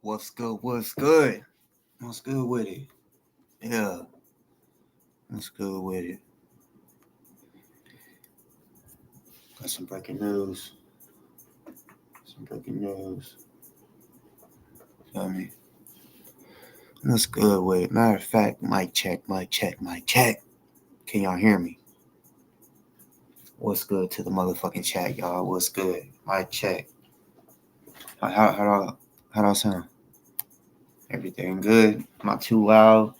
What's good? What's good? What's good with it? Yeah, what's good with it? Got some breaking news. Some breaking news. Feel me? What's good with it? Matter of fact, mic check, mic check, mic check. Can y'all hear me? What's good to the motherfucking chat, y'all? What's good? Mic check. How do I sound? Everything good? Not too loud?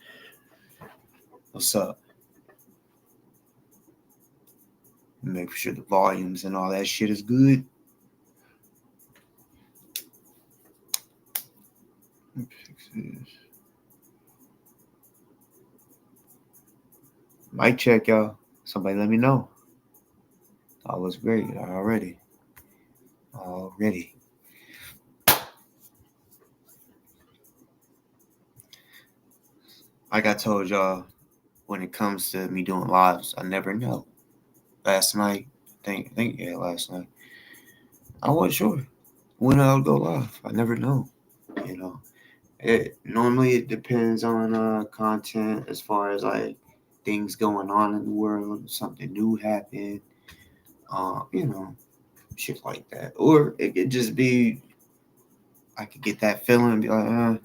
What's up? Make sure the volumes and all that shit is good. Fix this. Mic check, y'all. Somebody let me know. I was great already. Like I told y'all, when it comes to me doing lives, I never know. Last night, last night, I wasn't sure when I would go live. I never know. You know, it depends on content as far as like things going on in the world, something new happened, shit like that. Or it could just be I could get that feeling and be like,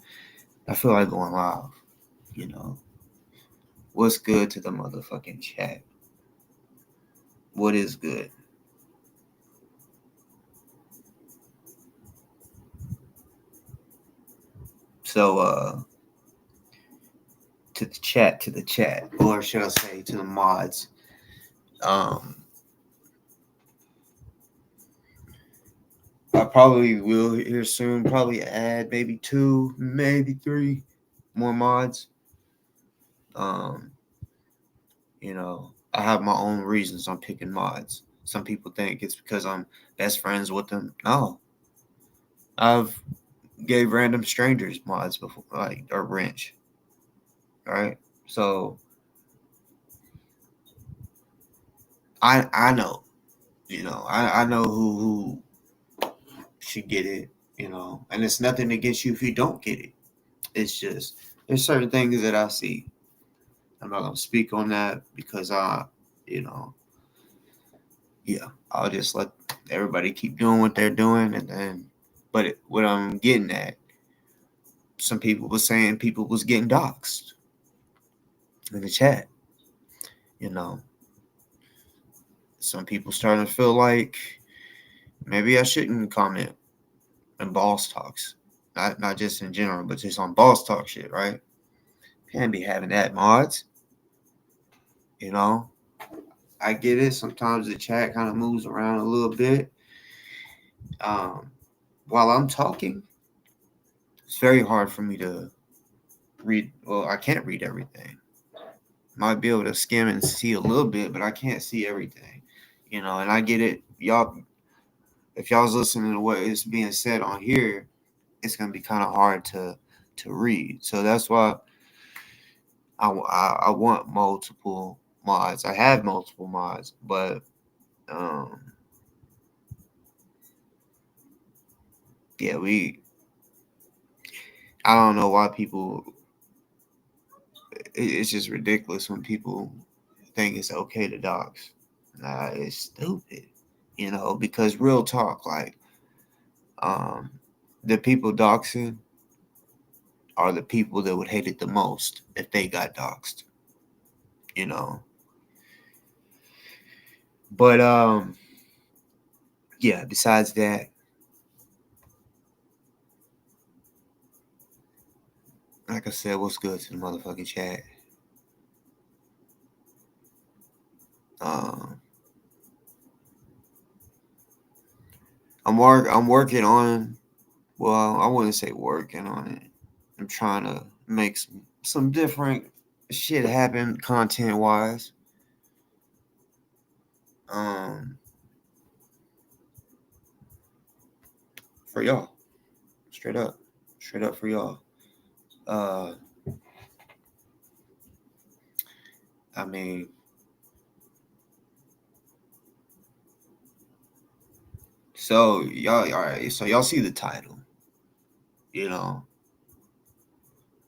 I feel like going live. You know, what's good to the motherfucking chat? What is good? So, to the chat, or should I say to the mods, I probably will here soon, probably add maybe 2, maybe 3 more mods. I have my own reasons on picking mods. Some people think it's because I'm best friends with them. No. I've gave random strangers mods before, like, or wrench. Right? So I know, I know who should get it, and it's nothing against you if you don't get it. It's just there's certain things that I see. I'm not gonna speak on that because I'll just let everybody keep doing what they're doing, and then, what I'm getting at, some people were saying people was getting doxxed in the chat. Some people starting to feel like maybe I shouldn't comment in boss talks, not just in general, but just on boss talk shit, right? Can't be having that, mods. I get it. Sometimes the chat kind of moves around a little bit. While I'm talking, it's very hard for me to read. Well, I can't read everything. Might be able to skim and see a little bit, but I can't see everything. And I get it. Y'all, if y'all's listening to what is being said on here, it's gonna be kind of hard to read. So that's why I want multiple mods. I have multiple mods, but yeah, I don't know why people. It's just ridiculous when people think it's okay to dox. Nah, it's stupid. Because real talk, like, the people doxing are the people that would hate it the most if they got doxed. But yeah. Besides that, like I said, what's good to the motherfucking chat? I'm working on. Well, I wouldn't say working on it. I'm trying to make some different shit happen content wise. For y'all, straight up for y'all. I mean, so y'all, all right. So y'all see the title. you know.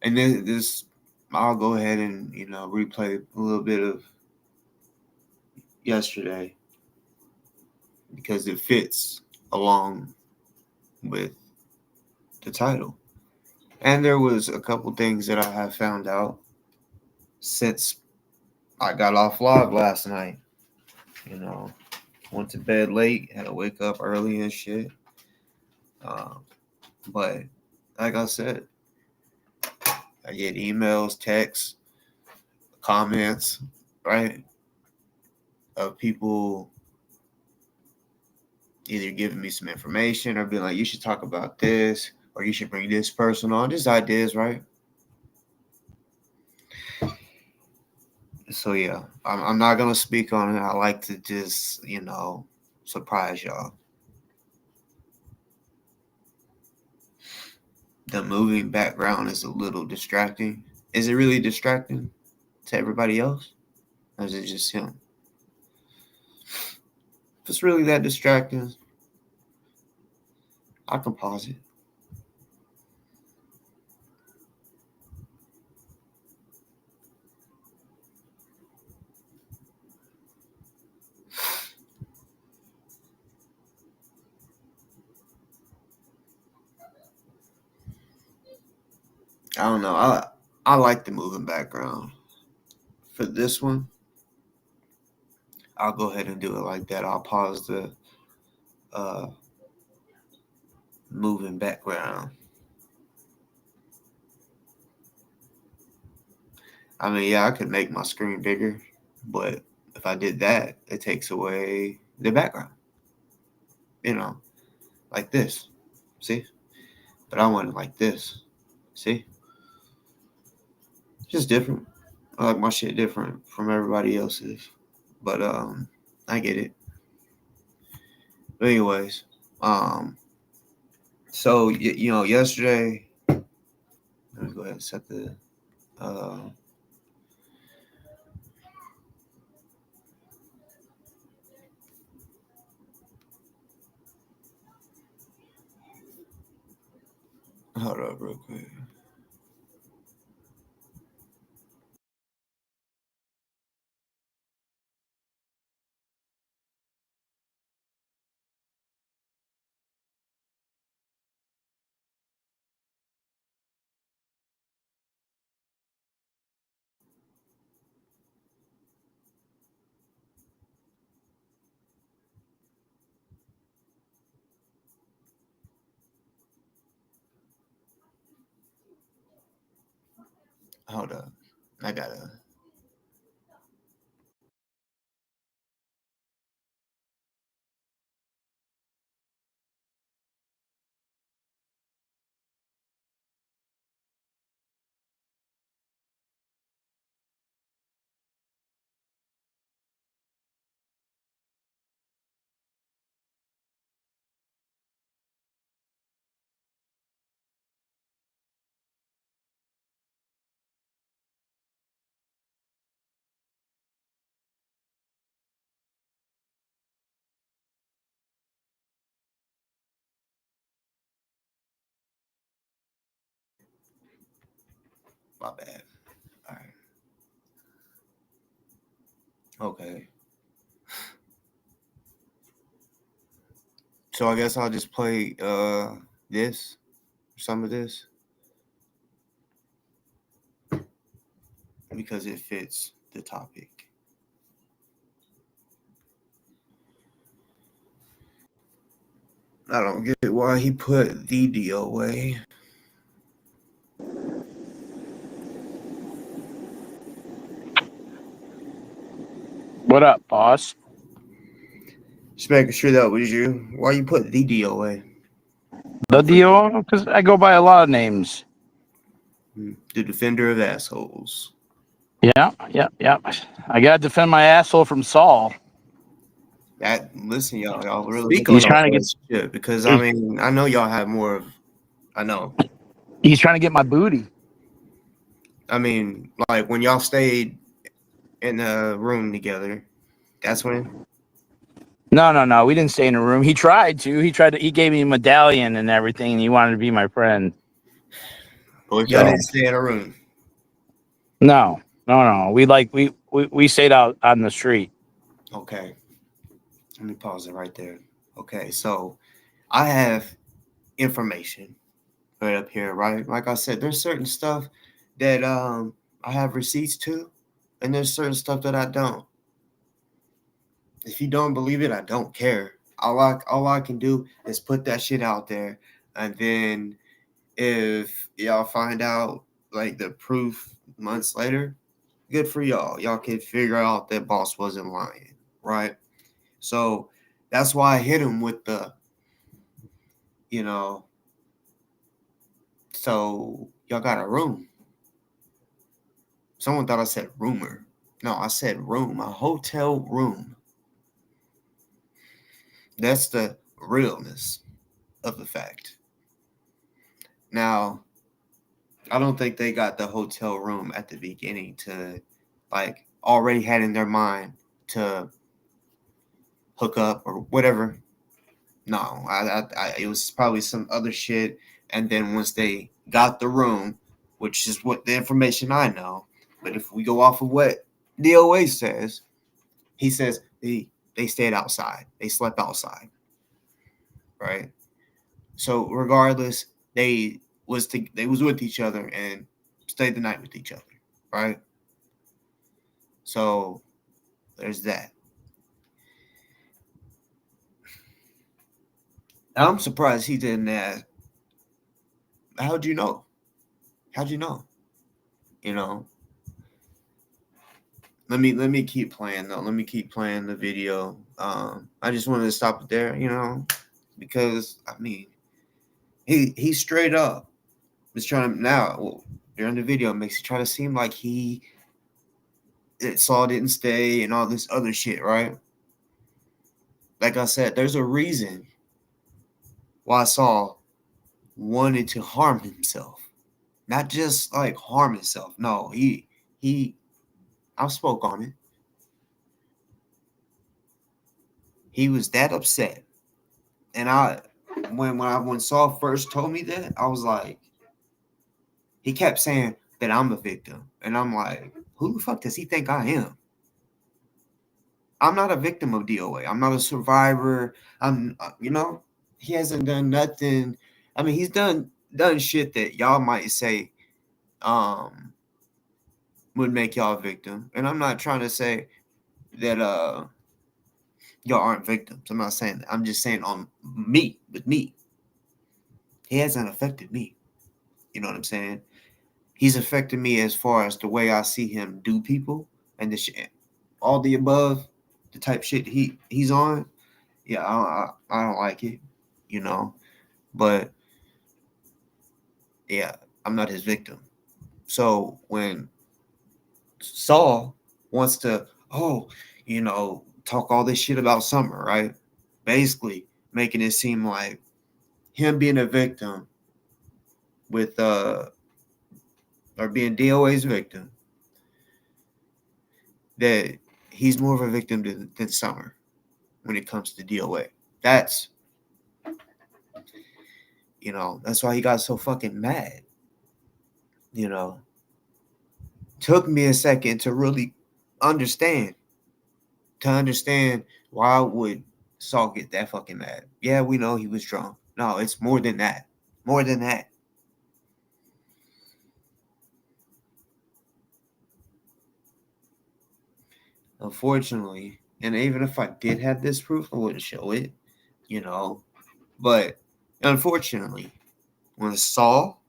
And then this, I'll go ahead and, replay a little bit of yesterday because it fits along with the title. And there was a couple things that I have found out since I got off live last night. Went to bed late, had to wake up early and shit. But like I said, I get emails, texts, comments, right, of people either giving me some information or being like, you should talk about this or you should bring this person on. Just ideas, right? So yeah, I'm not gonna speak on it. I like to just surprise y'all. The moving background is a little distracting. Is it really distracting to everybody else, or is it just him? If it's really that distracting, I can pause it. I don't know. I like the moving background. For this one, I'll go ahead and do it like that. I'll pause the moving background. I mean, yeah, I could make my screen bigger, but if I did that, it takes away the background. Like this. See? But I want it like this. See? Just different. I like my shit different from everybody else's. But I get it. But anyways, so yesterday, let me go ahead and set the hold up real quick. Hold up. I gotta. My bad. All right. Okay. So I guess I'll just play some of this, because it fits the topic. I don't get why he put the DOA. What up, boss? Just making sure that was you. Why you put the DOA? The DO? Because I go by a lot of names. The defender of assholes. Yeah. I got to defend my asshole from Saul. Listen, y'all really speak on He's trying to get shit, because I mean, I know y'all have more of. I know. He's trying to get my booty. I mean, like when y'all stayed in the room together, that's when. No. We didn't stay in a room. He tried to. He gave me a medallion and everything, and he wanted to be my friend. Well, y'all So didn't stay in a room. no. We stayed out on the street. Okay. Let me pause it right there. Okay, so I have information right up here, right? Like I said, there's certain stuff that I have receipts to, and there's certain stuff that I don't. If you don't believe it, I don't care. All I can do is put that shit out there, and then if y'all find out like the proof months later, good for y'all. Y'all can figure out that boss wasn't lying, right? So that's why I hit him with the, you know, so y'all got a room. Someone thought I said rumor. No, I said room, a hotel room. That's the realness of the fact. Now, I don't think they got the hotel room at the beginning to like already had in their mind to hook up or whatever. No, it was probably some other shit. And then once they got the room, which is what the information I know, but if we go off of what DoA says, he says they stayed outside, they slept outside, right? So regardless, they was with each other and stayed the night with each other, right? So there's that. I'm surprised he didn't ask. How'd you know? How'd you know? You know. Let me keep playing though. Let me keep playing the video. I just wanted to stop it there, because I mean, he straight up was trying to during the video makes it try to seem like Saul didn't stay and all this other shit, right? Like I said, there's a reason why Saul wanted to harm himself. Not just like harm himself. No, he I spoke on it. He was that upset. And when Saul first told me that, I was like, he kept saying that I'm a victim. And I'm like, who the fuck does he think I am? I'm not a victim of DOA. I'm not a survivor. He hasn't done nothing. I mean, he's done shit that y'all might say would make y'all a victim. And I'm not trying to say that y'all aren't victims. I'm not saying that. I'm just saying on me, with me. He hasn't affected me. You know what I'm saying? He's affected me as far as the way I see him do people and the shit, all the above, the type shit he's on. Yeah, I don't like it, but yeah, I'm not his victim. So when Saul wants to, talk all this shit about Summer, right? Basically making it seem like him being a victim with or being DOA's victim, that he's more of a victim than Summer when it comes to DOA. That's that's why he got so fucking mad. Took me a second to really understand why would Saul get that fucking mad. Yeah, we know he was drunk. No, it's more than that. More than that. Unfortunately, and even if I did have this proof, I wouldn't show it, But unfortunately, when Saul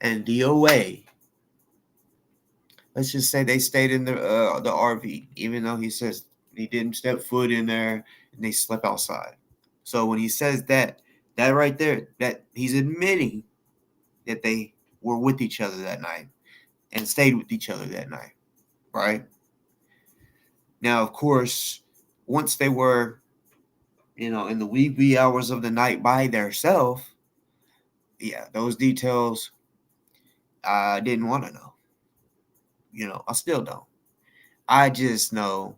and DOA, let's just say they stayed in the RV, even though he says he didn't step foot in there and they slept outside. So when he says that right there, that he's admitting that they were with each other that night and stayed with each other that night, right? Now, of course, once they were, in the wee hours of the night by themselves, yeah, those details I didn't want to know. I still don't. I just know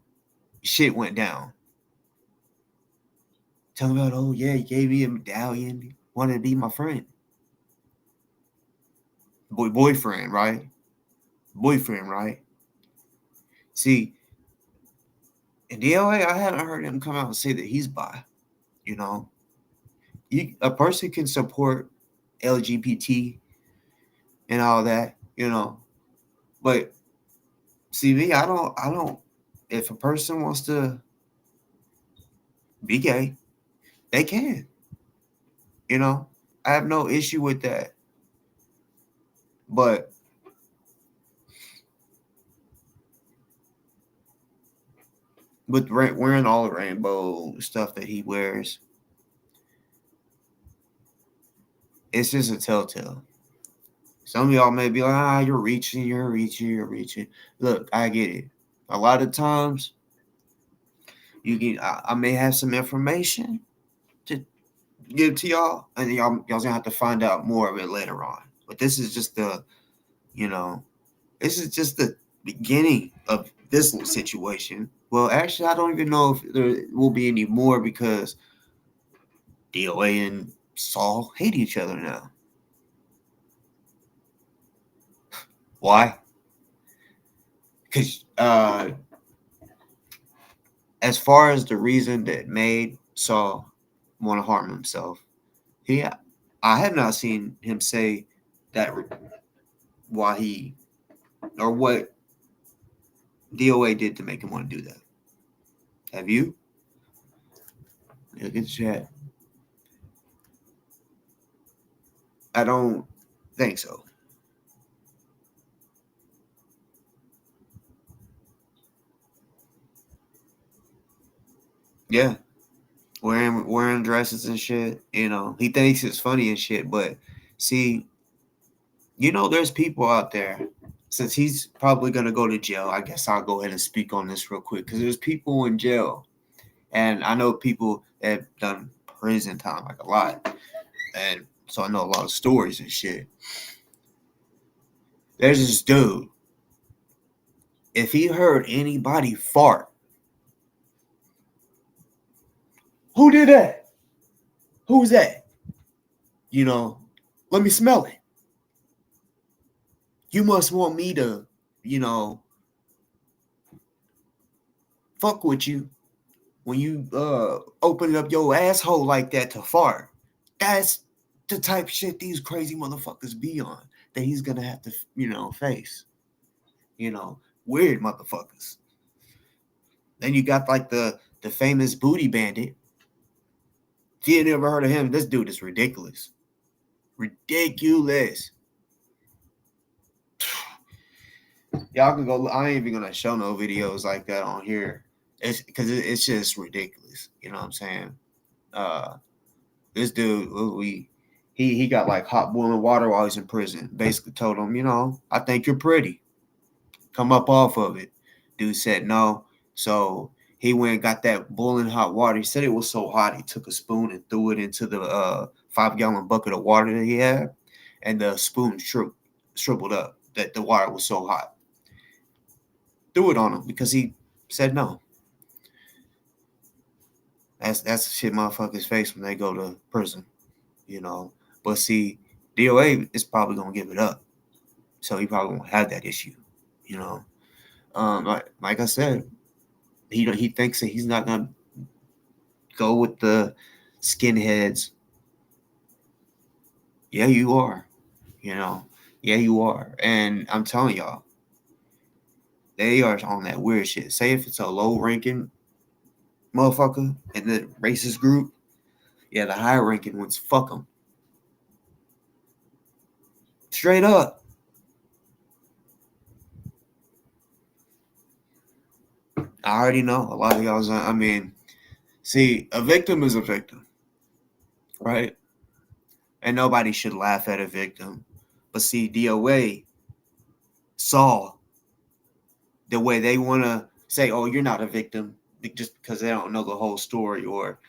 shit went down. Talking about, oh yeah, he gave me a medallion, wanted to be my friend. boyfriend, right? Boyfriend, right? See, in DoA, I haven't heard him come out and say that he's bi. You know, a person can support LGBT and all that, you know, but see me, I don't. If a person wants to be gay, they can. You know, I have no issue with that. But with wearing all the rainbow stuff that he wears, it's just a telltale. Some of y'all may be like, you're reaching. Look, I get it. A lot of times, I may have some information to give to y'all, and y'all's gonna have to find out more of it later on. But this is just this is just the beginning of this situation. Well, actually, I don't even know if there will be any more because DoA and Saul hate each other now. Why? Because as far as the reason that made Saul want to harm himself, I have not seen him say that why he or what DoA did to make him want to do that. Have you? Look at the chat. I don't think so. Yeah, wearing dresses and shit. You know, he thinks it's funny and shit. But see, there's people out there. Since he's probably gonna go to jail, I guess I'll go ahead and speak on this real quick because there's people in jail, and I know people that have done prison time like a lot, and so I know a lot of stories and shit. There's this dude. If he heard anybody fart, who did that? Who's that? Let me smell it. You must want me to, fuck with you when you open up your asshole like that to fart. That's the type shit these crazy motherfuckers be on that he's gonna have to, face. Weird motherfuckers. Then you got like the famous booty bandit. If you ain't never heard of him, this dude is ridiculous. Ridiculous. Y'all can go. I ain't even gonna show no videos like that on here. It's because it's just ridiculous. You know what I'm saying? This dude, he got like hot boiling water while he's in prison. Basically told him, I think you're pretty. Come up off of it. Dude said no. So he went and got that boiling hot water. He said it was so hot he took a spoon and threw it into the 5-gallon bucket of water that he had, and the spoon shriveled up. That the water was so hot. Threw it on him because he said no. That's shit motherfuckers face when they go to prison, But see, DoA is probably gonna give it up, so he probably won't have that issue, Like I said, he thinks that he's not gonna go with the skinheads. Yeah, you are, Yeah, you are, and I'm telling y'all, they are on that weird shit. Say if it's a low-ranking motherfucker in the racist group, yeah, the high-ranking ones, fuck them. Straight up. I already know a lot of y'all's. See, a victim is a victim, right? And nobody should laugh at a victim. But see, DoA saw the way they want to say, oh, you're not a victim just because they don't know the whole story, or,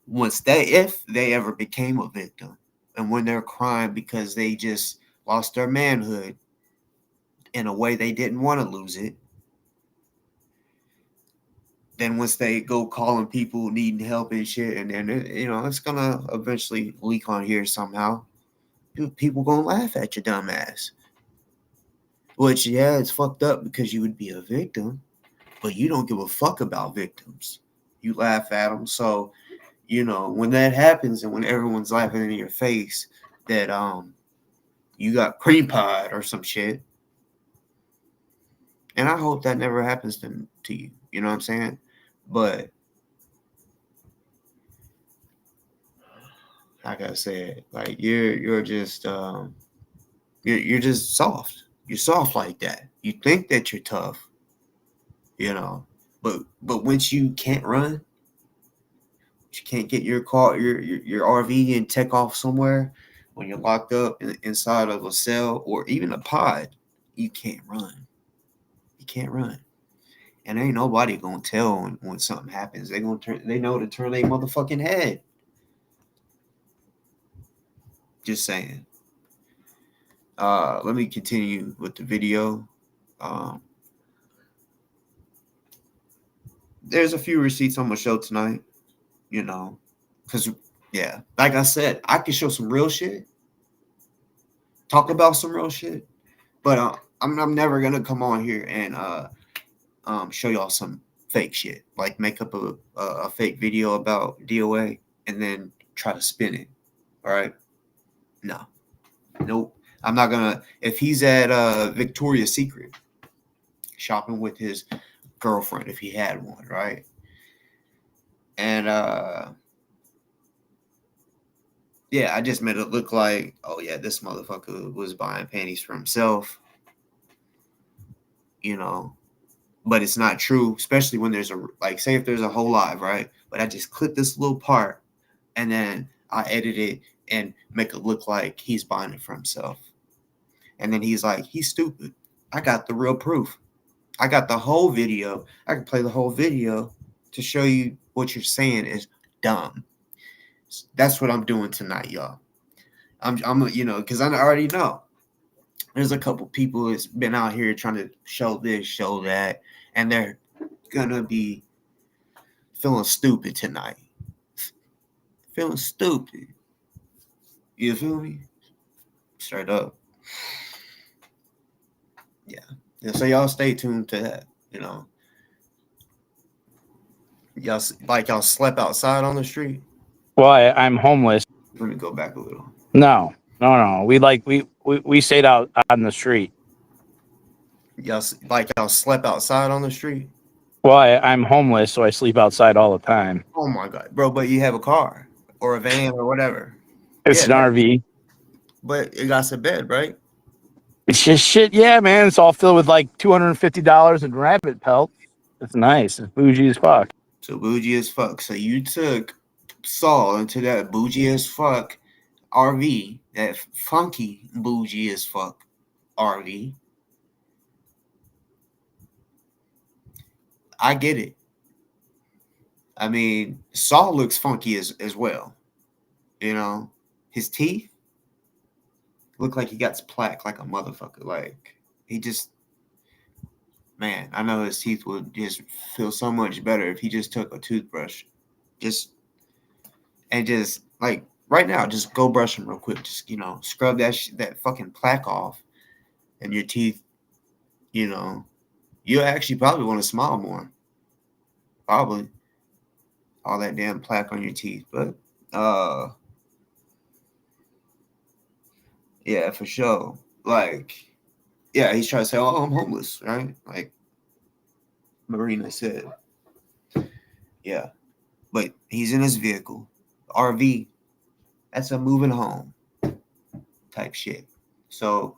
if they ever became a victim and when they're crying because they just lost their manhood in a way they didn't want to lose it, then once they go calling people needing help and shit, and then it's gonna eventually leak on here somehow. people gonna laugh at your dumb ass. Which, yeah, it's fucked up because you would be a victim, but you don't give a fuck about victims. You laugh at them. So, when that happens and when everyone's laughing in your face that you got cream pie or some shit, and I hope that never happens to you. You know what I'm saying? But like I said, like you're just you're just soft. You're soft like that. You think that you're tough, but once you can't run, you can't get your car, your RV and take off somewhere when you're locked up inside of a cell or even a pod, you can't run. You can't run. And ain't nobody gonna tell when something happens. They know to turn their motherfucking head. Just saying. Let me continue with the video. There's a few receipts I'm gonna show tonight, because yeah, like I said, I can show some real shit, talk about some real shit, but I'm never gonna come on here and show y'all some fake shit, like make up a fake video about DoA and then try to spin it. All right, no, nope. I'm not gonna. If he's at Victoria's Secret shopping with his girlfriend, if he had one, right, and yeah, I just made it look like, oh yeah, this motherfucker was buying panties for himself, but it's not true, especially when there's say if there's a whole live, right? But I just clip this little part and then I edit it and make it look like he's buying it for himself. And then he's like, he's stupid. I got the real proof. I got the whole video. I can play the whole video to show you what you're saying is dumb. That's what I'm doing tonight, y'all. I'm because I already know there's a couple people that's been out here trying to show this, show that, and they're gonna be feeling stupid tonight. Feeling stupid. You feel me? Straight up. Yeah. So y'all stay tuned to that. Y'all slept outside on the street. Well, I'm homeless. Let me go back a little. No. We stayed out on the street. Y'all slept outside on the street. Well, I'm homeless, so I sleep outside all the time. Oh my god, bro! But you have a car or a van or whatever. It's an RV. But it got a bed, right? It's just shit. Yeah, man. It's all filled with like $250 in rabbit pelt. It's nice. It's bougie as fuck. So bougie as fuck. So you took Saul into that bougie as fuck RV, that funky bougie as fuck RV. I get it. I mean, Saul looks funky as well. His teeth look like he got plaque like a motherfucker. Like he just, man, I know his teeth would just feel so much better if he just took a toothbrush, and like right now, just go brush them real quick. Just scrub that fucking plaque off, and your teeth, you'll actually probably want to smile more. Probably all that damn plaque on your teeth, but yeah, for sure. Like, yeah, he's trying to say, "Oh, I'm homeless," right? Like Marina said. Yeah, but he's in his vehicle, RV. That's a moving home type shit. So,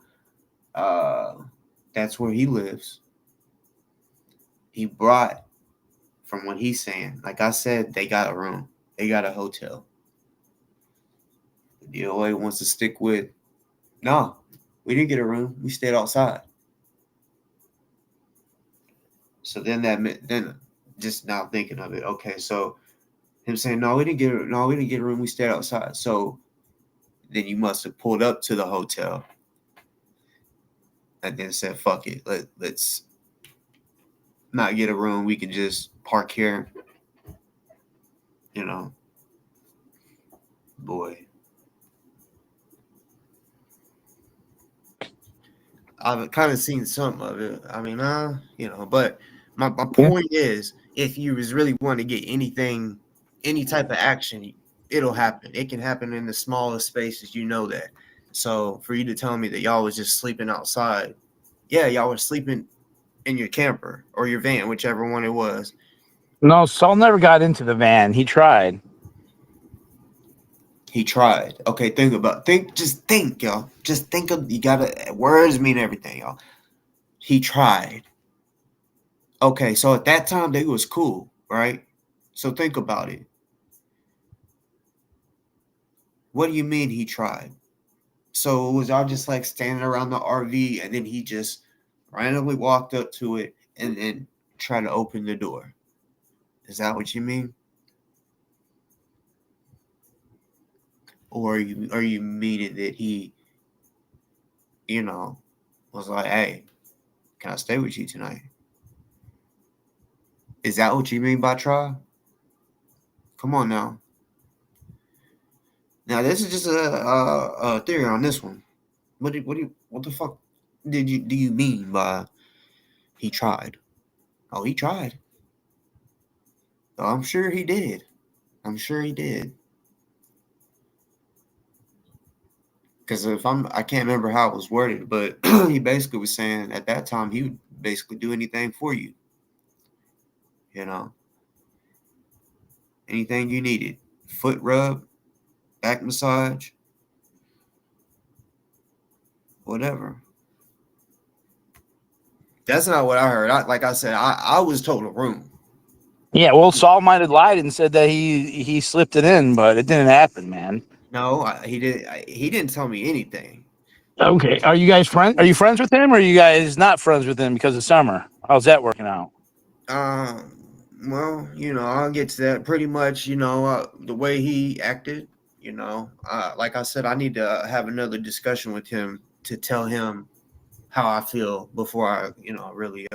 that's where he lives. He brought, from what he's saying, like I said, they got a room, they got a hotel. The DOA wants to stick with, no, we didn't get a room. We stayed outside. So then just now thinking of it, okay, so him saying, no, we didn't get a room. We stayed outside. So then you must have pulled up to the hotel and then said, fuck it. Let's not get a room. We can just park here. Boy. I've kind of seen some of it. I mean, but my point is, if you was really want to get anything, any type of action, it'll happen. It can happen in the smallest spaces, that. So for you to tell me that y'all was just sleeping outside, yeah, y'all were sleeping in your camper or your van, whichever one it was. No, Saul never got into the van. He tried. He tried. Okay, just think, y'all. Just think of, words mean everything, y'all. He tried. Okay, so at that time they was cool, right? So think about it. What do you mean he tried? So was y'all just like standing around the RV and then he just randomly walked up to it and then tried to open the door? Is that what you mean? Or are you meaning that he, was like, hey, can I stay with you tonight? Is that what you mean by try? Come on now. Now this is just a theory on this one. What the fuck do you mean by he tried? Oh, he tried. Oh, I'm sure he did. I'm sure he did. Because I can't remember how it was worded, but he basically was saying at that time he would basically do anything for you. Anything you needed. Foot rub, back massage, whatever. That's not what I heard. Like I said, I was told a room. Yeah, well, Saul might have lied and said that he slipped it in, but it didn't happen, man. No, he didn't. He didn't tell me anything. Okay, are you guys friends? Are you friends with him, or are you guys not friends with him because of summer? How's that working out? Well, I'll get to that. Pretty much, the way he acted. Like I said, I need to have another discussion with him to tell him how I feel before I, really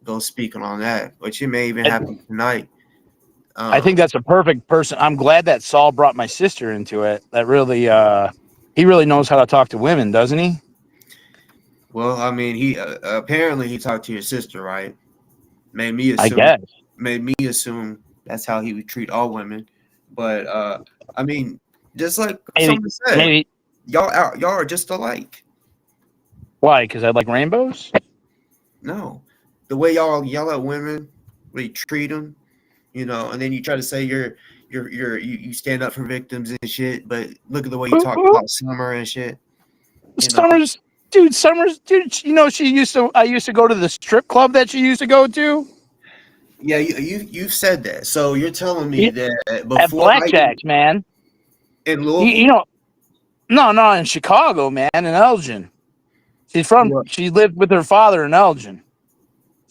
go speaking on that. Which it may even happen tonight. I think that's a perfect person. I'm glad that Saul brought my sister into it. That really, he really knows how to talk to women, doesn't he? Well, I mean, he apparently he talked to your sister, right? Made me I assume. guess. Made me assume that's how he would treat all women. But I mean, just like someone said, Maybe. y'all are just alike. Why? Because I like rainbows. No, the way y'all yell at women, we treat them, and then you try to say you stand up for victims and shit. But look at the way you talk about Summer and shit. Summers, dude. I used to go to the strip club that she used to go to. Yeah, you've said that. So you're telling me that At before I Blackjacks, man. in You, Louisville. you know, no, in Chicago, man, in Elgin. What? She lived with her father in Elgin.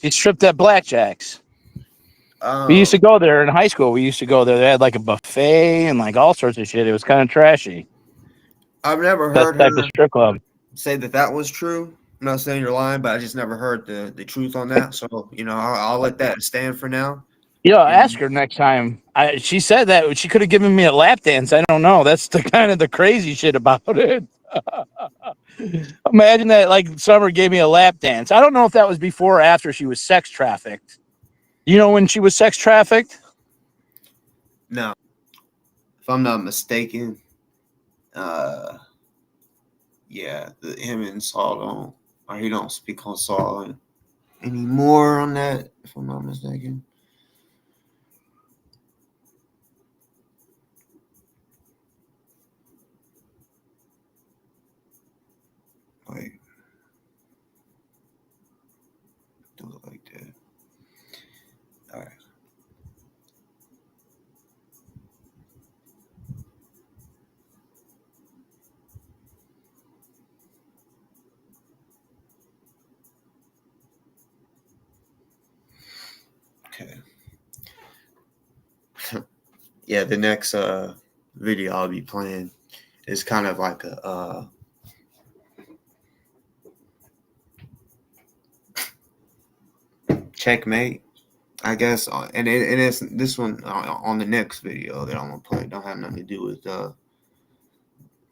She stripped at Blackjacks. We used Oh, to go there in high school. We used to go there. They had like a buffet and like all sorts of shit. It was kind of trashy. I've never That heard type of her strip club. say that was true. I'm not saying you're lying, but I just never heard the truth on that. So I'll let that stand for now. Ask her next time. She said that she could have given me a lap dance. I don't know. That's the kind of the crazy shit about it. Imagine that, like Summer gave me a lap dance. I don't know if that was before or after she was sex trafficked. You know when she was sex trafficked? No, if I'm not mistaken, uh, yeah, him and Saul don't, or he don't speak on Saul anymore on that. If I'm not mistaken. Wait, do it like that. All right. Okay. Yeah, the next video I'll be playing is kind of like a checkmate, I guess, and it's this one on the next video that I'm gonna play. Don't have nothing to do with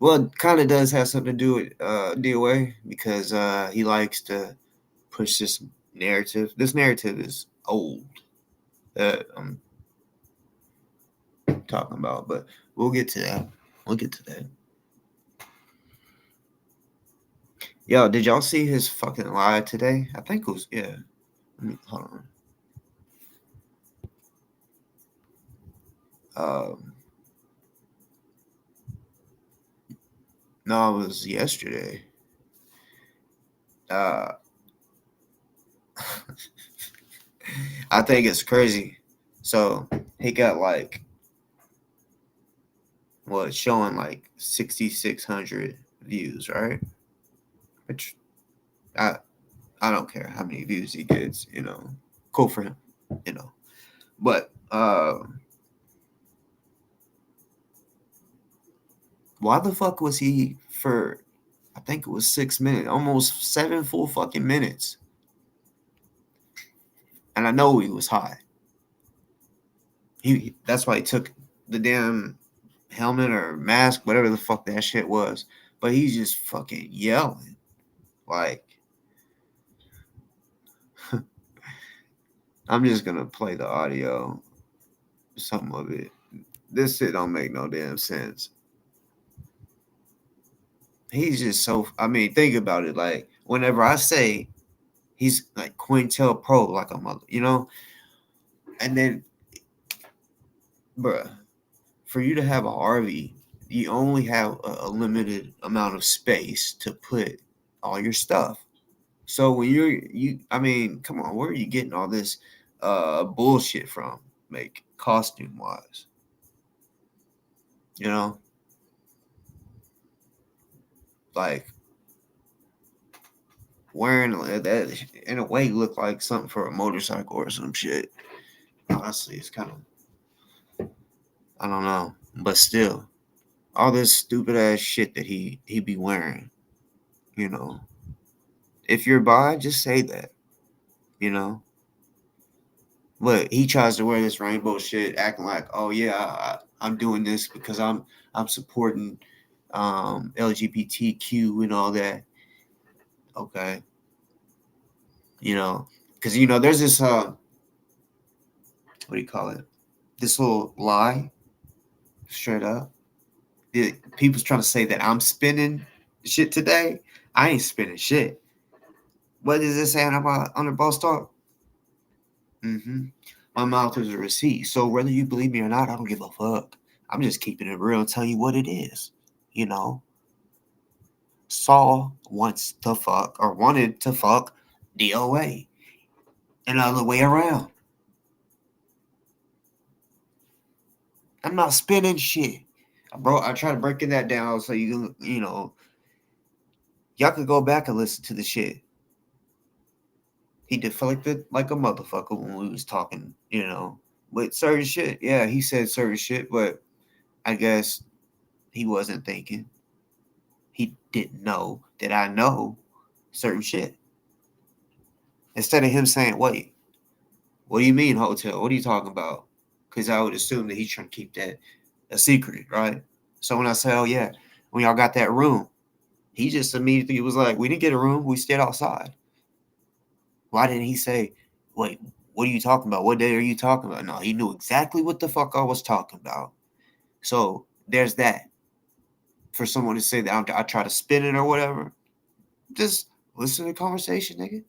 Well, it kind of does have something to do with DoA because he likes to push this narrative. This narrative is old that I'm talking about, but we'll get to that. We'll get to that. Yo, did y'all see his fucking live today? I think it was, yeah. Hold on. No, it was yesterday. I think it's crazy. So he got like showing like 6,600 views, right? Which I don't care how many views he gets, cool for him, But why the fuck was he for? I think it was 6 minutes, almost 7 full fucking minutes. And I know he was high. That's why he took the damn helmet or mask, whatever the fuck that shit was. But he's just fucking yelling. Like, I'm just gonna play the audio, some of it. This shit don't make no damn sense. He's just so, think about it. Like, whenever I say he's like Pro, like a mother, and then, bruh, for you to have an RV, you only have a limited amount of space to put all your stuff. So when come on, where are you getting all this bullshit from? Like, costume wise, like wearing that in a way look like something for a motorcycle or some shit. Honestly, it's kind of, I don't know, but still, all this stupid ass shit that he be wearing, if you're bi, just say that, But he tries to wear this rainbow shit, acting like, oh yeah, I'm doing this because I'm supporting LGBTQ and all that. Okay, because there's this what do you call it? This little lie, straight up. People's trying to say that I'm spinning shit today. I ain't spinning shit. What does it say on the Boss Talk? My mouth is a receipt. So whether you believe me or not, I don't give a fuck. I'm just keeping it real and telling you what it is. Saul wanted to fuck DoA. And the other way around. I'm not spinning shit. Bro, I try to breaking that down so y'all could go back and listen to the shit. He deflected like a motherfucker when we was talking, with certain shit. Yeah, he said certain shit, but I guess he wasn't thinking. He didn't know that I know certain shit. Instead of him saying, wait, what do you mean hotel? What are you talking about? Because I would assume that he's trying to keep that a secret, right? So when I say, oh yeah, when y'all got that room, he just immediately was like, we didn't get a room. We stayed outside. Why didn't he say, wait, what are you talking about? What day are you talking about? No, he knew exactly what the fuck I was talking about. So there's that. For someone to say that I try to spin it or whatever, just listen to the conversation, nigga.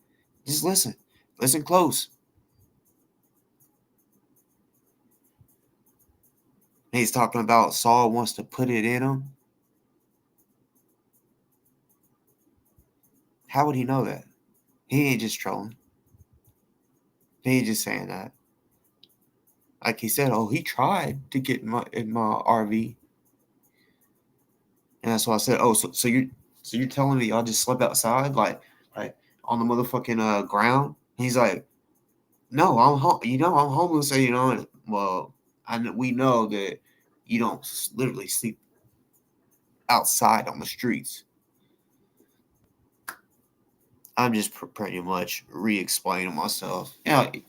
Just listen. Listen close. He's talking about Saul wants to put it in him. How would he know that? He ain't just trolling. He ain't just saying that. Like he said, oh, he tried to get in my RV. And that's why I said, oh, so you're telling me y'all just slept outside, like on the motherfucking ground? He's like, no, I'm I'm homeless. So we know that you don't literally sleep outside on the streets. I'm just pretty much re-explaining myself. But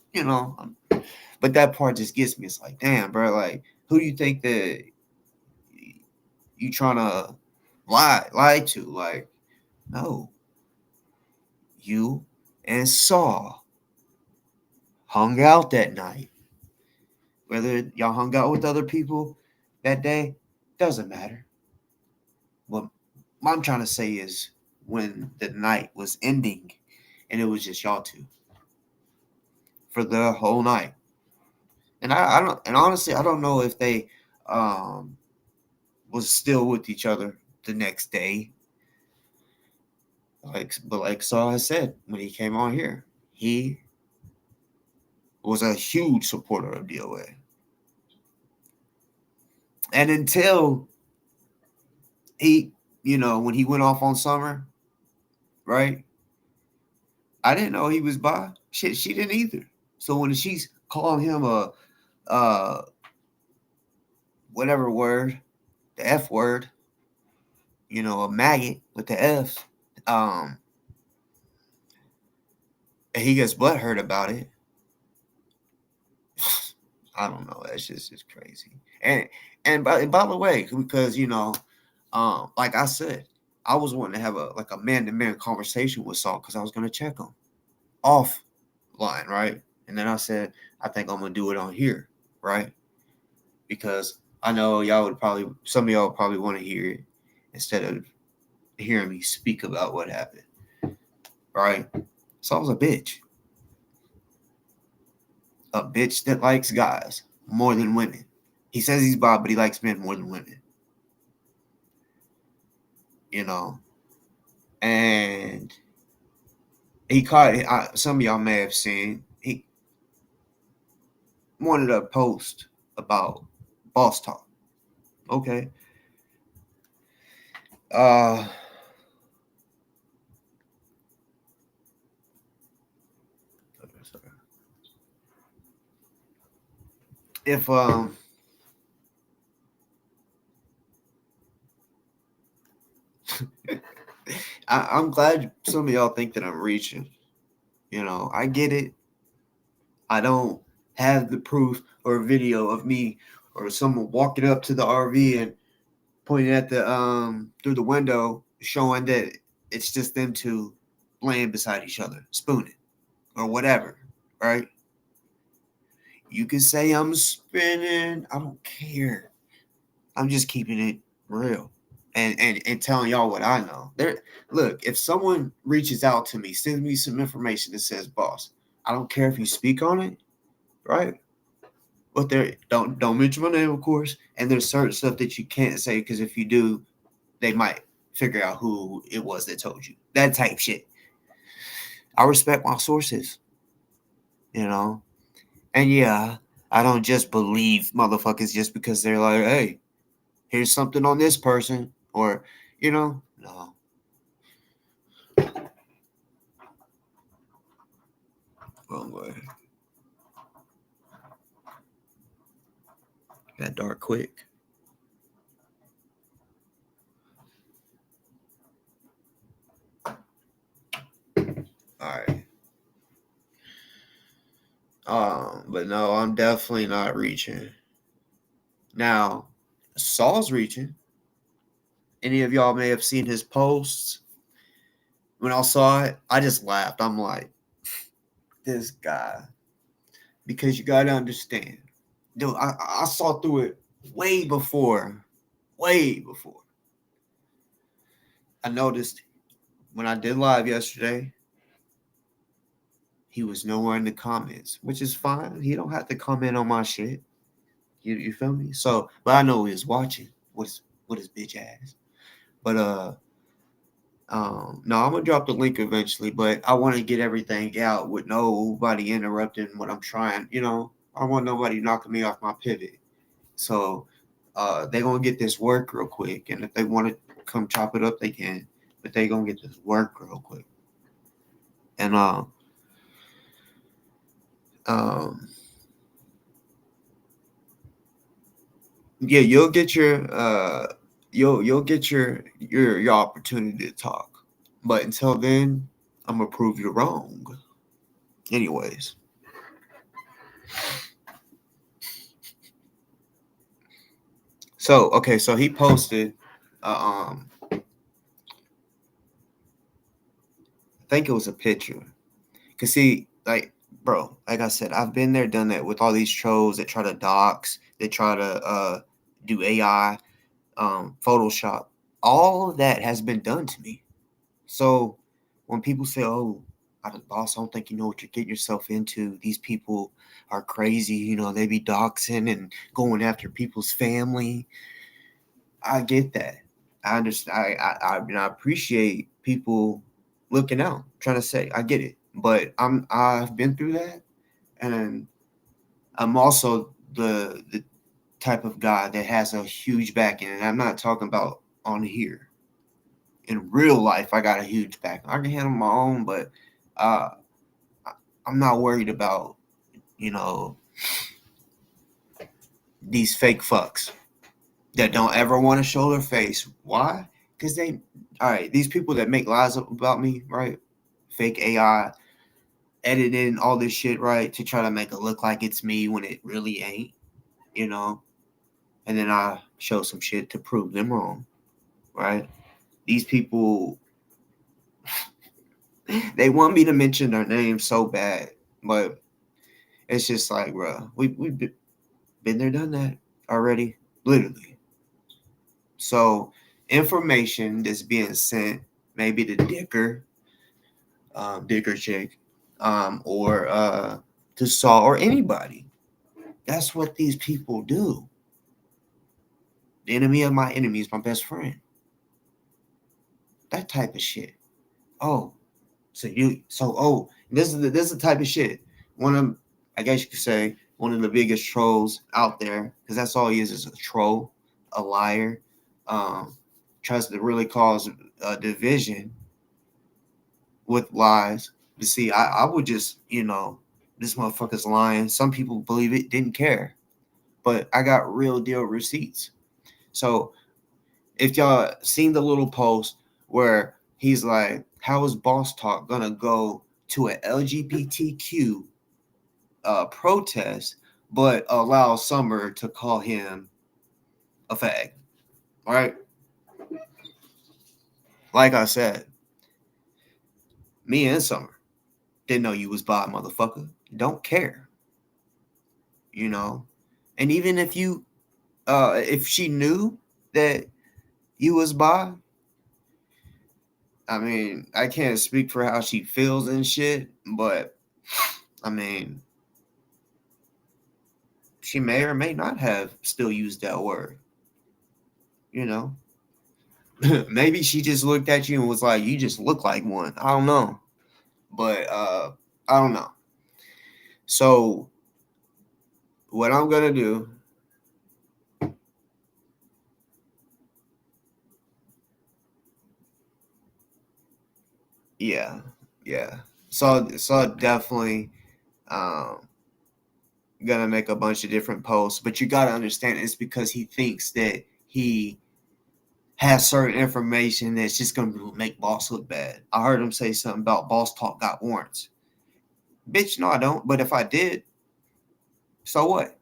that part just gets me. It's like, damn, bro, like, who do you think that you trying to lied to. Like, no, you and Saul hung out that night. Whether y'all hung out with other people that day, doesn't matter. What I'm trying to say is when the night was ending and it was just y'all two for the whole night. And I don't, and honestly, I don't know if they um was still with each other the next day. But like Saul has said when he came on here, he was a huge supporter of DoA. And until he, when he went off on Summer, right? I didn't know he was bi. Shit, she didn't either. So when she's calling him a whatever word, the F word, a maggot with the F, and he gets butthurt about it. I don't know. That's just crazy. And by the way, because like I said, I was wanting to have a man-to-man conversation with Saul because I was gonna check him offline, right? And then I said, I think I'm gonna do it on here, right? Because I know some of y'all would probably want to hear it instead of hearing me speak about what happened, right? Saul's a bitch that likes guys more than women. He says he's bi, but he likes men more than women. And he caught. Some of y'all may have seen he wanted a post about boss talk. Okay. If I'm glad some of y'all think that I'm reaching. I get it. I don't have the proof or video of me or someone walking up to the RV and pointing at the through the window, showing that it's just them two laying beside each other, spooning or whatever, right? You can say I'm spinning. I don't care. I'm just keeping it real and telling y'all what I know. Look, if someone reaches out to me, sends me some information that says boss, I don't care if you speak on it, right? But there don't mention my name, of course. And there's certain stuff that you can't say because if you do, they might figure out who it was that told you. That type shit. I respect my sources, And yeah, I don't just believe motherfuckers just because they're like, hey, here's something on this person, or no. Wrong way. Got dark quick. All right. But no, I'm definitely not reaching. Now, Saul's reaching. Any of y'all may have seen his posts. When I saw it, I just laughed. I'm like, this guy. Because you gotta understand. Dude, I saw through it way before. Way before. I noticed when I did live yesterday, he was nowhere in the comments, which is fine. He don't have to comment on my shit. You feel me? So, but I know he was watching. What his bitch ass. But no, I'm gonna drop the link eventually. But I want to get everything out with nobody interrupting what I'm trying. I don't want nobody knocking me off my pivot. So, they're gonna get this work real quick, and if they want to come chop it up, they can. But they gonna get this work real quick. And yeah, you'll get you'll get your opportunity to talk. But until then, I'm gonna prove you wrong. Anyways. So he posted I think it was a picture. Cause see, like, bro, like I said, I've been there, done that with all these trolls that try to dox, that try to do AI, Photoshop. All of that has been done to me. So when people say, "Oh, boss, I don't think you know what you're getting yourself into. These people are crazy. You know, they be doxing and going after people's family." I get that. I understand. I appreciate people looking out, trying to say, I get it. But I've been through that, and I'm also the type of guy that has a huge backing, and I'm not talking about on here. In real life, I got a huge backing. I can handle my own, but uh, I'm not worried about you know these fake fucks that don't ever want to show their face. Why? Because all right, these people that make lies up about me, right? Fake AI, editing all this shit, right? To try to make it look like it's me when it really ain't, you know? And then I show some shit to prove them wrong, right? These people, they want me to mention their name so bad, but it's just like, bro, we've been there, done that already, literally. So, information that's being sent, maybe to Dicker chick, or to Saul or anybody. That's what these people do. The enemy of my enemy is my best friend. That type of shit. Oh, this is the type of shit. One of, I guess you could say, one of the biggest trolls out there, because that's all he is a troll, a liar. Tries to really cause a division with lies. But see, I would just, this motherfucker's lying. Some people believe it, didn't care. But I got real deal receipts. So if y'all seen the little post where he's like, how is Boss Talk gonna go to an LGBTQ protest, but allow Summer to call him a fag? Right? Like I said, me and Summer didn't know you was bi, motherfucker. Don't care, you know. And even if she knew that you was bi, I mean, I can't speak for how she feels and shit, but I mean, she may or may not have still used that word, you know. Maybe she just looked at you and was like, you just look like one. I don't know. But I don't know. So what I'm gonna do, yeah, yeah. So definitely um gonna make a bunch of different posts, but you gotta understand it's because he thinks that he has certain information that's just gonna make Boss look bad. I heard him say something about Boss Talk got warrants. Bitch, no, I don't. But if I did, so what?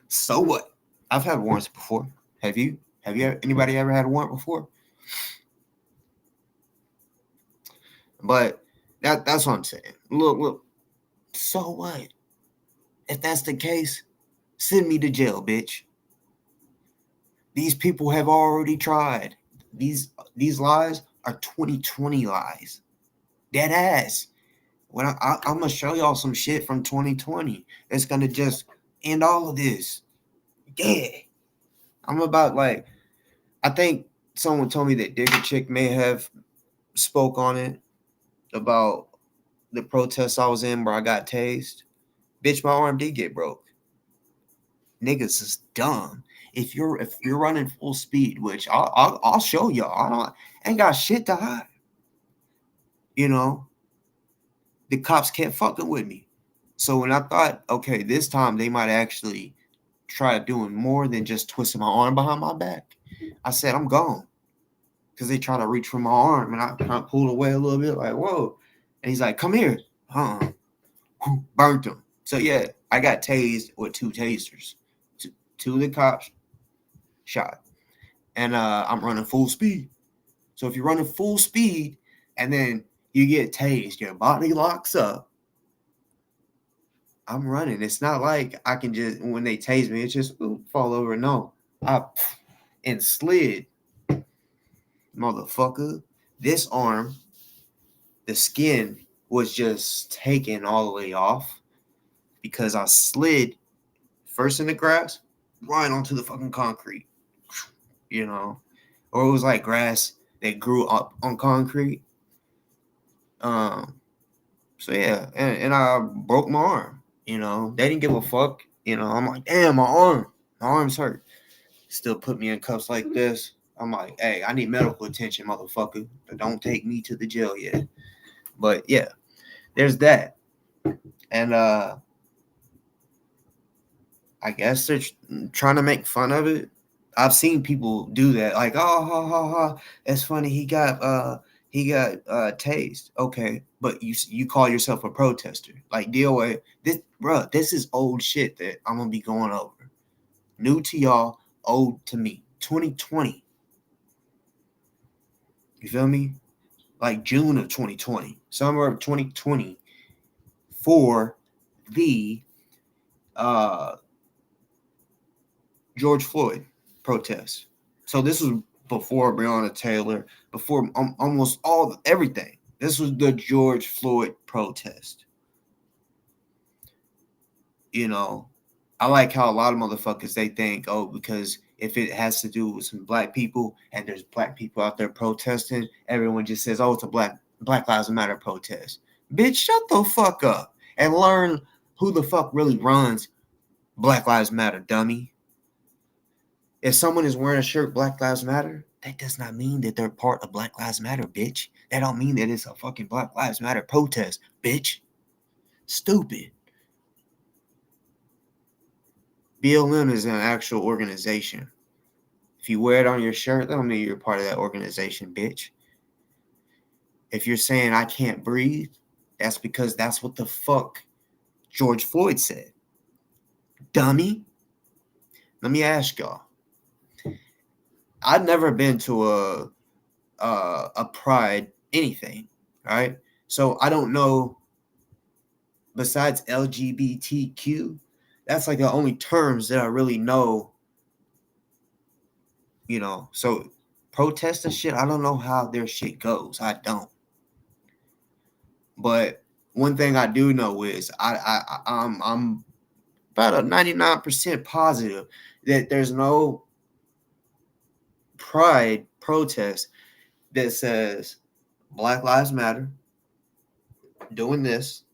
So what? I've had warrants before. Have you? Anybody ever had a warrant before? But that's what I'm saying. Look. So what? If that's the case, send me to jail, bitch. These people have already tried. These lies are 2020 lies. Dead ass. When I'm gonna show y'all some shit from 2020, it's gonna just end all of this. Yeah. I'm about like, I think someone told me that Dicker Chick may have spoke on it about the protests I was in where I got tased. Bitch, my arm did get broke. Niggas is dumb. If you're running full speed, which I'll show y'all. I ain't got shit to hide. You know, the cops can't fucking with me. So when I thought, okay, this time they might actually try doing more than just twisting my arm behind my back, I said I'm gone. Because they try to reach for my arm and I kind of pulled away a little bit, like, whoa. And he's like, come here. Burnt him. So yeah, I got tased with 2 tasers. Two of the cops shot. And I'm running full speed. So if you're running full speed, and then you get tased, your body locks up. I'm running. It's not like I can just, when they tase me, it's just fall over. No, and slid, motherfucker. This arm, the skin was just taken all the way off because I slid first in the grass, right onto the fucking concrete, you know, or it was like grass that grew up on concrete. So yeah, and I broke my arm. You know, they didn't give a fuck. You know, I'm like, damn, my arm's hurt. Still put me in cuffs like this. I'm like, hey, I need medical attention, motherfucker. Don't take me to the jail yet. But yeah, there's that. And I guess they're trying to make fun of it. I've seen people do that, like, oh, ha, ha, ha. It's funny. He got tased. Okay, but you call yourself a protester, like DoA. This is old shit that I'm gonna be going over. New to y'all, old to me. 2020. You feel me? Like June of 2020, summer of 2020, for the George Floyd protest. So this was before Breonna Taylor, before almost everything. This was the George Floyd protest. You know, I like how a lot of motherfuckers, they think, oh, because if it has to do with some black people and there's black people out there protesting, everyone just says, oh, it's a Black Lives Matter protest. Bitch, shut the fuck up and learn who the fuck really runs Black Lives Matter, dummy. If someone is wearing a shirt, Black Lives Matter, that does not mean that they're part of Black Lives Matter, bitch. That don't mean that it's a fucking Black Lives Matter protest, bitch. Stupid. BLM is an actual organization. If you wear it on your shirt, that don't mean you're part of that organization, bitch. If you're saying I can't breathe, that's because that's what the fuck George Floyd said. Dummy. Let me ask y'all. I've never been to a pride anything, right? So I don't know, besides LGBTQ, that's like the only terms that I really know, you know. So protest and shit, I don't know how their shit goes. I don't. But one thing I do know is I'm about a 99% positive that there's no pride protest that says Black Lives Matter doing this,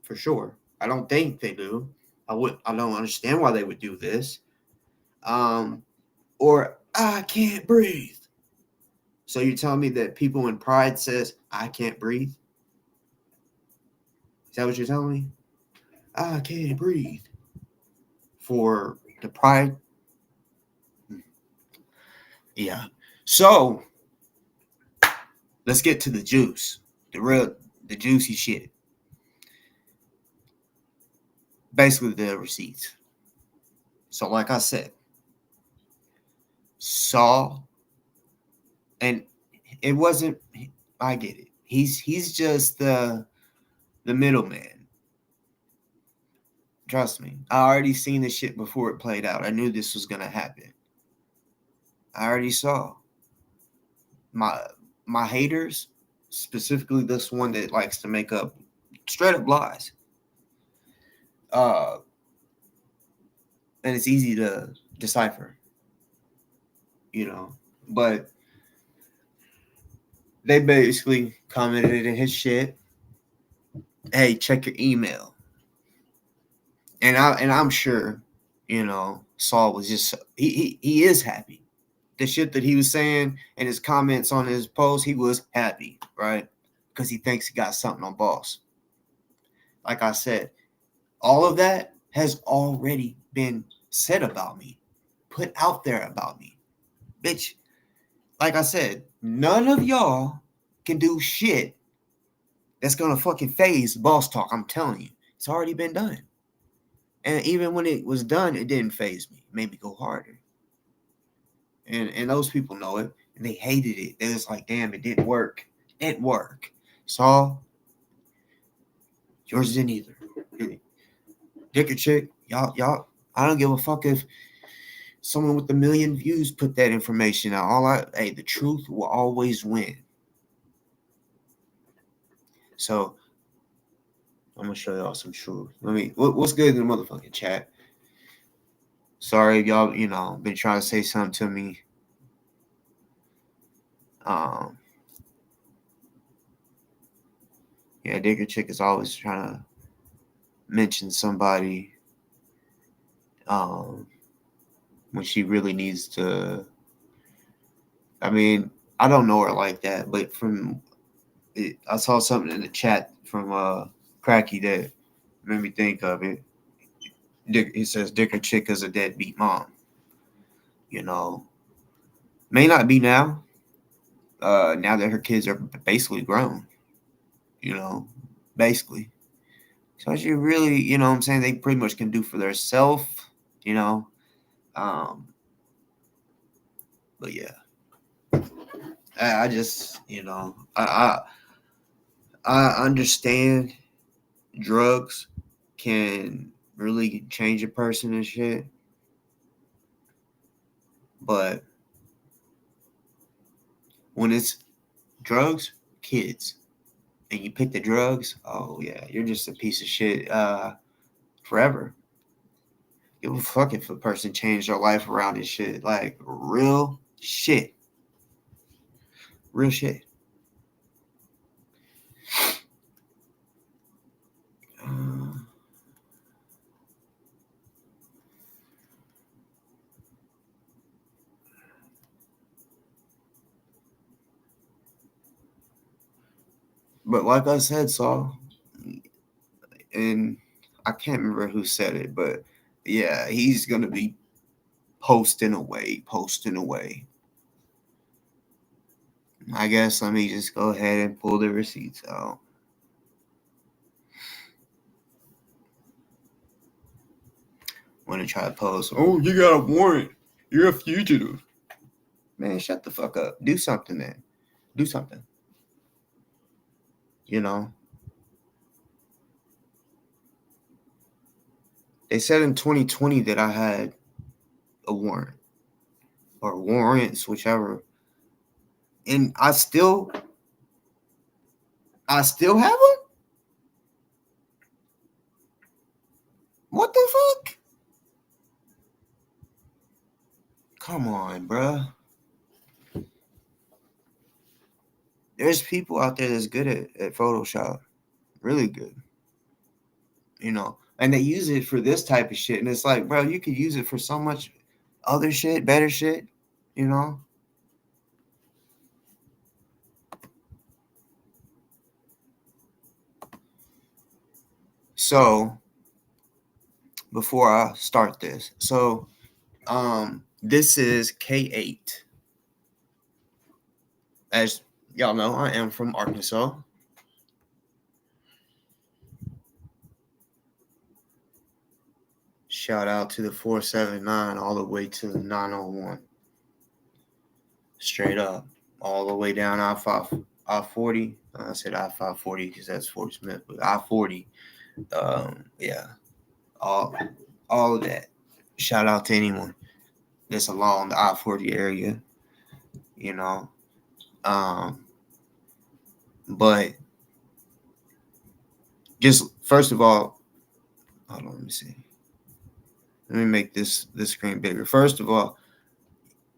for sure. I don't think they do. I don't understand why they would do this. Or I can't breathe. So you're telling me that people in pride says I can't breathe? Is that what you're telling me? I can't breathe. For the pride? Yeah. So let's get to the juice. The juicy shit. Basically the receipts. So like I said, Saul, and it wasn't, I get it. He's just the middleman. Trust me. I already seen this shit before it played out. I knew this was gonna happen. I already saw. My haters, specifically this one that likes to make up straight up lies. And it's easy to decipher, you know. But they basically commented in his shit, hey, check your email. And I'm sure, you know, Saul was just he is happy. The shit that he was saying and his comments on his post, he was happy, right? Because he thinks he got something on boss. Like I said, all of that has already been said about me, put out there about me. Bitch, like I said, none of y'all can do shit that's gonna fucking phase boss talk. I'm telling you, it's already been done. And even when it was done, it didn't phase me. It made me go harder. And those people know it, and they hated it. They was like, damn, it didn't work. at work. Saul, yours didn't either. Dick or chick, y'all. I don't give a fuck if someone with 1 million views put that information out. The truth will always win. So I'm gonna show y'all some truth. What's good in the motherfucking chat? Sorry if y'all, been trying to say something to me. Yeah, Dick or chick is always trying to mention somebody when she really needs to. I mean, I don't know her like that, but I saw something in the chat from Cracky that made me think of it. He says Dick or chick is a deadbeat mom. May not be now. Now that her kids are basically grown. Basically. So she really, what I'm saying, they pretty much can do for themselves, But yeah, I just, I understand drugs can really change a person and shit, but when it's drugs, kids, and you pick the drugs, oh yeah, you're just a piece of shit forever. Give a fuck if a person changed their life around and shit, like real shit. Real shit. But like I said, Saul, and I can't remember who said it, but yeah, he's gonna be posting away. I guess let me just go ahead and pull the receipts out. Want to try to post? Oh, you got a warrant. You're a fugitive. Man, shut the fuck up. Do something, man. Do something. They said in 2020 that I had a warrant or warrants, whichever, and I still have them. What the fuck? Come on, bruh. There's people out there that's good at Photoshop. Really good. And they use it for this type of shit. And it's like, bro, you could use it for so much other shit, better shit, So before I start this, this is K8. As y'all know, I am from Arkansas. Shout out to the 479 all the way to the 901. Straight up. All the way down I-40. I said I-540 because that's Fort Smith, but I-40. Yeah. All of that. Shout out to anyone that's along the I-40 area. But just first of all, hold on, let me see. Let me make this screen bigger. First of all,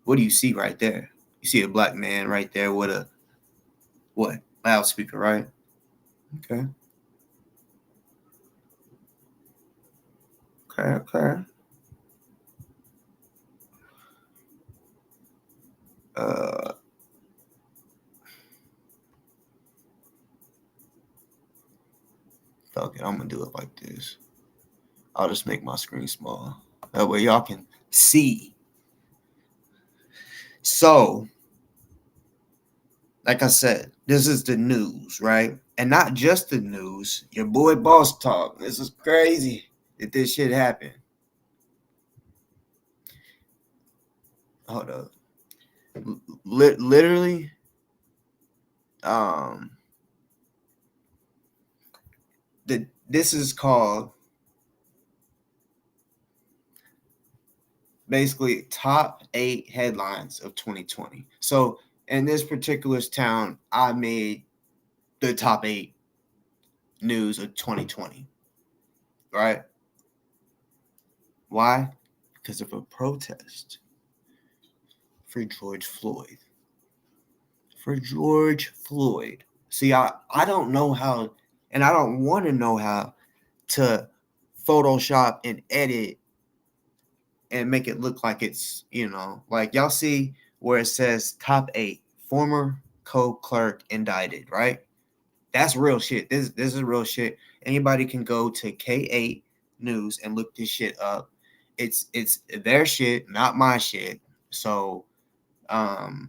what do you see right there? You see a black man right there with a loudspeaker, right? Okay. Fuck it, I'm gonna do it like this. I'll just make my screen small. That way y'all can see. So, like I said, this is the news, right? And not just the news. Your boy Boss Talk. This is crazy that this shit happened. Hold up. Literally, this is called basically top 8 headlines of 2020. So in this particular town, I made the top 8 news of 2020. Right? Why? Because of a protest for George Floyd. For George Floyd. See, I don't know how, and I don't want to know how to Photoshop and edit and make it look like it's, like y'all see where it says top 8 former co-clerk indicted, right? That's real shit. This is real shit. Anybody can go to K8 News and look this shit up. It's their shit, not my shit. So the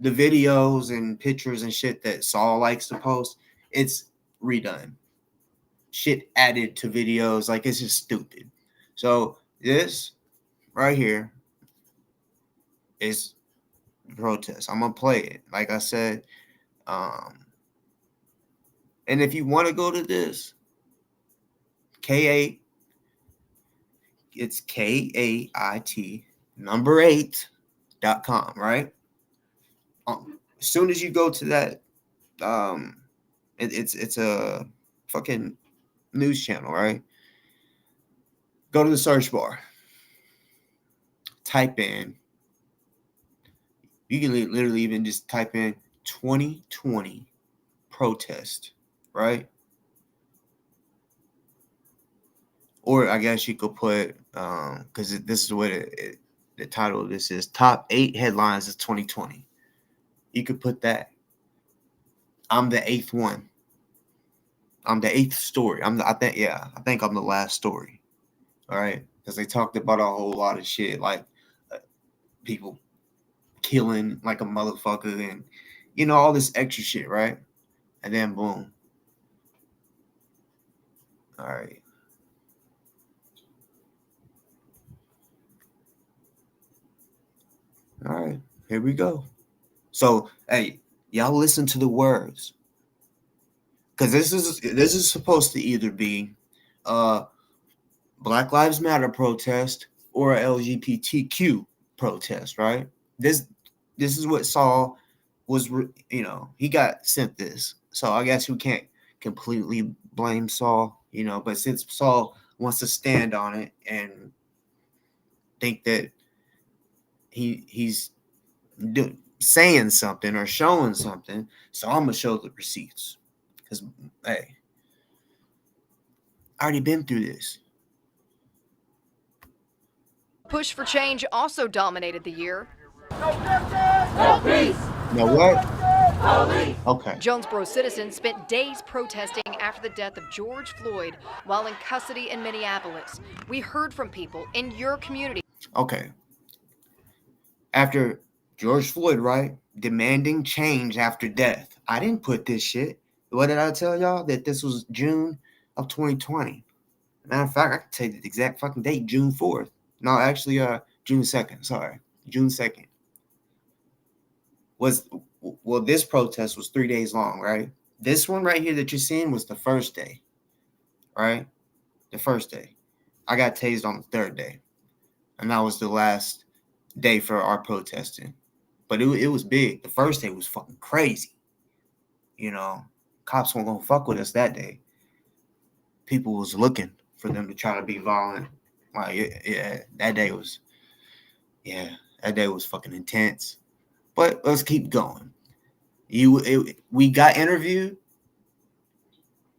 videos and pictures and shit that Saul likes to post, it's redone. Shit added to videos, like it's just stupid. So this right here is protest. I'm gonna play it. Like I said, and if you want to go to this, K8, it's KAIT number 8.com, right? As soon as you go to that, it's a fucking news channel, right? Go to the search bar, type in, you can literally even just type in 2020 protest, right? Or I guess you could put, because this is what the title of this is, top 8 headlines of 2020. You could put that. I'm the 8th one. I'm the 8th story. I think I'm the last story. All right, because they talked about a whole lot of shit, like people killing like a motherfucker, and all this extra shit, right? And then boom. All right. All right, here we go. So, hey, y'all listen to the words, because this is supposed to either be Black Lives Matter protest or a LGBTQ protest, right? This is what Saul was, he got sent this, so I guess we can't completely blame Saul, but since Saul wants to stand on it and think that he's saying something or showing something, so I'm gonna show the receipts, because hey, I already been through this. Push for change also dominated the year. No justice! No peace! No what? Police! Okay. Jonesboro citizens spent days protesting after the death of George Floyd while in custody in Minneapolis. We heard from people in your community. Okay. After George Floyd, right? Demanding change after death. I didn't put this shit. What did I tell y'all? That this was June of 2020. Matter of fact, I can tell you the exact fucking date, June 4th. No, actually, June 2nd. Sorry. June 2nd. This protest was 3 days long, right? This one right here that you're seeing was the first day, right? The first day. I got tased on the third day. And that was the last day for our protesting. But it was big. The first day was fucking crazy. Cops weren't gonna fuck with us that day. People was looking for them to try to be violent. Like, that day was fucking intense. But let's keep going. We got interviewed,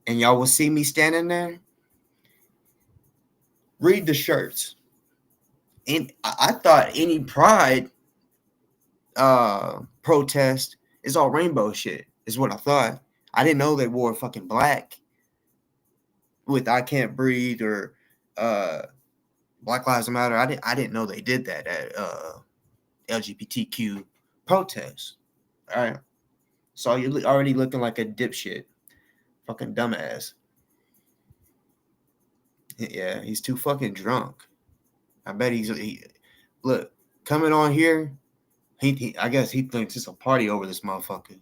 and y'all will see me standing there. Read the shirts. And I thought any pride protest is all rainbow shit, is what I thought. I didn't know they wore fucking black with I Can't Breathe or Black Lives Matter. I didn't know they did that at LGBTQ protests. All right. So you're already looking like a dipshit. Fucking dumbass. Yeah, he's too fucking drunk. I bet look, coming on here, I guess he thinks it's a party over this motherfucker.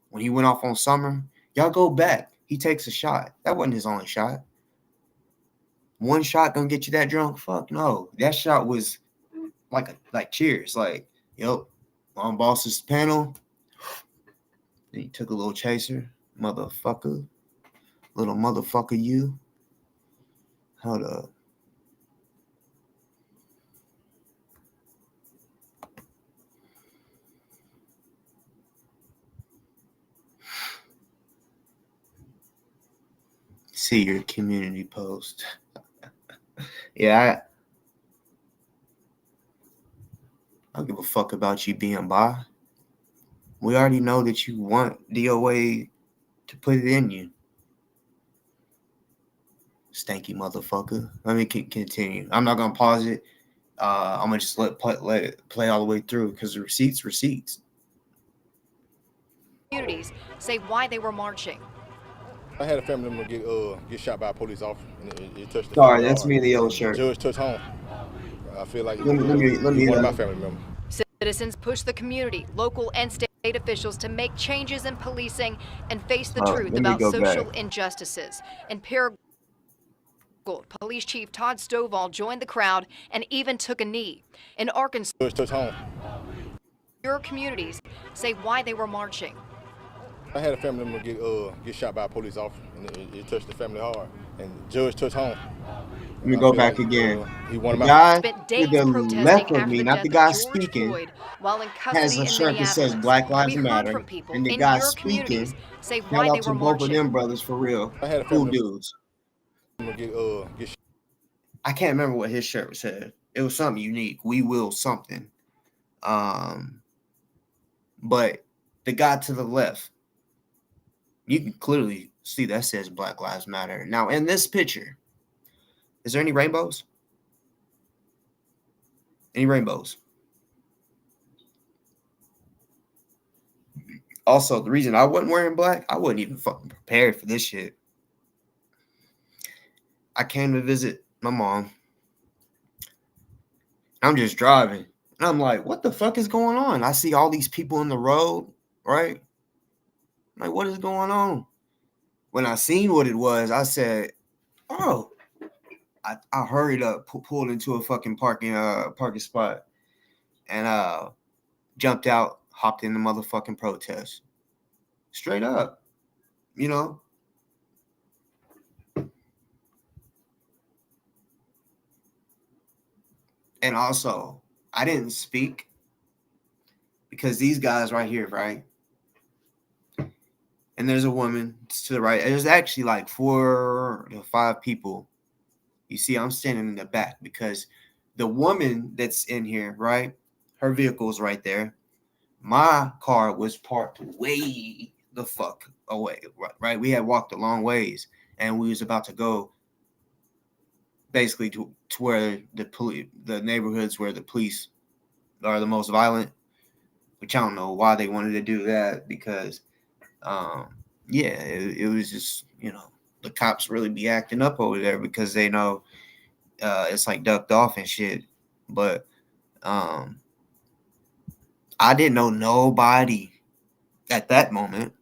when he went off on Summer, y'all go back. He takes a shot. That wasn't his only shot. One shot gonna get you that drunk? Fuck no. That shot was like cheers. Like, yep, on boss's panel. Then he took a little chaser. Motherfucker. Little motherfucker you. Hold up. See your community post. Yeah, I don't give a fuck about you being bi. We already know that you want DoA to put it in you. Stanky motherfucker. Let me continue. I'm not gonna pause it. I'm gonna just let it play all the way through because the receipts. Communities say why they were marching. I had a family member get shot by a police officer, and it touched the Sorry, family that's hard. me in the yellow shirt. The judge touched home. I feel like Let me he's one of my family members. Citizens push the community, local and state officials to make changes in policing and face the truth about social injustices. In Paragould, Police Chief Todd Stovall joined the crowd and even took a knee. In Arkansas, The judge touched home. your communities say why they were marching. I had a family member get shot by a police officer, and it touched the family hard. And the judge touched home. Let me go back again. He one The of my guy Spent to days the protesting left of after me, the not death the guy of George speaking, Floyd while in has custody a in shirt that says Minneapolis. Black Lives We heard Matter, from people and the in guy your speaking. communities say Shout why out they to were both of marching. them brothers for real. I had a Cool family dudes. member get I can't remember what his shirt said. It was something unique. We will something. But the guy to the left, you can clearly see that says Black Lives Matter. Now, in this picture, is there any rainbows? Any rainbows? Also, the reason I wasn't wearing black, I wasn't even fucking prepared for this shit. I came to visit my mom. I'm just driving. And I'm like, what the fuck is going on? I see all these people in the road, right? I'm like, what is going on? When I seen what it was, I said, oh. I hurried up, pulled into a fucking parking spot, and jumped out, hopped in the motherfucking protest. Straight up, you know. And also, I didn't speak because these guys right here, right? And there's a woman to the right. There's actually like 4 to 5 people. You see, I'm standing in the back because the woman that's in here, right? Her vehicle's right there. My car was parked way the fuck away, right? We had walked a long ways, and we was about to go basically to where the neighborhoods where the police are the most violent, which I don't know why they wanted to do that because, yeah, it was just, you know, the cops really be acting up over there because they know it's like ducked off and shit. But I didn't know nobody at that moment.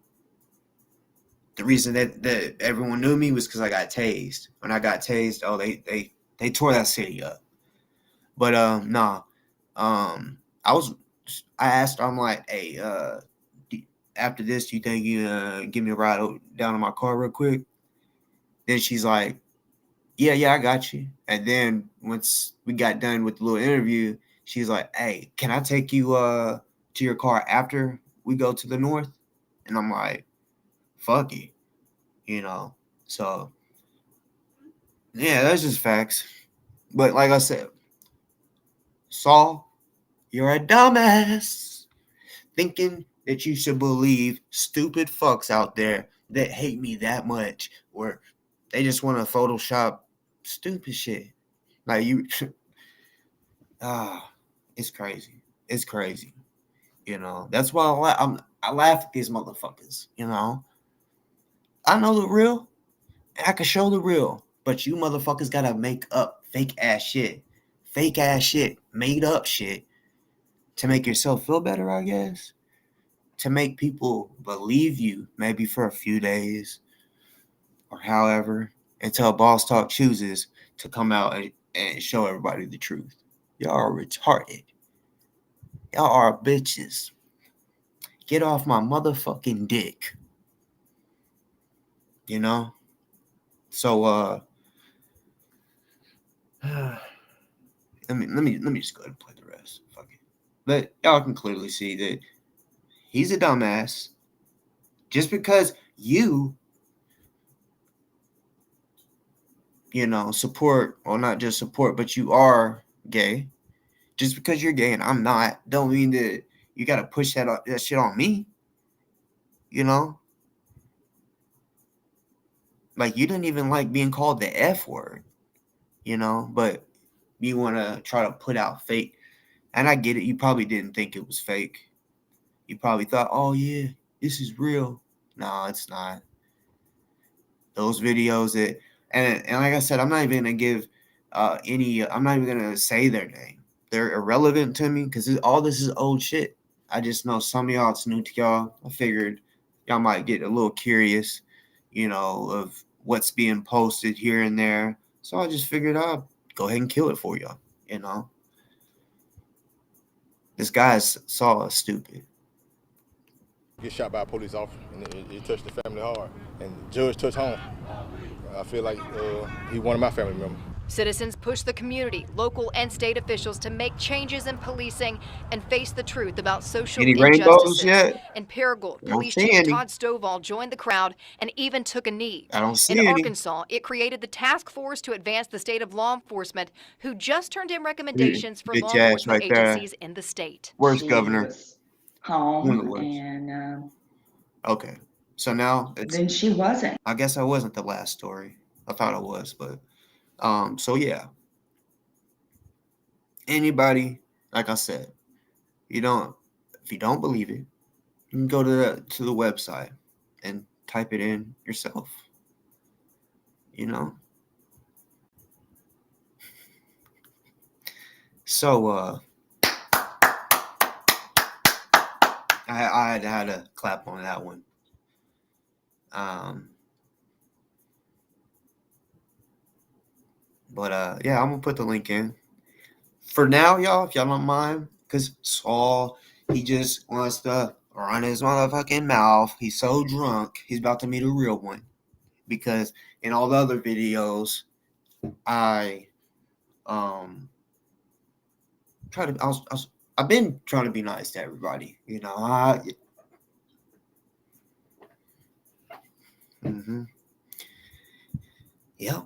The reason that everyone knew me was because I got tased. When I got tased, oh, they tore that city up. But nah. I asked her, I'm like, hey, after this, do you think you give me a ride down in my car real quick? Then she's like, yeah, I got you. And then once we got done with the little interview, she's like, hey, can I take you to your car after we go to the north? And I'm like, fuck it, you know. So yeah, that's just facts. But like I said, Saul, you're a dumbass thinking that you should believe stupid fucks out there that hate me that much, or they just want to Photoshop stupid shit. Like you, it's crazy. It's crazy. You know, that's why I laugh at these motherfuckers. You know, I know the real. I can show the real, but you motherfuckers gotta make up fake ass shit, made up shit to make yourself feel better, I guess. to make people believe you, maybe for a few days or however, until Boss Talk chooses to come out and show everybody the truth. Y'all are retarded. Y'all are bitches. Get off my motherfucking dick. You know? So let me just go ahead and play the rest. Fuck it. But y'all can clearly see that he's a dumbass. Just because you support, or not just support, but you are gay. Just because you're gay and I'm not, don't mean that you got to push that shit on me. You know? Like, you didn't even like being called the F word, but you want to try to put out fake. And I get it. You probably didn't think it was fake. You probably thought, oh, yeah, this is real. No, it's not. Those videos that, and like I said, I'm not even going to give I'm not even going to say their name. They're irrelevant to me because all this is old shit. I just know some of y'all, it's new to y'all. I figured y'all might get a little curious, of what's being posted here and there. So I just figured I'll go ahead and kill it for y'all, This guy Saul is stupid. Get shot by a police officer, and it touched the family hard. And the judge touched home. I feel like he one of my family members. Citizens push the community, local and state officials to make changes in policing and face the truth about social injustices. Yet? In Paragould, Police Chief Todd Stovall joined the crowd and even took a knee. I don't see in any. Arkansas, it created the task force to advance the state of law enforcement, who just turned in recommendations for law enforcement agencies in the state. Where's Governor? Home and okay, so now then she wasn't. I guess I wasn't the last story. I thought I was, but so yeah. Anybody, like I said, if you don't believe it, you can go to the website and type it in yourself. So I had to clap on that one. But yeah, I'm gonna put the link in for now, y'all, if y'all don't mind, because Saul, he just wants to run his motherfucking mouth. He's so drunk, he's about to meet a real one. Because in all the other videos, I've been trying to be nice to everybody, Yep.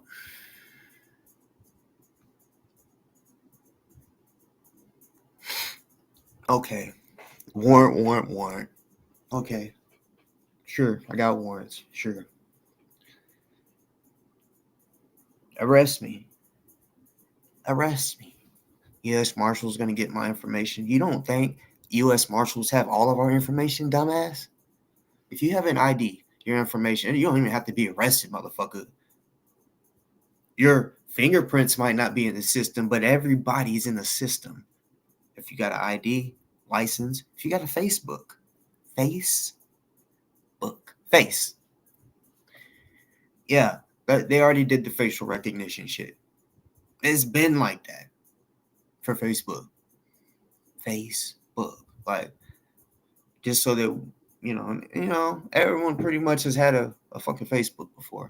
Okay. Warrant. Okay. Sure, I got warrants. Sure. Arrest me. U.S. Marshals going to get my information. You don't think U.S. Marshals have all of our information, dumbass? If you have an ID, your information, you don't even have to be arrested, motherfucker. Your fingerprints might not be in the system, but everybody's in the system. If you got an ID, license, if you got a Facebook. Yeah, but they already did the facial recognition shit. It's been like that for Facebook. Like, just so that, everyone pretty much has had a fucking Facebook before.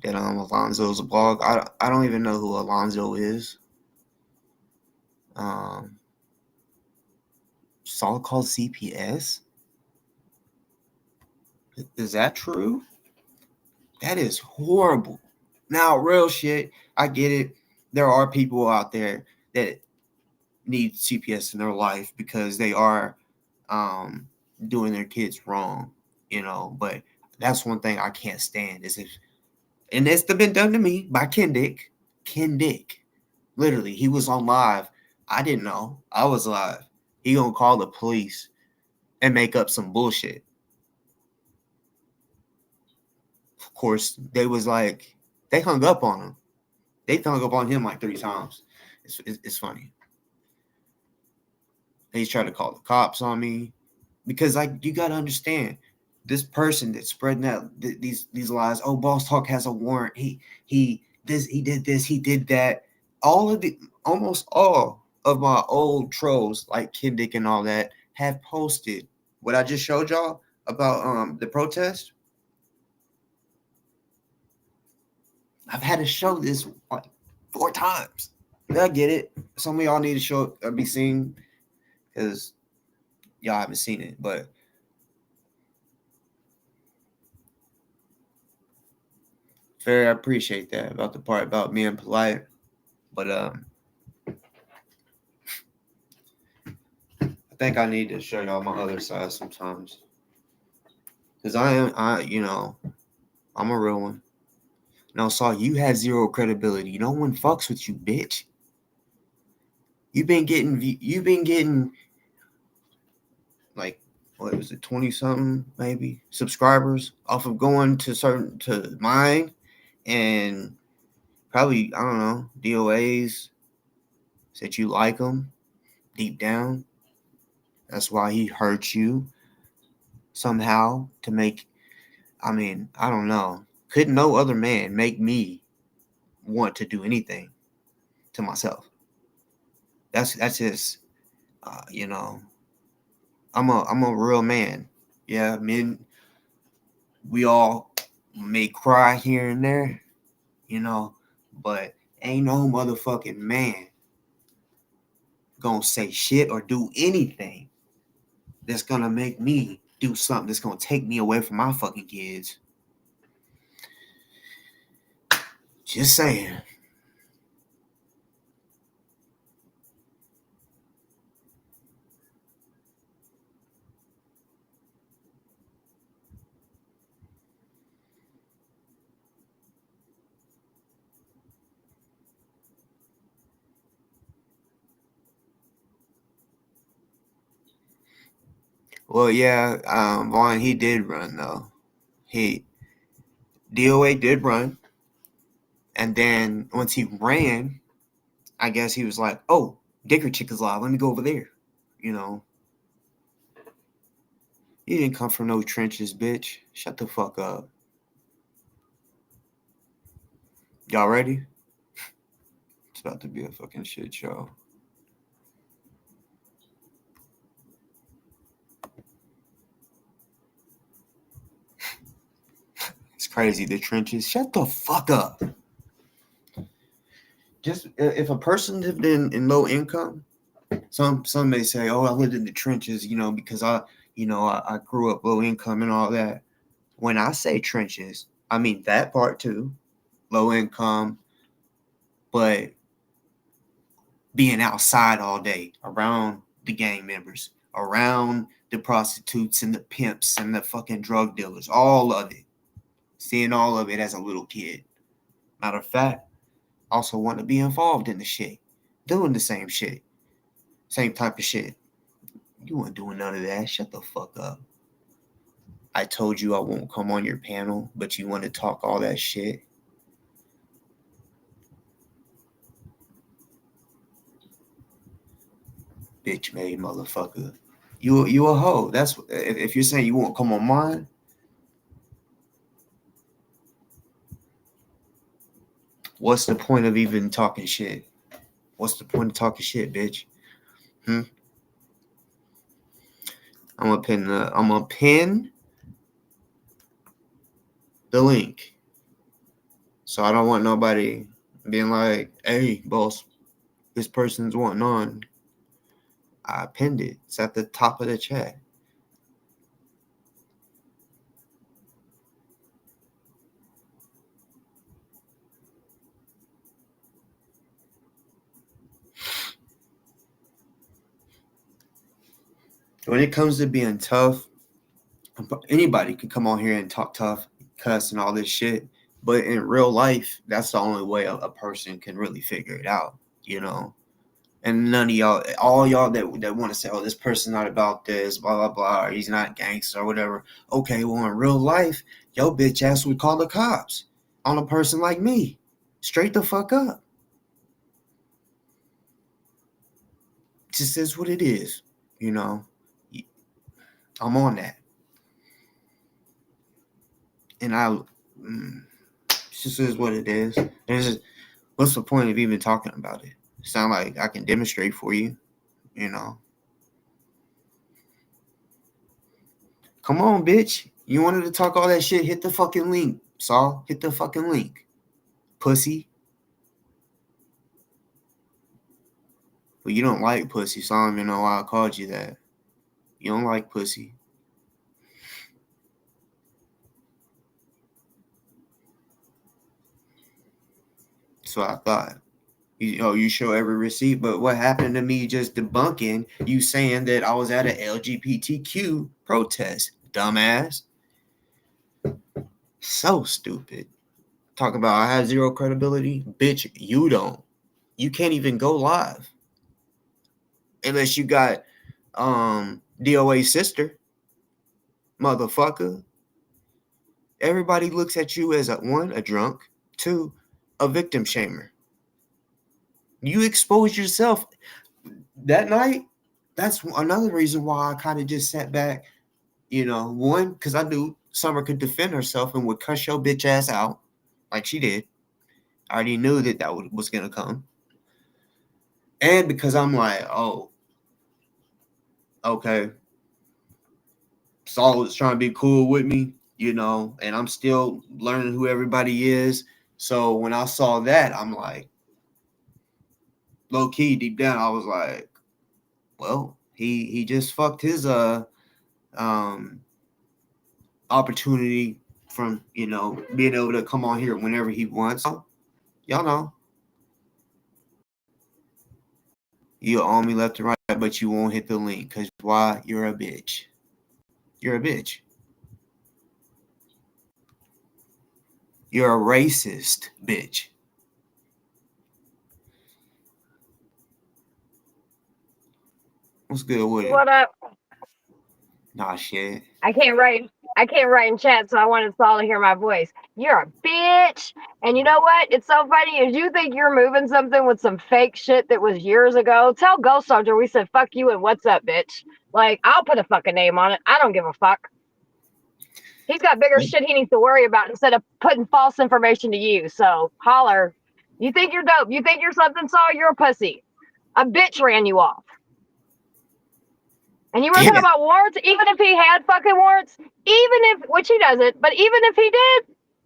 That Alonzo's a blog. I don't even know who Alonzo is. Saul called CPS? Is that true? That is horrible. Now, real shit, I get it. There are people out there that need CPS in their life because they are doing their kids wrong, but that's one thing I can't stand is and it's been done to me by Ken Dick. Literally, he was on live. I didn't know. I was live. He gonna call the police and make up some bullshit. Of course, they hung up on him. They hung up on him like 3 times. It's funny. He's trying to call the cops on me because you gotta understand this person that's spreading out these lies. Oh, Boss Talk has a warrant. He did this, he did that. Almost all of my old trolls like Kindick and all that have posted what I just showed y'all about the protest. I've had to show this like 4 times. I get it. Some of y'all need to be seen because y'all haven't seen it, but I appreciate that about the part about being polite. But I think I need to show y'all my other side sometimes. Because I'm a real one. No, Saul, you had 0 credibility. No one fucks with you, bitch. You've been getting like, what was it, 20-something maybe subscribers off of going to mine and probably, I don't know, DOA's said you like him deep down. That's why he hurt you somehow to make, I don't know. Could no other man make me want to do anything to myself? That's just, I'm a real man. Yeah, men, we all may cry here and there, but ain't no motherfucking man gonna say shit or do anything that's gonna make me do something that's gonna take me away from my fucking kids. Just saying. Well, yeah, Vaughn, he did run though. DOA did run, and then once he ran, I guess he was like, "Oh, Dicker Chick is live. Let me go over there." You didn't come from no trenches, bitch. Shut the fuck up. Y'all ready? It's about to be a fucking shit show. It's crazy. The trenches. Shut the fuck up. Just if a person lived in low income, some may say, "Oh, I lived in the trenches," because I grew up low income and all that. When I say trenches, I mean that part too, low income, but being outside all day around the gang members, around the prostitutes and the pimps and the fucking drug dealers, all of it. Seeing all of it as a little kid. Matter of fact, also want to be involved in the shit. Doing the same shit. Same type of shit. You weren't doing none of that. Shut the fuck up. I told you I won't come on your panel, but you want to talk all that shit. Bitch made motherfucker. You a hoe. That's if you're saying you won't come on mine. What's the point of even talking shit? What's the point of talking shit, bitch? I'm gonna pin the link. So I don't want nobody being like, "Hey, boss, this person's wanting on." I pinned it. It's at the top of the chat. When it comes to being tough, anybody can come on here and talk tough, cuss, and all this shit. But in real life, that's the only way a person can really figure it out, And none of y'all, all y'all that want to say, "Oh, this person's not about this, blah, blah, blah, or he's not gangster or whatever." Okay, well, in real life, your bitch ass would call the cops on a person like me. Straight the fuck up. Just is what it is, you know. I'm on that. And it just is what it is. And it's just, what's the point of even talking about it? Sound like I can demonstrate for you, you know. Come on, bitch. You wanted to talk all that shit? Hit the fucking link, Saul. Hit the fucking link. Pussy. But you don't like pussy, so I don't even know why I called you that. You don't like pussy. So I thought. You show every receipt, but what happened to me just debunking you saying that I was at an LGBTQ protest, dumbass. So stupid. Talk about I have zero credibility. Bitch, you don't. You can't even go live. Unless you got DoA's sister. Motherfucker. Everybody looks at you as a drunk, 2, a victim shamer. You exposed yourself that night. That's another reason why I kind of just sat back, you know, 1, because I knew Summer could defend herself and would cuss your bitch ass out like she did. I already knew that was going to come. And because I'm like, oh, okay. Saul was trying to be cool with me, you know, and I'm still learning who everybody is. So when I saw that, I'm like, low key, deep down, I was like, well, he just fucked his opportunity from, you know, being able to come on here whenever he wants. So, y'all know. You'll own me left and right, but you won't hit the link. Because why? You're a bitch. You're a bitch. You're a racist bitch. What's good with it? What up? Nah, shit. I can't write in chat, so I wanted Saul to hear my voice. You're a bitch. And you know what? It's so funny is you think you're moving something with some fake shit that was years ago. Tell Ghost Soldier we said fuck you and what's up, bitch. Like, I'll put a fucking name on it. I don't give a fuck. He's got bigger shit he needs to worry about instead of putting false information to you. So holler. You think you're dope. You think you're something, Saul? You're a pussy. A bitch ran you off. And you were talking about warrants, even if he had fucking warrants, which he doesn't, but even if he did,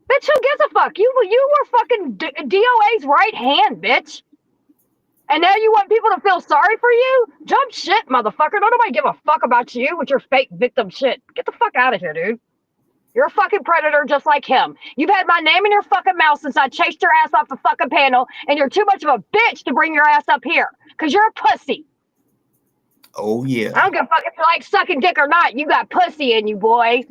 bitch, who gives a fuck? You were fucking DOA's right hand, bitch. And now you want people to feel sorry for you? Jump shit, motherfucker. Don't nobody give a fuck about you with your fake victim shit. Get the fuck out of here, dude. You're a fucking predator just like him. You've had my name in your fucking mouth since I chased your ass off the fucking panel, and you're too much of a bitch to bring your ass up here, because you're a pussy. Oh, yeah. I don't give a fuck if you like sucking dick or not. You got pussy in you, boy.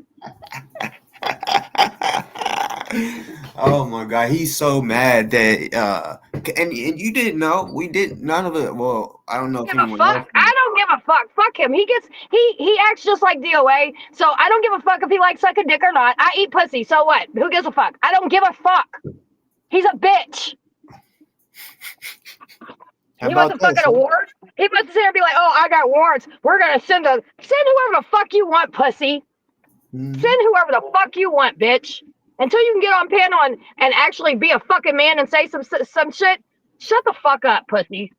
Oh my god, he's so mad that and you didn't know. We did none of it. Well, I don't know if anyone else. I don't give a fuck. Fuck him. He acts just like DOA. So I don't give a fuck if he likes sucking dick or not. I eat pussy. So what? Who gives a fuck? I don't give a fuck. He's a bitch. He wants a fucking award. He wants to sit there and be like, "Oh, I got warrants. We're gonna send whoever the fuck you want, pussy. Send whoever the fuck you want, bitch. Until you can get on panel and actually be a fucking man and say some shit. Shut the fuck up, pussy.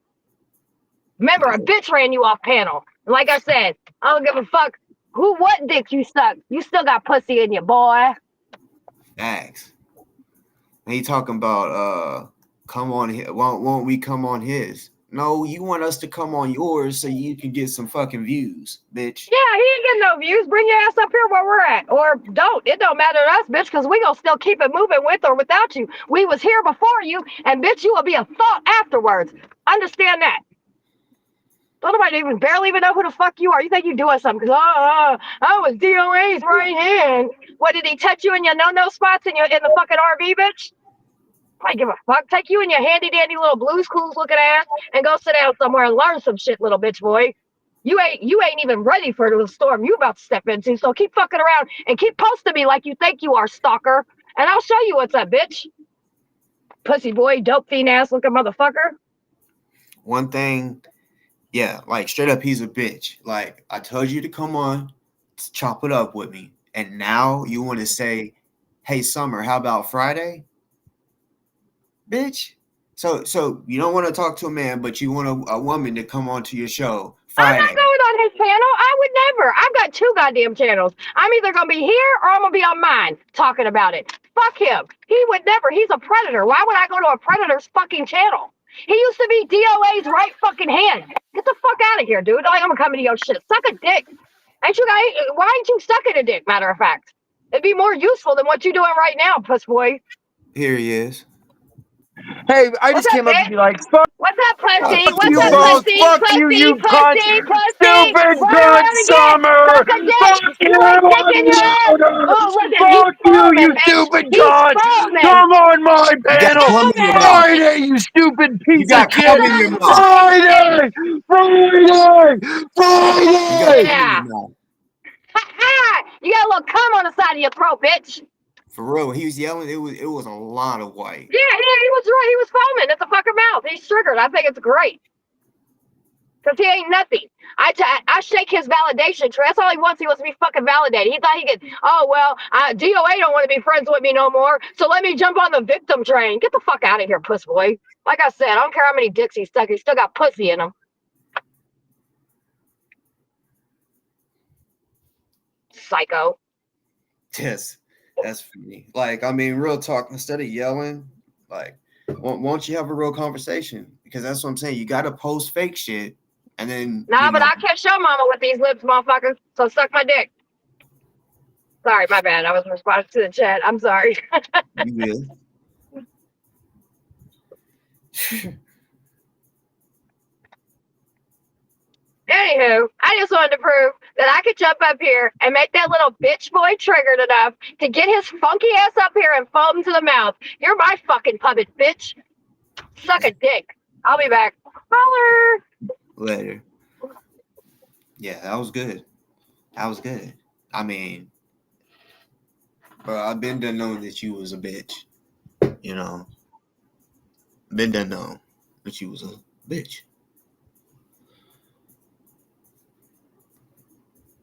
Remember, a bitch ran you off panel. And like I said, I don't give a fuck what dick you suck. You still got pussy in you, boy. Thanks. And he talking about come on here. Won't we come on his? No, you want us to come on yours so you can get some fucking views, bitch. Yeah, he ain't getting no views. Bring your ass up here where we're at. Or don't. It don't matter to us, bitch, because we gonna still keep it moving with or without you. We was here before you, and bitch, you will be a thought afterwards. Understand that. Don't nobody even barely even know who the fuck you are. You think you doing something because I was DOA's right hand. What, did he touch you in your no spots in the fucking RV, bitch? I give a fuck. Take you and your handy dandy little Blues Clues looking ass and go sit down somewhere and learn some shit, little bitch boy. You ain't even ready for the storm you about to step into. So keep fucking around and keep posting me like you think you are, stalker. And I'll show you what's up, bitch. pussy boy, dope fiend ass looking motherfucker. One thing, yeah, like straight up, he's a bitch. Like, I told you to come on, to chop it up with me, and now you want to say, "Hey, Summer, how about Friday?" Bitch. So you don't want to talk to a man, but you want a woman to come onto your show I'm not Friday. going on his channel. I would never. I've got 2 goddamn channels. I'm either going to be here or I'm going to be on mine talking about it. Fuck him. He would never. He's a predator. Why would I go to a predator's fucking channel? He used to be DOA's right fucking hand. Get the fuck out of here, dude. Like, I'm going to come into your shit. Suck a dick. Ain't you guys, why ain't you sucking a dick, matter of fact? It'd be more useful than what you're doing right now, puss boy. Here he is. Hey, I What's just up, came up bitch? to be like, fuck What's up, pussy? Fuck What's you, you up, bitch. both. pussy? Fuck Pussy, you cunt. pussy, pussy. Stupid What do you cunt, want to get? Summer. Suck a dick. Fuck You you, want dick in your I'm ass? louder. Oh, listen, he's Fuck you, foaming, bitch. stupid He's cunt. foaming. Come on my You got panel. cum in your Foaming. mouth. Friday, you stupid You piece of got cum shit. in your mouth. Friday. Friday. You got Friday. cum in Yeah. your mouth. Ha ha! You got a little cum on the side of your throat, bitch. For real, when he was yelling, it was a lot of white. Yeah, he was right. He was foaming at the fucking mouth. He's triggered. I think it's great. Because he ain't nothing. I shake his validation tree. That's all he wants. He wants to be fucking validated. He thought he could, oh, well, DOA don't want to be friends with me no more, so let me jump on the victim train. Get the fuck out of here, puss boy. Like I said, I don't care how many dicks he's stuck. He's still got pussy in him. Psycho. Yes, that's funny. Like, I mean, real talk, instead of yelling, like, won't you have a real conversation? Because that's what I'm saying. You got to post fake shit. And then, Nah, but I can't show mama with these lips, motherfucker. So suck my dick. Sorry, my bad. I was responding to the chat. I'm sorry. you will. Anywho, I just wanted to prove that I could jump up here and make that little bitch boy triggered enough to get his funky ass up here and foam to the mouth. You're my fucking puppet, bitch. Suck a dick. I'll be back. Holler. Later. Yeah, that was good. That was good. I mean, bro, I've been done knowing that you was a bitch. You know, been done knowing that you was a bitch.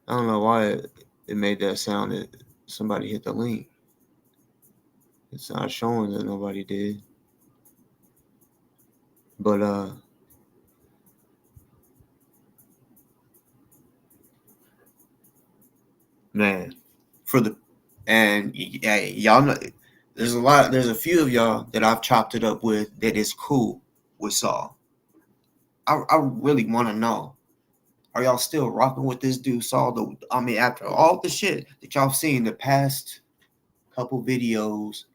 I don't know why it made that sound that somebody hit the link. It's not showing that nobody did. But man, y'all know there's a few of y'all that I've chopped it up with that is cool with Saul. I really want to know, are y'all still rocking with this dude Saul? I mean, after all the shit that y'all seen the past couple videos,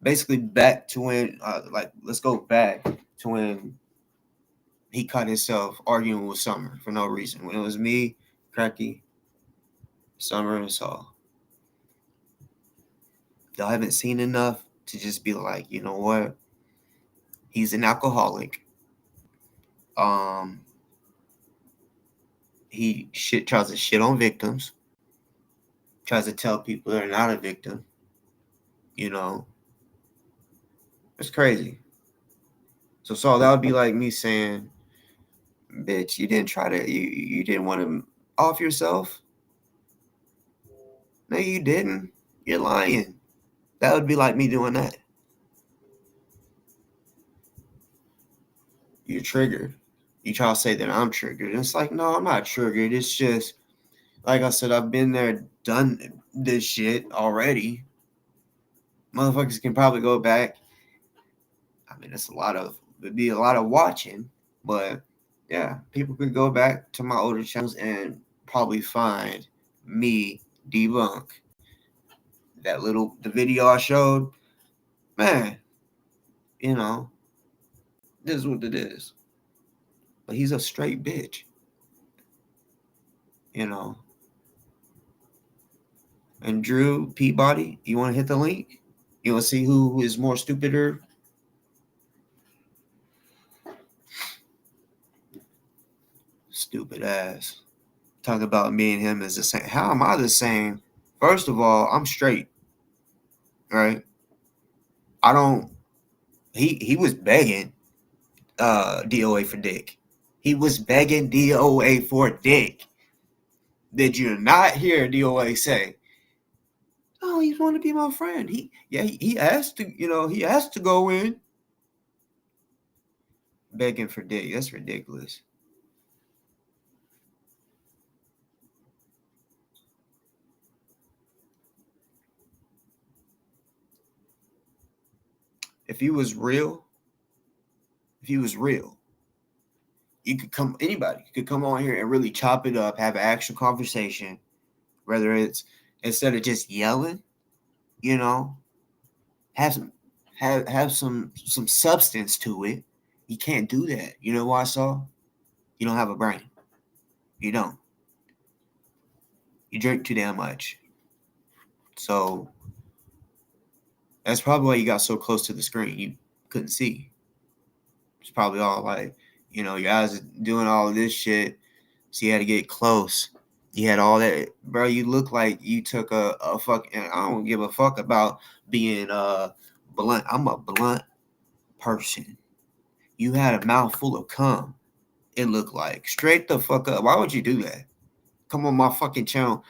basically back to when let's go back to when he caught himself arguing with Summer for no reason. When it was me, Cracky, Summer, and Saul. Y'all haven't seen enough to just be like, you know what? He's an alcoholic. He tries to shit on victims. Tries to tell people they're not a victim. You know, it's crazy. So Saul, that would be like me saying, "Bitch, you didn't want to off yourself. No, you didn't. You're lying." That would be like me doing that. You're triggered. You try to say that I'm triggered. And it's like, no, I'm not triggered. It's just, like I said, I've been there, done this shit already. Motherfuckers can probably go back. I mean, it'd be a lot of watching. But, yeah, people could go back to my older channels and probably find me debunk. The video I showed, man, you know, this is what it is. But he's a straight bitch. You know. And Drew Peabody, you want to hit the link? You want to see who is more stupider? Stupid ass. Talk about me and him as the same. How am I the same? First of all, I'm straight. Right? I don't he was begging DOA for dick. He was begging DOA for dick. Did you not hear DOA say, "Oh, he's want to be my friend"? He asked to, he asked to go in. Begging for dick. That's ridiculous. If he was real, you could come, anybody could come on here and really chop it up, have an actual conversation, whether it's instead of just yelling, have some substance to it. You can't do that. You know why, Saul? You don't have a brain. You don't. You drink too damn much. So that's probably why you got so close to the screen. You couldn't see. It's probably all like, your eyes are doing all of this shit. So you had to get close. You had all that. Bro, you look like you took a fucking, I don't give a fuck about being blunt. I'm a blunt person. You had a mouthful of cum. It looked like. Straight the fuck up. Why would you do that? Come on my fucking channel,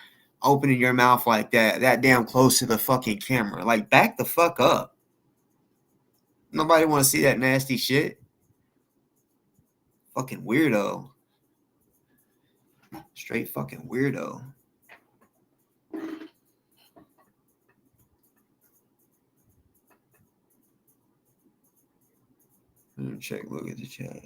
opening your mouth like that damn close to the fucking camera. Like, back the fuck up. Nobody want to see that nasty shit. Fucking weirdo. Straight fucking weirdo. Let me check, look at the chat.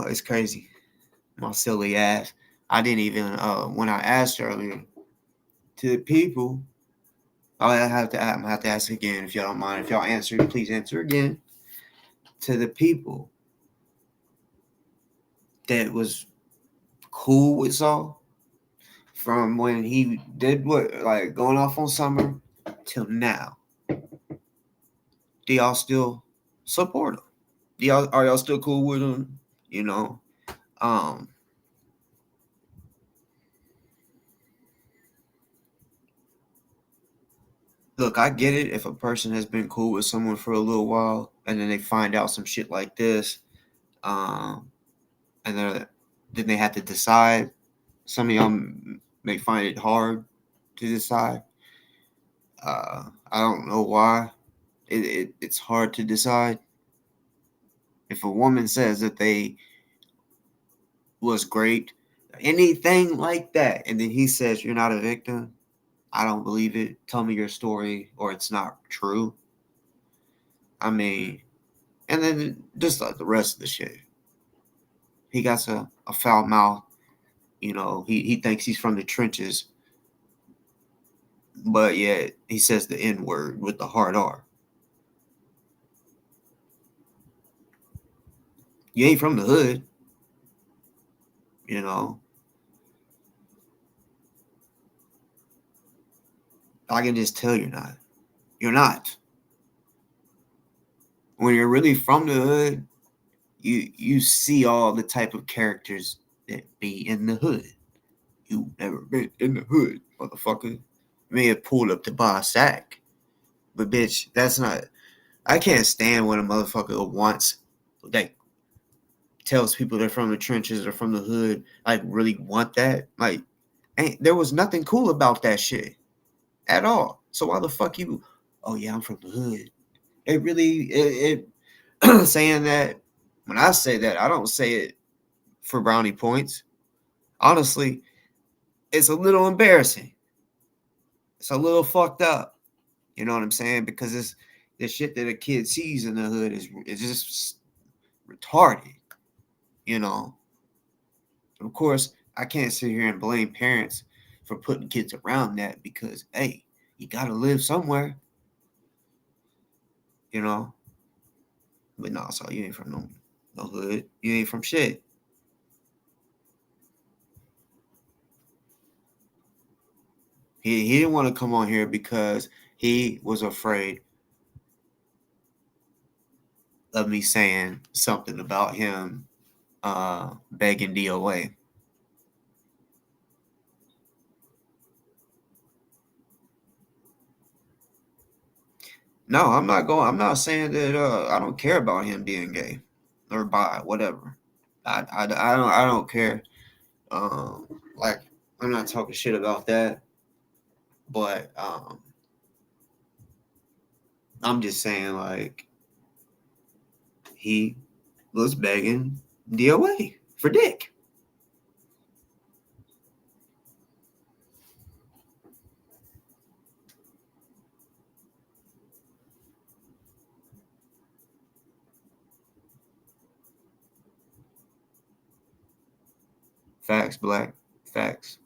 It's crazy. My silly ass. I didn't even, when I asked earlier to the people, I'm going to have to ask again if y'all don't mind. If y'all answer, please answer again. To the people that was cool with Saul from when he did like going off on Summer till now, do y'all still support him? Are y'all still cool with him? Look, I get it if a person has been cool with someone for a little while and then they find out some shit like this, and then they have to decide. Some of y'all may find it hard to decide. I don't know why. It's hard to decide. If a woman says that they was great, anything like that, and then he says you're not a victim, I don't believe it. Tell me your story, or it's not true. I mean, and then just like the rest of the shit. He got a foul mouth. He thinks he's from the trenches, but yet he says the N word with the hard R. You ain't from the hood, I can just tell you're not. You're not. When you're really from the hood, you see all the type of characters that be in the hood. You never been in the hood, motherfucker. You may have pulled up to buy a sack, but bitch, that's not. I can't stand when a motherfucker wants, like, tells people they're from the trenches or from the hood, like, really want that. Like, there was nothing cool about that shit at all. So why the fuck you? Oh yeah, I'm from the hood. It really saying that. When I say that, I don't say it for brownie points. Honestly, it's a little embarrassing. It's a little fucked up. You know what I'm saying? Because it's the shit that a kid sees in the hood is just retarded. Of course, I can't sit here and blame parents for putting kids around that because, hey, you gotta live somewhere. But no, so you ain't from no hood. You ain't from shit. He didn't want to come on here because he was afraid of me saying something about him begging DoA. No, I'm not saying that I don't care about him being gay or bi, whatever. I don't care. Like, I'm not talking shit about that. But I'm just saying, like, he was begging DoA for dick. Facts, Black. Facts.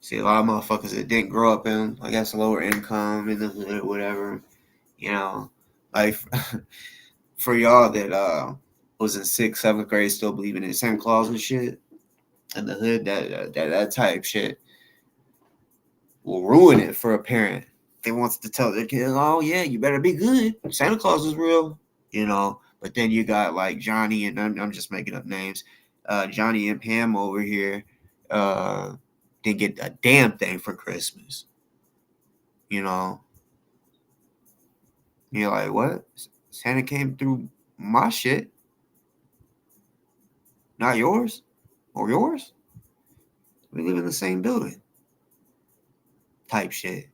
See, a lot of motherfuckers that didn't grow up in, I guess, lower income in the hood, whatever, you know, like, for y'all that was in 6th, 7th grade still believing in Santa Claus and shit, in the hood, that type shit will ruin it for a parent. They wants to tell their kids, oh, yeah, you better be good. Santa Claus is real, you know. But then you got, like, Johnny, and I'm just making up names, Johnny and Pam over here didn't get a damn thing for Christmas. You know, you're like, what? Santa came through my shit, not yours or yours? We live in the same building. Type shit.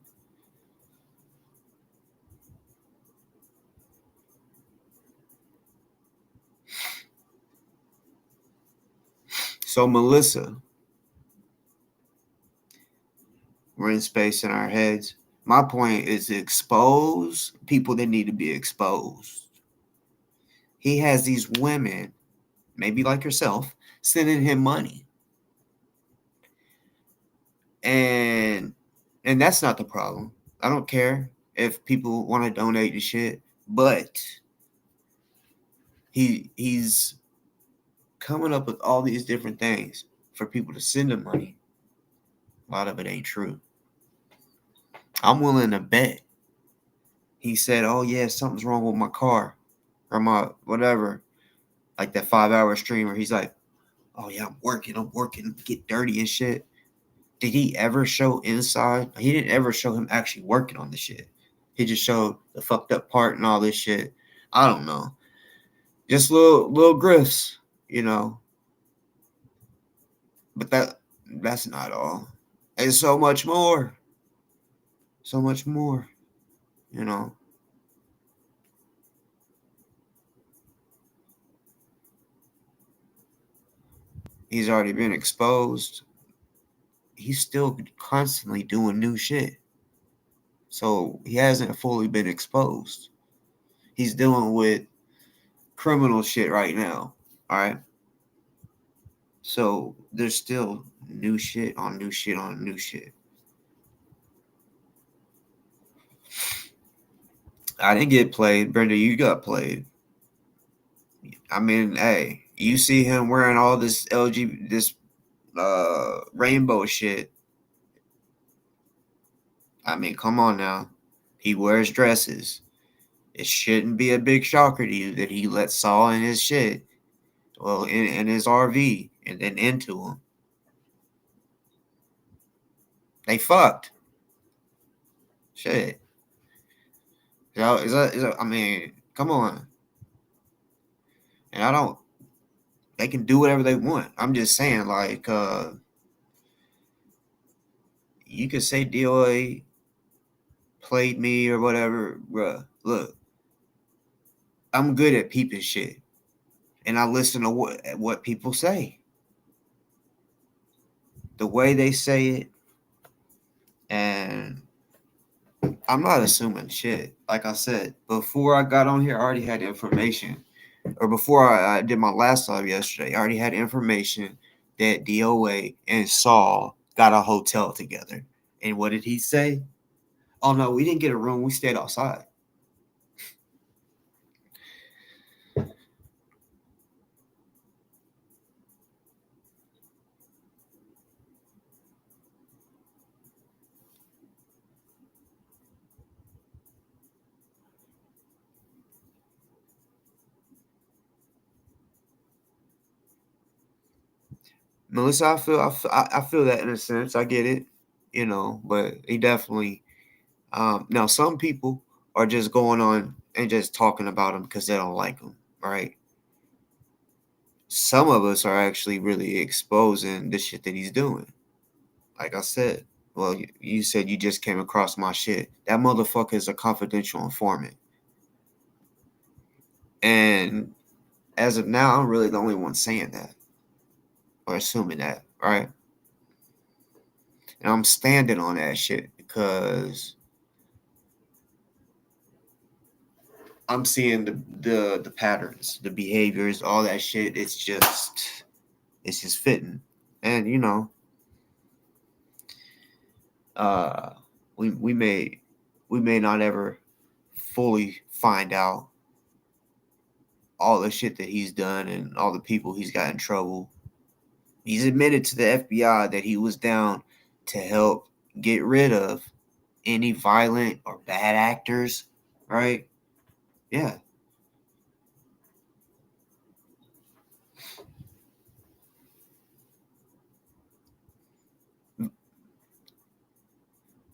So, Melissa, we're in space in our heads. My point is to expose people that need to be exposed. He has these women, maybe like yourself, sending him money. And that's not the problem. I don't care if people want to donate and shit, but he's coming up with all these different things for people to send him money. A lot of it ain't true. I'm willing to bet he said, oh yeah, something's wrong with my car or my whatever, like that 5-hour stream where he's like, oh yeah, I'm working, get dirty and shit. Did he ever show inside? He didn't ever show him actually working on the shit. He just showed the fucked up part and all this shit. I don't know. Just little grifts, you know. But that's not all. There's so much more. So much more, you know. He's already been exposed. He's still constantly doing new shit. So he hasn't fully been exposed. He's dealing with criminal shit right now. All right. So there's still new shit on new shit on new shit. I didn't get played. Brenda, you got played. I mean, hey, you see him wearing all this rainbow shit. I mean, come on now. He wears dresses. It shouldn't be a big shocker to you that he let Saul in his shit. Well, in his RV and then into him. They fucked. Shit. Is that, I mean, come on. And they can do whatever they want. I'm just saying, like, you could say DoA played me or whatever, bruh. Look, I'm good at peeping shit. And I listen to what people say. The way they say it. And I'm not assuming shit. Like I said, before I got on here, I already had information. Or before I did my last live yesterday, I already had information that DoA and Saul got a hotel together. And what did he say? Oh, no, we didn't get a room. We stayed outside. Melissa, I feel that in a sense. I get it, but he definitely. Now some people are just going on and just talking about him because they don't like him, right? Some of us are actually really exposing the shit that he's doing. Like I said, well, you said you just came across my shit. That motherfucker is a confidential informant. And as of now, I'm really the only one saying that or assuming that, right? And I'm standing on that shit because I'm seeing the patterns, the behaviors, all that shit. It's just fitting. And we may not ever fully find out all the shit that he's done and all the people he's got in trouble. He's admitted to the FBI that he was down to help get rid of any violent or bad actors, right? Yeah. I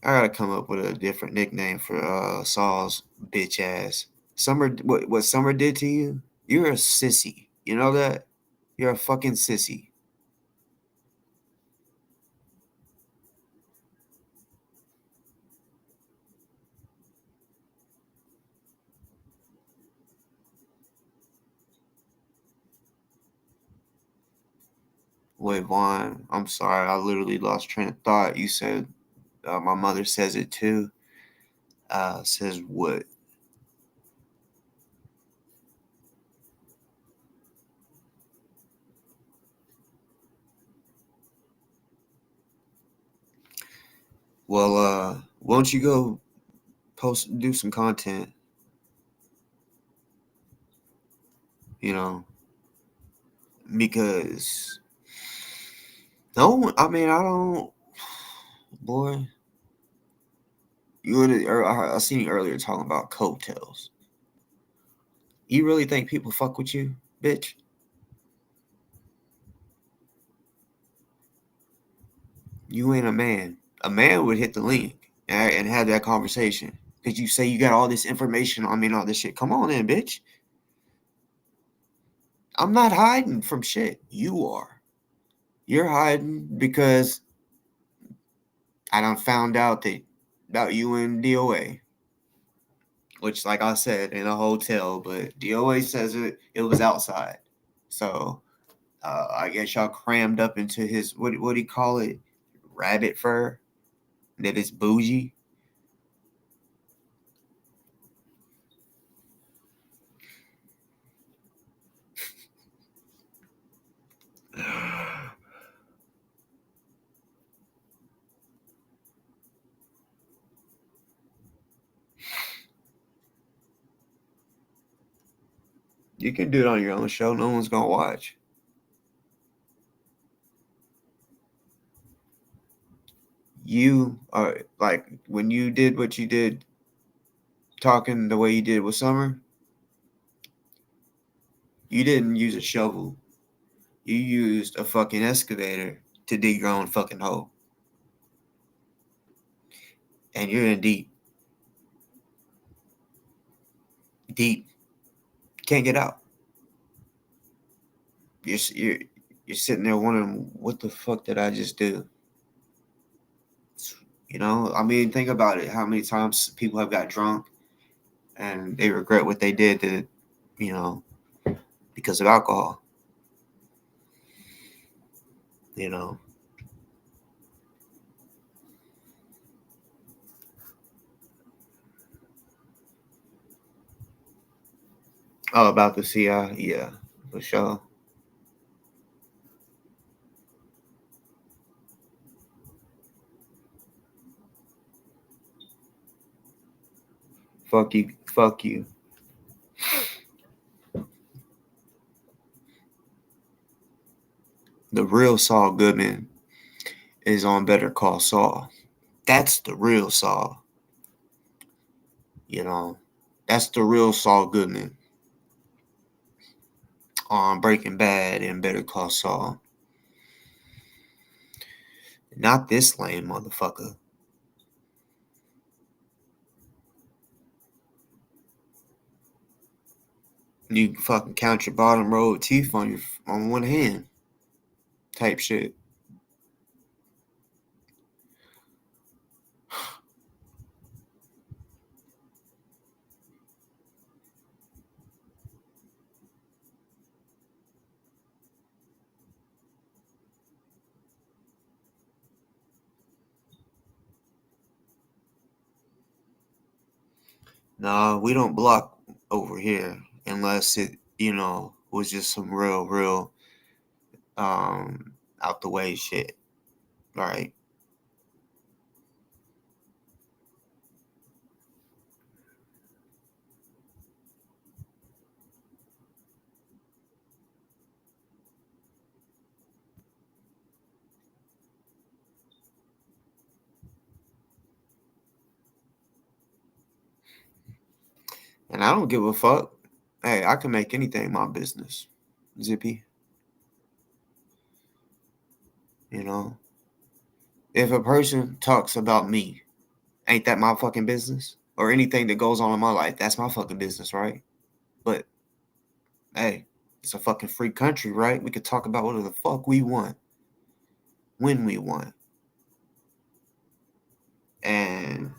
gotta come up with a different nickname for Saul's bitch ass. Summer, what Summer did to you? You're a sissy. You know that? You're a fucking sissy. Wait, Vaughn, I'm sorry. I literally lost train of thought. You said my mother says it too. Says what? Well, won't you go do some content? Because no, I mean, I don't, boy. I seen you earlier talking about coattails. You really think people fuck with you, bitch? You ain't a man. A man would hit the link and have that conversation. Because you say you got all this information on me and all this shit. Come on in, bitch. I'm not hiding from shit. You are. You're hiding because I done found out about you and DoA. Which, like I said, in a hotel, but DoA says it was outside. So I guess y'all crammed up into his, what do you call it? Rabbit fur? That is bougie. You can do it on your own show. No one's going to watch. You are, like, when you did what you did, talking the way you did with Summer, you didn't use a shovel. You used a fucking excavator to dig your own fucking hole. And you're in deep. Deep. Can't get out. You're sitting there wondering, what the fuck did I just do? I mean, think about it. How many times people have got drunk and they regret what they did because of alcohol. Oh, about the CI? Yeah, for sure. Fuck you. Fuck you. The real Saul Goodman is on Better Call Saul. That's the real Saul. That's the real Saul Goodman on Breaking Bad and Better Call Saul. Not this lame motherfucker. You can fucking count your bottom row of teeth on one hand. Type shit. Nah, we don't block over here unless it, was just some real out the way shit. Right. And I don't give a fuck. Hey, I can make anything my business. Zippy. If a person talks about me, ain't that my fucking business? Or anything that goes on in my life, that's my fucking business, right? But, hey, it's a fucking free country, right? We could talk about whatever the fuck we want. When we want. And,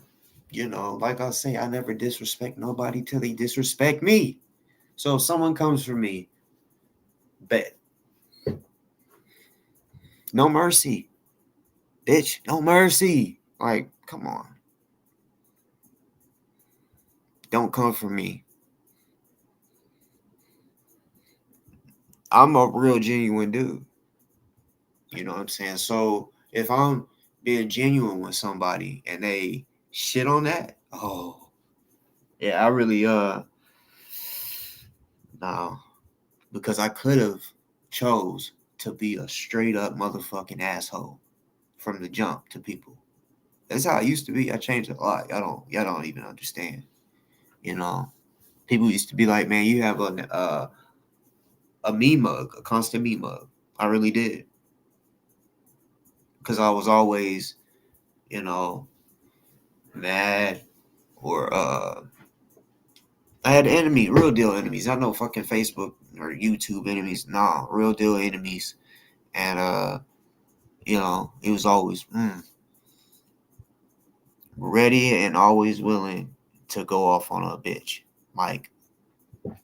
like I say, I never disrespect nobody till they disrespect me. So if someone comes for me, bet. No mercy. Bitch, no mercy. Like, come on. Don't come for me. I'm a real genuine dude. You know what I'm saying? So if I'm being genuine with somebody and they shit on that, oh, yeah, I really, no. Because I could have chose to be a straight up motherfucking asshole from the jump to people. That's how I used to be. I changed a lot. Y'all don't even understand. People used to be like, man, you have a me mug, a constant me mug. I really did. Because I was always, mad or I had real deal enemies. Not no fucking Facebook or YouTube enemies. Nah, real deal enemies. And it was always ready and always willing to go off on a bitch. Like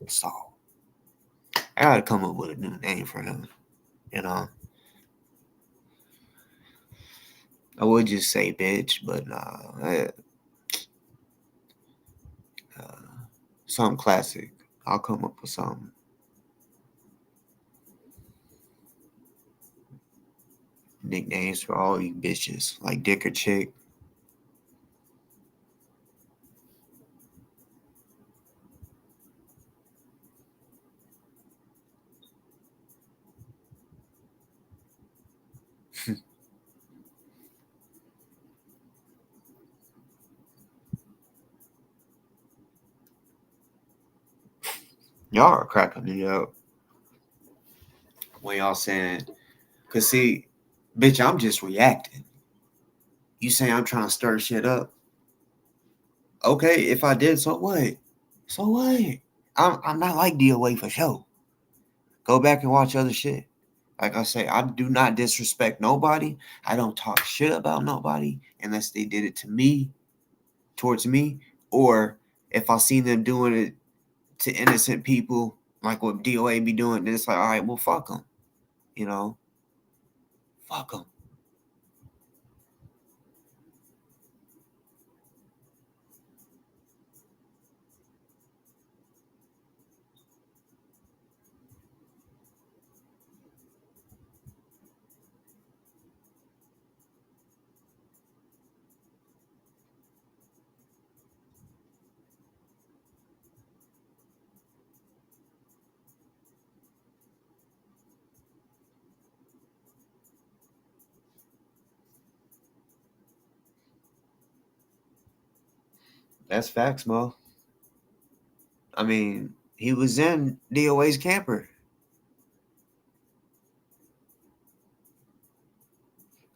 Saul. I gotta come up with a new name for him. I would just say bitch, but nah. Something classic. I'll come up with something. Nicknames for all you bitches, like Dick or Chick. Y'all are cracking me up when y'all saying, cause see, bitch, I'm just reacting. You say I'm trying to stir shit up. Okay, if I did, so what? So what? I'm not like DoA for sure. Go back and watch other shit. Like I say, I do not disrespect nobody. I don't talk shit about nobody unless they did it to me, towards me, or if I see them doing it to innocent people, like what DoA be doing, then it's like, all right, well, fuck them. Fuck them. That's facts, Mo. I mean, he was in DOA's camper.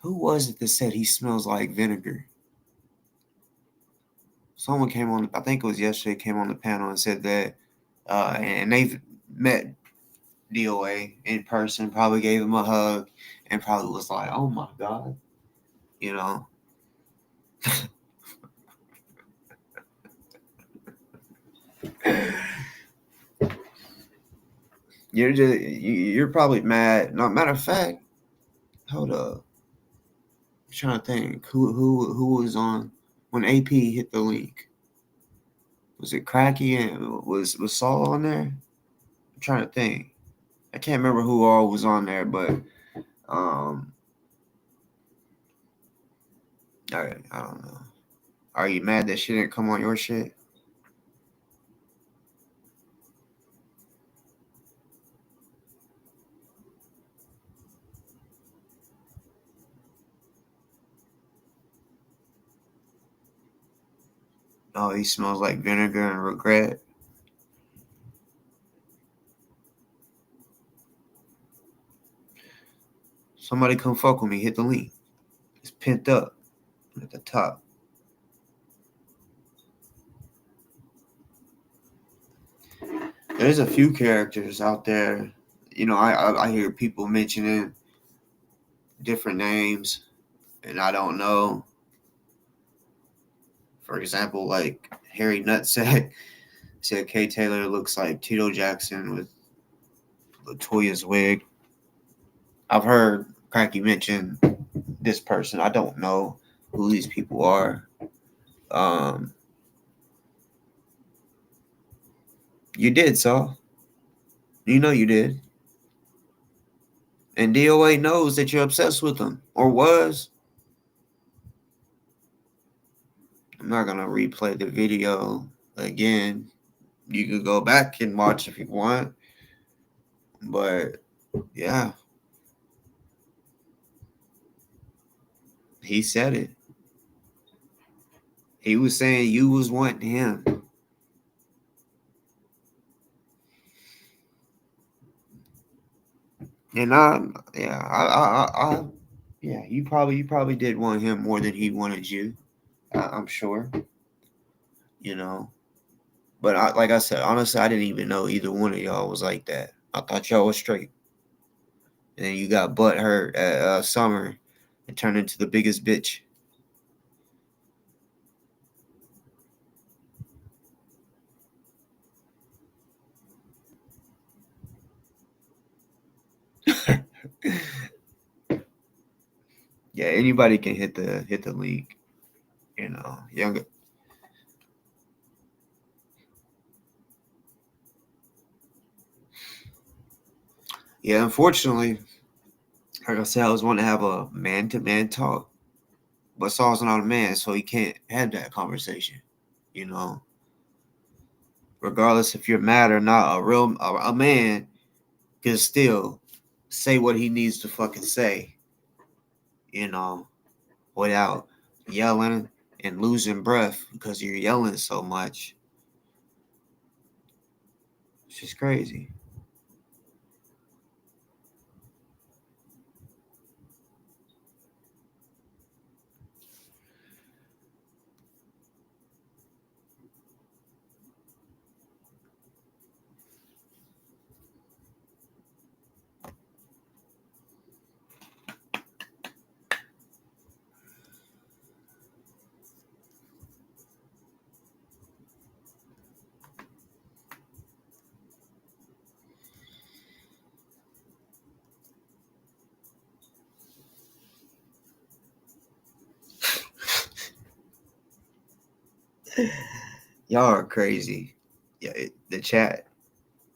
Who was it that said he smells like vinegar? Someone came on, I think it was yesterday, came on the panel and said that, and they've met DoA in person, probably gave him a hug, and probably was like, oh my God, you know. You're probably mad. No, matter of fact, hold up. I'm trying to think who was on when AP hit the link. Was it Cracky and was Saul on there? I'm trying to think. I can't remember who all was on there, but I don't know. Are you mad that she didn't come on your shit? Oh, he smells like vinegar and regret. Somebody come fuck with me. Hit the link. It's pinned up at the top. There's a few characters out there. You know, I hear people mentioning different names, and I don't know. For example, like Harry Nutsack said Kay Taylor looks like Tito Jackson with LaToya's wig. I've heard Cranky mention this person. I don't know who these people are. You did, Saul. You know you did. And DOA knows that you're obsessed with him, or was. I'm not going to replay the video again. You can go back and watch if you want. But, yeah. He said it. He was saying you was wanting him. And you probably did want him more than he wanted you. I'm sure. You know. But like I said, honestly, I didn't even know either one of y'all was like that. I thought y'all was straight. And then you got butt hurt at Summer and turned into the biggest bitch. Yeah, anybody can hit the league. You know, younger. Yeah, unfortunately, like I said, I was wanting to have a man-to-man talk. But Saul's not a man, so he can't have that conversation. You know, regardless if you're mad or not, a man can still say what he needs to fucking say. You know, without yelling and losing breath because you're yelling so much. It's just crazy. Y'all are crazy. Yeah, the chat.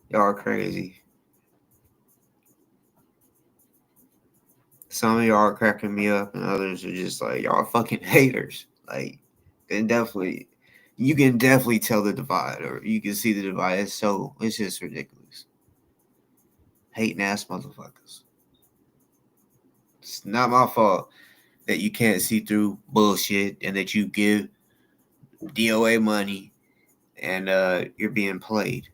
Y'all are crazy. Some of y'all are cracking me up, and others are just like, y'all are fucking haters. Like, and definitely, you can definitely tell the divide, or you can see the divide. It's just ridiculous. Hating ass motherfuckers. It's not my fault that you can't see through bullshit and that you give DOA money and you're being played.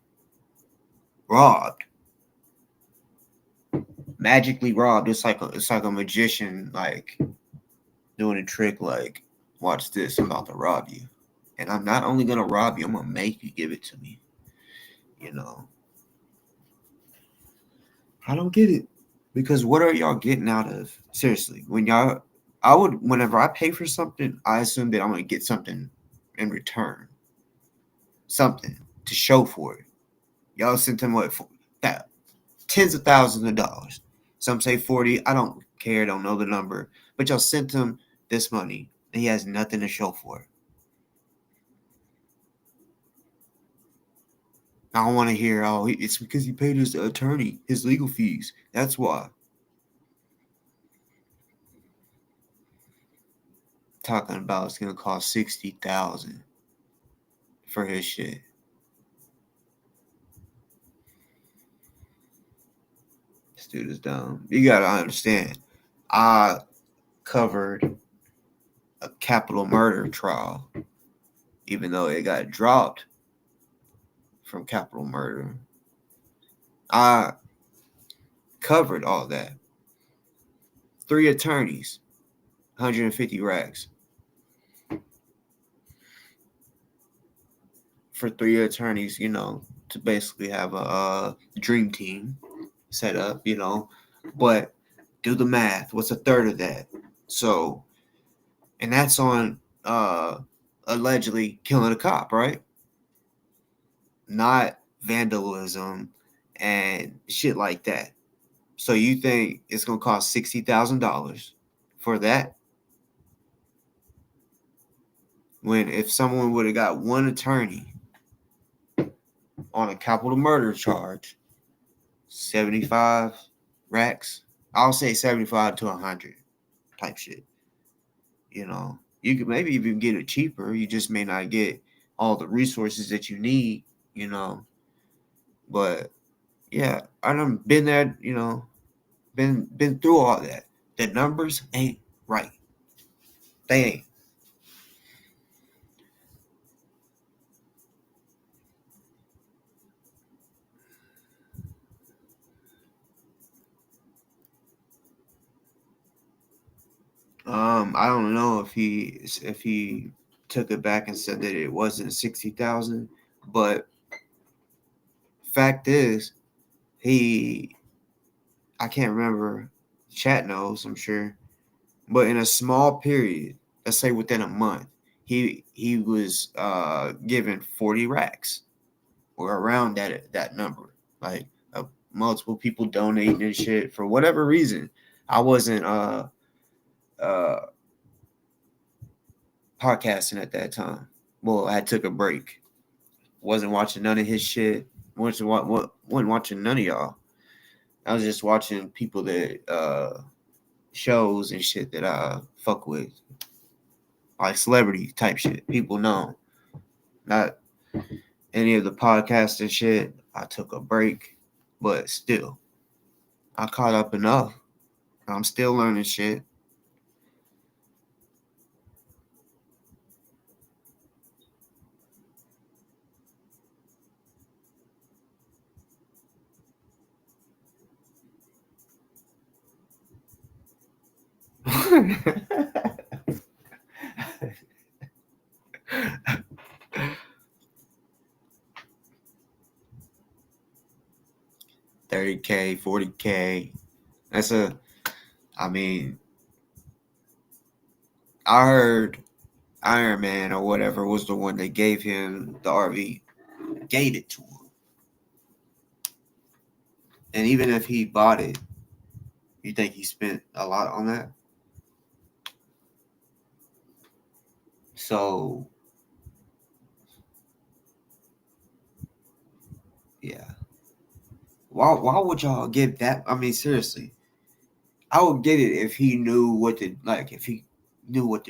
Robbed. Magically robbed. It's like a magician, like doing a trick like, watch this, I'm about to rob you. And I'm not only going to rob you, I'm going to make you give it to me. I don't get it. Because what are y'all getting out of? Seriously, whenever I pay for something, I assume that I'm going to get something in return. Something to show for it. Y'all sent him that tens of thousands of dollars. Some say 40. I don't care. Don't know the number. But y'all sent him this money, and he has nothing to show for it. I don't want to hear, it's because he paid his attorney his legal fees. That's why. Talking about it's gonna cost $60,000 for his shit. This dude is dumb. You gotta understand. I covered a capital murder trial, even though it got dropped from capital murder. I covered all that. 3 attorneys, 150 racks. For 3 attorneys, to basically have a dream team set up, but do the math. What's a third of that? So, and that's on allegedly killing a cop, right? Not vandalism and shit like that. So you think it's going to cost $60,000 for that? When if someone would have got one attorney on a capital murder charge, 75 racks, I'll say 75 to 100 type shit. You could maybe even get it cheaper. You just may not get all the resources that you need, But yeah, I done been there, been through all that. The numbers ain't right. They ain't. I don't know if he took it back and said that it wasn't 60,000, but fact is, I can't remember. Chat knows, I'm sure, but in a small period, let's say within a month, he was given 40 racks or around that number, like multiple people donating and shit for whatever reason. I wasn't podcasting at that time. Well, I took a break. Wasn't watching none of his shit. Wasn't watching none of y'all. I was just watching people that shows and shit that I fuck with, like celebrity type shit. People know, not any of the podcasts and shit. I took a break, but still, I caught up enough. I'm still learning shit. $30K, $40K. I heard Iron Man or whatever was the one that gave him the RV. Gave it to him. And even if he bought it, you think he spent a lot on that? So, yeah. Why would y'all give that? I mean, seriously. I would get it if he knew what to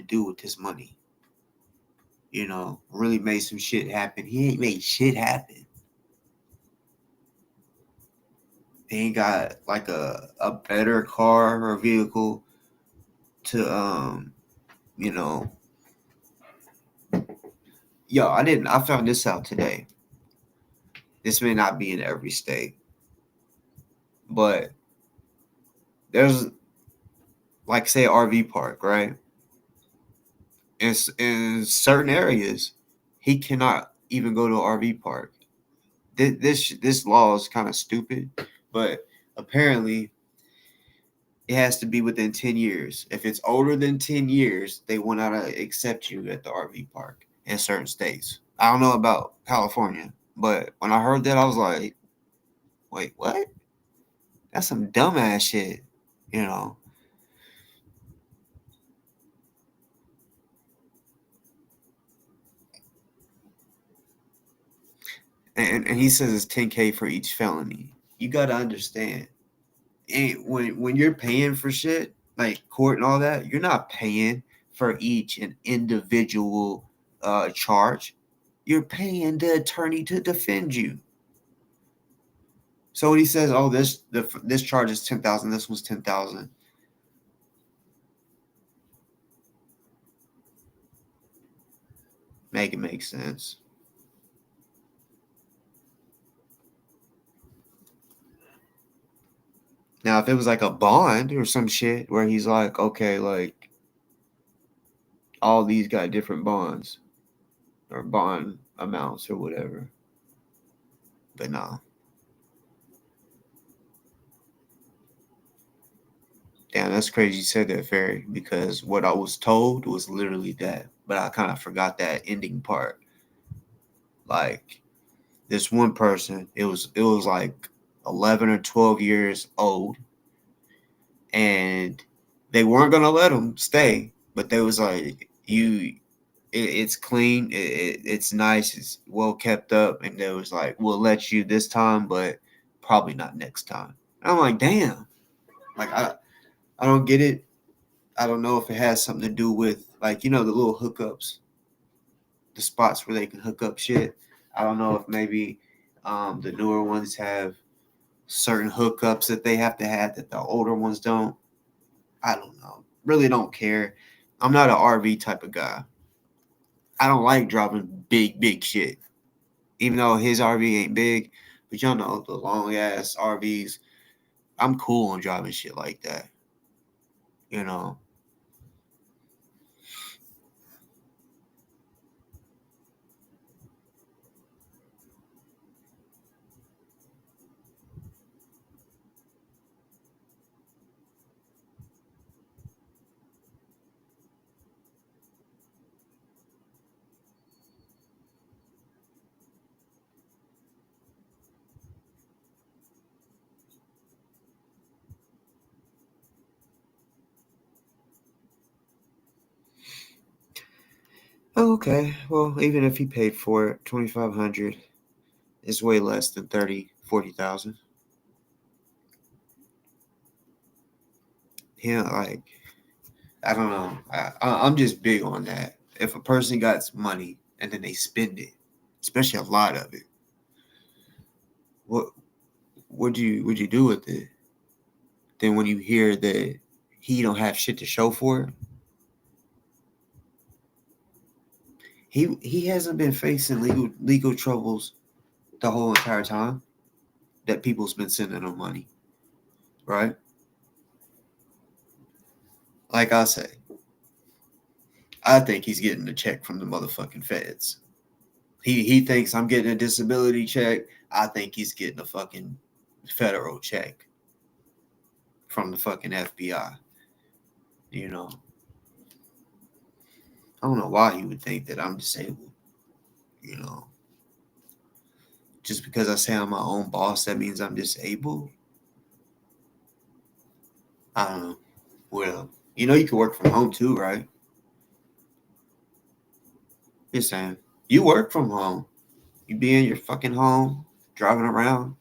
do with his money. Really made some shit happen. He ain't made shit happen. He ain't got like a better car or vehicle to I found this out today. This may not be in every state, but there's, like, say, RV park, right? in certain areas, he cannot even go to an RV park. This law is kind of stupid, but apparently it has to be within 10 years. If it's older than 10 years, they will not accept you at the RV park in certain states. I don't know about California, but when I heard that, I was like, wait, what? That's some dumbass shit, you know? And he says it's $10K for each felony. You got to understand, and when you're paying for shit, like court and all that, you're not paying for each an individual charge. You're paying the attorney to defend you. So when he says, "Oh, this charge is 10,000, this one's 10,000," make it make sense. Now, if it was like a bond or some shit where he's like, okay, like all these got different bonds or bond amounts or whatever, but no. Damn, that's crazy you said that, Ferry, because what I was told was literally that, but I kind of forgot that ending part. Like this one person, it was like 11 or 12 years old, and they weren't gonna let him stay, but they was like, it's clean, it's nice, it's well kept up, and they was like, we'll let you this time, but probably not next time. And I'm like, damn, like I don't get it. I don't know if it has something to do with, like, you know, the little hookups, the spots where they can hook up shit. I don't know if maybe the newer ones have certain hookups that they have to have that the older ones don't. I don't know. Really don't care. I'm not an RV type of guy. I don't like driving big shit. Even though his RV ain't big, but y'all know the long ass RVs. I'm cool on driving shit like that. You know. Oh, okay. Well, even if he paid for it, 2,500 is way less than 40,000. Yeah, like I don't know. I'm just big on that. If a person got money and then they spend it, especially a lot of it, what would you do with it? Then when you hear that he don't have shit to show for it, he hasn't been facing legal troubles the whole entire time that people's been sending him money, right? Like I say, I think he's getting a check from the motherfucking feds. He thinks I'm getting a disability check. I think he's getting a fucking federal check from the fucking FBI. You know, I don't know why he would think that I'm disabled. You know, just because I say I'm my own boss, that means I'm disabled. I don't know. Well, you know, you can work from home too, right? Just saying, you work from home. You be in your fucking home, driving around,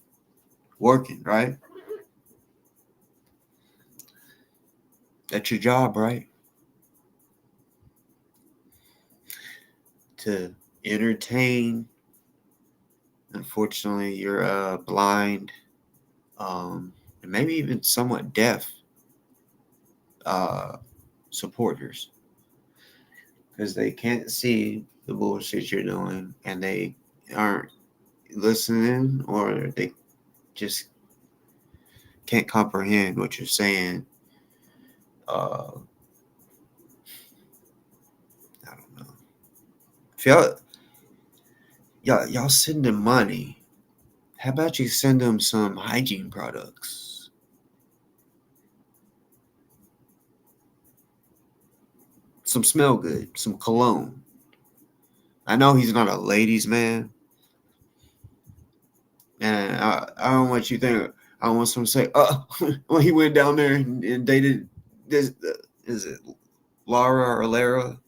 working, right? That's your job, right? To entertain. Unfortunately, you're blind, and maybe even somewhat deaf supporters, because they can't see the bullshit you're doing and they aren't listening, or they just can't comprehend what you're saying. I don't If y'all send them money, how about you send them some hygiene products? Some smell good, some cologne. I know he's not a ladies' man, and I don't want you to think. I want someone to say, when he went down there and dated this, is it Laura or Lara?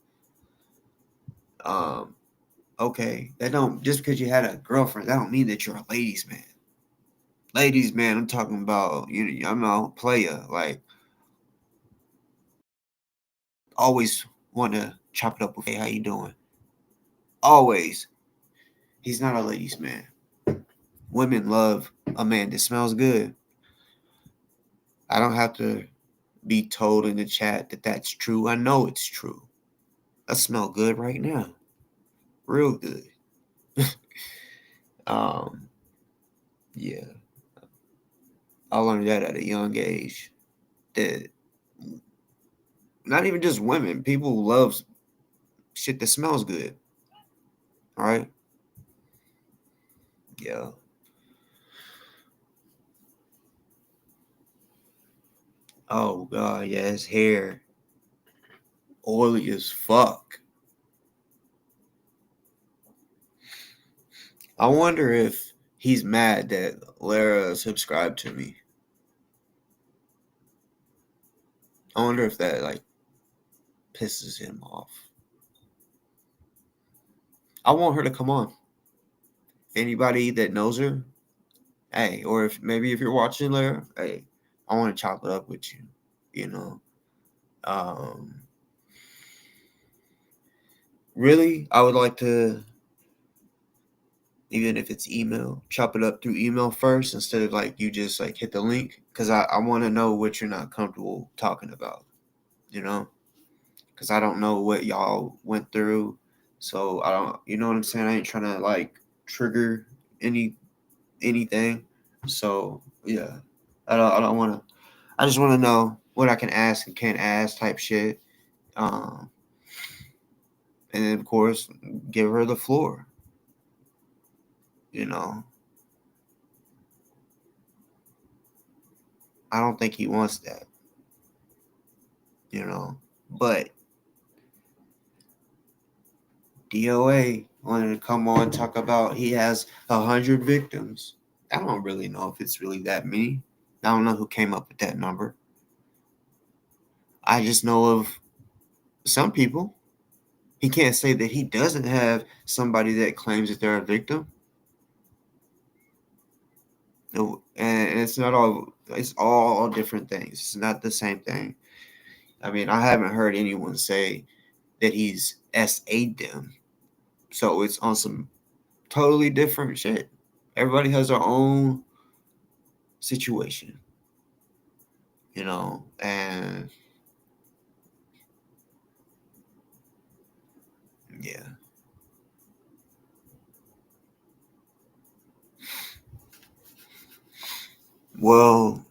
Okay, that don't, just because you had a girlfriend, that don't mean that you're a ladies' man. Ladies' man, I'm talking about, I'm not player. Like, always want to chop it up with, hey, how you doing? Always. He's not a ladies' man. Women love a man that smells good. I don't have to be told in the chat that that's true. I know it's true. I smell good right now. Real good. Yeah. I learned that at a young age. That not even just women, people love shit that smells good. All right? Yeah. Oh, God, yeah, his hair. Oily as fuck. I wonder if he's mad that Lara subscribed to me. I wonder if that, like, pisses him off. I want her to come on. Anybody that knows her, hey, or if you're watching Lara, hey, I want to chop it up with you, Really, I would like to, even if it's email, chop it up through email first instead of like you just like hit the link, because I want to know what you're not comfortable talking about, because I don't know what y'all went through, so I don't, you know what I'm saying? I ain't trying to like trigger anything, so yeah, I don't want to. I just want to know what I can ask and can't ask type shit. And then, of course, give her the floor. I don't think he wants that. But DoA wanted to come on and talk about he has 100 victims. I don't really know if it's really that many. I don't know who came up with that number. I just know of some people. He can't say that he doesn't have somebody that claims that they're a victim. And it's not all, it's all different things. It's not the same thing. I mean, I haven't heard anyone say that he's SA'd them. So it's on some totally different shit. Everybody has their own situation, and yeah. Well,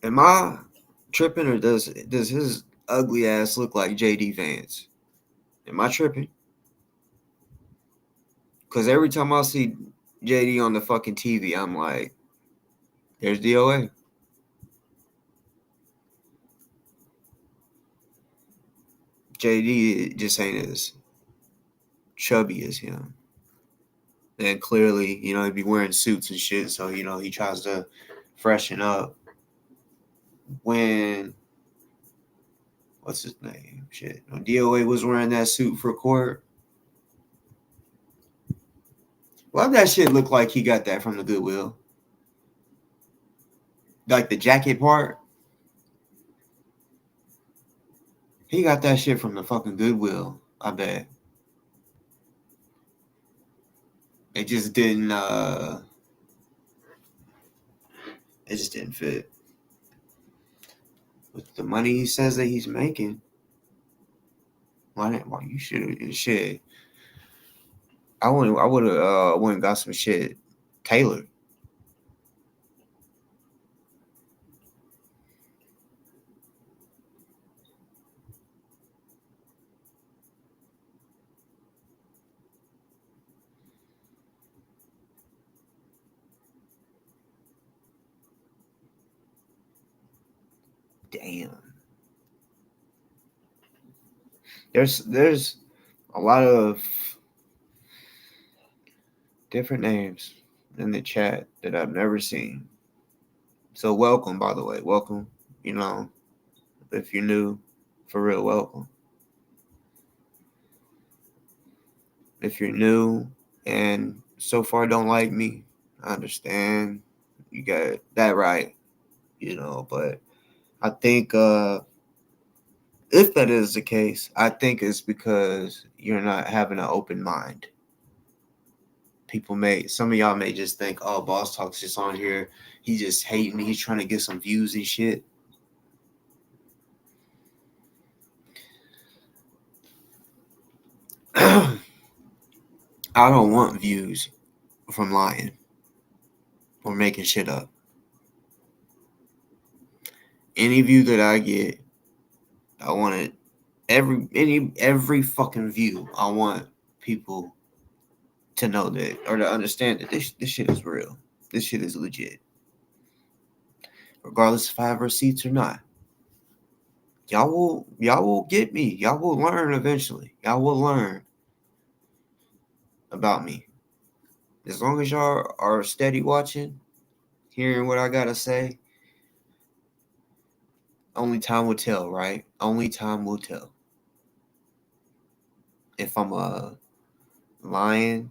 am I tripping, or does his ugly ass look like JD Vance? Am I tripping? Because every time I see JD on the fucking TV, I'm like, there's DoA. JD just ain't as chubby as him. And clearly, he'd be wearing suits and shit, so, he tries to freshen up. When, what's his name? Shit. When DoA was wearing that suit for court, why that shit look like he got that from the Goodwill? Like the jacket part? He got that shit from the fucking Goodwill, I bet. It just didn't fit. With the money he says that he's making, why you should shit. I would have went and got some shit tailored. damn. There's a lot of different names in the chat that I've never seen. So welcome, by the way. Welcome. You know, if you're new, for real, welcome. If you're new and so far don't like me, I understand. You got that right, you know, but I think if that is the case, I think it's because you're not having an open mind. Some of y'all may just think, oh, Boss Talk's just on here. He's just hating me. He's trying to get some views and shit. I don't want views from lying or making shit up. Any view that I get, I want it. Every fucking view, I want people to know that or to understand that this shit is real. This shit is legit. Regardless if I have receipts or not. Y'all will get me. Y'all will learn eventually. Y'all will learn about me. As long as y'all are steady watching, hearing what I gotta say, only time will tell, right? Only time will tell. If I'm a lying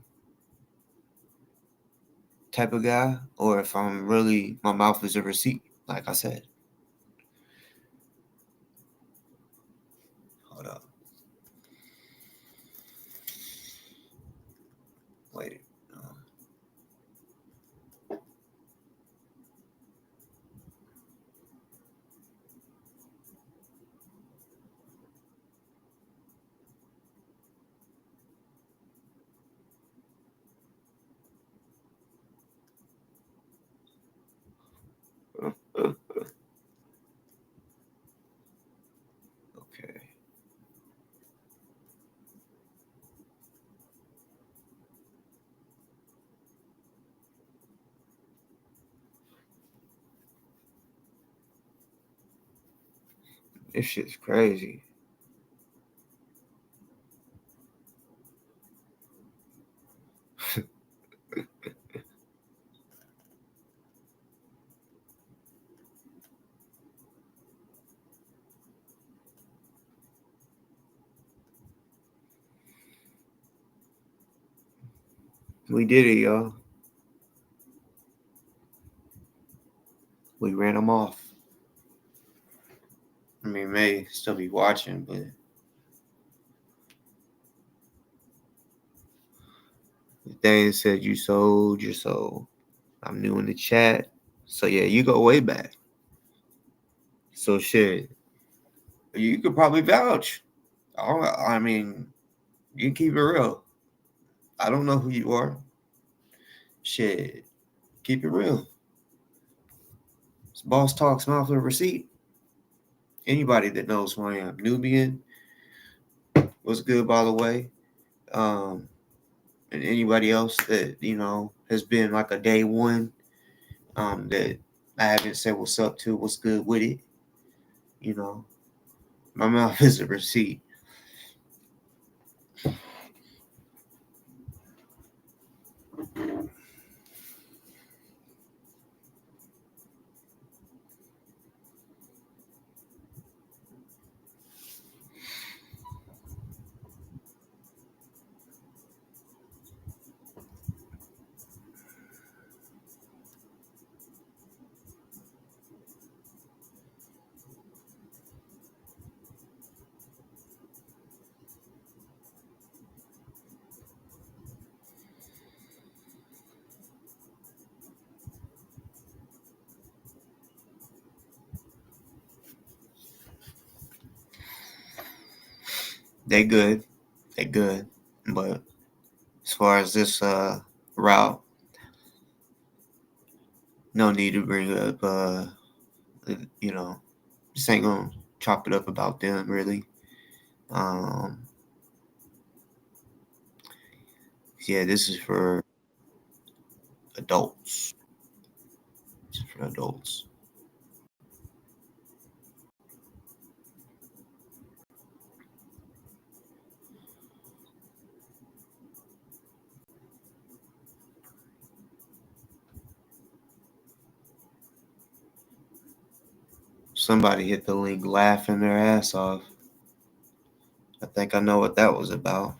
type of guy or if I'm really, my mouth is a receipt, like I said. Hold up. Wait. Okay. This shit's crazy. We did it, y'all. We ran them off. I mean, may still be watching, but Dane said you sold your soul. I'm new in the chat. So yeah, you go way back. So shit, you could probably vouch. I mean, you keep it real. I don't know who you are. Shit, keep it real. It's Boss Talks Mouth with Receipt. Anybody that knows who I am, Nubian, what's good, by the way. And anybody else that, you know, has been like a day one, that I haven't said what's up to, what's good with it. You know, my mouth is a receipt. They good. But as far as this route, no need to bring up you know, just ain't gonna chop it up about them really. Yeah, this is for adults. This is for adults. somebody hit the link laughing their ass off. I think I know what that was about.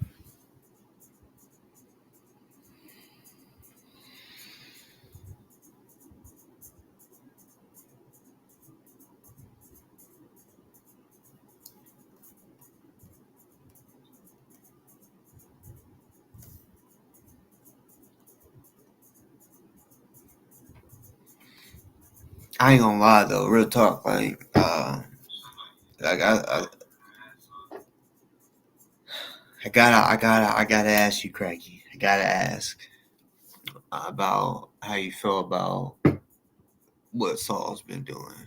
I ain't gonna lie though, real talk. Like, I gotta ask you, Cracky. I gotta ask about how you feel about what Saul's been doing.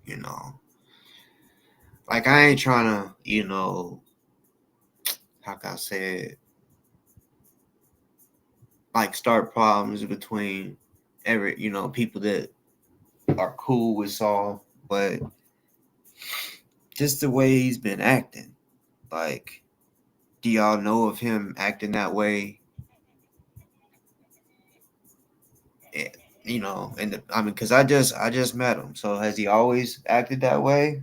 You know, like I ain't trying to, how can I say it? Like start problems between people that are cool with Saul, but just the way he's been acting. Like, do y'all know of him acting that way? Because I just met him. So has he always acted that way?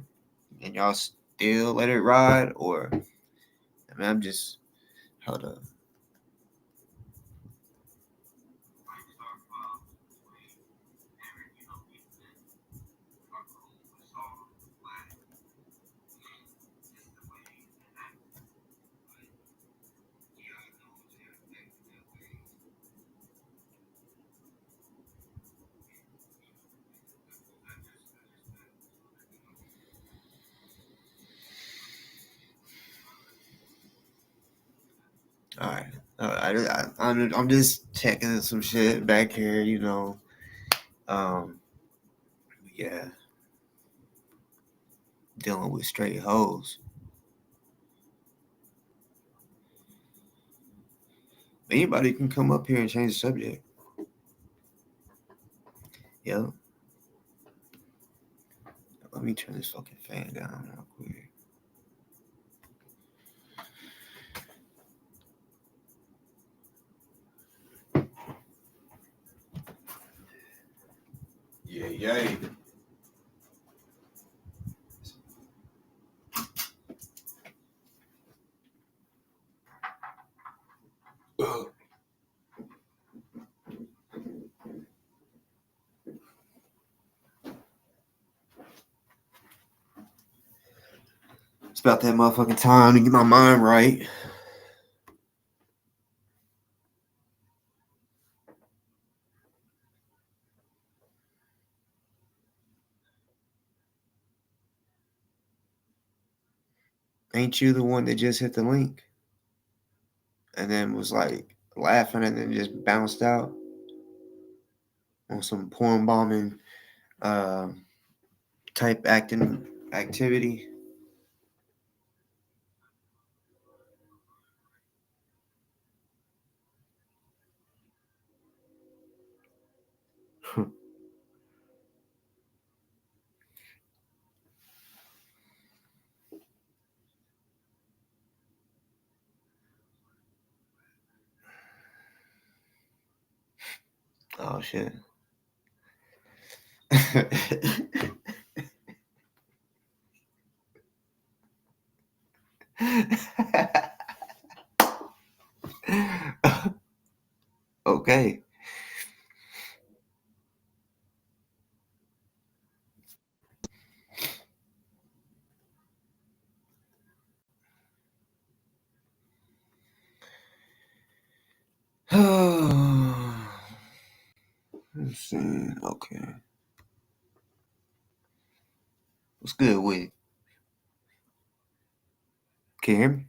And y'all still let it ride? Or, I'm just, hold up. All right. I'm just checking some shit back here, Yeah. Dealing with straight hoes. Anybody can come up here and change the subject. Yep. Let me turn this fucking fan down real quick. Yay. It's about that motherfucking time to get my mind right. Ain't you the one that just hit the link? And then was like laughing and then just bounced out on some porn bombing type acting activity? Oh shit. Okay. Let's see. Okay. What's good with it? Can you hear me?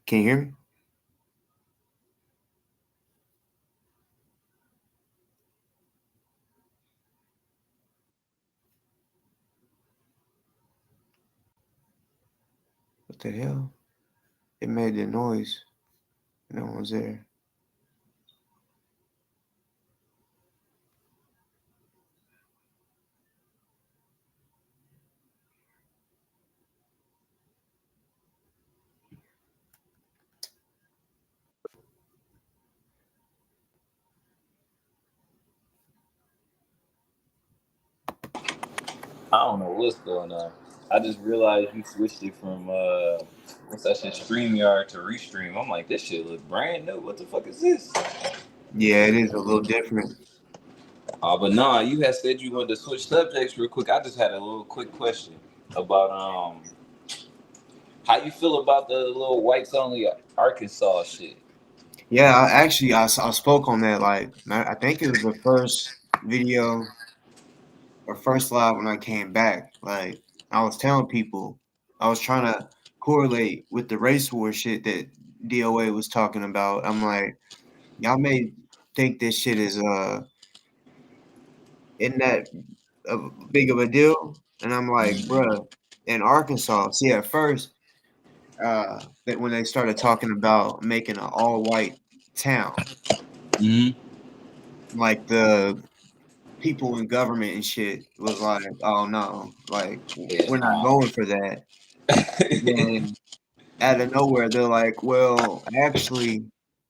Can you hear me? What the hell? It made the noise. No one's there. don't know what's going on. I just realized you switched it from what's that shit, StreamYard to Restream. I'm like, this shit look brand new. What the fuck is this? Yeah, it is a little different. But nah, you had said you wanted to switch subjects real quick. I just had a little quick question about how you feel about the little whites only Arkansas shit. Yeah, I spoke on that. Like, I think it was the first video or first live when I came back. Like, I was telling people, I was trying to correlate with the race war shit that DoA was talking about. I'm like, y'all may think this shit is isn't that big of a deal, and I'm like, bruh, in Arkansas. See, at first, that when they started talking about making an all-white town, like the people in government and shit was like, oh no, like we're not going for that. Then out of nowhere, they're like, well, actually,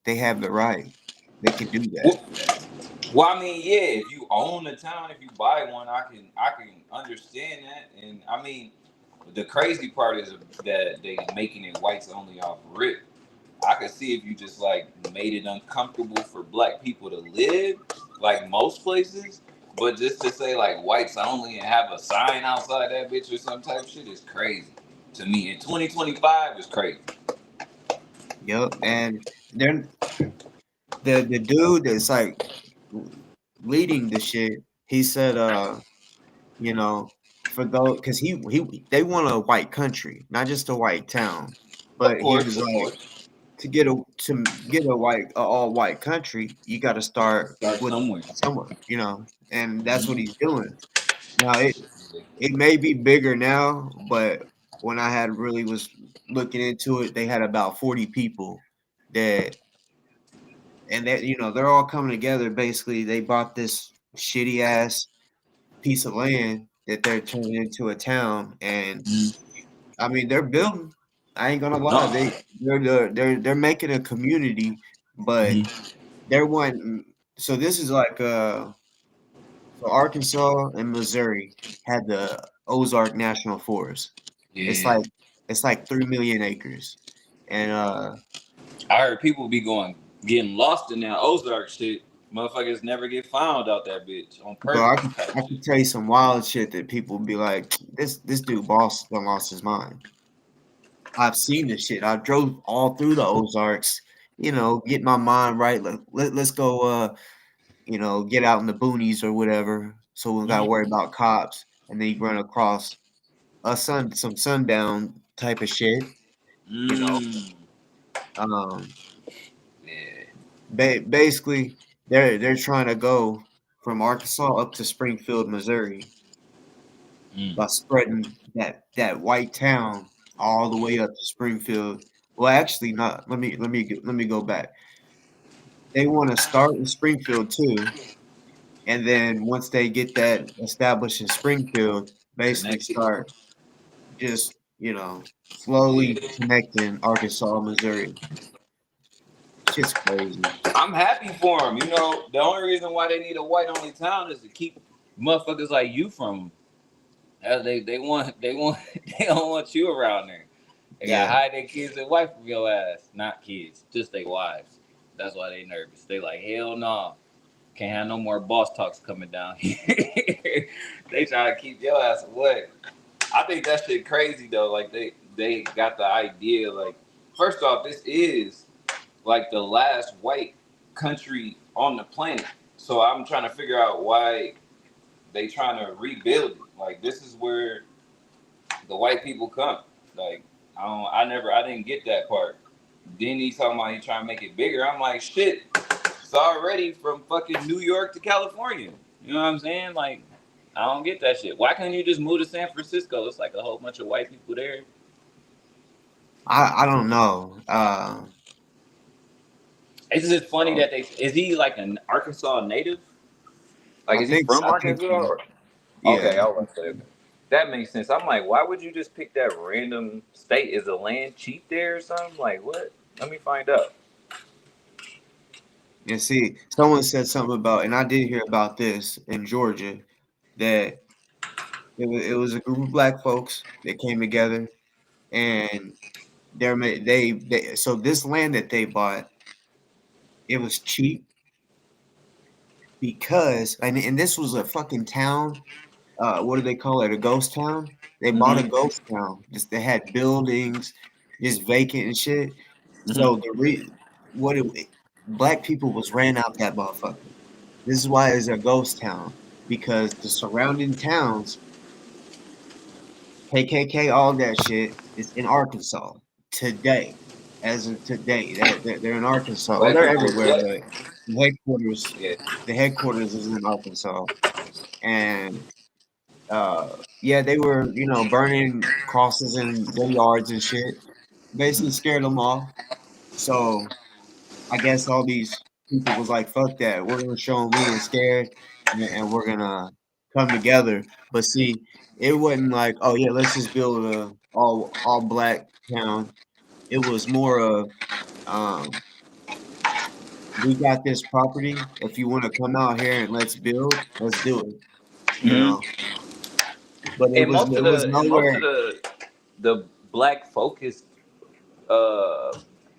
they have the right. They can do that. Well, I mean, yeah, if you own a town, if you buy one, I can understand that. And I mean, the crazy part is that they making it whites only off rip. I could see if you just like made it uncomfortable for black people to live, like most places. But just to say like whites only and have a sign outside that bitch or some type of shit is crazy to me. In 2025 is crazy. Yep, and then the dude that's like leading the shit, he said, you know, for those, because they want a white country, not just a white town. But he was like, to get a white all white country, you got to start with somewhere, you know, and that's what he's doing. Now it may be bigger now, but when I had really was looking into it, they had about 40 people that, and that, you know, they're all coming together. Basically, they bought this shitty ass piece of land that they're turning into a town, and I mean they're building. I ain't gonna lie, they're making a community, but they're one. So this is like so Arkansas and Missouri had the Ozark National Forest. Yeah. It's like 3 million acres, and I heard people be getting lost in that Ozark shit. Motherfuckers never get found out that bitch on purpose. Bro, I can tell you some wild shit that people be like, this dude boss done lost his mind. I've seen this shit. I drove all through the Ozarks, you know, get my mind right. Let's go, you know, get out in the boonies or whatever. So we don't gotta worry about cops. And then you run across some sundown type of shit, you know. Basically, they're trying to go from Arkansas up to Springfield, Missouri, by spreading that white town all the way up to Springfield. Well, actually, not. Let me go back. They want to start in Springfield too, and then once they get that established in Springfield, basically start just, you know, slowly connecting Arkansas, Missouri. Shit's crazy. I'm happy for them. You know, the only reason why they need a white only town is to keep motherfuckers like you from. They don't want you around there. They gotta hide their kids and wife from your ass. Not kids, just their wives. That's why they nervous. They like, hell no. Can't have no more boss talks coming down here. They try to keep your ass away. I think that shit crazy though. Like they got the idea. Like, first off, this is like the last white country on the planet. So I'm trying to figure out why they trying to rebuild it. Like, this is where the white people come. Like, I didn't get that part. Then he's talking about he trying to make it bigger. I'm like, shit, it's already from fucking New York to California. You know what I'm saying? Like, I don't get that shit. Why can't you just move to San Francisco? It's like a whole bunch of white people there. I don't know. It's just funny that is he like an Arkansas native? Like, is he from Arkansas? Yeah. Okay, I was say that makes sense. I'm like, why would you just pick that random state? Is the land cheap there or something? Like, what? Let me find out. And see, someone said something about, and I did hear about this in Georgia, that It was a group of black folks that came together, and so this land that they bought, it was cheap because and this was a fucking town. What do they call it? A ghost town. They bought a ghost town. Just they had buildings, just vacant and shit. So black people was ran out that motherfucker. This is why it's a ghost town, because the surrounding towns, KKK, all that shit, is in Arkansas today. As of today, they're in Arkansas. Well, Black they're people, everywhere, what? but the headquarters, Yeah. the headquarters is in Arkansas, and yeah, they were, burning crosses in their yards and shit. Basically scared them off. So I guess all these people was like, "Fuck that! We're gonna show them we ain't scared, and we're gonna come together." But see, it wasn't like, "Oh yeah, let's just build a all black town." It was more of, um, "We got this property. If you want to come out here and let's build, let's do it." You Mm-hmm. know. But And it was most nowhere. of the black focused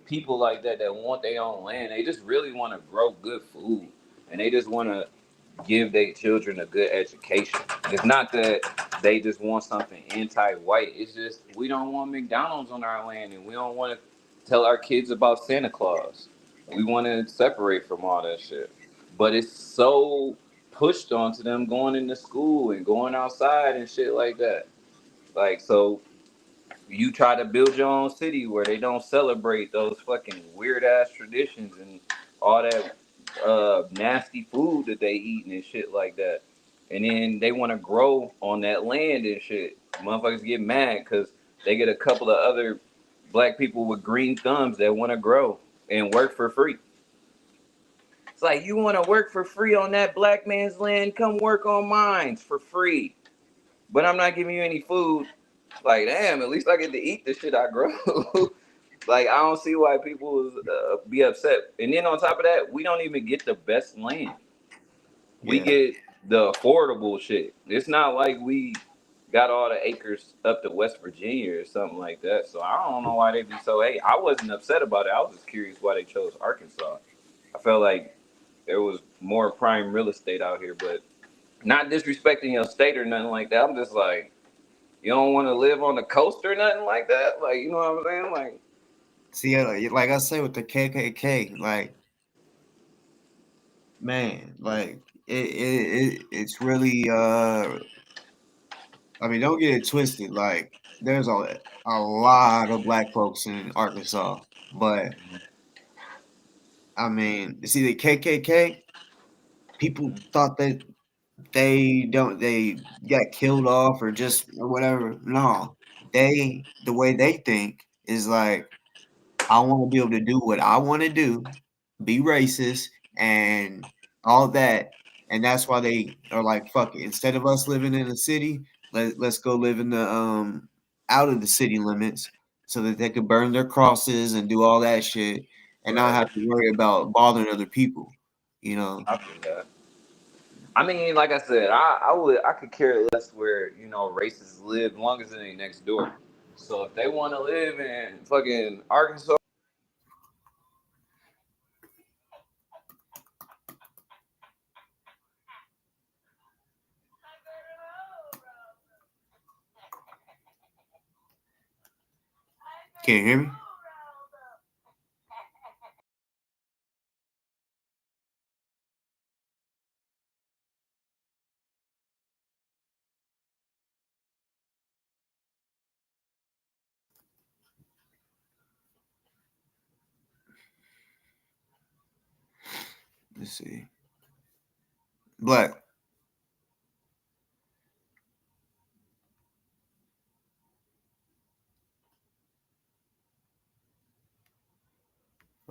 people like that want their own land. They just really want to grow good food, and they just want to give their children a good education. It's not that they just want something anti-white. It's just we don't want McDonald's on our land, and we don't want to tell our kids about Santa Claus. We want to separate from all that shit. But it's so pushed onto them going into school and going outside and shit like that. Like, so you try to build your own city where they don't celebrate those fucking weird ass traditions and all that nasty food that they eat and shit like that. And then they want to grow on that land and shit. Motherfuckers get mad because they get a couple of other black people with green thumbs that want to grow and work for free. It's like, you want to work for free on that black man's land? Come work on mine for free. But I'm not giving you any food. Like, damn, at least I get to eat the shit I grow. Like, I don't see why people be upset. And then on top of that, we don't even get the best land. We Yeah. get the affordable shit. It's not like we got all the acres up to West Virginia or something like that. So I don't know why they be so. Hey, I wasn't upset about it. I was just curious why they chose Arkansas. I felt like there was more prime real estate out here, but not disrespecting your state or nothing like that. I'm just like, you don't want to live on the coast or nothing like that. Like, you know what I'm saying? Like, See, like I say with the KKK, like, man, like it's really I mean, don't get it twisted. Like, there's a lot of black folks in Arkansas, but I mean, see, the KKK, people thought that they got killed off or just or whatever. No, the way they think is like, I want to be able to do what I want to do, be racist and all that. And that's why they are like, fuck it. Instead of us living in the city, let's go live in the out of the city limits so that they could burn their crosses and do all that shit and not have to worry about bothering other people, you know. I feel that. I mean, like I said, I could care less where, you know, racists live as long as it ain't next door. So if they want to live in fucking Arkansas, Can you hear me? Let's see. Black.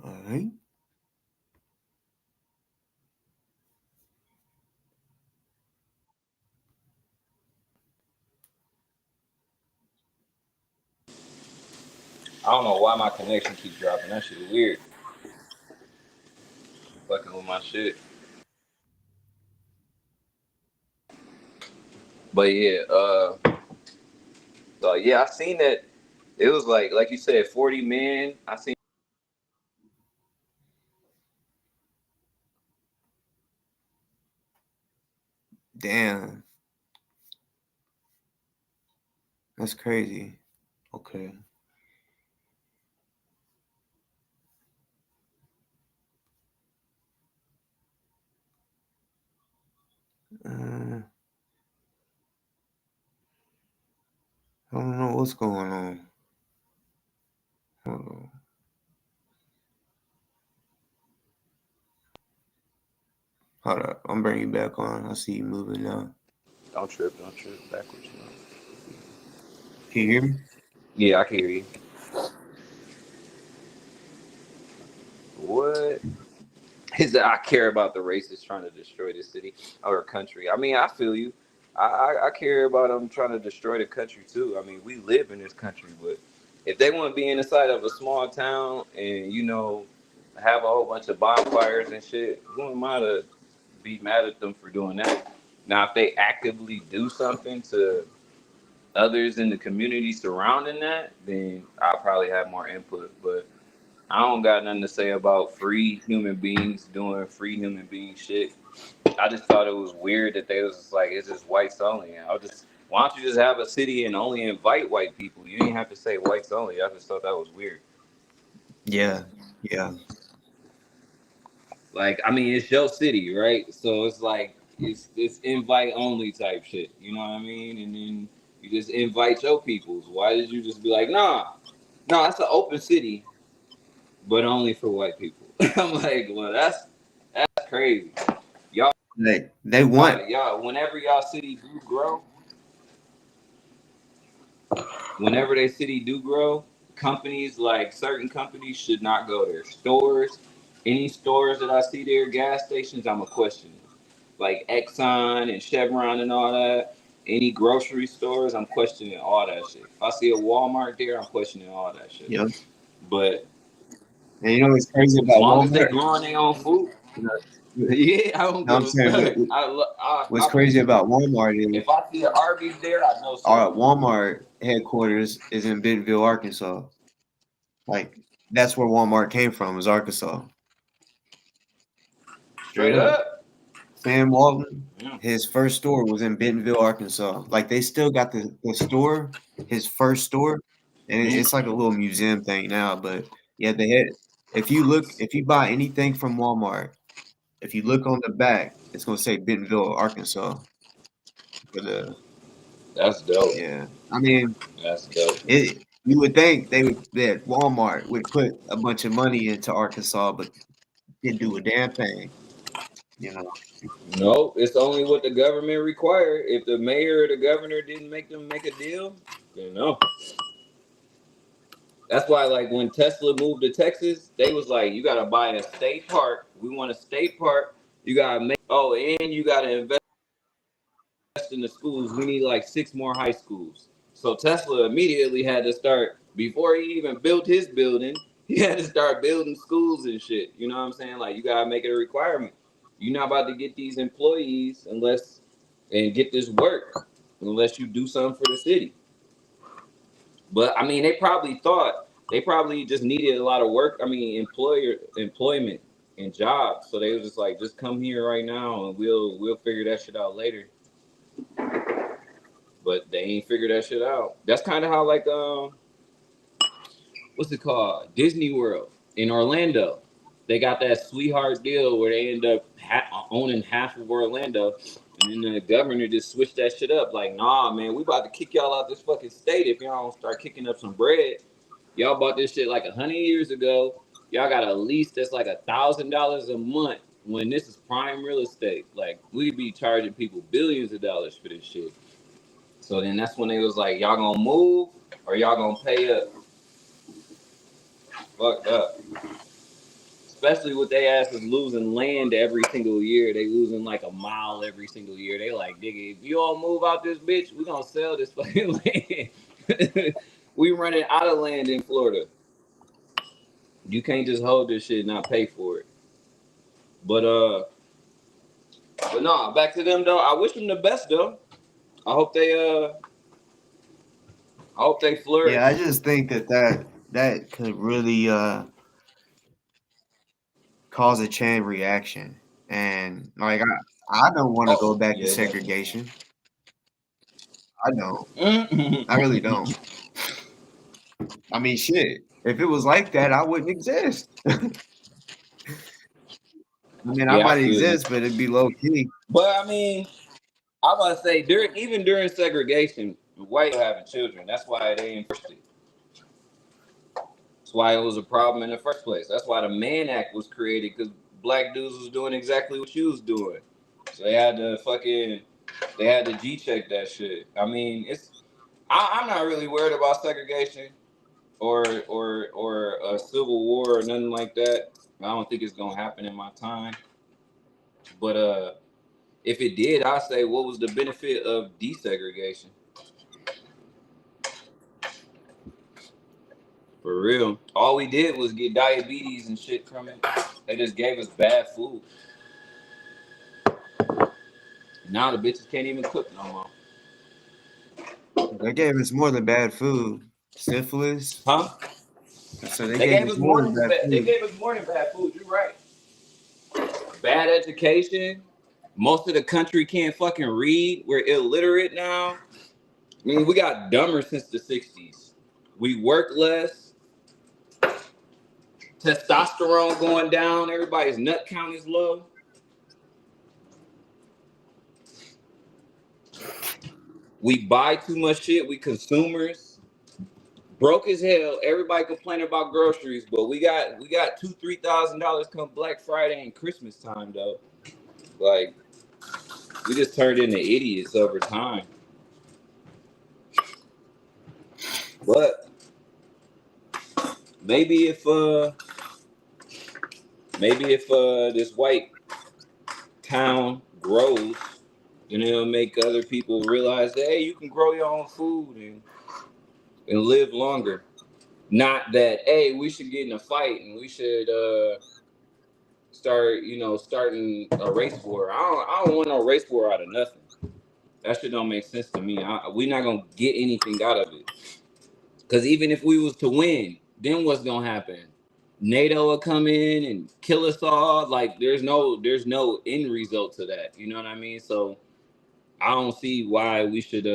All right. I don't know why my connection keeps dropping. That shit weird. Fucking with my shit. But yeah, so yeah, I seen that. It was like you said, 40 men. I seen. Damn. That's crazy. Okay. I don't know what's going on. Hold on. Hold up. I'm bringing you back on. I see you moving now. Don't trip backwards. Can you hear me? Yeah, I can hear you. What? Is that I care about the racists trying to destroy the city or country. I mean, I feel you. I care about them trying to destroy the country too. I mean, we live in this country, but if they want to be inside of a small town and have a whole bunch of bonfires and shit, who am I to be mad at them for doing that? Now, if they actively do something to others in the community surrounding that, then I'll probably have more input. But I don't got nothing to say about free human beings doing free human being shit. I just thought it was weird that they was just like, it's just whites only. Why don't you just have a city and only invite white people? You didn't have to say whites only. I just thought that was weird. Yeah. Like, I mean, it's your city, right? So it's like, it's invite only type shit. You know what I mean? And then you just invite your peoples. Why did you just be like, nah, that's an open city, but only for white people? I'm like, well, that's crazy. Y'all, They want. y'all, whenever y'all city do grow, whenever their city do grow, companies like certain companies should not go there. Stores, any stores that I see there, gas stations, I'm a question. Like Exxon and Chevron and all that. Any grocery stores, I'm questioning all that shit. If I see a Walmart there, I'm questioning all that shit. Yep. But And you know what's crazy as about long Walmart? as they growing their own food, yeah, I don't give I'm a saying fuck. what's crazy about Walmart is if I see an Arby's there, I know something. our Walmart headquarters is in Bentonville, Arkansas. Like that's where Walmart came from, is Arkansas. Straight up. Sam Walton, his first store was in Bentonville, Arkansas. Like they still got the store, his first store, and it's like a little museum thing now. But yeah, if you buy anything from Walmart, if you look on the back, it's gonna say Bentonville, Arkansas. That's dope. Yeah, I mean, that's dope. You would think that Walmart would put a bunch of money into Arkansas, but didn't do a damn thing. No, it's only what the government require. If the mayor or the governor didn't make them make a deal, then no. That's why, like, when Tesla moved to Texas, they was like, you gotta buy a state park. We want a state park. You gotta and you gotta invest in the schools. We need like 6 more high schools. So Tesla immediately had to start, before he even built his building, he had to start building schools and shit. You know what I'm saying? Like, you gotta make it a requirement. You're not about to get these employees and get this work unless you do something for the city. But I mean, they probably just needed a lot of work. I mean, employment and jobs. So they was just like, just come here right now and we'll figure that shit out later. But they ain't figured that shit out. That's kind of how, like, what's it called? Disney World in Orlando. They got that sweetheart deal where they end up owning half of Orlando. And then the governor just switched that shit up. Like, nah, man, we about to kick y'all out this fucking state if y'all don't start kicking up some bread. Y'all bought this shit like 100 years ago. Y'all got a lease that's like $1,000 a month when this is prime real estate. Like, we be charging people billions of dollars for this shit. So then that's when they was like, y'all gonna move or y'all gonna pay up? Fucked up. Especially with they asses losing land every single year. They losing like a mile every single year. They like, nigga, if you all move out this bitch, we gonna sell this fucking land. We running out of land in Florida. You can't just hold this shit and not pay for it. But no, back to them though. I wish them the best though. I hope they flourish. Yeah, I just think that could really cause a chain reaction, and like I don't want to go back to segregation. I don't. I really don't. I mean, shit. If it was like that, I wouldn't exist. I mean, I might exist, but it'd be low key. But I mean, I'm about to say during segregation, whites were having children. That's why they enforced it. That's why it was a problem in the first place. That's why the Mann Act was created, because black dudes was doing exactly what you was doing. So they had to G-check that shit. I mean, I'm not really worried about segregation or a civil war or nothing like that. I don't think it's gonna happen in my time. But if it did, I'd say, what was the benefit of desegregation? For real. All we did was get diabetes and shit from it. They just gave us bad food. Now the bitches can't even cook no more. They gave us more than bad food. Syphilis. Huh? So they gave us more than bad food. They gave us more than bad food. You're right. Bad education. Most of the country can't fucking read. We're illiterate now. I mean, we got dumber since the 60s. We work less. Testosterone going down. Everybody's nut count is low. We buy too much shit. We consumers. Broke as hell. Everybody complaining about groceries, but we got $2,000-$3,000 come Black Friday and Christmas time though. Like, we just turned into idiots over time. But maybe if this white town grows, then it'll make other people realize that, hey, you can grow your own food and live longer. Not that, hey, we should get in a fight and we should starting a race war. I don't want no race war out of nothing. That shit don't make sense to me. We're not gonna get anything out of it. Because even if we was to win, then what's gonna happen? NATO will come in and kill us all. Like, there's no end result to that. You know what I mean? So I don't see why we should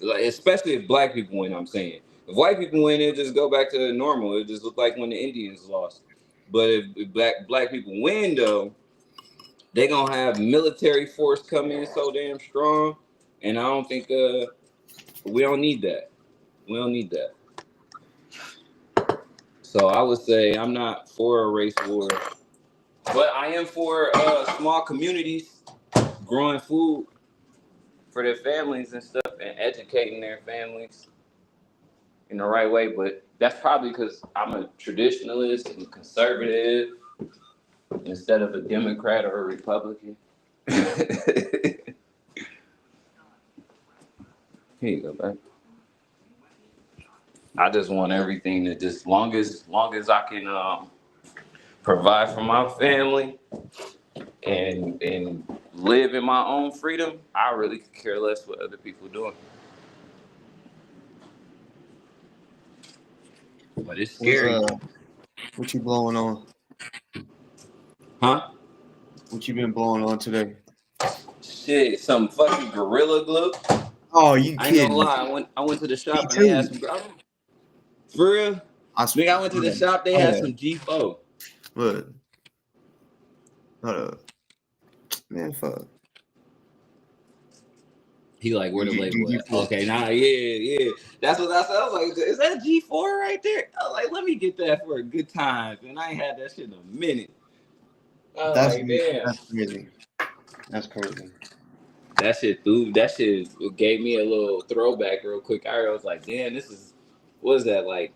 especially if black people win. I'm saying, if white people win, it just go back to normal. It just look like when the Indians lost. But if black people win though, they gonna have military force come in so damn strong, and I don't think we don't need that. We don't need that. So I would say I'm not for a race war, but I am for small communities growing food for their families and stuff and educating their families in the right way. But that's probably because I'm a traditionalist and conservative instead of a Democrat or a Republican. Here you go, back. I just want everything that just long as I can provide for my family and live in my own freedom, I really could care less what other people are doing. But it's scary. What you blowing on? Huh? What you been blowing on today? Shit, some fucking Gorilla Glue. Oh, you kidding? I ain't gonna lie. I went to the shop and they had some. For real? I went to the shop. They had some G4. What? Hold up. Man, fuck. He like, where the label at? Okay, yeah. That's what I said. I was like, is that G4 right there? I was like, let me get that for a good time. And I ain't had that shit in a minute. That's crazy. That's crazy. That shit gave me a little throwback real quick. I was like, damn, what is that, like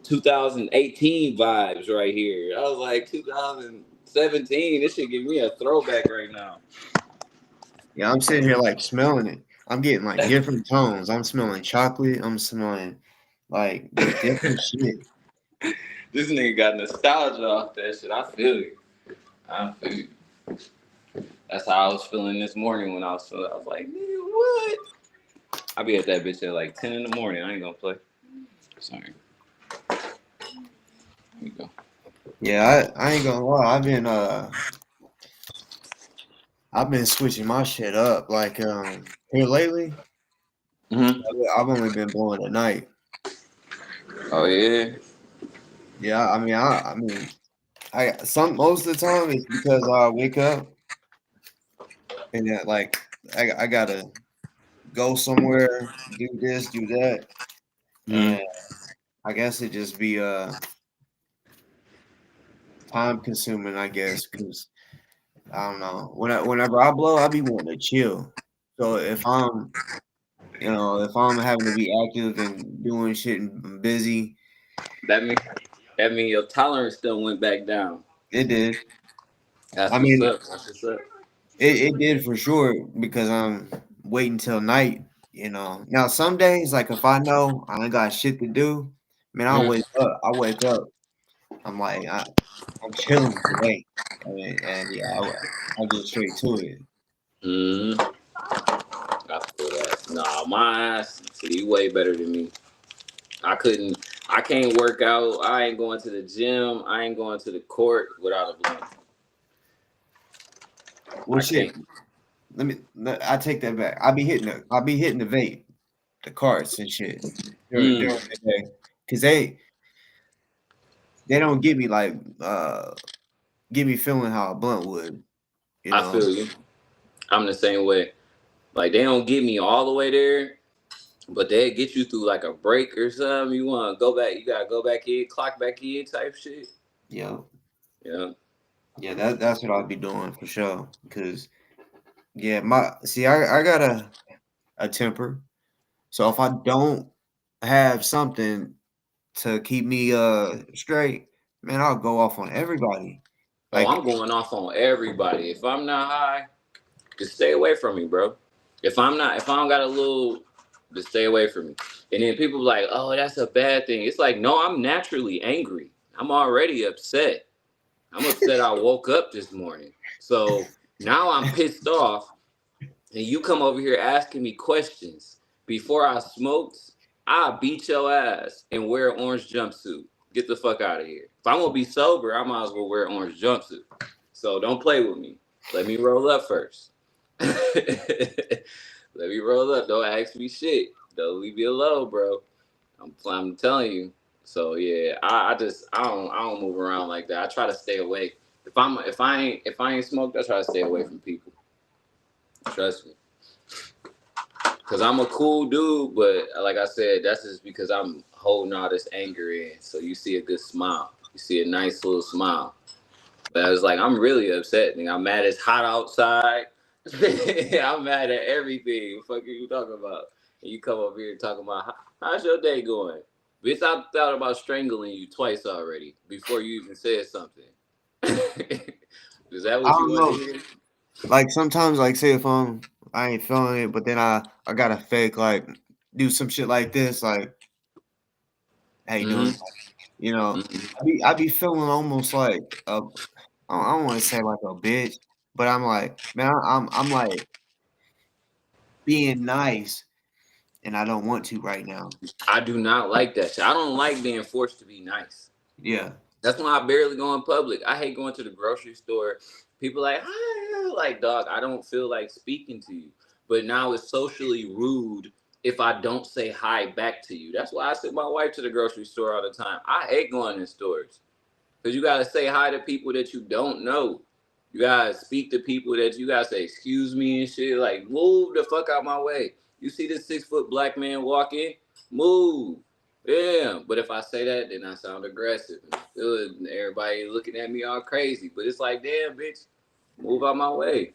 2018 vibes right here. I was like, 2017, this should give me a throwback right now. Yeah, I'm sitting here like smelling it. I'm getting like different tones. I'm smelling chocolate. I'm smelling like different shit. This nigga got nostalgia off that shit. I feel you. That's how I was feeling this morning when I was like, nigga, what? I be at that bitch at like 10 in the morning. I ain't gonna play. Sorry. Here you go. Yeah, I ain't gonna lie. I've been switching my shit up. Like here lately, I've only been blowing at night. Oh yeah. Yeah, I mean, most of the time it's because I wake up and then, like I gotta go somewhere, do this, do that, and I guess it just be time consuming. I guess because I don't know. Whenever I blow, I be wanting to chill. So if I'm having to be active and doing shit and busy, That mean your tolerance still went back down. it did. That's I what's mean, up. That's what's up. it did for sure because I'm waiting till night. Now some days, like if I know I ain't got shit to do, man, I wake up. I'm like, I'm chilling today, and yeah, I get straight to it. I feel that. Nah, my ass, see, way better than me. I can't work out. I ain't going to the gym. I ain't going to the court without a blunt. Well, shit. I take that back. I'll be hitting the vape, the carts and shit during the day, because they don't get me like get me feeling how a blunt would. I feel you. I'm the same way. Like they don't get me all the way there, but they get you through like a break or something. You want to go back, you gotta go back in, clock back in, type shit. Yeah. Yeah. That's what I'll be doing for sure. Because I got a temper, so if I don't have something to keep me straight, man, I'll go off on everybody. Oh, I'm going off on everybody. If I'm not high, just stay away from me, bro. If I don't got a little, just stay away from me. And then people be like, oh, that's a bad thing. It's like, no, I'm naturally angry. I'm already upset. I'm upset I woke up this morning. So now I'm pissed off. And you come over here asking me questions. Before I smoked, I beat your ass and wear an orange jumpsuit. Get the fuck out of here. If I'm gonna be sober, I might as well wear an orange jumpsuit. So don't play with me. Let me roll up first. Let me roll up. Don't ask me shit. Don't leave me alone, bro. I'm telling you. So yeah, I don't move around like that. I try to stay away. If I ain't smoked, I try to stay away from people. Trust me. Cause I'm a cool dude, but like I said, that's just because I'm holding all this anger in. So you see a good smile. You see a nice little smile. But I was like, I'm really upset. I'm mad it's hot outside. I'm mad at everything. What the fuck are you talking about? And you come over here talking about, how's your day going? Bitch, I thought about strangling you twice already before you even said something. Is that what you want to hear? Like sometimes, like say if I ain't feeling it, but then I gotta fake like do some shit like this, like how you doing? I be feeling almost like I don't want to say like a bitch, but I'm like, man, I'm like being nice, and I don't want to right now. I do not like that shit. I don't like being forced to be nice. Yeah. That's why I barely go in public. I hate going to the grocery store. People like, hi, like, dog, I don't feel like speaking to you. But now it's socially rude if I don't say hi back to you. That's why I send my wife to the grocery store all the time. I hate going in stores because you got to say hi to people that you don't know. You got to speak to people that you got to say, excuse me and shit. Like, move the fuck out my way. You see this 6-foot black man walking? Move. Yeah, but if I say that, then I sound aggressive. And everybody looking at me all crazy. But it's like, damn, bitch, move out my way.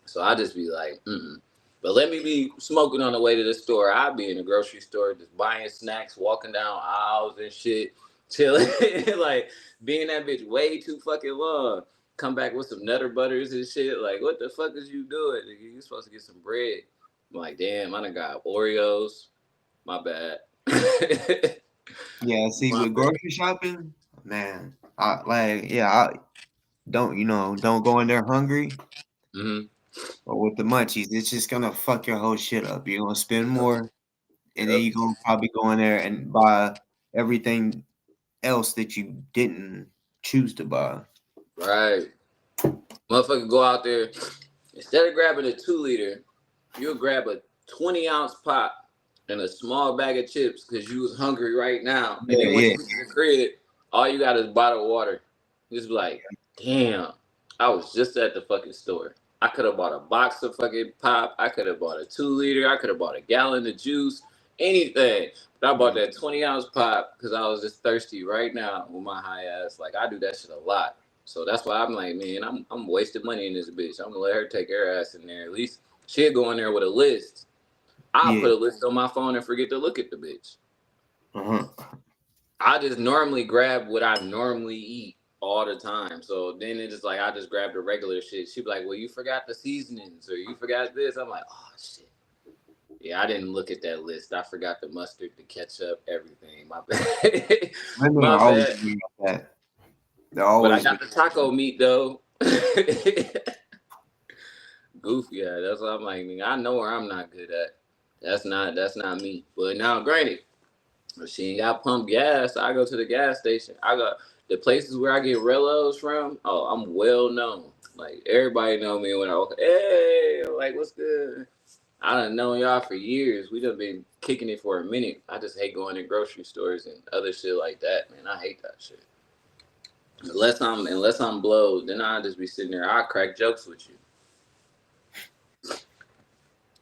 So I just be like, But let me be smoking on the way to the store. I'll be in the grocery store just buying snacks, walking down aisles and shit, chilling. Like, being that bitch way too fucking long. Come back with some Nutter Butters and shit. Like, what the fuck is you doing? You supposed to get some bread. I'm like, damn, I done got Oreos. My bad. Yeah, see, with grocery shopping, man, I don't go in there hungry. Mm-hmm. But with the munchies, it's just gonna fuck your whole shit up. You're gonna spend more, and then you're gonna probably go in there and buy everything else that you didn't choose to buy. Right. Motherfucker go out there, instead of grabbing a 2-liter, you'll grab a 20-ounce pop and a small bag of chips because you was hungry right now. And then once you get to the crib, all you got is bottled water. Just be like, damn, I was just at the fucking store. I could have bought a box of fucking pop. I could have bought a 2-liter. I could have bought a gallon of juice, anything. But I bought that 20-ounce pop because I was just thirsty right now with my high ass. Like, I do that shit a lot. So that's why I'm like, man, I'm wasting money in this bitch. I'm gonna let her take her ass in there. At least she'll go in there with a list. I'll put a list on my phone and forget to look at the bitch. I just normally grab what I normally eat all the time. So then it's just like, I just grab the regular shit. She'd be like, well, you forgot the seasonings or you forgot this. I'm like, oh, shit. Yeah, I didn't look at that list. I forgot the mustard, the ketchup, everything. My bad. My bad. But I got the taco meat, though. Goofy, yeah. That's what I'm like, I know where I'm not good at. That's not me. But now, granted, if she ain't got pump gas, I go to the gas station. I got the places where I get Relos from. Oh, I'm well known. Like, everybody know me when I walk. Hey, like, what's good? I done known y'all for years. We done been kicking it for a minute. I just hate going to grocery stores and other shit like that, man. I hate that shit. Unless I'm blowed, then I'll just be sitting there. I'll crack jokes with you.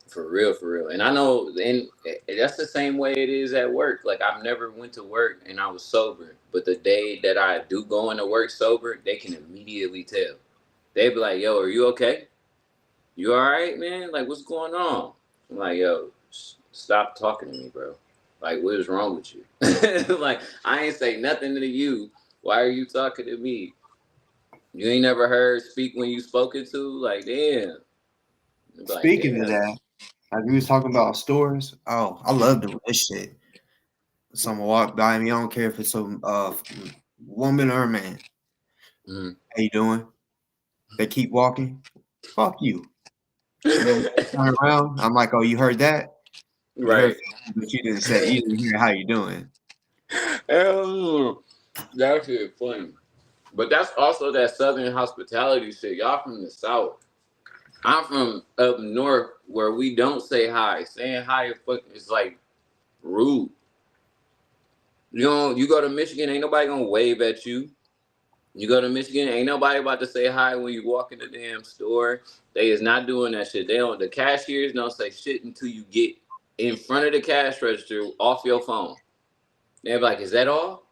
For real. And I know, and that's the same way it is at work. Like, I've never went to work and I was sober. But the day that I do go into work sober, they can immediately tell. They be like, yo, are you okay? You all right, man? Like, what's going on? I'm like, yo, stop talking to me, bro. Like, what is wrong with you? Like, I ain't say nothing to you. Why are you talking to me? You ain't never heard speak when you spoken to? Like, damn. Speaking of that, like we was talking about stores. Oh, I love doing this shit. Someone walk by me. I don't care if it's a woman or a man. Mm-hmm. How you doing? They keep walking. Fuck you. And then turn around. I'm like, oh, you heard that? Right. But you didn't say. You didn't hear how you doing. That shit funny. But that's also that Southern hospitality shit. Y'all from the South. I'm from up north where we don't say hi. Saying hi is like rude. You go to Michigan, ain't nobody gonna wave at you. You go to Michigan, ain't nobody about to say hi when you walk in the damn store. They is not doing that shit. The cashiers don't say shit until you get in front of the cash register off your phone. They're like, is that all?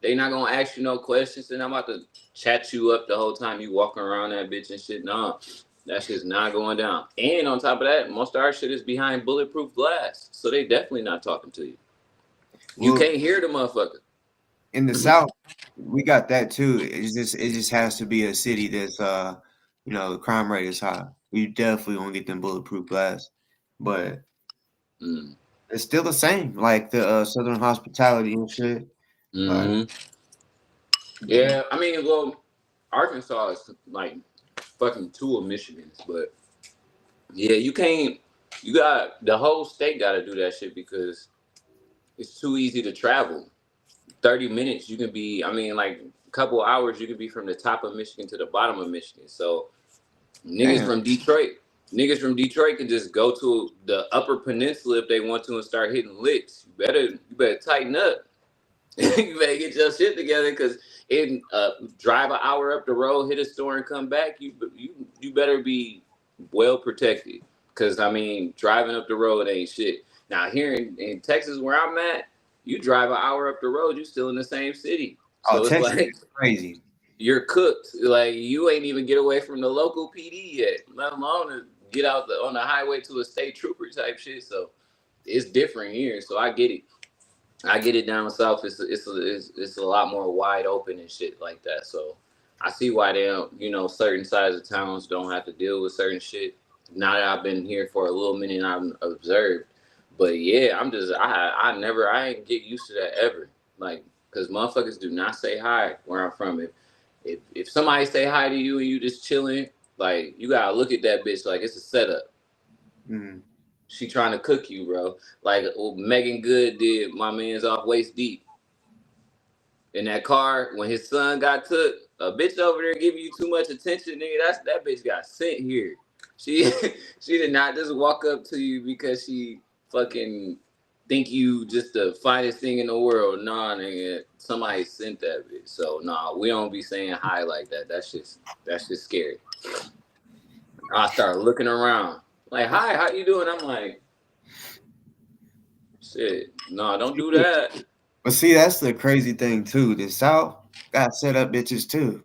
They not gonna ask you no questions, and I'm about to chat you up the whole time you walking around that bitch and shit. No, that shit's not going down. And on top of that, most of our shit is behind bulletproof glass, so they definitely not talking to you. You can't hear the motherfucker. In the South, we got that too. It just has to be a city that's the crime rate is high. We definitely won't get them bulletproof glass, but it's still the same. Like the Southern hospitality and shit. Yeah, I mean, well, Arkansas is like fucking 2 of Michigan's, but yeah, you can't. You got the whole state got to do that shit because it's too easy to travel. 30 minutes, you can be. I mean, like a couple hours, you can be from the top of Michigan to the bottom of Michigan. So niggas from Detroit can just go to the Upper Peninsula if they want to and start hitting licks. You better tighten up. You better get your shit together because drive an hour up the road, hit a store, and come back. You better be well protected because I mean, driving up the road ain't shit. Now here in Texas where I'm at, you drive an hour up the road, you still in the same city. So it's Texas like is crazy. You're cooked. Like you ain't even get away from the local PD yet, let alone to get out on the highway to a state trooper type shit. So it's different here. So I get it. I get it down south. It's a lot more wide open and shit like that. So I see why they don't, certain sides of towns don't have to deal with certain shit. Now that I've been here for a little minute, and I've observed. But yeah, I ain't get used to that ever. Like, cause motherfuckers do not say hi where I'm from. If somebody say hi to you and you just chilling, Like, you gotta look at that bitch like it's a setup. Mm-hmm. She trying to cook you, bro. Like Megan Good did my man's Off Waist Deep. In that car, when his son got took, a bitch over there giving you too much attention, nigga, that bitch got sent here. She she did not just walk up to you because she fucking think you just the finest thing in the world. Nah, nigga, somebody sent that bitch. So nah, we don't be saying hi like that. That's just scary. I start looking around. Like, hi, how you doing? I'm like, shit, nah, don't do that. But see, that's the crazy thing too. The South got set up bitches too.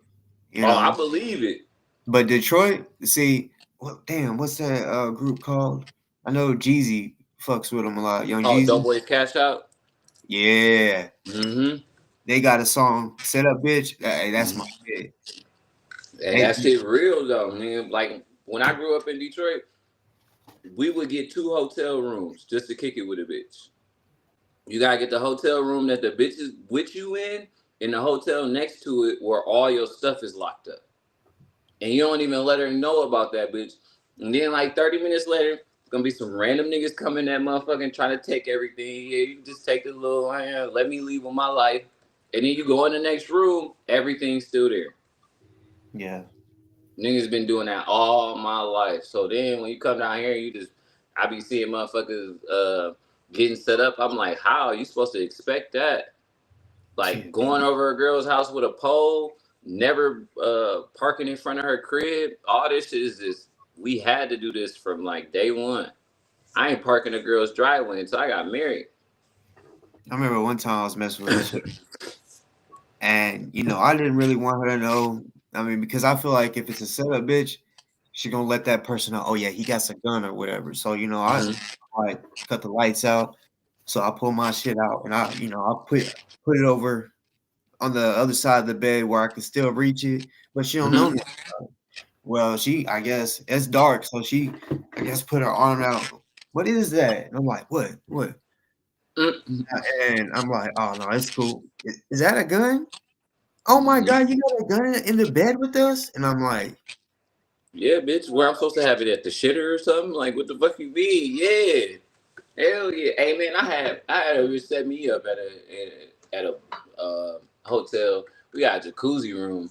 You know? I believe it. But Detroit, see, damn, what's that group called? I know Jeezy fucks with them a lot. Young Jeezy. Doughboys Cash Out? Yeah. Mm-hmm. They got a song, Set Up Bitch. Hey, that's my shit. And that shit real though, man. Like when I grew up in Detroit, we would get 2 hotel rooms just to kick it with a bitch. You gotta get the hotel room that the bitch is with you in, and the hotel next to it where all your stuff is locked up. And you don't even let her know about that bitch. And then like 30 minutes later, it's gonna be some random niggas coming that motherfucking trying to take everything. Yeah, you just take the little, let me leave with my life. And then you go in the next room, everything's still there. Yeah. Niggas been doing that all my life. So then when you come down here, I be seeing motherfuckers getting set up. I'm like, how? You supposed to expect that? Like going over a girl's house with a pole, never parking in front of her crib. All this shit is just, we had to do this from like day one. I ain't parking a girl's driveway until I got married. I remember one time I was messing with a chick, and I didn't really want her to know. I mean, because I feel like if it's a setup bitch, she gonna let that person know. Oh yeah, he got a gun or whatever. So I cut the lights out. So I pull my shit out, and I put it over on the other side of the bed where I can still reach it, but she don't know me. Well, I guess it's dark, so she, I guess, put her arm out. What is that? And I'm like, what? And I'm like, oh no, it's cool. Is that a gun? Oh my God, you got a gun in the bed with us? And I'm like, yeah, bitch, where I'm supposed to have it at the shitter or something? Like, what the fuck you mean? Yeah. Hell yeah. Hey man, I had her set me up at a hotel. We got a jacuzzi room.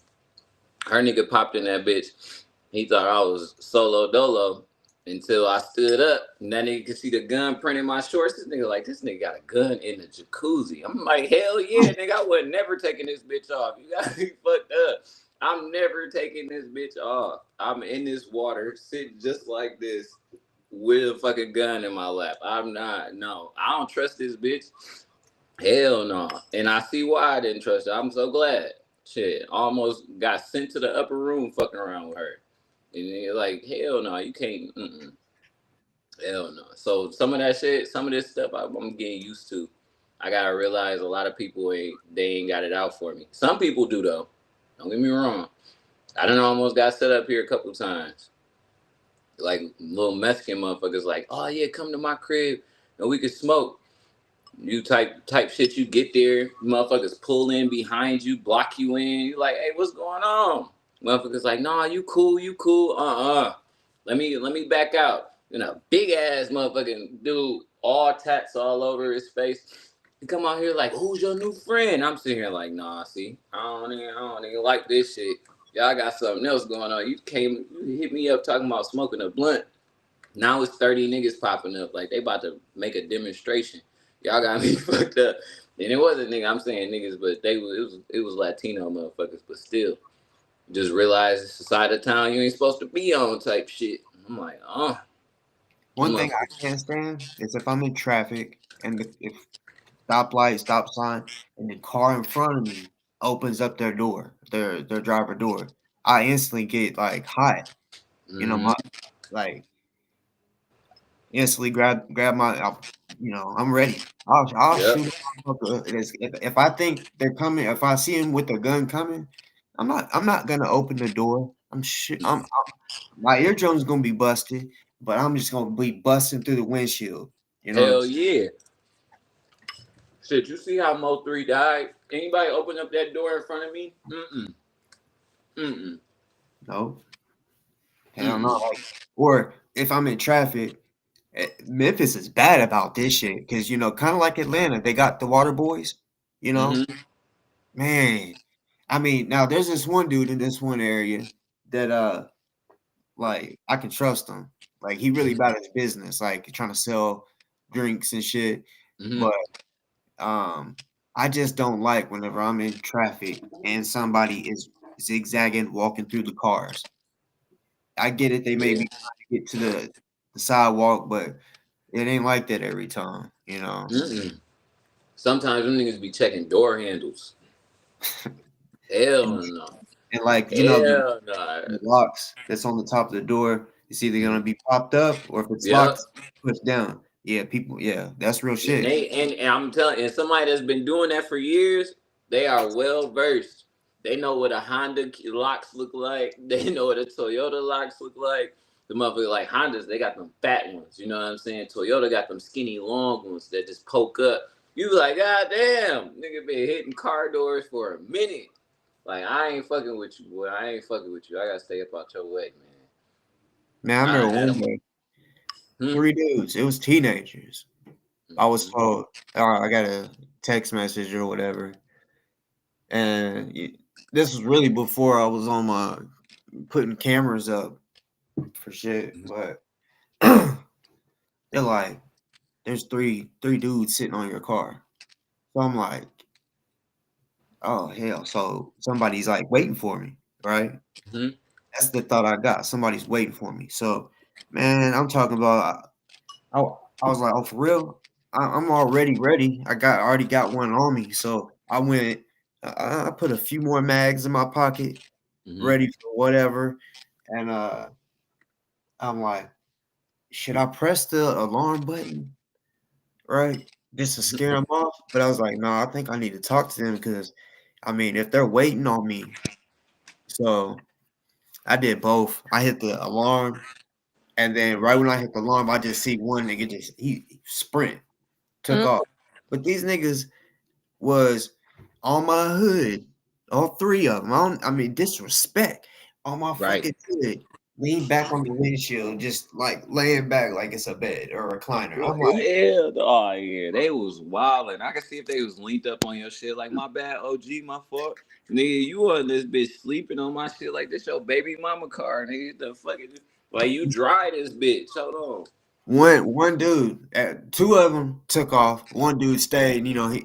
Her nigga popped in that bitch. He thought I was solo dolo until I stood up. And that nigga could see the gun print in my shorts. This nigga got a gun in the jacuzzi. I'm like, hell yeah, nigga, I would never taking this bitch off. You got me fucked up. I'm never taking this bitch off. I'm in this water, sitting just like this with a fucking gun in my lap. I don't trust this bitch. Hell no. And I see why I didn't trust her. I'm so glad. Shit, almost got sent to the upper room fucking around with her. And you're like, hell no, you can't. Hell no. So some of that shit, some of this stuff I'm getting used to. I gotta realize a lot of people ain't got it out for me. Some people do though. Don't get me wrong. I done almost got set up here a couple times. Like little Mexican motherfuckers like, oh yeah, come to my crib and we could smoke. You type shit, you get there, motherfuckers pull in behind you, block you in. You like, hey, what's going on? Motherfuckers like, nah, you cool. Let me back out. Big ass motherfucking dude, all tats all over his face. He come out here like, who's your new friend? I'm sitting here like, nah, see, I don't even like this shit. Y'all got something else going on. You hit me up talking about smoking a blunt. Now it's 30 niggas popping up like they about to make a demonstration. Y'all got me fucked up. And it wasn't nigga, I'm saying niggas, but it was Latino motherfuckers, but still. Just realize it's a side of town you ain't supposed to be on type shit. I'm like, one thing I can't stand is if I'm in traffic and if stoplight, stop sign, and the car in front of me opens up their door, their driver door, I instantly get like hot. Instantly grab my, I'm ready. I'll shoot. If I think they're coming, if I see him with a gun coming, I'm not gonna open the door. My eardrum's gonna be busted, but I'm just gonna be busting through the windshield. Hell yeah. Shit, you see how Mo 3 died? Anybody open up that door in front of me? No. Hell no. Like, or if I'm in traffic, Memphis is bad about this shit because, you know, kind of like Atlanta, they got the water boys, you know? Man, I mean, now there's this one dude in this one area that, like, I can trust him. Like, he really about his business, like, trying to sell drinks and shit. But, I just don't like whenever I'm in traffic and somebody is zigzagging, walking through the cars. I get it. They may be trying to get to the sidewalk, but it ain't like that every time, you know. Sometimes them niggas be checking door handles. Hell no. And like, you know, the locks that's on the top of the door, it's either gonna be popped up or if it's locked, pushed down. Yeah, people, that's real shit. And I'm telling you, and somebody that's been doing that for years, they are well versed. They know what a Honda locks look like. They know what a Toyota locks look like. The motherfucker like Hondas, they got them fat ones. You know what I'm saying? Toyota got them skinny long ones that just poke up. You be like, God damn, nigga been hitting car doors for a minute. Like, I ain't fucking with you, boy. I ain't fucking with you. I gotta stay up out your way, man. Man, I remember one day, 3 dudes. It was teenagers. I was told, I got a text message or whatever. And this was really before I was on my putting cameras up for shit. But they're like, there's three dudes sitting on your car. So I'm like, oh, hell. So somebody's like waiting for me, right? That's the thought I got. Somebody's waiting for me. So, man, I'm talking about, I was like, oh, for real? I'm already ready. I already got one on me. So I went, I put a few more mags in my pocket, ready for whatever. And I'm like, should I press the alarm button? Right? Just to scare them off. But I was like, no, I think I need to talk to them because, I mean, if they're waiting on me. So I did both. I hit the alarm. And then right when I hit the alarm, I just see one nigga he sprint, took off. But these niggas was on my hood, all 3 of them. I mean, disrespect on my fucking hood. Lean back on the windshield, just like laying back like it's a bed or a recliner. I'm like, They was wilding. I can see if they was linked up on your shit. Like, my bad, OG, my fault. Nigga, you on this bitch sleeping on my shit like this your baby mama car, nigga. The fucking like you dry this bitch. Hold on. One dude, 2 of them took off. One dude stayed. You know,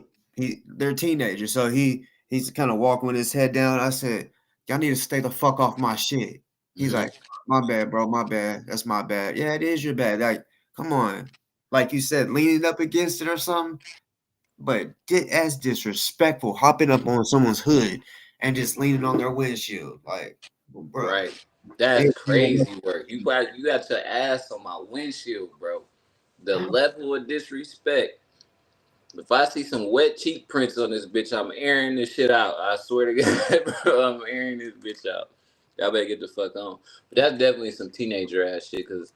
they're teenagers, so he's kind of walking with his head down. I said, y'all need to stay the fuck off my shit. He's like, my bad, bro, my bad. That's my bad. Yeah, it is your bad. Like, come on. Like you said, leaning up against it or something. But that's disrespectful, hopping up on someone's hood and just leaning on their windshield. Like, bro. Right. That's crazy work. You got your ass on my windshield, bro. The level of disrespect. If I see some wet cheek prints on this bitch, I'm airing this shit out. I swear to God, bro, I'm airing this bitch out. Y'all better get the fuck on. But that's definitely some teenager ass shit, because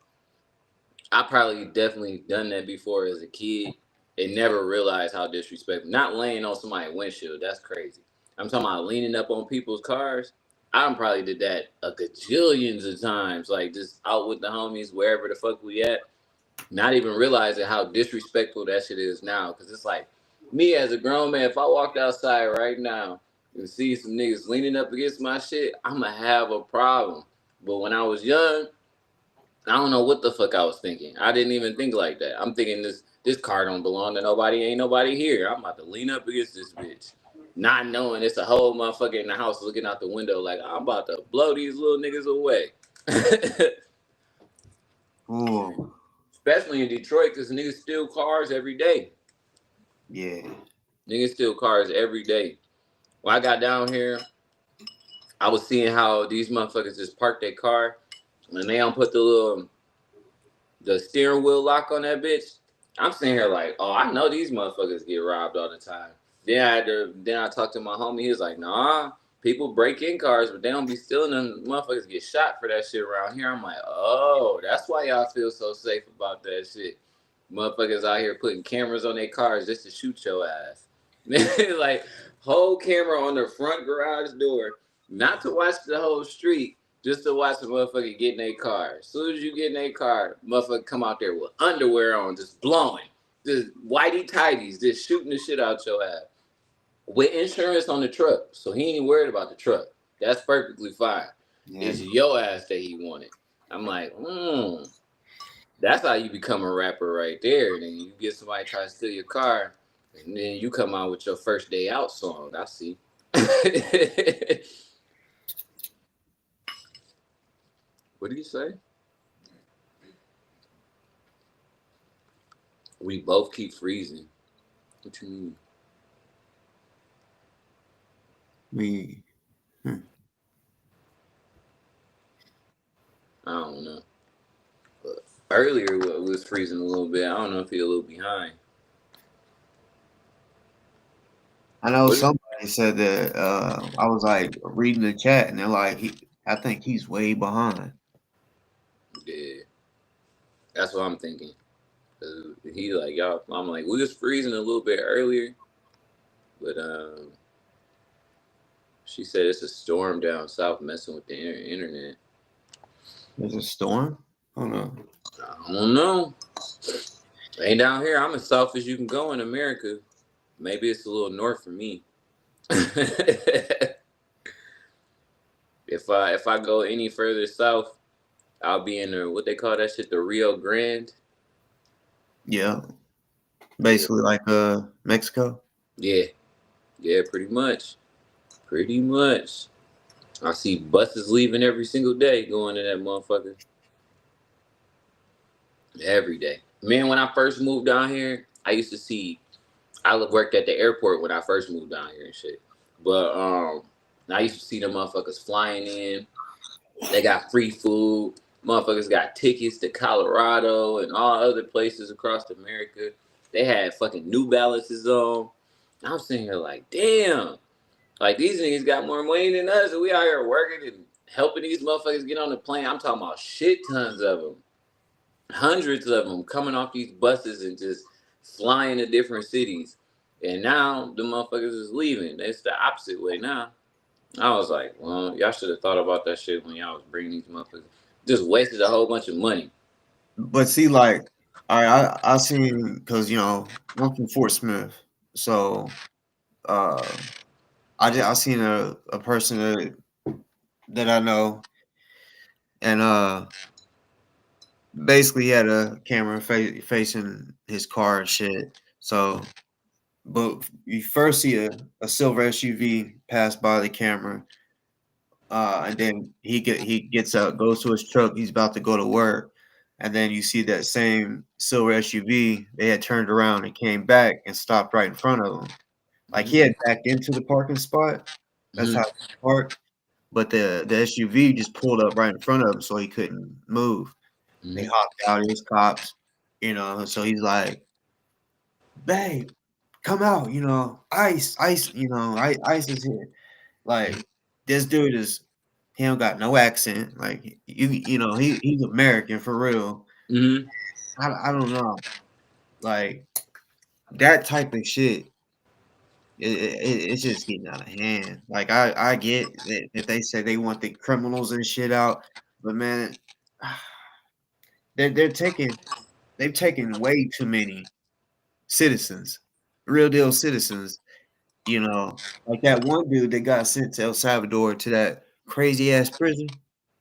I probably definitely done that before as a kid and never realized how disrespectful. Not laying on somebody's windshield, that's crazy. I'm talking about leaning up on people's cars. I probably did that a gajillions of times, like just out with the homies, wherever the fuck we at, not even realizing how disrespectful that shit is now. Because it's like, me as a grown man, if I walked outside right now and see some niggas leaning up against my shit, I'm going to have a problem. But when I was young, I don't know what the fuck I was thinking. I didn't even think like that. I'm thinking this car don't belong to nobody. Ain't nobody here. I'm about to lean up against this bitch. Not knowing it's a whole motherfucker in the house looking out the window like, I'm about to blow these little niggas away. Ooh. Especially in Detroit, because niggas steal cars every day. Yeah. Niggas steal cars every day. When I got down here, I was seeing how these motherfuckers just park their car and they don't put the steering wheel lock on that bitch. I'm sitting here like, oh, I know these motherfuckers get robbed all the time. Then I talked to my homie. He was like, nah, people break in cars, but they don't be stealing them. Motherfuckers get shot for that shit around here. I'm like, oh, that's why y'all feel so safe about that shit. Motherfuckers out here putting cameras on their cars just to shoot your ass. Like, whole camera on the front garage door, not to watch the whole street, just to watch the motherfucker get in their car. As soon as you get in their car, motherfucker come out there with underwear on, just blowing, just whitey tighties, just shooting the shit out your ass. With insurance on the truck, so he ain't worried about the truck. That's perfectly fine. Yeah. It's your ass that he wanted. I'm like, that's how you become a rapper right there. And then you get somebody try to steal your car, and then you come out with your first day out song. I see. What do you say? We both keep freezing. What you mean? I don't know. But earlier it was freezing a little bit. I don't know if you're a little behind. I know somebody said that I was like reading the chat and they're like, I think he's way behind. Yeah. That's what I'm thinking. He like, y'all, I'm like, we was freezing a little bit earlier, but she said it's a storm down south messing with the internet. There's a storm? Oh no. I don't know. Ain't down here. I'm as south as you can go in America. Maybe it's a little north for me. If I go any further south, I'll be in what they call that shit, the Rio Grande. Yeah. Basically like Mexico. Yeah. Yeah, pretty much. Pretty much. I see buses leaving every single day going to that motherfucker. Every day. Man, when I first moved down here, I used to see, I worked at the airport when I first moved down here and shit. But I used to see them motherfuckers flying in. They got free food. Motherfuckers got tickets to Colorado and all other places across America. They had fucking New Balances on. I'm sitting here like, damn. Like, these niggas got more money than us, and we out here working and helping these motherfuckers get on the plane. I'm talking about shit tons of them. Hundreds of them coming off these buses and just flying to different cities. And now the motherfuckers is leaving. It's the opposite way now. I was like, well, y'all should have thought about that shit when y'all was bringing these motherfuckers. Just wasted a whole bunch of money. But see, like, I seen, because, you know, I'm from Fort Smith. So I seen a person that I know, and basically he had a camera facing his car and shit. So, but you first see a silver SUV pass by the camera, and then he gets out, goes to his truck. He's about to go to work, and then you see that same silver SUV. They had turned around and came back and stopped right in front of him. Like he had backed into the parking spot. That's how he parked. But the SUV just pulled up right in front of him, so he couldn't move. They hopped out. It was cops, you know. So he's like, "Babe, come out, you know. Ice, you know. Ice is here." Like this dude he don't got no accent. Like you know, he's American for real. I don't know, like that type of shit. It's just getting out of hand. Like I get that they say they want the criminals and shit out, but man, they've taken way too many citizens, real deal citizens. You know, like that one dude that got sent to El Salvador to that crazy ass prison.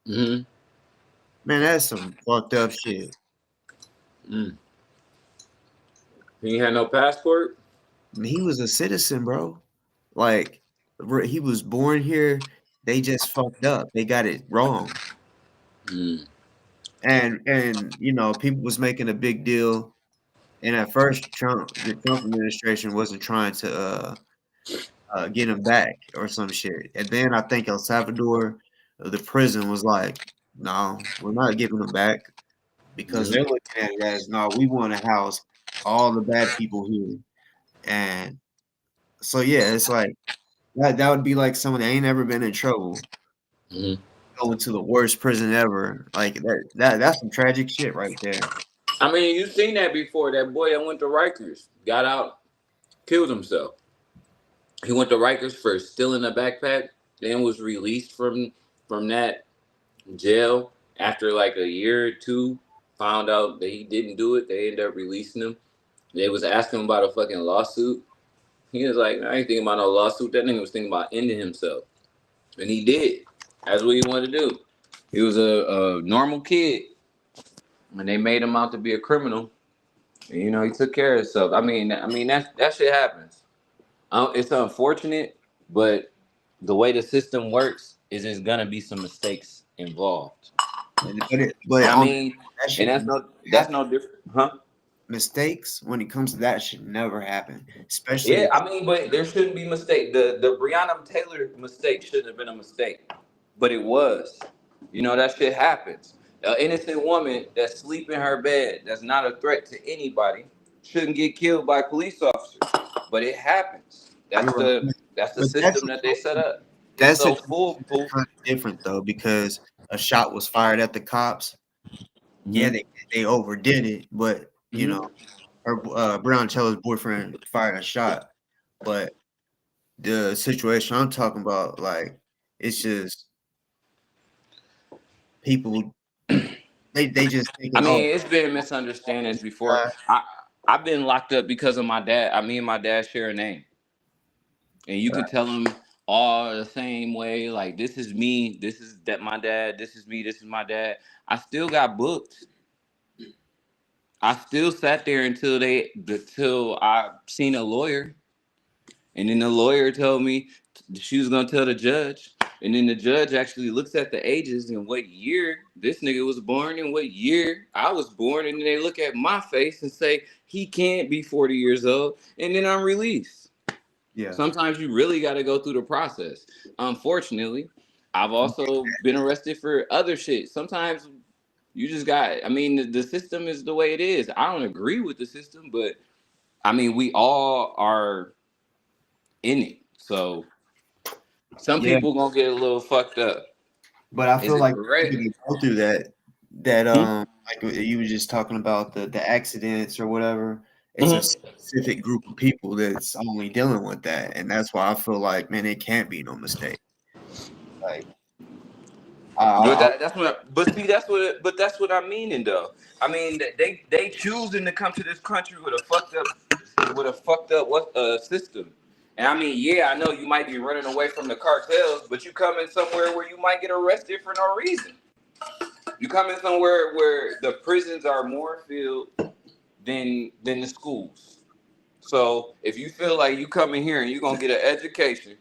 Man, that's some fucked up shit. He had no passport? He was a citizen, bro. Like he was born here. They just fucked up. They got it wrong. And you know, people was making a big deal. And at first, the Trump administration wasn't trying to get him back or some shit. And then I think El Salvador, the prison was like, no, we're not giving him back, because they're looking at it as, no, we want to house all the bad people here. And so yeah, it's like that would be like someone that ain't ever been in trouble going to the worst prison ever. Like that's some tragic shit right there. I mean, you've seen that before. That boy that went to Rikers got out, killed himself. He went to Rikers for stealing a backpack, then was released from that jail after like a year or two, found out that he didn't do it. They ended up releasing him. They was asking him about a fucking lawsuit. He was like, I ain't thinking about no lawsuit. That nigga was thinking about ending himself. And he did. That's what he wanted to do. He was a normal kid. And they made him out to be a criminal. And, you know, he took care of himself. I mean that shit happens. It's unfortunate, but the way the system works is there's gonna be some mistakes involved. But I mean, and that's no different, huh? Mistakes when it comes to that should never happen. Especially, Yeah, I mean, but there shouldn't be mistake. The Breonna Taylor mistake shouldn't have been a mistake, but it was. You know, that shit happens. An innocent woman that's sleep in her bed, that's not a threat to anybody, shouldn't get killed by police officers. But it happens. That's the system that they set up. That's so different though, because a shot was fired at the cops. Mm-hmm. Yeah, they overdid it, but you know, her Breonna Taylor's boyfriend fired a shot. But the situation I'm talking about, like, it's just people. They just. I mean, it's been misunderstandings before. I've been locked up because of my dad. Me and my dad share a name, and you can tell them all the same way. Like, this is me. This is my dad. This is me. This is my dad. I still got booked. I still sat there until I seen a lawyer, and then the lawyer told me she was gonna tell the judge, and then the judge actually looks at the ages and what year this nigga was born and what year I was born, and then they look at my face and say he can't be 40 years old, and then I'm released. Yeah. Sometimes you really got to go through the process. Unfortunately, I've also been arrested for other shit. Sometimes. You just got, I mean, the system is the way it is. I don't agree with the system, but I mean, we all are in it. So some people gonna get a little fucked up. But I feel like you go through that like you were just talking about the accidents or whatever. It's a specific group of people that's only dealing with that. And that's why I feel like, man, it can't be no mistake. Like, that's what I mean, though. I mean, they choosing to come to this country with a fucked up system. And I mean, yeah, I know you might be running away from the cartels, but you come in somewhere where you might get arrested for no reason. You come in somewhere where the prisons are more filled than the schools. So if you feel like you come in here and you're gonna get an education.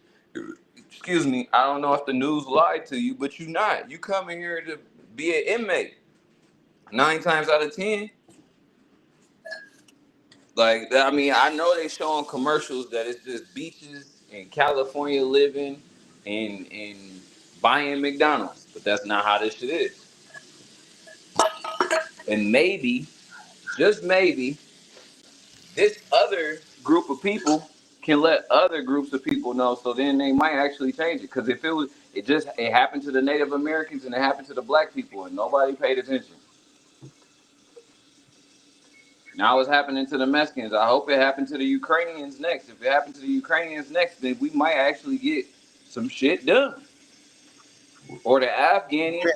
Excuse me, I don't know if the news lied to you, but you're not. You come in here to be an inmate. 9 times out of 10. Like, I mean, I know they showing commercials that it's just beaches and California living and buying McDonald's, but that's not how this shit is. And maybe, just maybe, this other group of people can let other groups of people know, so then they might actually change it. Because if it happened to the Native Americans and it happened to the black people and nobody paid attention. Now it's happening to the Mexicans. I hope it happened to the Ukrainians next. If it happened to the Ukrainians next, then we might actually get some shit done. Or the Afghanians.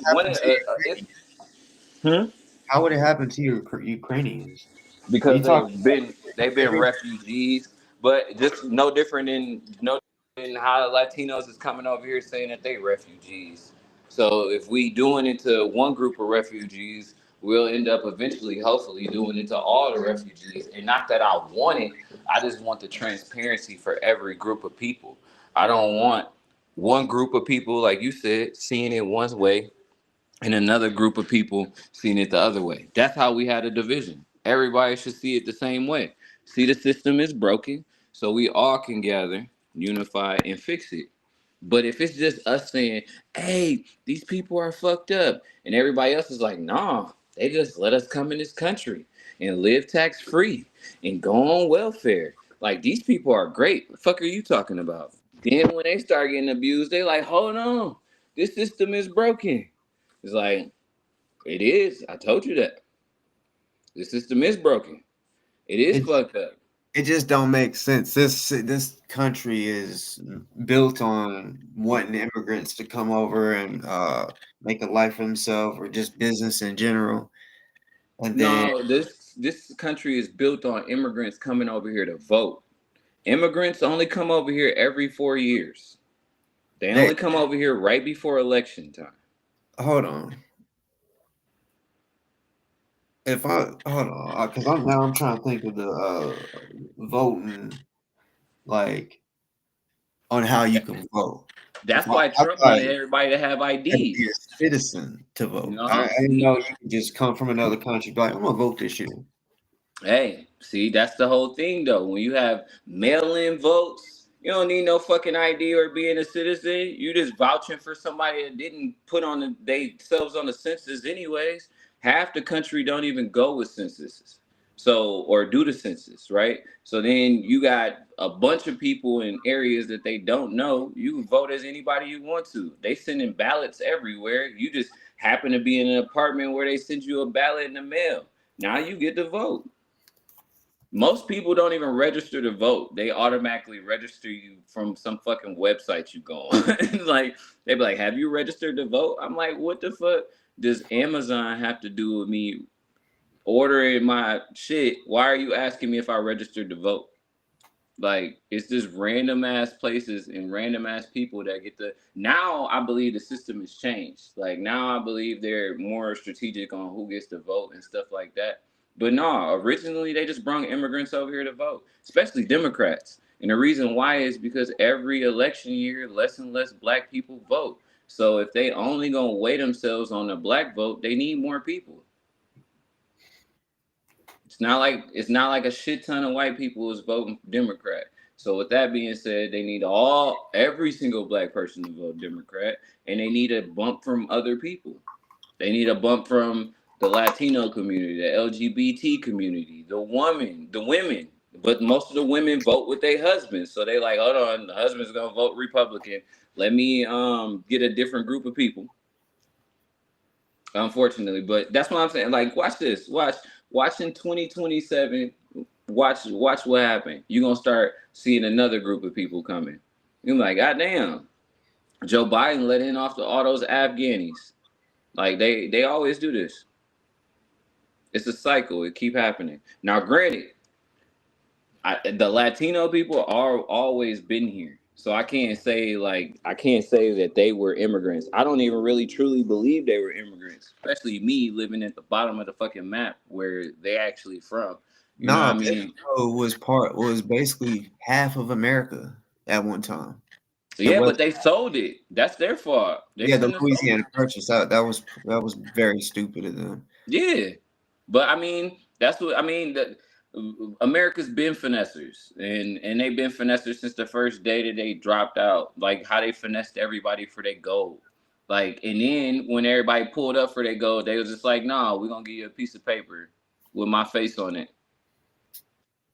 How would it happen to Ukrainians? Because they've been refugees, but just no different than how Latinos is coming over here saying that they refugees. So if we doing it to one group of refugees, we'll end up eventually, hopefully, doing it to all the refugees. And not that I want it, I just want the transparency for every group of people. I don't want one group of people, like you said, seeing it one way and another group of people seeing it the other way. That's how we had a division. Everybody should see it the same way. See, the system is broken, so we all can gather, unify, and fix it. But if it's just us saying, hey, these people are fucked up, and everybody else is like, nah, they just let us come in this country and live tax-free and go on welfare. Like, these people are great. What the fuck are you talking about? Then when they start getting abused, they like, hold on, this system is broken. It's like, it is. I told you that. The system is broken. It is fucked up. It just don't make sense. This country is built on wanting immigrants to come over and make a life for themselves, or just business in general. And then No, this country is built on immigrants coming over here to vote. Immigrants only come over here every 4 years. They only come over here right before election time. Hold on. Hold on, because I'm trying to think of the voting, like, on how you can vote. That's why Trump wanted everybody to have IDs. Be a citizen to vote. I didn't know you could just come from another country, be like, I'm gonna vote this year. Hey, see, that's the whole thing, though. When you have mail-in votes, you don't need no fucking ID or being a citizen. You just vouching for somebody that didn't put on themselves on the census anyways. Half the country don't even go with censuses. So, or do the census, right? So then you got a bunch of people in areas that they don't know. You can vote as anybody you want to. They sending ballots everywhere. You just happen to be in an apartment where they send you a ballot in the mail. Now you get to vote. Most people don't even register to vote. They automatically register you from some fucking website you go on. Like, they be like, have you registered to vote? I'm like, what the fuck does Amazon have to do with me ordering my shit? Why are you asking me if I registered to vote? Like, it's just random ass places and random ass people that get the. Now I believe the system has changed. Like, now I believe they're more strategic on who gets to vote and stuff like that. But no, originally they just brought immigrants over here to vote, especially Democrats. And the reason why is because every election year, less and less black people vote. So if they only gonna weigh themselves on the black vote, they need more people. It's not like a shit ton of white people is voting Democrat. So with that being said, they need every single black person to vote Democrat, and they need a bump from other people. They need a bump from the Latino community, the LGBT community, the women. But most of the women vote with their husbands. So they like, hold on, the husband's gonna vote Republican. Let me get a different group of people. Unfortunately, but that's what I'm saying. Like, watch this. Watch in 2027. Watch what happened. You're gonna start seeing another group of people coming. You're like, God damn, Joe Biden let in off all those Afghanis. Like they always do this. It's a cycle. It keep happening. Now, granted, the Latino people are always been here, so I can't say that they were immigrants. I don't even really truly believe they were immigrants, especially me living at the bottom of the fucking map where they actually from. You know what I mean? Was basically half of America at one time. Yeah, but they sold it. That's their fault. The Louisiana Purchase. That was very stupid of them. Yeah, but I mean, that's what I mean. That America's been finessers, and they've been finessers since the first day that they dropped out. Like how they finessed everybody for their gold. Like, and then when everybody pulled up for their gold, they was just like, "Nah, we're gonna give you a piece of paper with my face on it."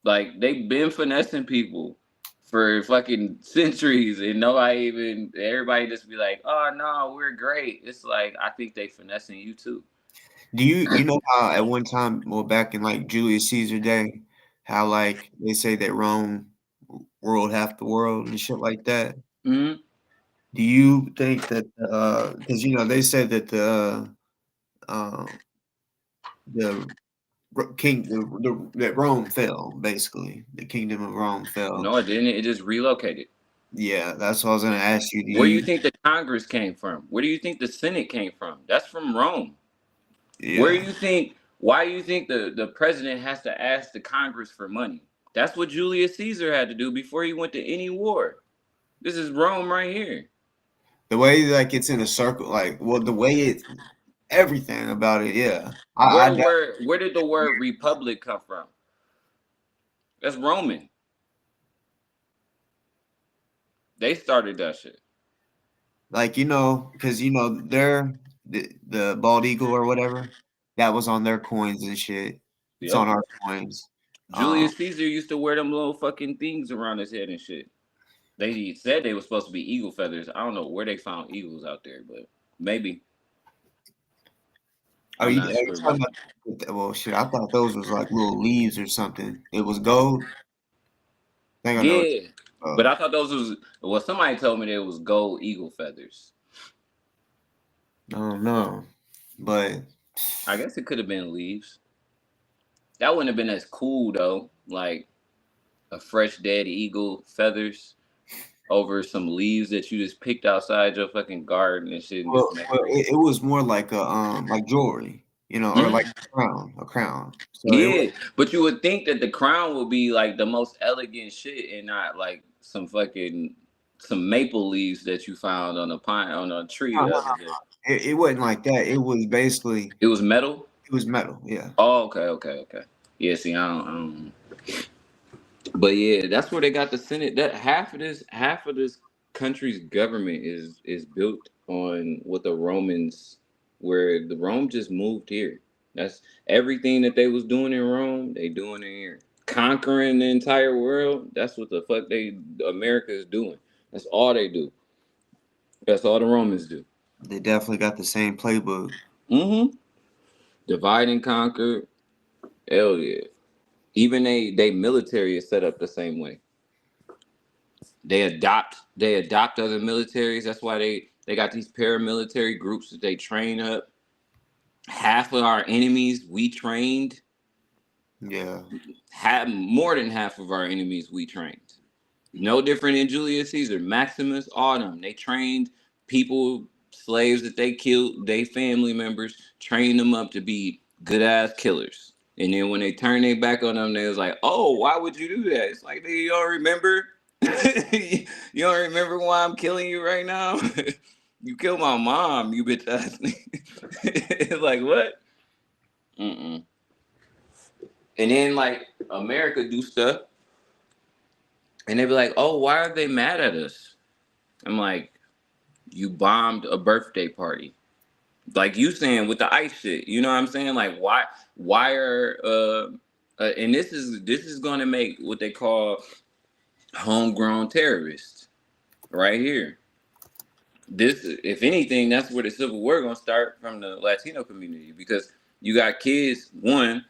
Like they've been finessing people for fucking centuries, and everybody just be like, "Oh no, we're great." It's like, I think they finessing you too. Do you know how at one time, well, back in like Julius Caesar day, how like they say that Rome ruled half the world and shit like that? Mm-hmm. Do you think that because they said that that Rome fell, basically the kingdom of Rome fell? No, it didn't. It just relocated. Yeah, that's what I was gonna ask you. Where do you think the Congress came from? Where do you think the Senate came from? That's from Rome. Yeah. Why do you think the president has to ask the Congress for money? That's what Julius Caesar had to do before he went to any war. This is Rome right here. The way like it's in a circle, like the way it's everything about it, yeah. Where did the word republic come from? That's Roman. They started that shit. Like, because they're the bald eagle or whatever, that was on their coins and shit. It's on our coins. Julius Caesar used to wear them little fucking things around his head and shit. They said they were supposed to be eagle feathers. I don't know where they found eagles out there, but maybe. Well, shit, I thought those was like little leaves or something. It was gold. think I know. Yeah, but I thought those was, well, somebody told me that it was gold eagle feathers. I don't know, but I guess it could have been leaves. That wouldn't have been as cool though, like a fresh dead eagle feathers over some leaves that you just picked outside your fucking garden and shit. And well, it was more like a like jewelry, you know, or like a crown. So yeah, but you would think that the crown would be like the most elegant shit and not like some maple leaves that you found on a tree the other day. It wasn't like that. It was basically. It was metal. It was metal. Yeah. Oh, okay. Yeah. See, I don't. But yeah, that's where they got the Senate. That half of this country's government is built on what the Romans, where the Rome just moved here. That's everything that they was doing in Rome, they doing it here. Conquering the entire world, that's what the fuck America is doing. That's all they do. That's all the Romans do. They definitely got the same playbook. Mm-hmm. Divide and conquer. Hell yeah. Even they military is set up the same way. They adopt other militaries. That's why they got these paramilitary groups that they train up. Half of our enemies we trained. Yeah. More than half of our enemies we trained. No different than Julius Caesar, Maximus, all them. They trained people, slaves that they killed, they family members, trained them up to be good ass killers. And then when they turned their back on them, they was like, "Oh, why would you do that?" It's like, you don't remember? You don't remember why I'm killing you right now? You killed my mom, you bitch ass. It's like, what? Mm-mm. And then like America do stuff, and they be like, "Oh, why are they mad at us?" I'm like, "You bombed a birthday party." Like you saying with the ICE shit, you know what I'm saying? Like why are and this is gonna make what they call homegrown terrorists right here. This, if anything, that's where the Civil War gonna start from the Latino community, because you got kids. One,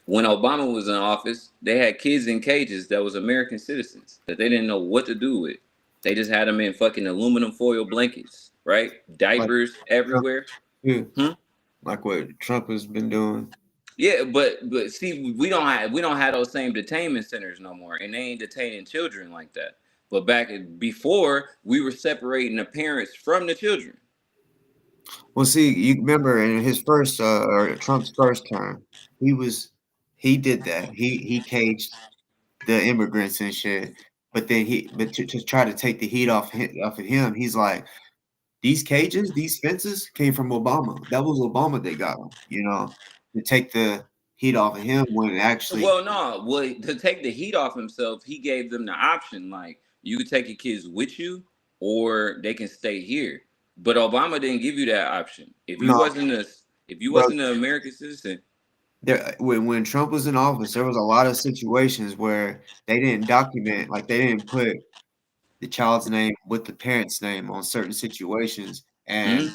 when Obama was in office, they had kids in cages that was American citizens that they didn't know what to do with. They just had them in fucking aluminum foil blankets, right? Diapers everywhere. Like what Trump has been doing. Yeah, but see, we don't have those same detainment centers no more, and they ain't detaining children like that. But before, we were separating the parents from the children. Well, see, you remember in his first or Trump's first term, he did that. He caged the immigrants and shit. But then to try to take the heat off of him, he's like, these cages, these fences came from Obama. That was Obama that got them, you know, to take the heat off of him when it actually. Well, no, to take the heat off himself, he gave them the option, like, you could take your kids with you or they can stay here. But Obama didn't give you that option. If you wasn't an American citizen. When Trump was in office, there was a lot of situations where they didn't document, like they didn't put the child's name with the parent's name on certain situations, and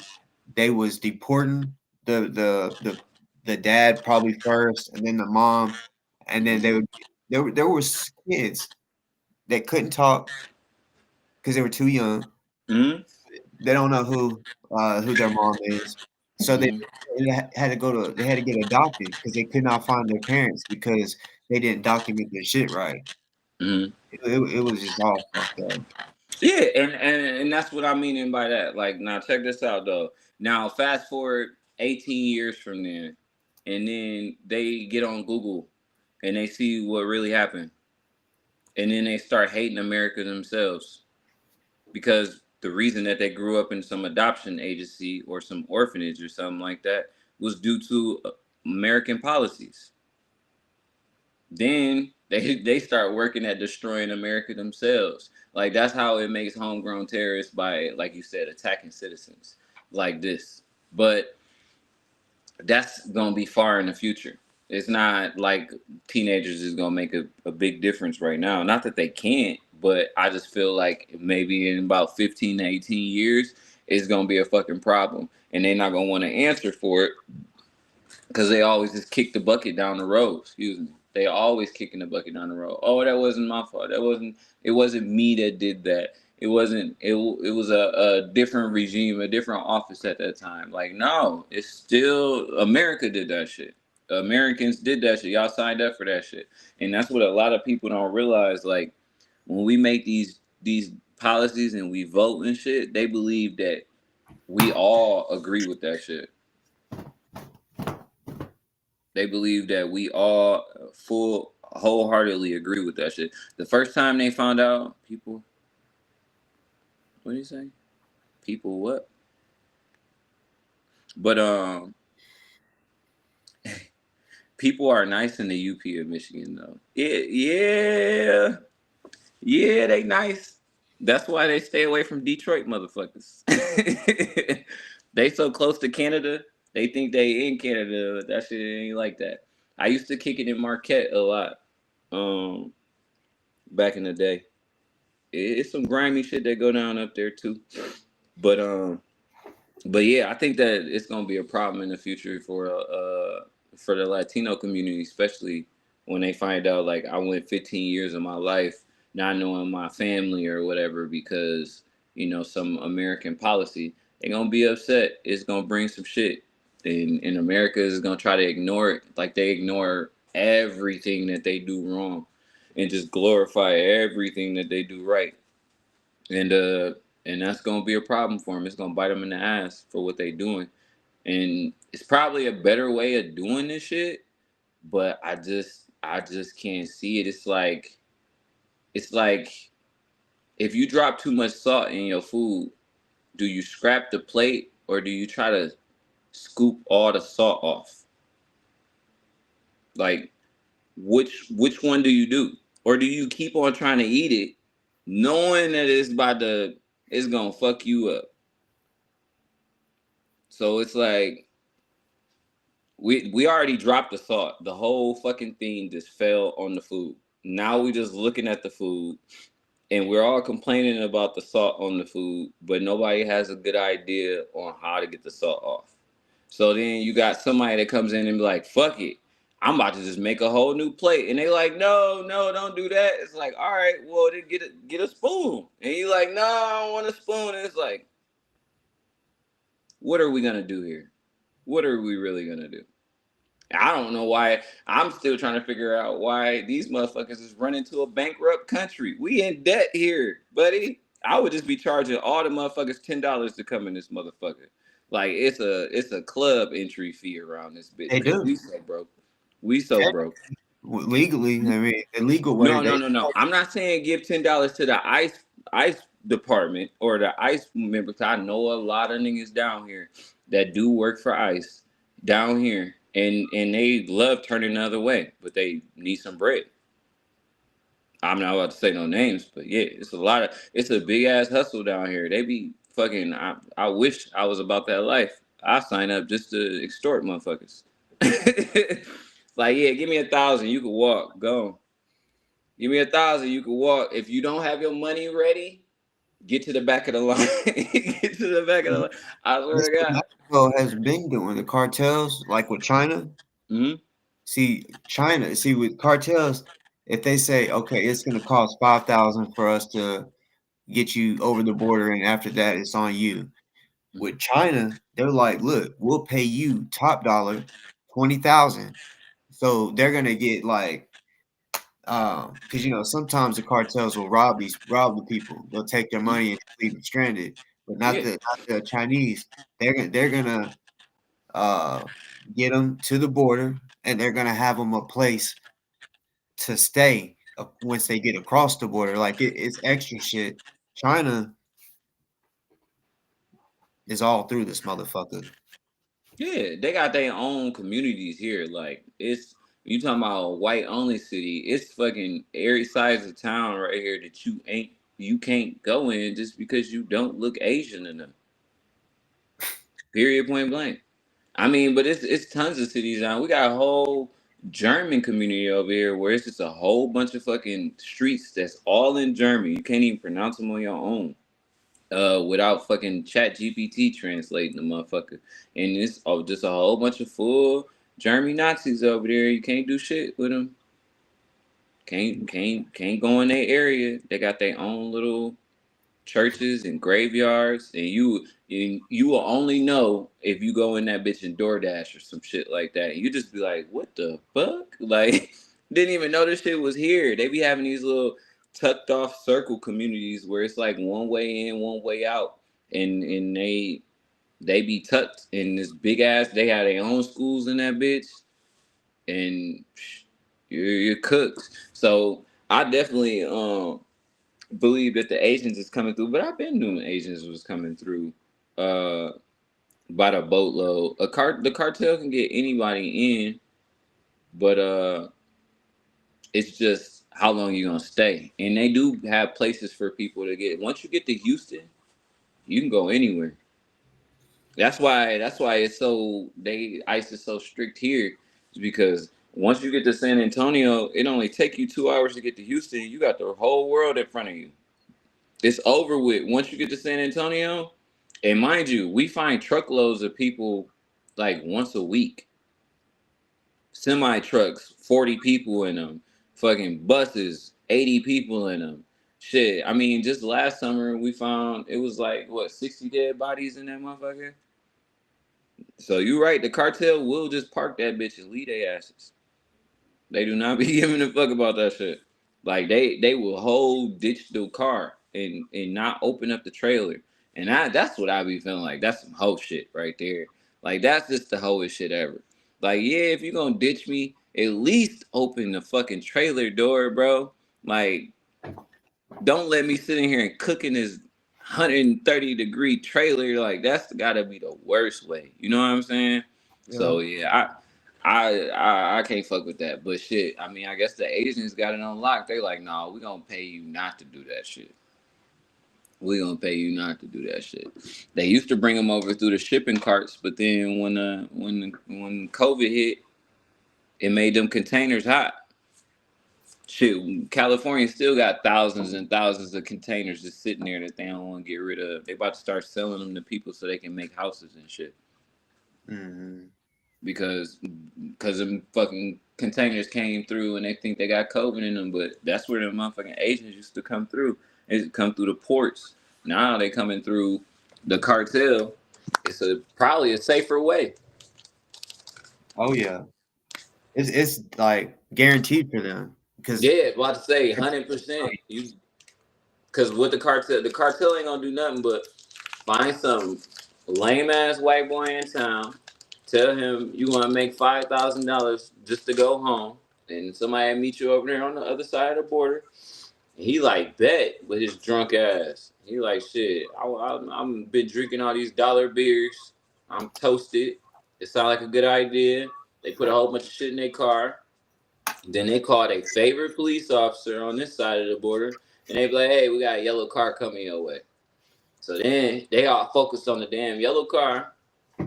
they was deporting the dad probably first, and then the mom, and then there was kids that couldn't talk because they were too young. They don't know who their mom is, so they had to get adopted because they could not find their parents because they didn't document their shit right. It was just all fucked up. Yeah, and that's what I'm meaning by that. Like, now check this out though. Now fast forward 18 years from then, and then they get on Google and they see what really happened, and then they start hating America themselves, because the reason that they grew up in some adoption agency or some orphanage or something like that was due to American policies. Then they start working at destroying America themselves. Like, that's how it makes homegrown terrorists, by, like you said, attacking citizens like this. But that's gonna be far in the future. It's not like teenagers is gonna make a big difference right now. Not that they can't, but I just feel like maybe in about 15 to 18 years, it's gonna be a fucking problem, and they're not gonna want to answer for it because they always just kick the bucket down the road. Excuse me. They always kicking the bucket down the road. Oh, that wasn't my fault. It wasn't me that did that. It was a different regime, a different office at that time. Like, no, it's still America did that shit. Americans did that shit. Y'all signed up for that shit. And that's what a lot of people don't realize. Like, when we make these policies and we vote and shit, they believe that we all agree with that shit. They believe that we all wholeheartedly agree with that shit. The first time they found out, people, what do you say? People what? But people are nice in the UP of Michigan though. Yeah, they nice. That's why they stay away from Detroit motherfuckers. They so close to Canada. They think they in Canada, but that shit ain't like that. I used to kick it in Marquette a lot, back in the day. It's some grimy shit that go down up there too. But yeah, I think that it's gonna be a problem in the future for the Latino community, especially when they find out like I went 15 years of my life not knowing my family or whatever because some American policy. They're gonna be upset. It's gonna bring some shit. And America is gonna try to ignore it, like they ignore everything that they do wrong, and just glorify everything that they do right. And that's gonna be a problem for them. It's gonna bite them in the ass for what they doing. And it's probably a better way of doing this shit, but I just can't see it. It's like if you drop too much salt in your food, do you scrap the plate or do you try to scoop all the salt off? Like, which one do you do? Or do you keep on trying to eat it knowing that it's gonna fuck you up? So it's like we already dropped the salt. The whole fucking thing just fell on the food. Now we just looking at the food and we're all complaining about the salt on the food, but nobody has a good idea on how to get the salt off. So then you got somebody that comes in and be like, fuck it, I'm about to just make a whole new plate. And they like, no, don't do that. It's like, all right, well, then get a spoon. And you like, no, I don't want a spoon. And it's like, what are we going to do here? What are we really going to do? I don't know why. I'm still trying to figure out why these motherfuckers is running to a bankrupt country. We in debt here, buddy. I would just be charging all the motherfuckers $10 to come in this motherfucker. Like it's a club entry fee around this bitch. They do. We so broke. Legally, I mean, illegal way. No. I'm not saying give $10 to the ICE department or the ICE members. I know a lot of niggas down here that do work for ICE down here. And they love turning the other way, but they need some bread. I'm not about to say no names, but yeah, it's a big ass hustle down here. They be fucking, I wish I was about that life. I sign up just to extort motherfuckers. Like, yeah, give me 1,000, you can walk, go. Give me 1,000, you can walk. If you don't have your money ready, get to the back of the line. Get to the back of the line. I swear to God. Mexico has been doing the cartels, like with China. Mm-hmm. See with cartels, if they say, okay, it's going to cost $5,000 for us to get you over the border, and after that, it's on you. With China, they're like, look, we'll pay you top dollar, $20,000. So they're going to get like, because sometimes the cartels will rob the people. They'll take their money and leave them stranded, but not the Chinese. They're gonna get them to the border, and they're gonna have them a place to stay once they get across the border. Like it's extra shit. China is all through this motherfucker. Yeah, they got their own communities here. Like you talking about a white only city, it's fucking every size of town right here that you can't go in just because you don't look Asian enough. Period, point blank. I mean, but it's tons of cities now. We got a whole German community over here where it's just a whole bunch of fucking streets that's all in German. You can't even pronounce them on your own. Without fucking ChatGPT translating the motherfucker. And it's just a whole bunch of full German Nazis over there. You can't do shit with them. Can't go in their area. They got their own little churches and graveyards, and you will only know if you go in that bitch in DoorDash or some shit like that. You just be like, what the fuck? Like, didn't even know this shit was here. They be having these little tucked off circle communities where it's like one way in, one way out, and they be tucked in this big ass. They have their own schools in that bitch, and you're cooked. So I definitely believe that the Asians is coming through, but I've been knowing Asians was coming through by the boatload. The cartel can get anybody in, but it's just how long you gonna stay. And they do have places for people to get. Once you get to Houston, you can go anywhere. That's why it's so ICE is so strict here, is because once you get to San Antonio, it only take you 2 hours to get to Houston. You got the whole world in front of you. It's over with once you get to San Antonio. And mind you, we find truckloads of people like once a week. Semi trucks, 40 people in them. Fucking buses, 80 people in them. Shit. I mean, just last summer we found it was like 60 dead bodies in that motherfucker. So you're right, the cartel will just park that bitch and leave their asses. They do not be giving a fuck about that shit. Like they will ditch the car and not open up the trailer. And that's what I be feeling like. That's some hoe shit right there. Like that's just the hoest shit ever. Like, yeah, if you're gonna ditch me, at least open the fucking trailer door, bro. Like, don't let me sit in here and cook in this 130-degree trailer. Like, that's gotta be the worst way. You know what I'm saying? Yeah. So yeah, I can't fuck with that. But shit, I mean, I guess the Asians got it unlocked. They like, nah, we gonna pay you not to do that shit. We gonna pay you not to do that shit. They used to bring them over through the shipping carts, but then when COVID hit, it made them containers hot. Shit, California still got thousands and thousands of containers just sitting there that they don't want to get rid of. They about to start selling them to people so they can make houses and shit. Mm-hmm. Because them fucking containers came through and they think they got COVID in them, but that's where the motherfucking Asians used to come through. They used to come through the ports. Now they coming through the cartel. It's probably a safer way. Oh yeah, it's like guaranteed for them. Because about to say 100%. Because with the cartel ain't gonna do nothing but find some lame ass white boy in town. Tell him you want to make $5,000 just to go home, and somebody meet you over there on the other side of the border. And he like bet with his drunk ass. He like, shit. I'm been drinking all these dollar beers. I'm toasted. It sound like a good idea. They put a whole bunch of shit in their car. Then they call their favorite police officer on this side of the border, and they be like, hey, we got a yellow car coming your way. So then they all focused on the damn yellow car.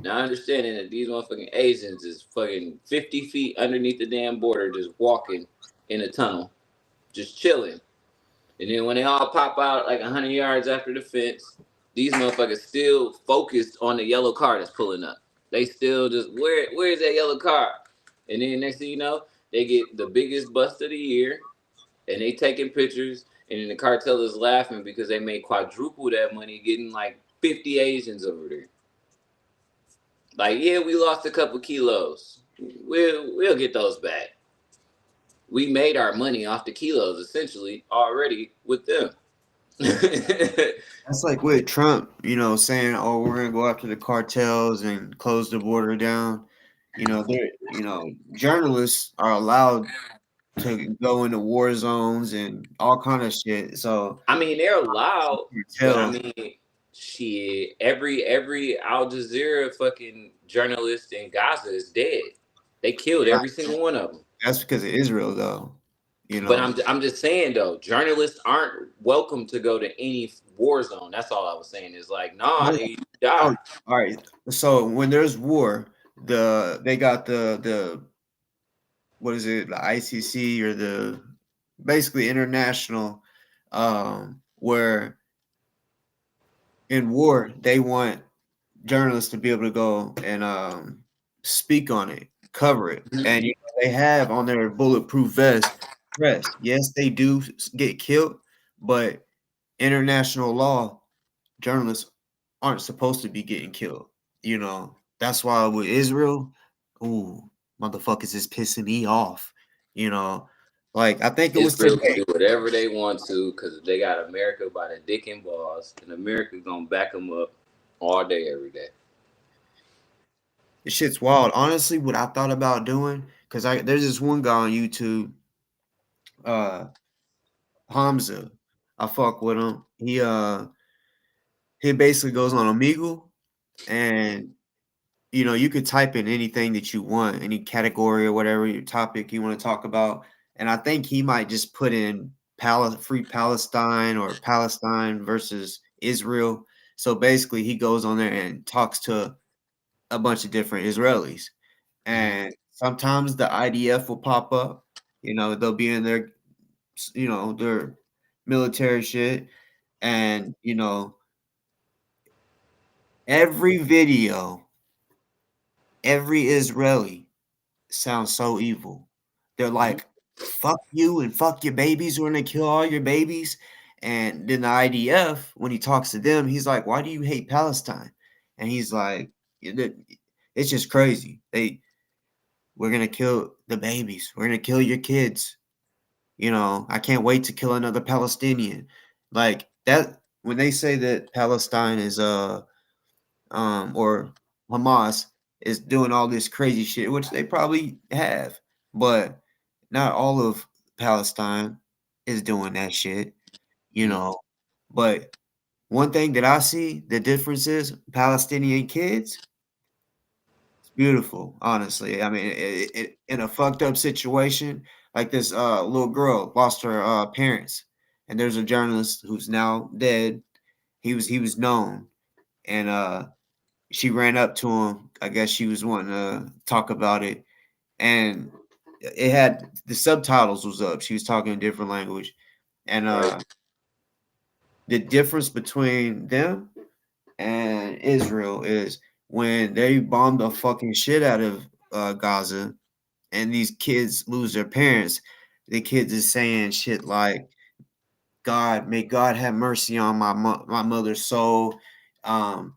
Now understanding that these motherfucking Asians is fucking 50 feet underneath the damn border, just walking in a tunnel, just chilling. And then when they all pop out like 100 yards after the fence, these motherfuckers still focused on the yellow car that's pulling up. They still just, where's that yellow car? And then next thing you know, they get the biggest bust of the year, and they taking pictures, and then the cartel is laughing because they made quadruple that money getting like 50 Asians over there. Like, yeah, we lost a couple kilos. We'll get those back. We made our money off the kilos essentially already with them. That's like with Trump, saying, "Oh, we're gonna go after the cartels and close the border down." Journalists are allowed to go into war zones and all kind of shit. So I mean, they're allowed. But I mean, shit. Every Al Jazeera fucking journalist in Gaza is dead. They killed every single one of them. That's because of Israel, though. But I'm just saying though, journalists aren't welcome to go to any war zone. That's all I was saying. Is like, nah, they die. Oh, all right. So when there's war, they got the what is it, the ICC or the basically international, where in war they want journalists to be able to go and speak on it, cover it, and they have on their bulletproof vest press. Yes, they do get killed, but international law, journalists aren't supposed to be getting killed. You know, that's why with Israel, ooh, motherfuckers is pissing me off. You know, like I think it was Israel can today. do whatever they want to because they got America by the dick and balls, and America's gonna back them up all day, every day. This shit's wild. Honestly, what I thought about doing, because there's this one guy on YouTube, Hamza. I fuck with him. He basically goes on Omegle, and you know, you could type in anything that you want, any category or whatever your topic you want to talk about. And I think he might just put in Free Palestine or Palestine versus Israel. So basically, he goes on there and talks to a bunch of different Israelis. And sometimes the IDF will pop up. You know, they'll be in their, you know, their military shit. And, you know, every video, every Israeli sounds so evil. They're like, fuck you and fuck your babies. We're going to kill all your babies. And then the IDF, when he talks to them, he's like, why do you hate Palestine? And he's like, it's just crazy. We're going to kill the babies. We're going to kill your kids. You know, I can't wait to kill another Palestinian. Like that, when they say that Palestine is, or Hamas is doing all this crazy shit, which they probably have, but not all of Palestine is doing that shit, you know. But one thing that I see the difference is Palestinian kids. It's beautiful, honestly. I mean, in a fucked up situation, like this little girl lost her parents, and there's a journalist who's now dead. He was known, and she ran up to him. I guess she was wanting to talk about it, and it had the subtitles was up. She was talking a different language, and the difference between them and Israel is when they bombed the fucking shit out of Gaza, and these kids lose their parents. The kids is saying shit like, "God, may God have mercy on my mother's soul." Um,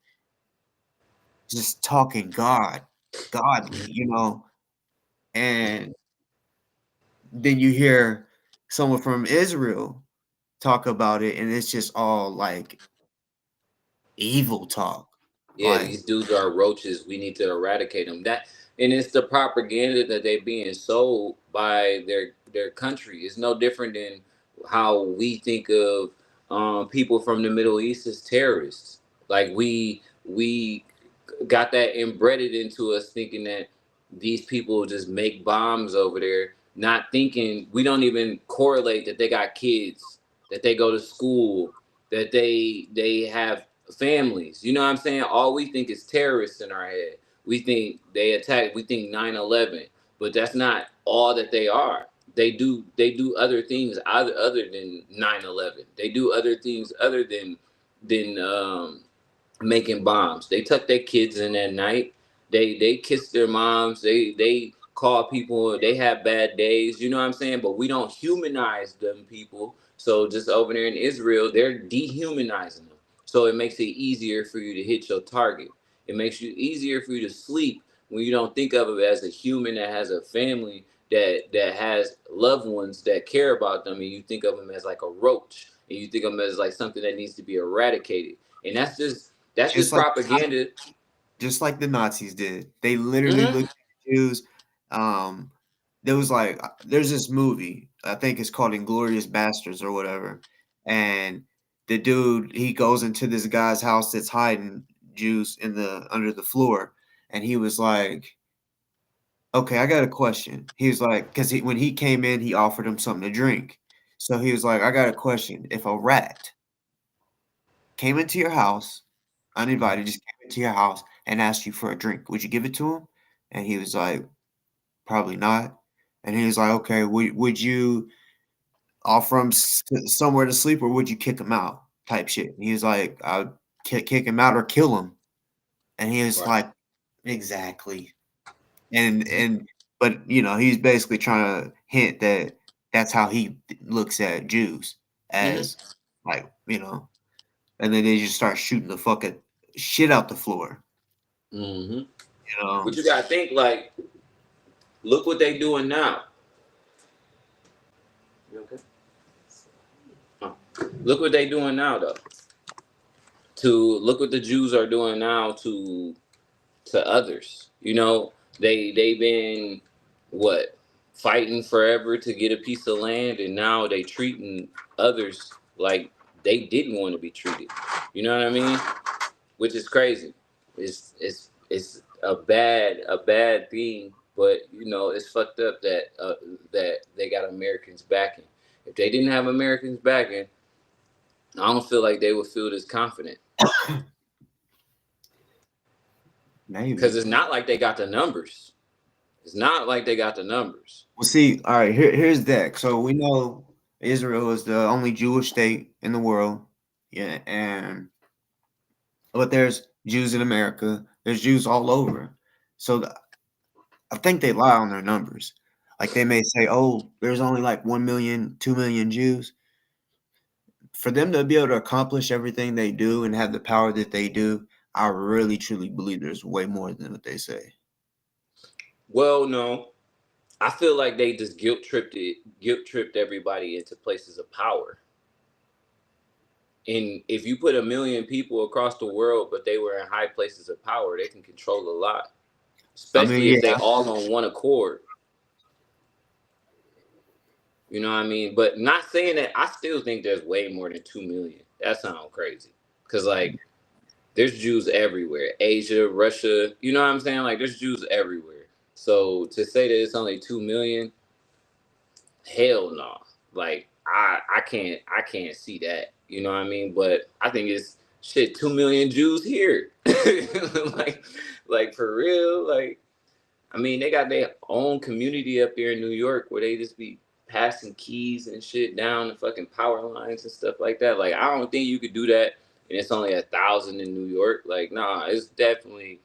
just talking godly, you know. And then you hear someone from Israel talk about it, and it's just all like evil talk. Yeah, Like, these dudes are roaches. We need to eradicate them. And it's the propaganda that they being sold by their country. It's no different than how we think of people from the Middle East as terrorists. Like we got that embedded into us, thinking that these people just make bombs over there, not thinking we don't even correlate that they got kids, that they go to school, that they have families. You know what I'm saying? All we think is terrorists in our head. We think they attack. We think 9/11, but that's not all that they are. They do other things other than 9/11. They do other things other than making bombs. They tuck their kids in at night. They kiss their moms. They call people. They have bad days. You know what I'm saying? But we don't humanize them people. So just over there in Israel, they're dehumanizing them. So it makes it easier for you to hit your target. It makes you easier for you to sleep when you don't think of it as a human that has a family that has loved ones that care about them, and you think of them as like a roach, and you think of them as like something that needs to be eradicated. And that's just just like propaganda. just like the Nazis did. They literally Mm-hmm. looked at the Jews. There was like there's this movie, I think it's called Inglorious Bastards or whatever. And the dude, he goes into this guy's house that's hiding Jews in the under the floor. And he was like, okay, I got a question. He was like, because when he came in, he offered him something to drink. So he was like, I got a question. If a rat came into your house, uninvited, just came into your house and asked you for a drink, would you give it to him? And he was like, probably not. And he was like, okay, would you offer him somewhere to sleep, or would you kick him out? Type shit. And he was like, I'd kick him out or kill him. And he was Right. like, exactly. And but you know, he's basically trying to hint that that's how he looks at Jews as like, you know, and then they just start shooting the fucking shit out the floor. Mm-hmm. You know, but you gotta think like, look what they doing now. You okay? Oh. Look what they doing now, though. To look what the Jews are doing now to others. You know, they've been what, fighting forever to get a piece of land, and now they treating others like they didn't want to be treated. You know what I mean? Which is crazy. It's a bad thing, but you know it's fucked up that that they got Americans backing. If they didn't have Americans backing, I don't feel like they would feel this confident. maybe Because it's not like they got the numbers. It's not like they got the numbers. Well, see, all right, here's that. So we know Israel is the only Jewish state in the world. Yeah, but there's Jews in America. There's Jews all over. So I think they lie on their numbers. Like they may say, oh, there's only like 1 million, 2 million Jews. For them to be able to accomplish everything they do and have the power that they do, I really truly believe there's way more than what they say. Well, no. I feel like they just guilt tripped everybody into places of power. And if you put 1 million people across the world, but they were in high places of power, they can control a lot. Especially if they all on one accord. You know what I mean? But not saying that, I still think there's way more than 2 million. That sounds crazy. Because, like, there's Jews everywhere. Asia, Russia, you know what I'm saying? Like, there's Jews everywhere. So to say that it's only 2 million, hell no. Like, I can't see that. You know what I mean? But I think it's 2 million Jews here. like for real. Like, I mean, they got their own community up here in New York where they just be passing keys and shit down the fucking power lines and stuff like that. Like, I don't think you could do that, and it's only 1,000 in New York. Like, nah, it's definitely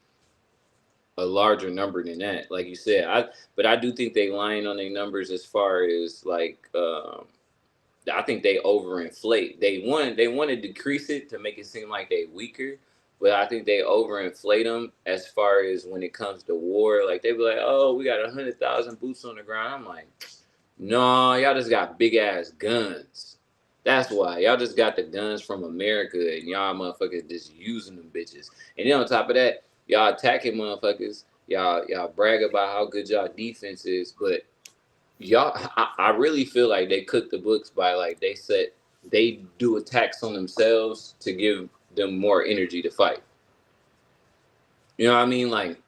a larger number than that. Like you said, but I do think they lying on their numbers as far as like, I think they overinflate. They want to decrease it to make it seem like they weaker, but I think they overinflate them as far as when it comes to war. Like they be like, oh, we got 100,000 boots on the ground. I'm like, no, y'all just got big ass guns. That's why y'all just got the guns from America, and y'all motherfuckers just using them bitches. And then on top of that, y'all attacking motherfuckers. Y'all brag about how good y'all defense is, but y'all, I really feel like they cook the books by like they do attacks on themselves to give them more energy to fight. You know what I mean? Like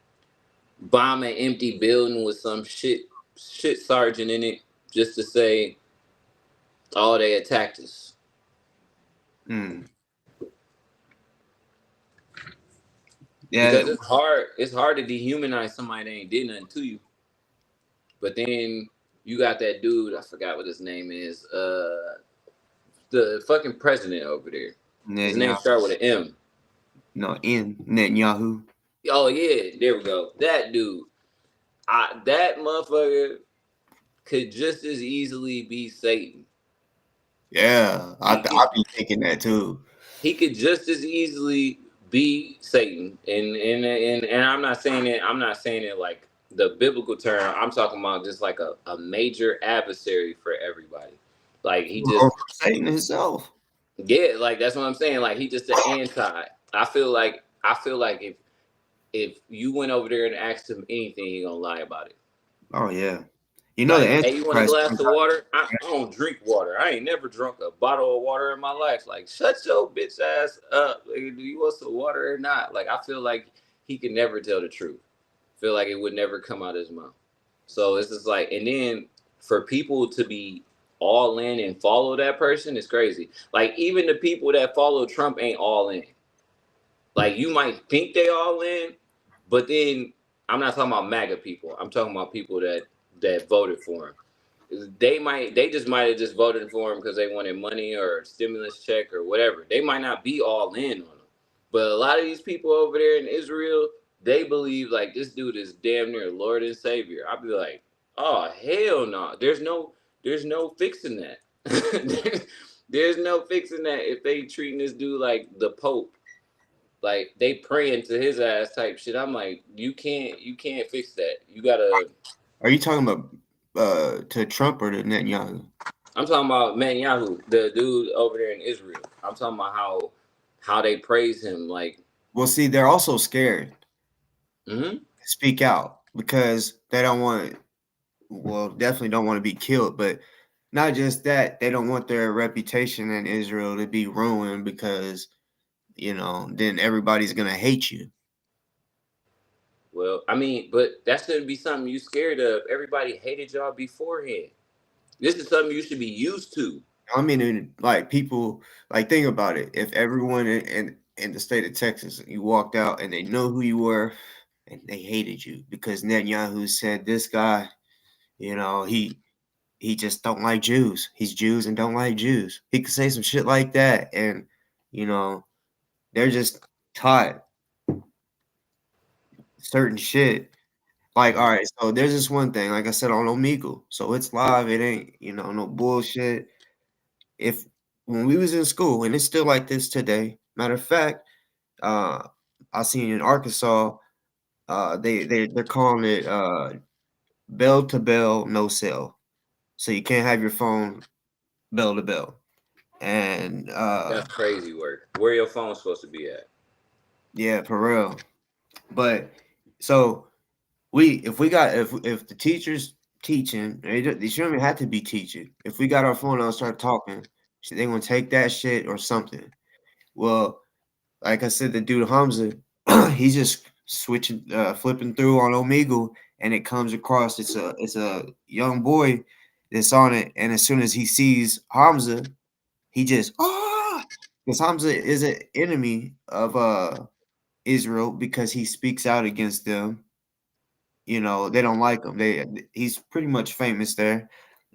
bomb an empty building with some shit sergeant in it just to say, oh, they attacked us. Yeah, because it's hard to dehumanize somebody that ain't did nothing to you. But then you got that dude, I forgot what his name is, the fucking president over there. His name starts with an M. No, N. Netanyahu. Oh, yeah, there we go. That dude. That motherfucker could just as easily be Satan. Yeah, I'd be thinking that too. He could just as easily be Satan. And I'm not saying it like the biblical term. I'm talking about just like a major adversary for everybody. Like he just Satan himself. Yeah, like that's what I'm saying. Like he just an anti. I feel like if you went over there and asked him anything, he gonna lie about it. Oh yeah. You know, like, hey, you want a glass of water? I don't drink water. I ain't never drunk a bottle of water in my life. Like, shut your bitch ass up. Like, do you want some water or not? Like, I feel like he can never tell the truth. I feel like it would never come out of his mouth. So it's just like, and then for people to be all in and follow that person is crazy. Like, even the people that follow Trump ain't all in. Like, you might think they all in, but then I'm not talking about MAGA people. I'm talking about people that voted for him. They just might have just voted for him because they wanted money or a stimulus check or whatever. They might not be all in on him. But a lot of these people over there in Israel, they believe like this dude is damn near Lord and Savior. I'd be like, oh hell no. There's no There's no fixing that. There's no fixing that if they treating this dude like the Pope. Like they praying to his ass type shit. I'm like, you can't fix that. You gotta. Are you talking about to Trump or to Netanyahu? I'm talking about Netanyahu, the dude over there in Israel. I'm talking about how they praise him. Like, well, see, they're also scared to speak out because they don't want. Well, definitely don't want to be killed, but not just that, they don't want their reputation in Israel to be ruined because then everybody's gonna hate you. Well, I mean, but that shouldn't be something you scared of. Everybody hated y'all beforehand. This is something you should be used to. I mean, like people, like think about it. If everyone in the state of Texas, you walked out and they know who you were, and they hated you because Netanyahu said this guy, he just don't like Jews. He's Jews and don't like Jews. He could say some shit like that, and they're just taught certain shit. Like, all right, so there's this one thing, like I said, on Omegle. So it's live, it ain't, no bullshit. When we was in school, and it's still like this today. Matter of fact, I seen in Arkansas, they're calling it bell to bell, no cell. So you can't have your phone bell to bell. And that's crazy work. Where your phone supposed to be at? Yeah, for real. But so if the teacher's teaching, they shouldn't even have to be teaching. If we got our phone out and start talking, they gonna take that shit or something. Well, like I said, the dude Hamza, he's just switching, flipping through on Omegle, and it comes across. It's a young boy that's on it, and as soon as he sees Hamza, he just because Hamza is an enemy of Israel because he speaks out against them. They don't like him. He's pretty much famous there,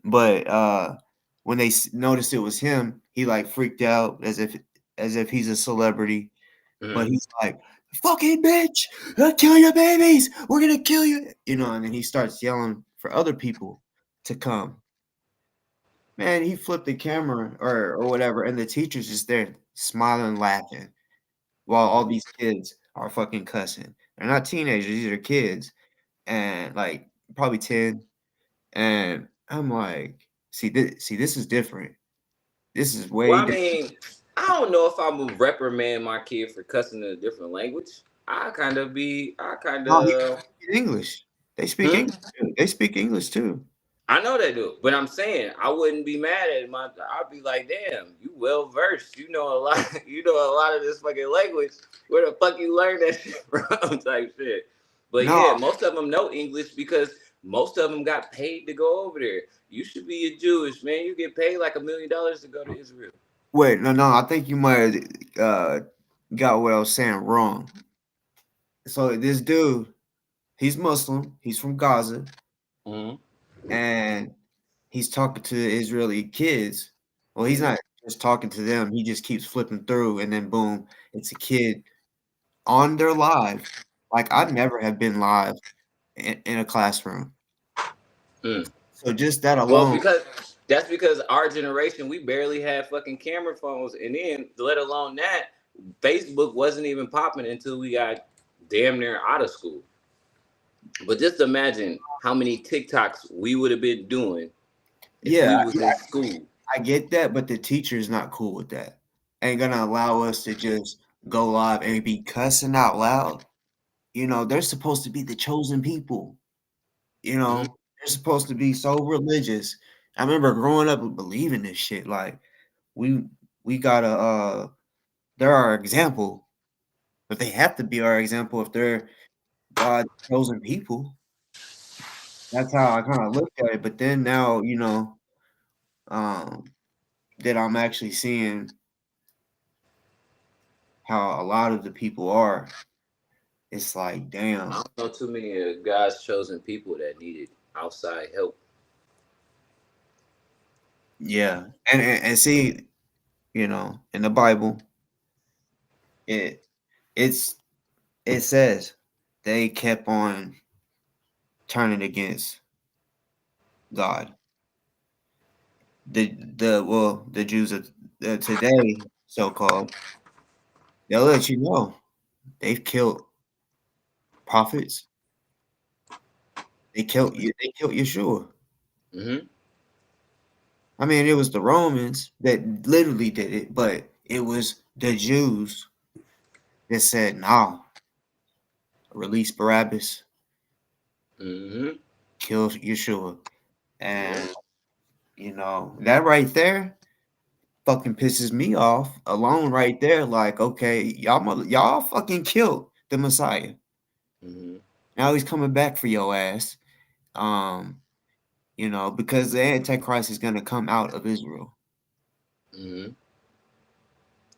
but when they noticed it was him, he like freaked out as if he's a celebrity. But he's like, "Fucking bitch, I'll kill your babies. We're gonna kill you," and then he starts yelling for other people to come. Man, he flipped the camera or whatever, and the teacher's just there smiling, laughing, while all these kids are fucking cussing. They're not teenagers; these are kids, and like probably 10. And I'm like, see, this is different. This is way Well, I different. mean, I don't know if I would reprimand my kid for cussing in a different language. I kind of. No, he speak English. They speak English too. They speak English too. I know they do, but I'm saying I wouldn't be mad at him. I'd be like, "Damn, you well versed. You know a lot. You know a lot of this fucking language. Where the fuck you learn that shit from?" Type shit. But No, yeah, most of them know English because most of them got paid to go over there. You should be a Jewish man. You get paid like $1 million to go to Israel. wait, no. I think you might have got what I was saying wrong. So this dude, he's Muslim. He's from Gaza, and he's talking to the Israeli kids. Well, he's not just talking to them. He just keeps flipping through, and then boom, it's a kid on their live. Like I never have been live in a classroom. So just that alone. Well, that's because our generation, we barely had fucking camera phones, and then let alone that, Facebook wasn't even popping until we got damn near out of school. But just imagine how many TikToks we would have been doing if we was in school. I get that, but the teacher is not cool with that. Ain't gonna allow us to just go live and be cussing out loud. They're supposed to be the chosen people. They're supposed to be so religious. I remember growing up believing this shit. Like we gotta they're our example, but they have to be our example if they're God's chosen people. That's how I kind of look at it. But then now, that I'm actually seeing how a lot of the people are, it's like, damn. I don't know too many of God's chosen people that needed outside help. Yeah. And see, in the Bible, it says they kept on turning against God. the Jews of today, so called, they'll let you know they've killed prophets. They killed you. They killed Yeshua. Mm-hmm. I mean, it was the Romans that literally did it, but it was the Jews that said, "No, release Barabbas, Mm-hmm. kill Yeshua," and Yeah. you know that right there fucking pisses me off. Alone, right there, like, okay, y'all fucking killed the Messiah. Mm-hmm. Now he's coming back for your ass. You know, because the Antichrist is gonna come out of Israel. Mm-hmm.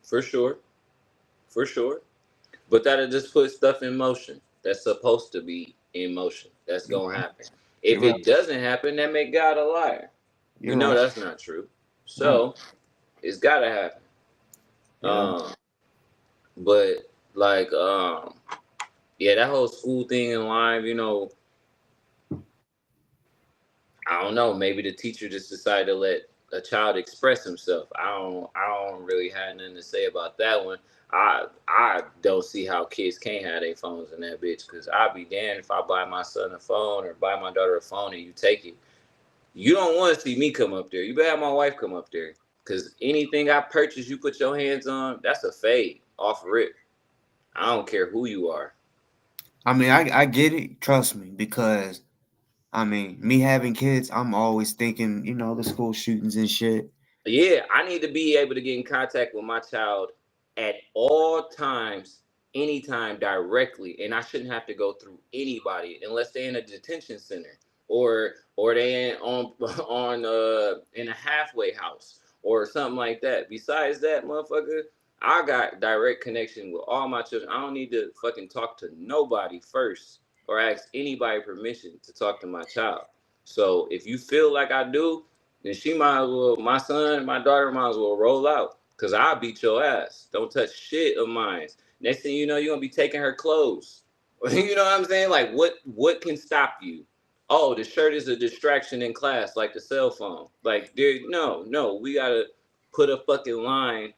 For sure. For sure. But that'll just put stuff in motion that's supposed to be in motion. That's gonna happen. You're If right. it doesn't happen, that make God a liar. We You're know right. that's not true. Right. So it's gotta happen. Yeah. But like yeah, that whole school thing in live, I don't know. Maybe the teacher just decided to let a child express himself. I don't really have nothing to say about that one. I don't see how kids can't have their phones in that bitch. Cause I'd be damned if I buy my son a phone or buy my daughter a phone and you take it. You don't want to see me come up there. You better have my wife come up there. Cause anything I purchase, you put your hands on, that's a fade off rip. I don't care who you are. I mean, I get it. Trust me, because I mean, me having kids, I'm always thinking, you know, the school shootings and shit. Yeah, I need to be able to get in contact with my child at all times, anytime, directly, and I shouldn't have to go through anybody unless they're in a detention center or they in a halfway house or something like that. Besides that, motherfucker, I got direct connection with all my children. I don't need to fucking talk to nobody first or ask anybody permission to talk to my child. So if you feel like I do, then she might as well, my son, my daughter might as well roll out. Cause I'll beat your ass. Don't touch shit of mine. Next thing you know, you're gonna be taking her clothes. You know what I'm saying? Like what can stop you? Oh, the shirt is a distraction in class, like the cell phone. Like, dude, no, we gotta put a fucking line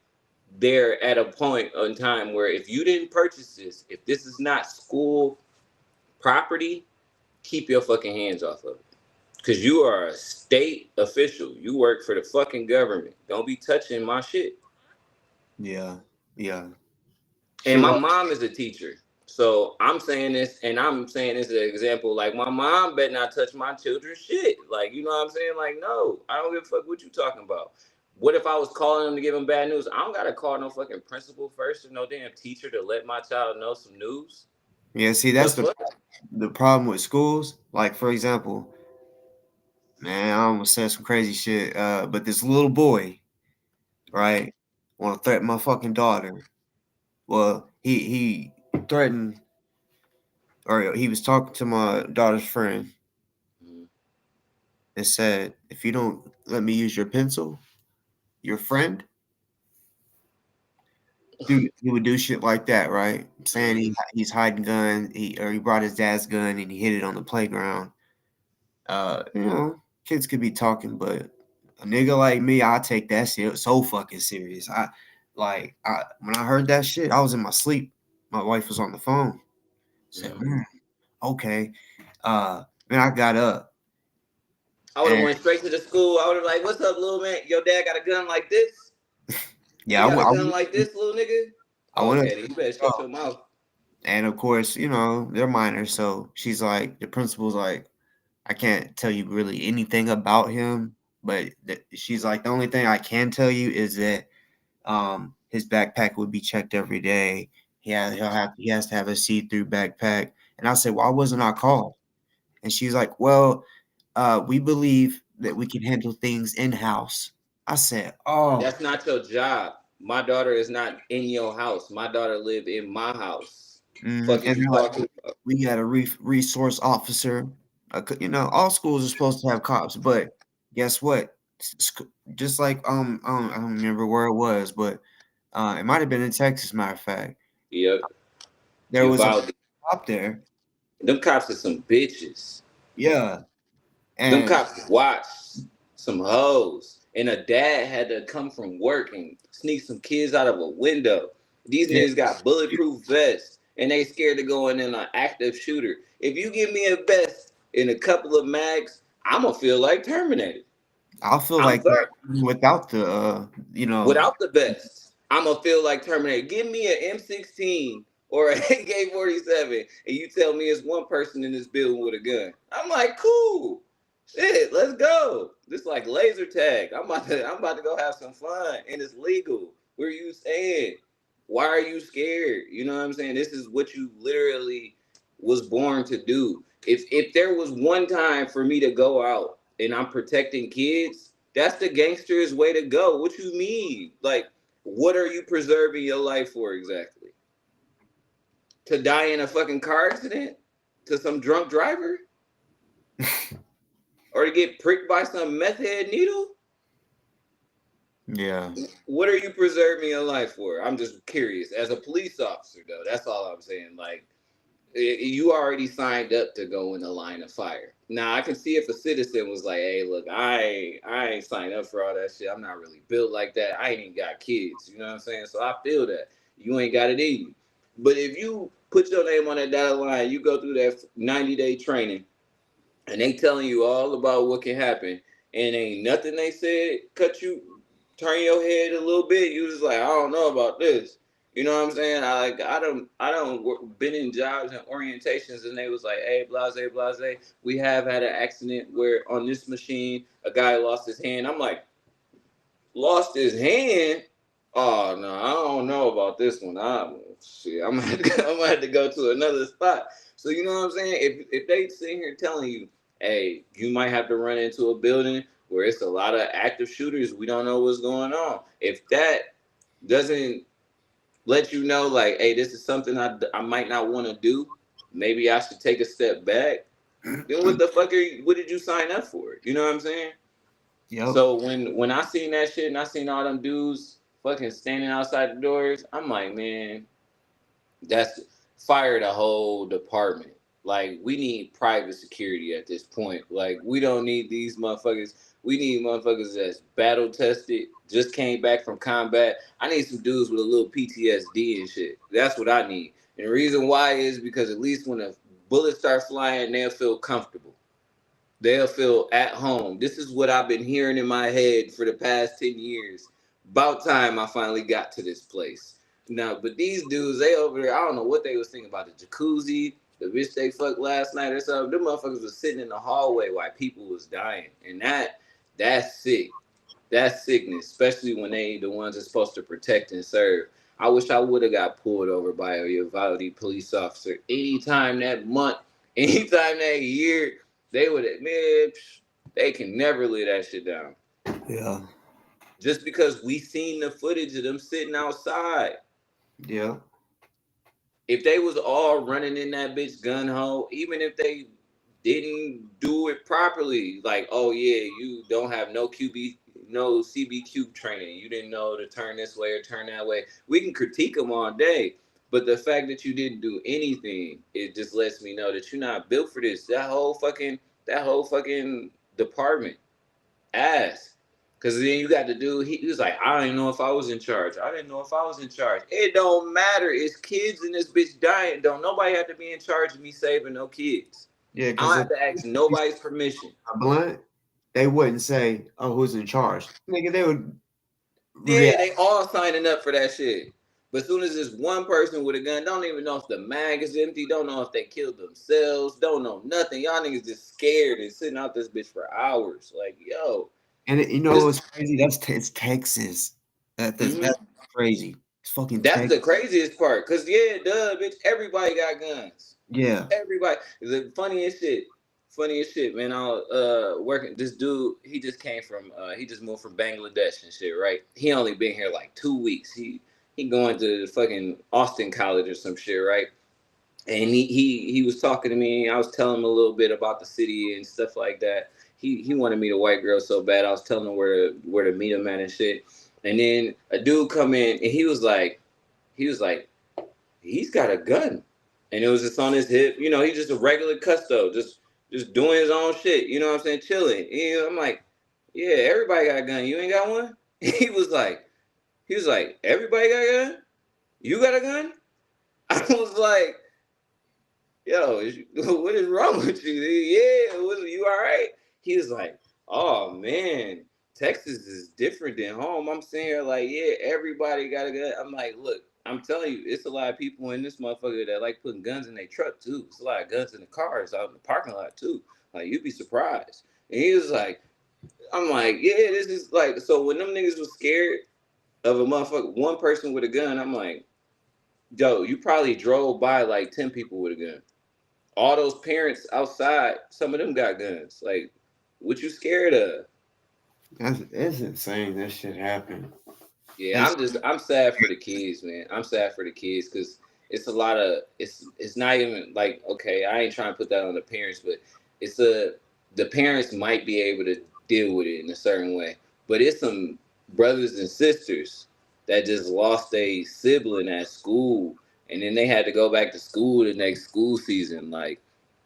there at a point in time where if you didn't purchase this, if this is not school property, keep your fucking hands off of it. Because you are a state official. You work for the fucking government. Don't be touching my shit. Yeah. Yeah. And my Sure. mom is a teacher. So I'm saying this, and I'm saying this as an example. Like, my mom better not touch my children's shit. Like, you know what I'm saying? Like, no, I don't give a fuck what you talking about. What if I was calling them to give them bad news? I don't got to call no fucking principal first or no damn teacher to let my child know some news. Yeah, see, The that's fuck? the problem with schools. Like, for example, man, I almost said some crazy shit. But this little boy, right, want to threaten my fucking daughter. Well, he threatened, or he was talking to my daughter's friend and said, "If you don't let me use your pencil, your friend." Dude, he would do shit like that, right? Saying he's hiding gun, he brought his dad's gun and he hid it on the playground. You know, kids could be talking, but a nigga like me, I take that shit so fucking serious. When I heard that shit, I was in my sleep. My wife was on the phone. Said, okay. Then I got up. I would have went straight to the school. I would have like, "What's up, little man? Your dad got a gun like this? Yeah, He got a gun like this, little nigga? I went Okay, you better shut your mouth." And of course, you know, they're minors. So she's like, the principal's like, I can't tell you really anything about him, but she's like, the only thing I can tell you is that his backpack would be checked every day. He has to have a see-through backpack. And I said, why wasn't I called? And she's like, well, we believe that we can handle things in-house. I said, oh. That's not your job. My daughter is not in your house. My daughter live in my house. Fuck And is you they're like, talking about? we got a resource officer. You know, all schools are supposed to have cops, but guess what? Just like I don't remember where it was, but it might have been in Texas. Matter of fact, Yep. there was a Uvalde. cop there. Them cops are some bitches. Yeah, Them and cops watch some hoes. and a dad had to come from work and sneak some kids out of a window. These niggas got bulletproof vests, and they scared to go in an active shooter. If you give me a vest and a couple of mags, I'm gonna feel like Terminator. I'll feel like that without the, without the vest. I'm gonna feel like Terminator. Give me an M16 or an AK-47, and you tell me it's one person in this building with a gun. I'm like, cool, shit, let's go. This like laser tag. I'm about to go have some fun, and it's legal. Where you staying? Why are you scared? You know what I'm saying? This is what you literally was born to do. If there was one time for me to go out and I'm protecting kids, that's the gangster's way to go. What you mean? Like, what are you preserving your life for exactly? To die in a fucking car accident? To some drunk driver? Or to get pricked by some meth head needle? Yeah. What are you preserving your life for? I'm just curious. As a police officer, though, that's all I'm saying. Like, you already signed up to go in the line of fire. Now, I can see if a citizen was like, hey, look, I ain't signed up for all that shit. I'm not really built like that. I ain't even got kids. You know what I'm saying? So I feel that. You ain't got it in you. But if you put your name on that dotted line, you go through that 90-day training, and they telling you all about what can happen, and ain't nothing they said turn your head a little bit, you just like, I don't know about this. You know what I'm saying? I don't been in jobs and orientations, and they was like, hey, blase, we have had an accident where on this machine a guy lost his hand. I'm like, lost his hand? Oh no, I don't know about this one. I'm gonna have to go to another spot. So you know what I'm saying? If they sitting here telling you, hey, you might have to run into a building where it's a lot of active shooters, we don't know what's going on. If that doesn't let you know, like, hey, this is something I might not want to do, maybe I should take a step back, then what the fuck what did you sign up for? You know what I'm saying? Yep. So when I seen that shit and I seen all them dudes fucking standing outside the doors, I'm like, man, that's fire the whole department. Like, we need private security at this point. Like, we don't need these motherfuckers. We need motherfuckers that's battle tested, just came back from combat. I need some dudes with a little PTSD and shit. That's what I need. And the reason why is because at least when a bullet starts flying, they'll feel comfortable. They'll feel at home. This is what I've been hearing in my head for the past 10 years. About time I finally got to this place. Now, but these dudes, they over there, I don't know what they was thinking about the jacuzzi, the bitch they fucked last night or something. Them motherfuckers was sitting in the hallway while people was dying. And that's sick. That's sickness, especially when they the ones that's supposed to protect and serve. I wish I would have got pulled over by a Uvalde police officer anytime that month, anytime that year. They would have, man, they can never lay that shit down. Yeah. Just because we seen the footage of them sitting outside. Yeah. If they was all running in that bitch gun hole, even if they didn't do it properly, like, oh yeah, you don't have no CBQ training. You didn't know to turn this way or turn that way. We can critique them all day. But the fact that you didn't do anything, it just lets me know that you're not built for this. That whole fucking department, ass. Because then you got the dude, he was like, I didn't know if I was in charge. It don't matter. It's kids in this bitch dying. Don't nobody have to be in charge of me saving no kids. Yeah, I don't have to ask nobody's permission. Blunt, they wouldn't say, oh, who's in charge? Nigga, they would. Yeah, they all signing up for that shit. But as soon as there's one person with a gun, don't even know if the mag is empty, don't know if they killed themselves, don't know nothing. Y'all niggas just scared and sitting out this bitch for hours. Like, yo. And you know what's crazy? It's Texas. That's crazy. It's fucking That's Texas. the craziest part. Because, yeah, duh, bitch, everybody got guns. Yeah. Everybody. The funniest shit, man. I was working. This dude, he just moved from Bangladesh and shit, right? He only been here like 2 weeks. He going to the fucking Austin College or some shit, right? And he was talking to me. I was telling him a little bit about the city and stuff like that. He wanted to meet a white girl so bad. I was telling him where to meet him at and shit. And then a dude come in and he was like, he's got a gun. And it was just on his hip. You know, he's just a regular custo, just doing his own shit. You know what I'm saying? Chilling. And I'm like, yeah, everybody got a gun. You ain't got one? He was like, everybody got a gun? You got a gun? I was like, yo, what is wrong with you? Yeah, you all right? He was like, oh man, Texas is different than home. I'm saying here like, yeah, everybody got a gun. I'm like, look, I'm telling you, it's a lot of people in this motherfucker that like putting guns in their truck too. It's a lot of guns in the cars out in the parking lot too. Like, you'd be surprised. And he was like, I'm like, yeah, this is like, so when them niggas was scared of a motherfucker, one person with a gun, I'm like, yo, you probably drove by like 10 people with a gun. All those parents outside, some of them got guns. Like, what you scared of? That's insane. That shit happened. Yeah, I'm sad for the kids, man. I'm sad for the kids because it's a lot of it's not even like, okay, I ain't trying to put that on the parents, but the parents might be able to deal with it in a certain way. But it's some brothers and sisters that just lost a sibling at school, and then they had to go back to school the next school season. Like,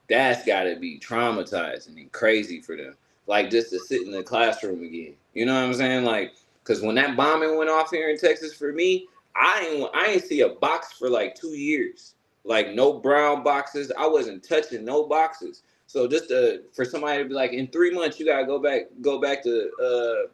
that's got to be traumatizing and crazy for them. Like, just to sit in the classroom again. You know what I'm saying? Like, because when that bombing went off here in Texas for me, I ain't see a box for like 2 years. Like, no brown boxes. I wasn't touching no boxes. So just for somebody to be like, in 3 months, you got to go back to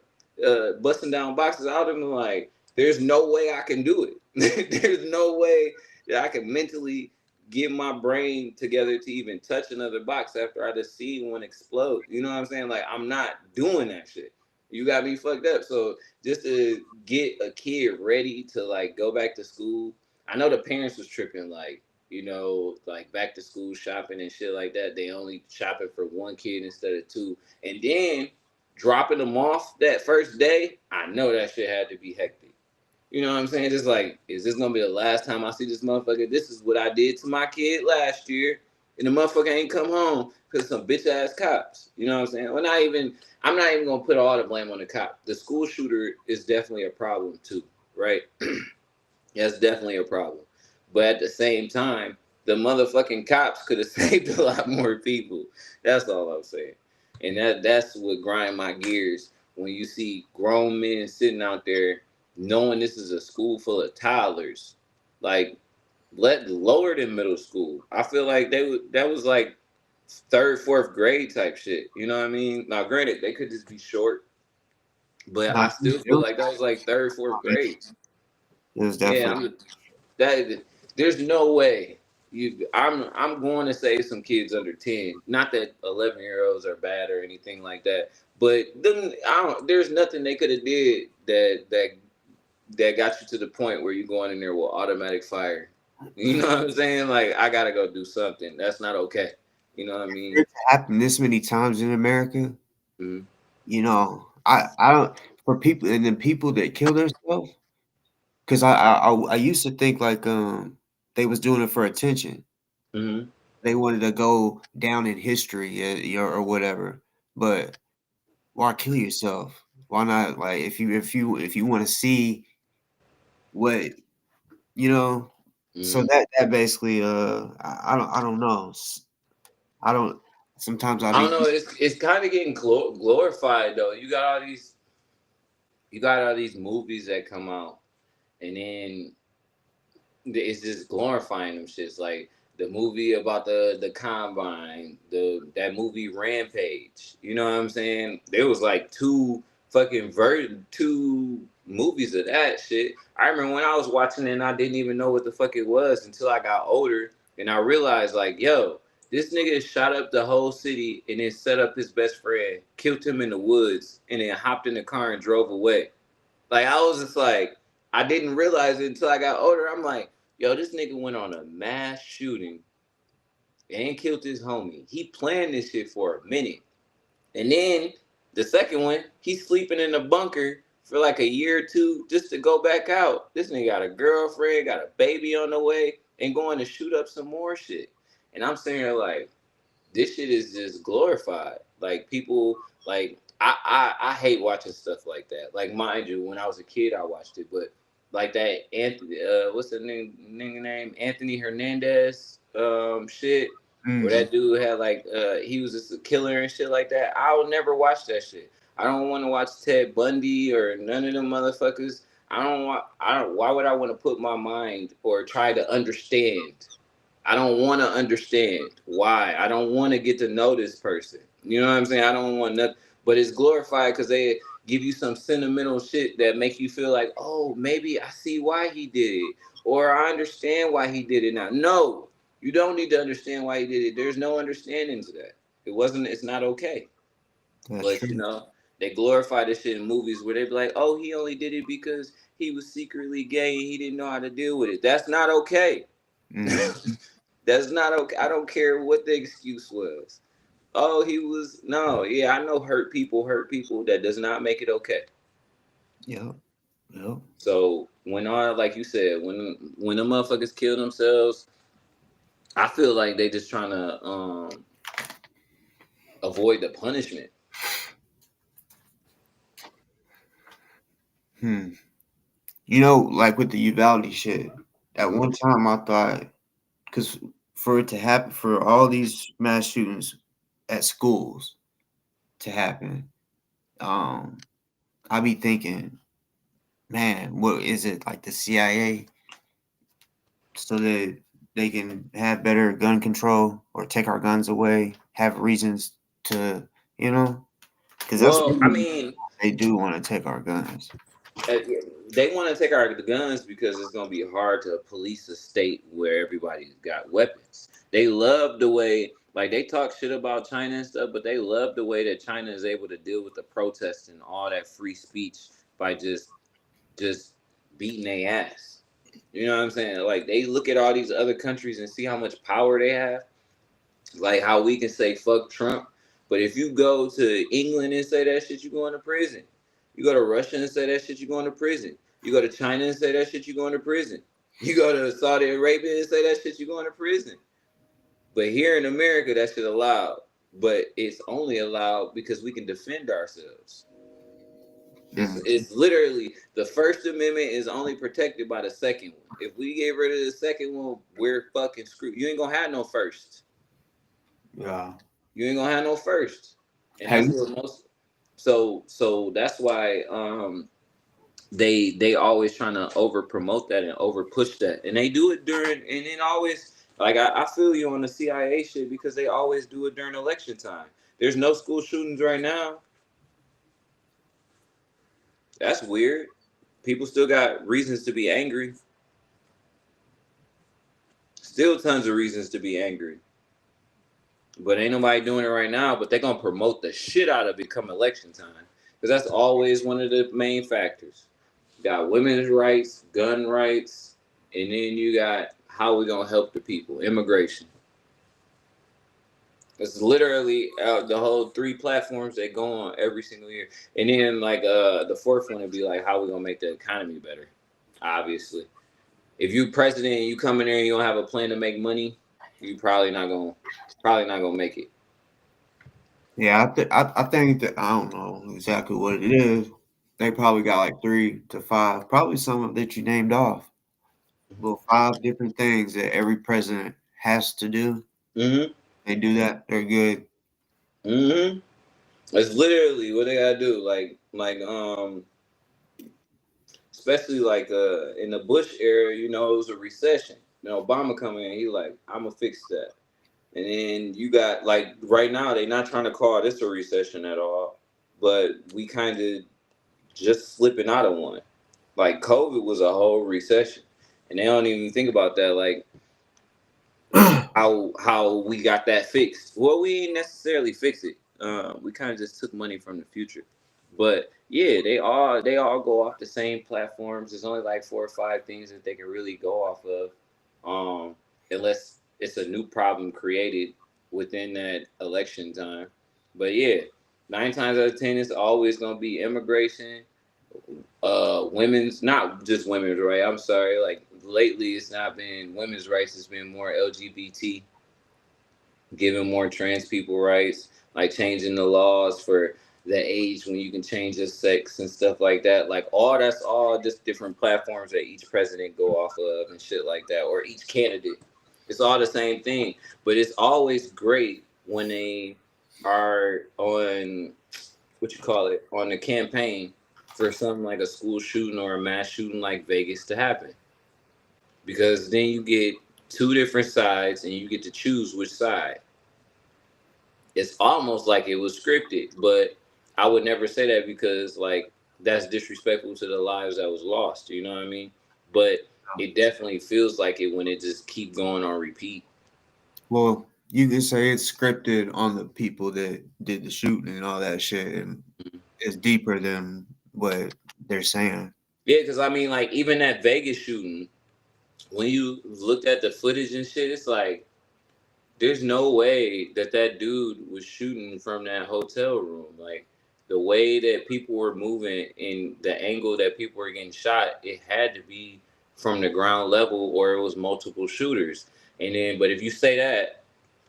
busting down boxes, I would have been like, there's no way I can do it. There's no way that I can mentally get my brain together to even touch another box after I just see one explode. You know what I'm saying? Like, I'm not doing that shit. You got me fucked up. So just to get a kid ready to like go back to school, I know the parents was tripping, like, you know, like back to school shopping and shit like that. They only shopping for one kid instead of two. And then dropping them off that first day, I know that shit had to be hectic. You know what I'm saying? Just like, is this gonna be the last time I see this motherfucker? This is what I did to my kid last year, and the motherfucker ain't come home because some bitch ass cops. You know what I'm saying? I'm not even gonna put all the blame on the cop. The school shooter is definitely a problem too, right? That's definitely a problem. But at the same time, the motherfucking cops could have saved a lot more people. That's all I'm saying. And that's what grind my gears when you see grown men sitting out there knowing this is a school full of toddlers. Like, lower than middle school. I feel like that was like 3rd, 4th grade type shit. You know what I mean? Now, granted, they could just be short, but I still feel like that was like 3rd, 4th grade. It was definitely. Yeah, there's no way I'm going to say some kids under 10. Not that 11-year-olds are bad or anything like that, but then there's nothing they could have did that got you to the point where you're going in there with automatic fire. You know what I'm saying? Like, I gotta go do something. That's not okay. You know what I mean? It's happened this many times in America. Mm-hmm. You know, I don't, for people, and then people that kill themselves, because I used to think like they was doing it for attention. Mm-hmm. They wanted to go down in history or whatever. But why kill yourself? Why not? Like, if you want to see what, you know. Mm-hmm. So that basically I don't know. I don't. Sometimes I don't know. It's kind of getting glorified though. You got all these movies that come out, and then it's just glorifying them shits. Like the movie about the combine, that movie Rampage. You know what I'm saying? There was like two movies of that shit. I remember when I was watching it and I didn't even know what the fuck it was until I got older and I realized like, yo, this nigga shot up the whole city and then set up his best friend, killed him in the woods, and then hopped in the car and drove away. Like, I was just like, I didn't realize it until I got older. I'm like, yo, this nigga went on a mass shooting and killed his homie. He planned this shit for a minute. And then the second one, he's sleeping in a bunker for like a year or two just to go back out. This nigga got a girlfriend, got a baby on the way, and going to shoot up some more shit. And I'm sitting here like, this shit is just glorified. Like, people, like, I hate watching stuff like that. Like, mind you, when I was a kid, I watched it, but like that Anthony, what's the name? Anthony Hernandez, shit. Mm-hmm. Where that dude had like, he was just a killer and shit like that. I would never watch that shit. I don't want to watch Ted Bundy or none of them motherfuckers. Why would I want to put my mind or try to understand? I don't want to understand why. I don't want to get to know this person. You know what I'm saying? I don't want nothing, but it's glorified because they give you some sentimental shit that make you feel like, oh, maybe I see why he did it, or I understand why he did it now. No, you don't need to understand why he did it. There's no understanding to that. It's not okay. But true. you know, they glorify this shit in movies where they be like, oh, he only did it because he was secretly gay and he didn't know how to deal with it. That's not okay. That's not okay. I don't care what the excuse was. Oh, he was I know hurt people. That does not make it okay. Yep. So when like you said, when the motherfuckers kill themselves, I feel like they just trying to avoid the punishment. You know, like with the Uvalde shit, at one time I thought, because for it to happen, for all these mass shootings at schools to happen, I be thinking, man, what is it, like the CIA, so that they can have better gun control or take our guns away, have reasons to, you know, because that's what they do want to take our guns. They want to take the guns because it's going to be hard to police a state where everybody's got weapons. They love the way, like, they talk shit about China and stuff, but they love the way that China is able to deal with the protests and all that free speech by just beating their ass. You know what I'm saying? Like, they look at all these other countries and see how much power they have. Like how we can say fuck Trump, but if you go to England and say that shit, you're going to prison. You go to Russia and say that shit, you're going to prison. You go to China and say that shit, you're going to prison. You go to Saudi Arabia and say that shit, you're going to prison. But here in America, that shit allowed. But it's only allowed because we can defend ourselves. It's literally, the First Amendment is only protected by the second one. If we get rid of the second one, we're fucking screwed. You ain't gonna have no first. Yeah. You ain't gonna have no first. And that's what most, so that's why they always trying to over promote that and over push that. And they do it during, and then always, like, I feel you on the CIA shit because they always do it during election time. There's no school shootings right now. That's weird. People still got reasons to be angry. Still tons of reasons to be angry. But ain't nobody doing it right now, but they're going to promote the shit out of it come election time. Because that's always one of the main factors. You got women's rights, gun rights, and then you got how we going to help the people, immigration. It's literally the whole 3 platforms that go on every single year. And then, like, the 4th one would be, like, how we going to make the economy better, obviously. If you president and you come in there and you don't have a plan to make money, you probably not gonna make it. Yeah, I think that, I don't know exactly what it is. They probably got like 3 to 5, probably some that you named off. Well, 5 different things that every president has to do. They do that, they're good. It's literally what they gotta do. Like especially like in the Bush era, you know, it was a recession. You know, Obama coming in, he like, I'm gonna fix that. And then you got, like, right now, they're not trying to call this a recession at all, but we kind of just slipping out of one. Like, COVID was a whole recession, and they don't even think about that, like, how we got that fixed. Well, we didn't necessarily fix it. We kind of just took money from the future. But yeah, they all go off the same platforms. There's only like 4 or 5 things that they can really go off of, unless it's a new problem created within that election time. But yeah, 9 times out of 10, it's always gonna be immigration, women's, not just women's right. I'm sorry, like lately it's not been women's rights. It's been more LGBT, giving more trans people rights, like changing the laws for the age when you can change your sex and stuff like that. Like that's all just different platforms that each president go off of and shit like that, or each candidate. It's all the same thing, but it's always great when they are on on the campaign for something like a school shooting or a mass shooting like Vegas to happen. Because then you get two different sides and you get to choose which side. It's almost like it was scripted, but I would never say that because like that's disrespectful to the lives that was lost, you know what I mean? But it definitely feels like it when it just keep going on repeat. Well, you can say it's scripted on the people that did the shooting and all that shit, and it's deeper than what they're saying. Yeah, because I mean, like even that Vegas shooting, when you looked at the footage and shit, it's like there's no way that dude was shooting from that hotel room. Like the way that people were moving and the angle that people were getting shot, it had to be from the ground level or it was multiple shooters. And then, but if you say that,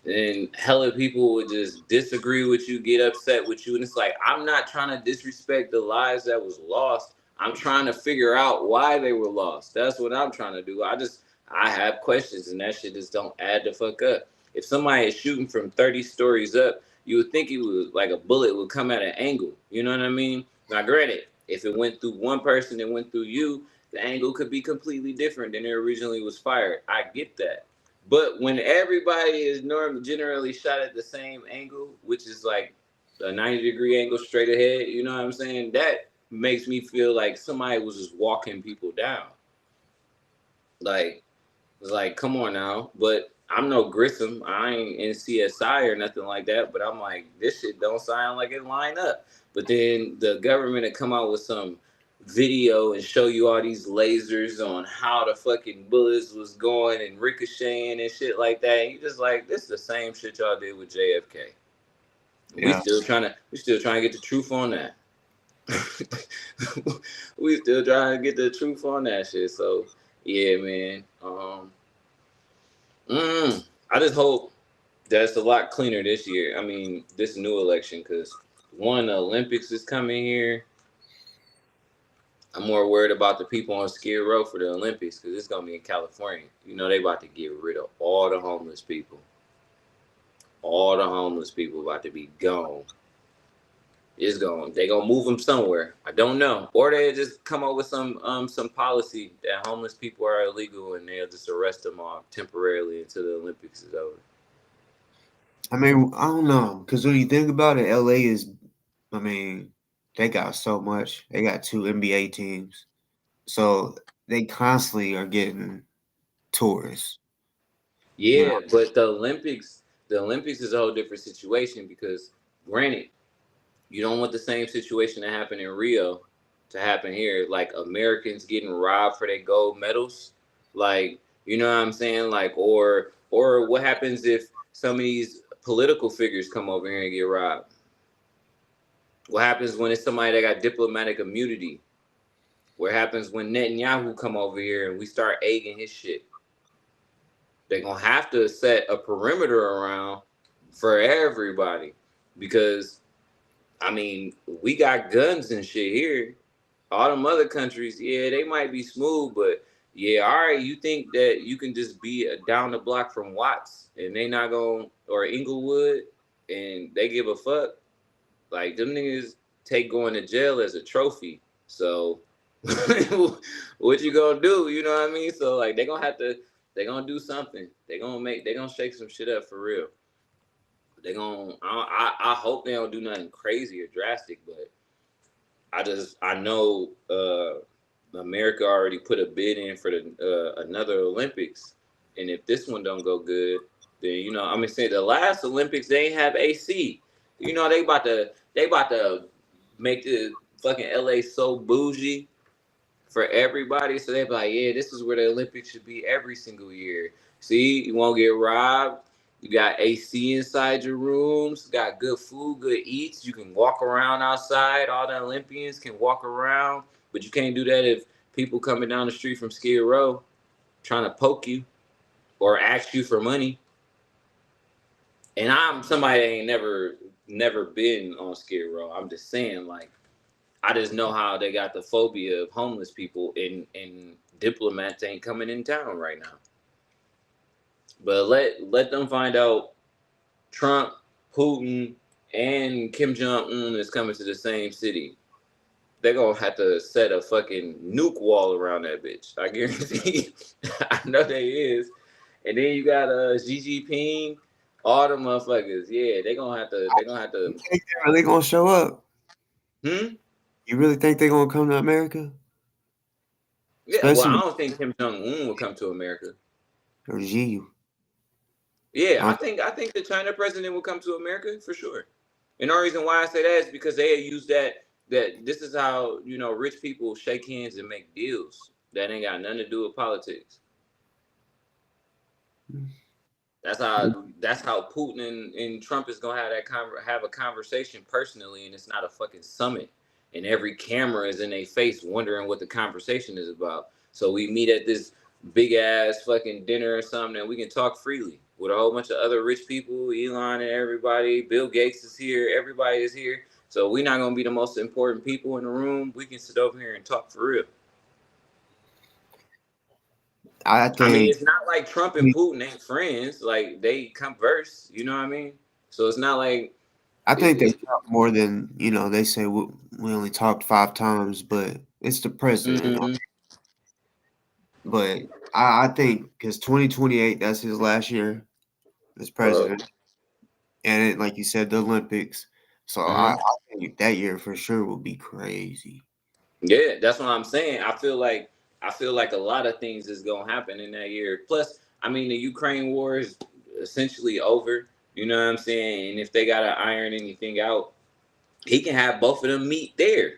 then hella people would just disagree with you, get upset with you. And it's like, I'm not trying to disrespect the lives that was lost. I'm trying to figure out why they were lost. That's what I'm trying to do. I have questions and that shit just don't add the fuck up. If somebody is shooting from 30 stories up, you would think it was like a bullet would come at an angle. You know what I mean? Now, granted, if it went through one person and went through you, the angle could be completely different than it originally was fired. I get that. But when everybody is generally shot at the same angle, which is like a 90-degree angle straight ahead, you know what I'm saying? That makes me feel like somebody was just walking people down. Like, it's like, come on now. But I'm no Grissom. I ain't in CSI or nothing like that. But I'm like, this shit don't sound like it line up. But then the government had come out with some video and show you all these lasers on how the fucking bullets was going and ricocheting and shit like that. And you just like, this is the same shit y'all did with JFK. Yeah. We still trying to get the truth on that. We still trying to get the truth on that shit. So yeah, man. I just hope that it's a lot cleaner this year. I mean, this new election, because one, the Olympics is coming here. I'm more worried about the people on Skid Row for the Olympics because it's going to be in California. You know, they about to get rid of all the homeless people. All the homeless people about to be gone. They going to move them somewhere. I don't know. Or they just come up with some policy that homeless people are illegal and they'll just arrest them all temporarily until the Olympics is over. I mean, I don't know. Because when you think about it, LA is, I mean, they got so much. They got 2 NBA teams. So they constantly are getting tourists. Yeah, you know? But the Olympics is a whole different situation because, granted, you don't want the same situation to happen in Rio to happen here. Like Americans getting robbed for their gold medals. Like, you know what I'm saying? Like, or what happens if some of these political figures come over here and get robbed? What happens when it's somebody that got diplomatic immunity? What happens when Netanyahu come over here and we start egging his shit? They're going to have to set a perimeter around for everybody because, I mean, we got guns and shit here. All them other countries, yeah, they might be smooth, but yeah, all right, you think that you can just be down the block from Watts and they not going, or Inglewood, and they give a fuck? Like, them niggas take going to jail as a trophy. So, what you gonna do? You know what I mean? So, like, they're gonna do something. They're gonna shake some shit up for real. I hope they don't do nothing crazy or drastic, but I know America already put a bid in for the another Olympics, and if this one don't go good, then you know, I'm saying the last Olympics they ain't have AC. You know, they about to make the fucking LA so bougie for everybody, so they be like, yeah, this is where the Olympics should be every single year. See, you won't get robbed. You got AC inside your rooms. Got good food, good eats. You can walk around outside. All the Olympians can walk around, but you can't do that if people coming down the street from Skid Row trying to poke you or ask you for money. And I'm somebody that ain't never been on Skid Row. I'm just saying, like, I just know how they got the phobia of homeless people, and diplomats ain't coming in town right now. But let them find out Trump, Putin, and Kim Jong-un is coming to the same city, they're going to have to set a fucking nuke wall around that bitch. I guarantee you. I know they is. And then you got Xi Jinping, all the motherfuckers. Yeah, they're going to have to. You think they're really going to show up? You really think they're going to come to America? Yeah, well, I don't think Kim Jong-un will come to America. Or Xi. Yeah, I think the China president will come to America for sure. And the reason why I say that is because they use that this is how, rich people shake hands and make deals. That ain't got nothing to do with politics. That's how Putin and Trump is gonna have a conversation personally, and it's not a fucking summit. And every camera is in their face wondering what the conversation is about. So we meet at this big ass fucking dinner or something, and we can talk freely with a whole bunch of other rich people, Elon and everybody. Bill Gates is here. Everybody is here. So we're not gonna be the most important people in the room. We can sit over here and talk for real. I mean, it's not like Trump and Putin ain't friends. Like, they converse, you know what I mean? So it's not like... I think they talk more than, they say we only talked 5 times, but it's the president. Mm-hmm. But I think because 2028, that's his last year as president. And like you said, the Olympics. So I think that year for sure will be crazy. Yeah, that's what I'm saying. I feel like a lot of things is gonna happen in that year. Plus, I mean, the Ukraine war is essentially over. You know what I'm saying? And if they gotta iron anything out, he can have both of them meet there.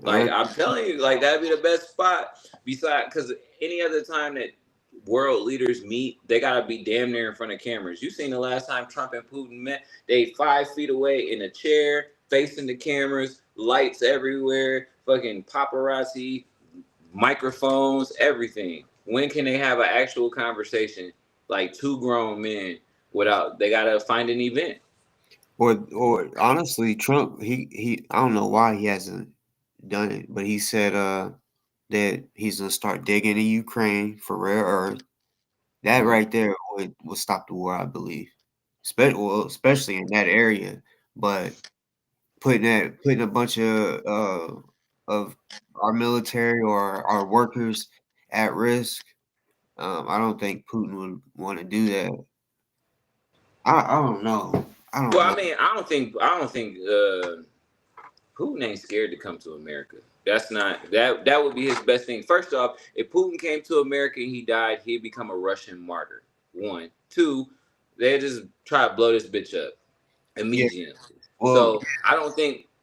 Like, I'm telling you, like, that'd be the best spot. Besides, because any other time that world leaders meet, they gotta be damn near in front of cameras. You seen the last time Trump and Putin met? They 5 feet away in a chair, facing the cameras, lights everywhere, fucking paparazzi, microphones, everything. When can they have an actual conversation like 2 grown men without? They gotta find an event. Or honestly, Trump, he I don't know why he hasn't done it, but he said that he's gonna start digging in Ukraine for rare earth. That right there would stop the war, I believe. Especially in that area. But putting a bunch of our military or our workers at risk, I don't think Putin would want to do that. I don't know. I mean, I don't think Putin ain't scared to come to America. That's not that would be his best thing. First off, if Putin came to America and he died, he'd become a Russian martyr. 1, 2, they just try to blow this bitch up immediately. Yeah. Well, so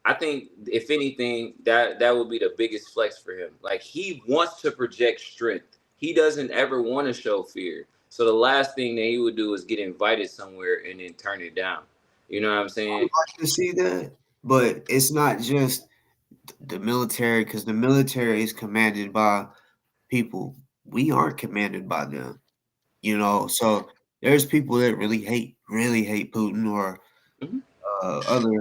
I think if anything, that would be the biggest flex for him. Like, he wants to project strength. He doesn't ever want to show fear. So the last thing that he would do is get invited somewhere and then turn it down. You know what I'm saying? I'd like to see that, but it's not just the military, because the military is commanded by people. We aren't commanded by them. So there's people that really hate Putin or other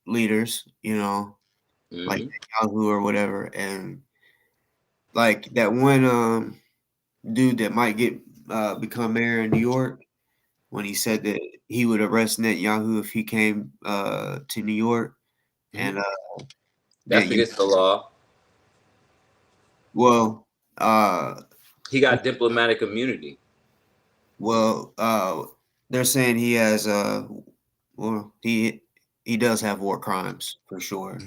leaders, like Yahoo or whatever, and like that one dude that might become mayor in New York, when he said that he would arrest Netanyahu if he came to New York, and that's against the law. Well, he got diplomatic immunity. Well, they're saying he has he does have war crimes for sure,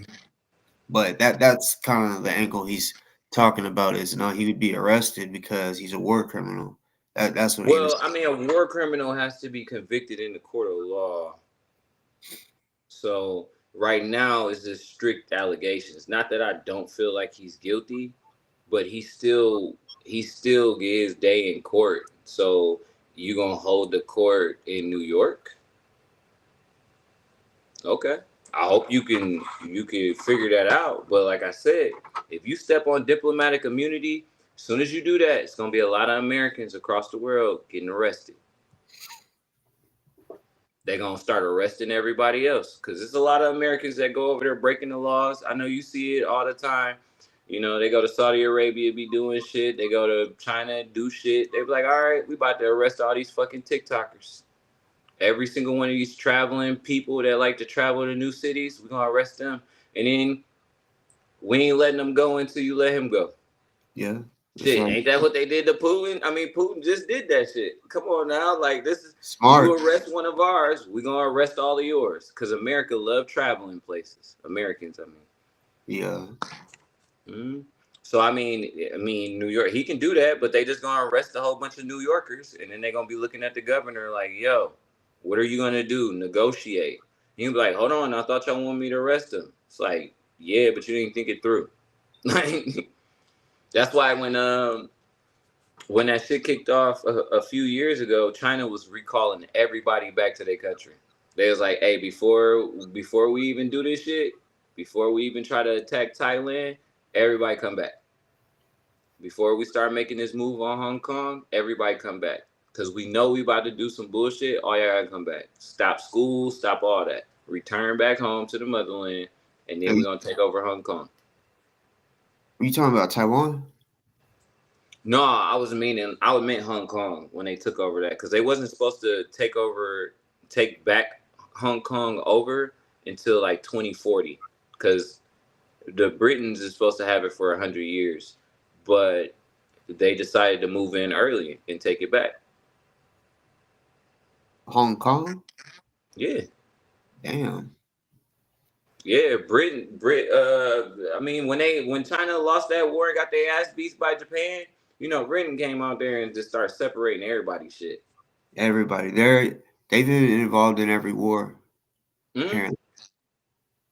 but that's kind of the angle he's talking about, is he would be arrested because he's a war criminal. That's what. Well, I mean, a war criminal has to be convicted in the court of law. So right now it's just strict allegations. Not that I don't feel like he's guilty, but he still gives day in court. So you gonna hold the court in New York? Okay. I hope you can figure that out. But like I said, if you step on diplomatic immunity, as soon as you do that, it's gonna be a lot of Americans across the world getting arrested. They're gonna start arresting everybody else, because there's a lot of Americans that go over there breaking the laws. I know you see it all the time. They go to Saudi Arabia, be doing shit. They go to China, do shit. They be like, all right, we about to arrest all these fucking TikTokers. Every single one of these traveling people that like to travel to new cities, we're gonna arrest them, and then we ain't letting them go until you let him go. Yeah. Shit, ain't that what they did to Putin? I mean, Putin just did that shit. Come on now, like this is smart. You arrest one of ours, we're gonna arrest all of yours. Cause America love traveling places. Americans, I mean. Yeah. Mm-hmm. So I mean, New York, he can do that, but they just gonna arrest a whole bunch of New Yorkers, and then they're gonna be looking at the governor like, yo, what are you gonna do? Negotiate. He'll be like, hold on, I thought y'all wanted me to arrest him. It's like, yeah, but you didn't think it through. Like that's why when that shit kicked off a few years ago, China was recalling everybody back to their country. They was like, hey, before we even do this shit, before we even try to attack Thailand, everybody come back. Before we start making this move on Hong Kong, everybody come back. Because we know we about to do some bullshit, all y'all gotta come back. Stop school, stop all that. Return back home to the motherland, and then we're gonna take over Hong Kong. Are you talking about Taiwan? No, I meant Hong Kong when they took over that. Because they wasn't supposed to take back Hong Kong over until like 2040. Because the Britons is supposed to have it for 100 years. But they decided to move in early and take it back. Hong Kong? Yeah. Damn. Yeah, I mean, when China lost that war and got their ass beat by Japan, Britain came out there and just started separating everybody's shit. Everybody. They've been involved in every war. Mm-hmm. Apparently.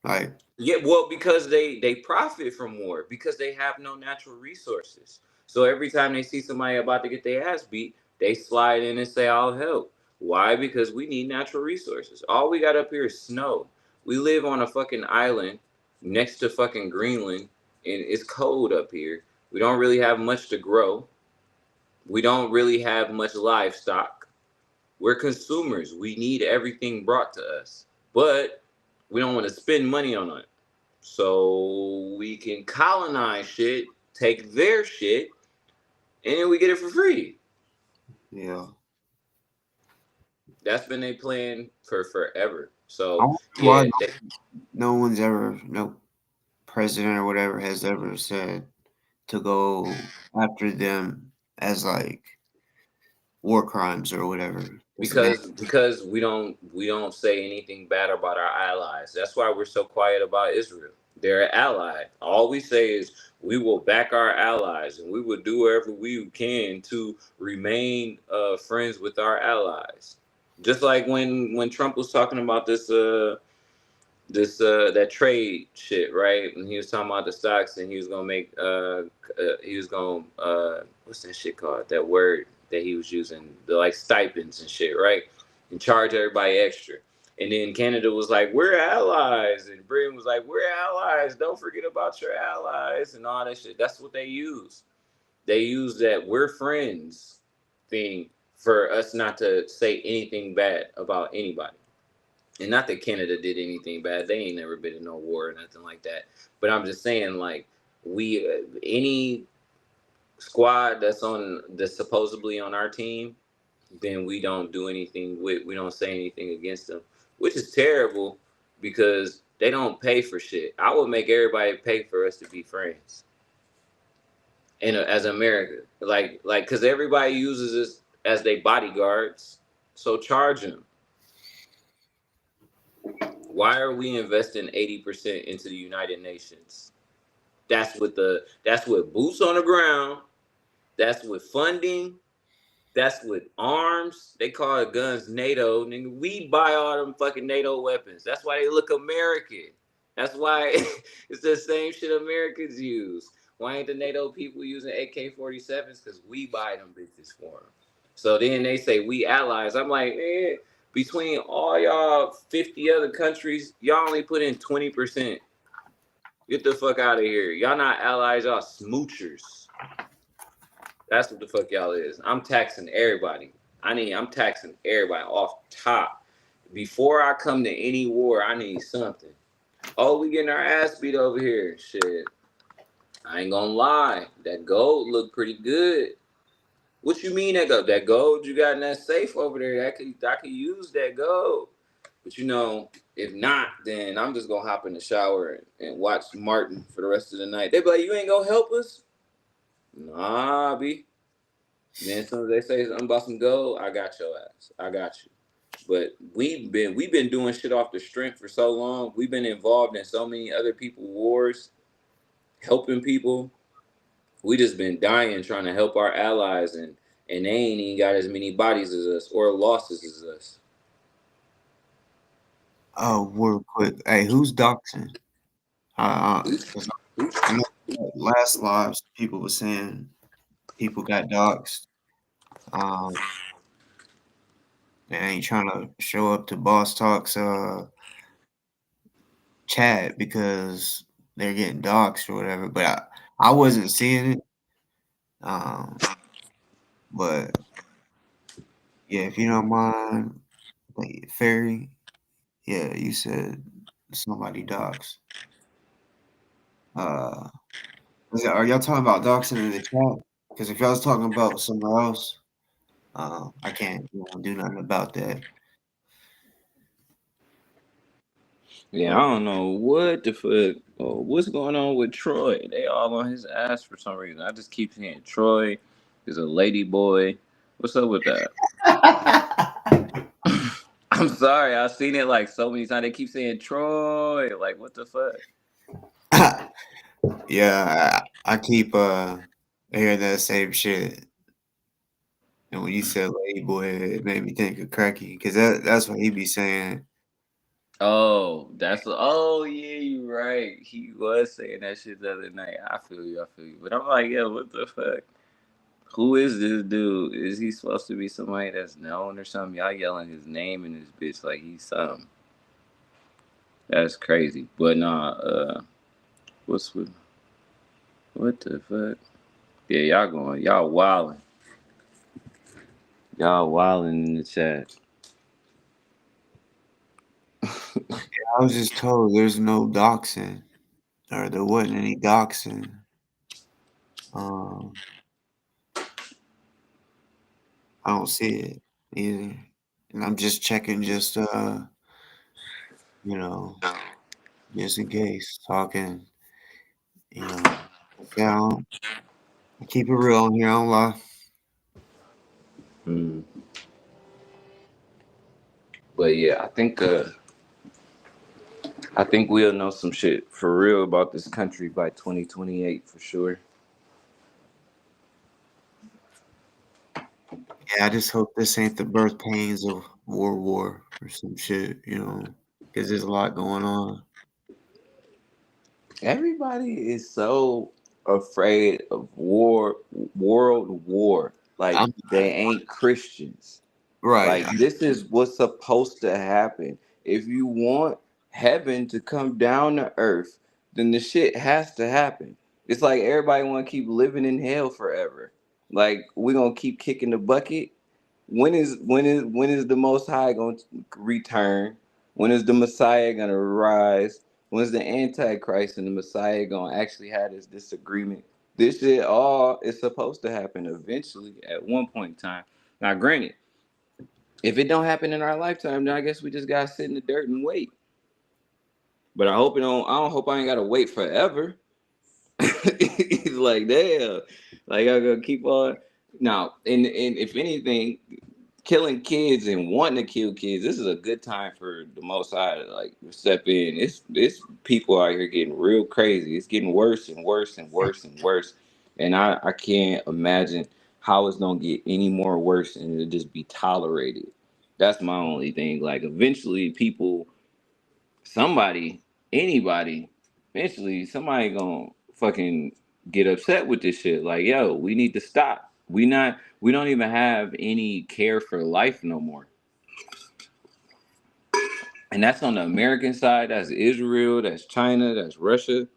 Like, yeah, well, because they profit from war, because they have no natural resources. So every time they see somebody about to get their ass beat, they slide in and say, I'll help. Why? Because we need natural resources. All we got up here is snow. We live on a fucking island next to fucking Greenland, and it's cold up here. We don't really have much to grow. We don't really have much livestock. We're consumers. We need everything brought to us. But we don't want to spend money on it. So we can colonize shit, take their shit, and then we get it for free. Yeah. That's been their plan for forever. So no president or whatever has ever said to go after them as like war crimes or whatever. Because we don't say anything bad about our allies. That's why we're so quiet about Israel. They're an ally. All we say is we will back our allies and we will do whatever we can to remain friends with our allies. Just like when Trump was talking about that trade shit, right? And he was talking about the stocks, and he was gonna make what's that shit called? That word that he was using, the like stipends and shit, right? And charge everybody extra. And then Canada was like, we're allies. And Britain was like, we're allies. Don't forget about your allies and all that shit. That's what they use. They use that we're friends thing for us not to say anything bad about anybody. And not that Canada did anything bad. They ain't never been in no war or nothing like that. But I'm just saying, like, any squad that's supposedly on our team, then we don't do anything we don't say anything against them, which is terrible because they don't pay for shit. I would make everybody pay for us to be friends. And as America, like, because everybody uses us as their bodyguards, so charge them. Why are we investing 80% into the United Nations? That's with boots on the ground. That's with funding. That's with arms. They call it guns NATO. Nigga, we buy all them fucking NATO weapons. That's why they look American. That's why it's the same shit Americans use. Why ain't the NATO people using AK-47s? Because we buy them bitches for them. So then they say we allies. I'm like, man, between all y'all 50 other countries, y'all only put in 20%. Get the fuck out of here. Y'all not allies, y'all smoochers. That's what the fuck y'all is. I'm taxing everybody. I'm taxing everybody off top. Before I come to any war, I need something. Oh, we getting our ass beat over here. Shit. I ain't gonna lie. That gold looked pretty good. What you mean that gold you got in that safe over there? I could use that gold. But if not, then I'm just gonna hop in the shower and watch Martin for the rest of the night. They be like, you ain't gonna help us? Nah, B. Then as soon as they say something about some gold, I got your ass. I got you. But we've been doing shit off the strength for so long. We've been involved in so many other people's wars, helping people. We just been dying trying to help our allies, and they ain't even got as many bodies as us or losses as us. Oh, real quick. Hey, who's doxing? I know last lives people were saying people got doxed. They ain't trying to show up to Boss Talks chat because they're getting doxed or whatever. But I wasn't seeing it. But yeah, if you don't mind, like, Fairy, yeah, you said somebody doxed. Are y'all talking about doxing in the chat? Because if y'all was talking about somewhere else, I can't do nothing about that. Yeah, I don't know what the fuck. What's going on with Troy? They all on his ass for some reason. I just keep seeing Troy is a lady boy. What's up with that? I'm sorry, I've seen it like so many times. They keep saying Troy. Like, what the fuck? Yeah, I keep hearing that same shit. And when you said lady boy, it made me think of Cracky, because that's what he be saying. Oh, yeah, you're right. He was saying that shit the other night. I feel you. But I'm like, yo, what the fuck? Who is this dude? Is he supposed to be somebody that's known or something? Y'all yelling his name in this bitch like he's something. That's crazy. But nah, what the fuck? Yeah, y'all wilding. Y'all wilding in the chat. I was just told there's no doxing, or there wasn't any doxing. I don't see it either. And I'm just checking just in case, talking, I keep it real on here, I don't lie. But yeah, I think we'll know some shit for real about this country by 2028 for sure. Yeah, I just hope this ain't the birth pains of World War or some shit, because there's a lot going on. Everybody is so afraid of world war. Like they ain't Christians. Right. Like this is what's supposed to happen. If you want heaven to come down to earth, then the shit has to happen. It's like everybody want to keep living in hell forever. Like we're gonna keep kicking the bucket. When is the Most High going to return? When is the Messiah going to rise? When's the Antichrist and the Messiah going to actually have this disagreement? This shit all is supposed to happen eventually at one point in time. Now, granted, if it don't happen in our lifetime, then I guess we just gotta sit in the dirt and wait. But I hope it don't. I don't hope I ain't gotta wait forever. It's like damn, like I gotta keep on. Now, and if anything, killing kids and wanting to kill kids, this is a good time for the Most High to like step in. It's people out here getting real crazy. It's getting worse and worse and worse and worse. And I can't imagine how it's gonna get any more worse and it'll just be tolerated. That's my only thing. Like eventually anybody, eventually somebody gonna fucking get upset with this shit. Like, yo, we need to stop. We don't even have any care for life no more. And that's on the American side, that's Israel, that's China, that's Russia.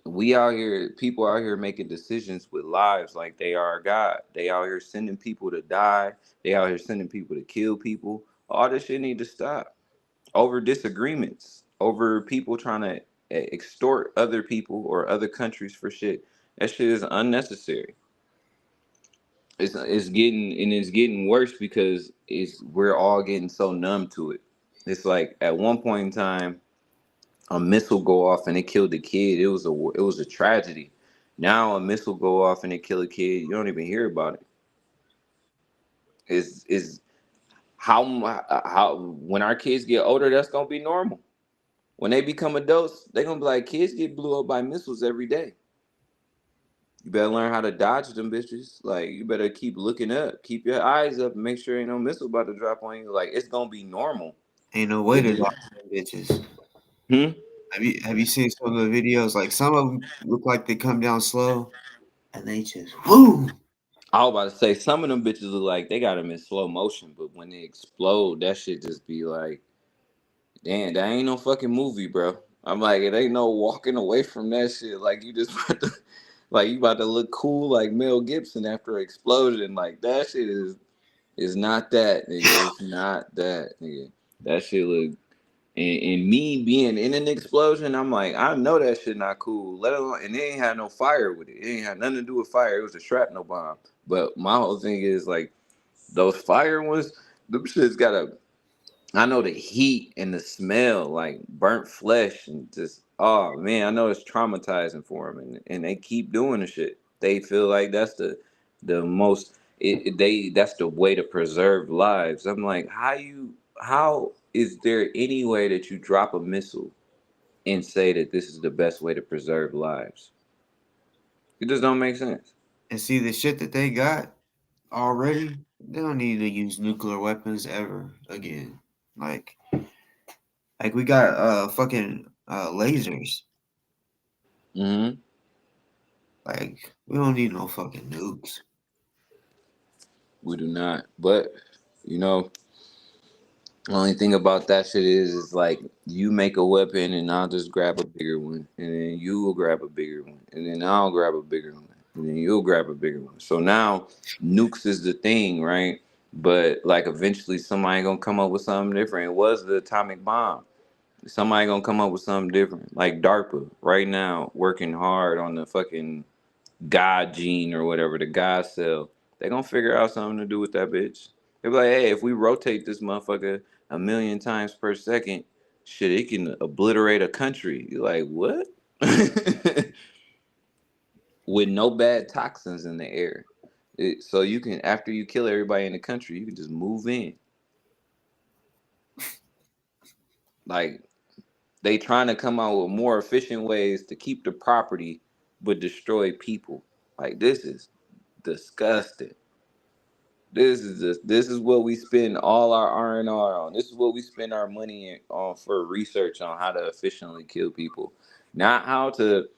We out here, people out here making decisions with lives like they are God. They out here sending people to die. They out here sending people to kill people. All this shit need to stop. Over disagreements, over people trying to extort other people or other countries for shit. That shit is unnecessary. It's getting worse because we're all getting so numb to it. It's like at one point in time, a missile go off and it killed a kid. It was a tragedy. Now a missile go off and it kill a kid. You don't even hear about it. Is how when our kids get older, that's gonna be normal. When they become adults, they're gonna be like, kids get blew up by missiles every day. You better learn how to dodge them bitches. Like, you better keep looking up, keep your eyes up, and make sure ain't no missile about to drop on you. Like, it's gonna be normal. Ain't no way to dodge them bitches. Have you seen some of the videos? Like, some of them look like they come down slow, and they just woo. I was about to say, some of them bitches look like they got them in slow motion, but when they explode, that shit just be like, damn, that ain't no fucking movie, bro. I'm like, it ain't no walking away from that shit. Like, you just about to, like, you about to look cool like Mel Gibson after an explosion. Like, that shit is not that, nigga. It's not that, nigga. That shit look, and me being in an explosion, I'm like, I know that shit not cool. Let alone, and it ain't had no fire with it. It ain't had nothing to do with fire. It was a shrapnel bomb. But my whole thing is like, those fire ones, them shit's got a, I know the heat and the smell, like burnt flesh, and just, oh man, I know it's traumatizing for them, and they keep doing the shit. They feel like that's the most, that's the way to preserve lives. I'm like, how is there any way that you drop a missile and say that this is the best way to preserve lives? It just don't make sense. And see the shit that they got already. They don't need to use nuclear weapons ever again. Like we got fucking lasers. Mm-hmm. Like, we don't need no fucking nukes. We do not. But you know, the only thing about that shit is like, you make a weapon and I'll just grab a bigger one, and then you will grab a bigger one, and then I'll grab a bigger one, and then you'll grab a bigger one. So now nukes is the thing, right? But like, eventually somebody gonna come up with something different. It was the atomic bomb. Somebody gonna come up with something different. Like DARPA right now working hard on the fucking God gene or whatever, the God cell. They gonna figure out something to do with that bitch. They be like, hey, if we rotate this motherfucker 1,000,000 times per second, shit, it can obliterate a country. You're like, what? With no bad toxins in the air. So you can, after you kill everybody in the country, you can just move in. Like, they trying to come out with more efficient ways to keep the property but destroy people. Like, this is disgusting. This is what we spend all our R&R on. This is what we spend our money on for research on how to efficiently kill people. Not how to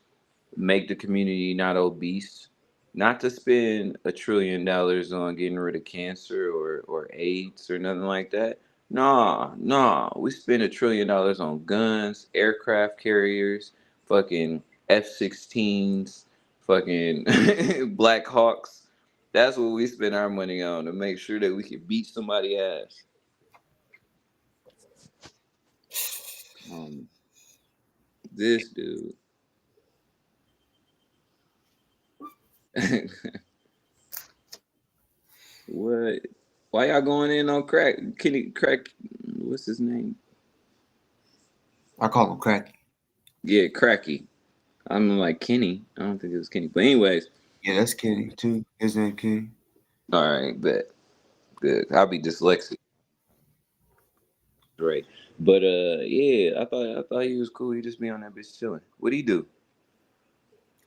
make the community not obese. Not to spend $1 trillion on getting rid of cancer or AIDS or nothing like that. Nah. We spend $1 trillion on guns, aircraft carriers, fucking F-16s, fucking Black Hawks. That's what we spend our money on, to make sure that we can beat somebody's ass. This dude. What? Why y'all going in on crack? Kenny Crack, what's his name? I call him Cracky. Yeah, Cracky. I'm like Kenny. I don't think it was Kenny. But anyways. Yeah, that's Kenny too. His name Kenny. All right, bet. Good. I'll be dyslexic. Right. But yeah, I thought he was cool. He just be on that bitch chilling. What'd he do?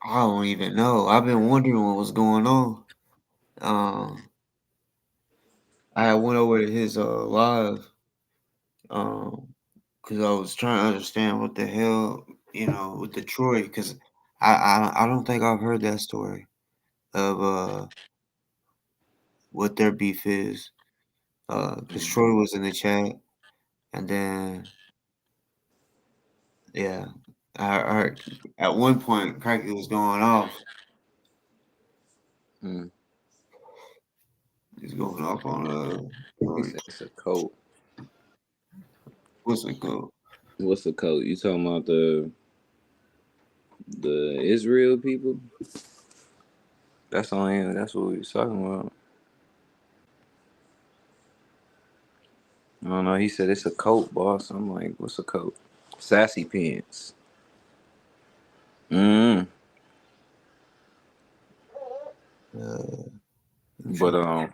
I don't even know. I've been wondering what was going on. I went over to his live, because I was trying to understand what the hell, with Detroit, because I don't think I've heard that story of what their beef is. Because Troy was in the chat, and then yeah, I heard at one point Cracky was going off. He's going off on It's a cult. What's a cult? What's a cult? You talking about the Israel people? That's what we was talking about. I don't know. He said it's a coat, boss. I'm like, what's a coat? Sassy pants. Mm. But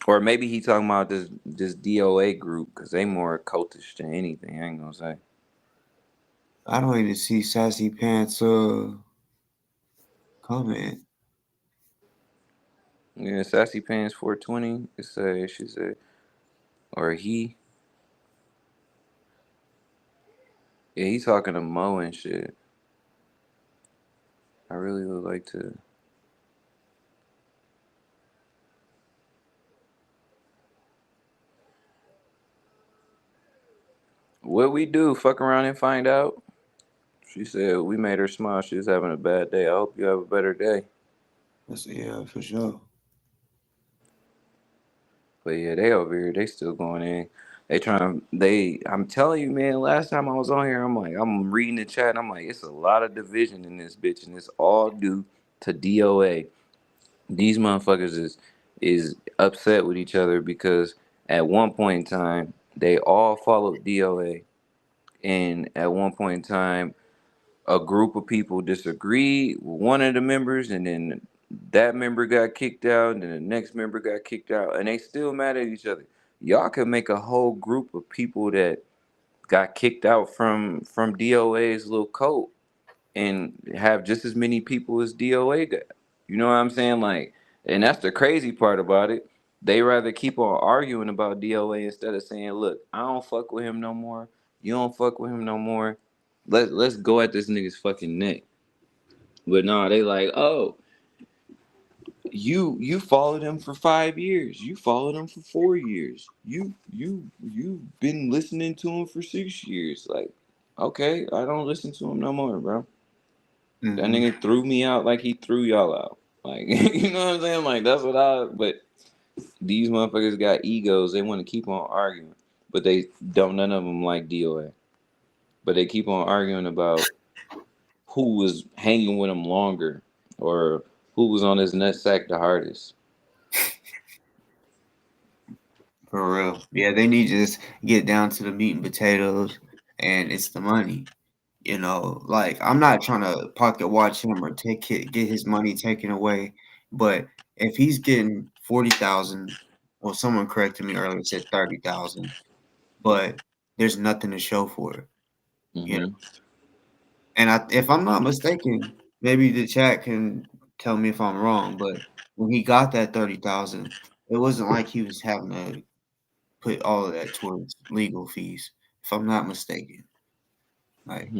or maybe he talking about this DoA group because they more cultish than anything. I ain't gonna say. I don't even see Sassy Pants comment. Yeah, Sassy Pants 420. It say she said or he. Yeah, he talking to Mo and shit. I really would like to. What we do? Fuck around and find out. She said we made her smile. She was having a bad day. I hope you have a better day. Yeah, for sure. But yeah, they over here. They still going in. They trying. I'm telling you, man. Last time I was on here, I'm reading the chat. And I'm like, it's a lot of division in this bitch, and it's all due to DOA. These motherfuckers is upset with each other because at one point in time they all followed DOA, and at one point in time a group of people disagreed with one of the members, and then that member got kicked out, and then the next member got kicked out, and they still mad at each other. Y'all could make a whole group of people that got kicked out from DOA's little cult and have just as many people as DOA got. You know what I'm saying? Like, and that's the crazy part about it. They rather keep on arguing about DOA instead of saying, "Look, I don't fuck with him no more. You don't fuck with him no more. Let's go at this nigga's fucking neck." But no, they like, "Oh, you followed him for 5 years. You followed him for 4 years. You've been listening to him for 6 years. Like, okay, I don't listen to him no more, bro. Mm-hmm. That nigga threw me out like he threw y'all out. Like, you know what I'm saying? Like, that's what but these motherfuckers got egos. They want to keep on arguing. But they don't, none of them like DOA. But they keep on arguing about who was hanging with him longer or who was on his nutsack the hardest. For real. Yeah, they need to just get down to the meat and potatoes, and it's the money. You know, like I'm not trying to pocket watch him or get his money taken away, but if he's getting 40,000, well, someone corrected me earlier, said 30,000, but there's nothing to show for it. Mm-hmm. You know, and if I'm not mistaken, maybe the chat can tell me if I'm wrong, but when he got that 30,000, it wasn't like he was having to put all of that towards legal fees, if I'm not mistaken. Like,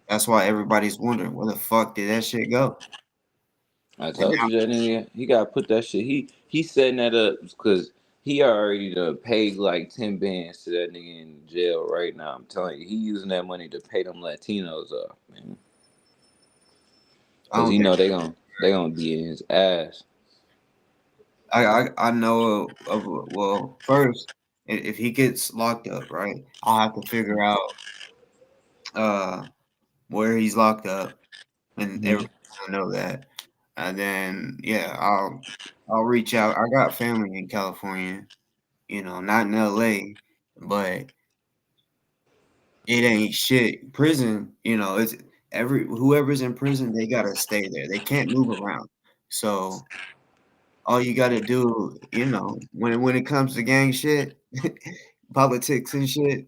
that's why everybody's wondering where the fuck did that shit go. I told you that nigga, he got to put that shit. He's setting that up because he already paid like 10 bands to that nigga in jail right now. I'm telling you, he using that money to pay them Latinos off, man. Because he know they gonna be in his ass. I know well, first, if he gets locked up, right, I'll have to figure out where he's locked up, and everybody will know that. And then yeah, I'll reach out. I got family in California, you know, not in LA, but it ain't shit. Prison, you know, it's whoever's in prison, they gotta stay there. They can't move around. So all you gotta do, you know, when it comes to gang shit, politics and shit,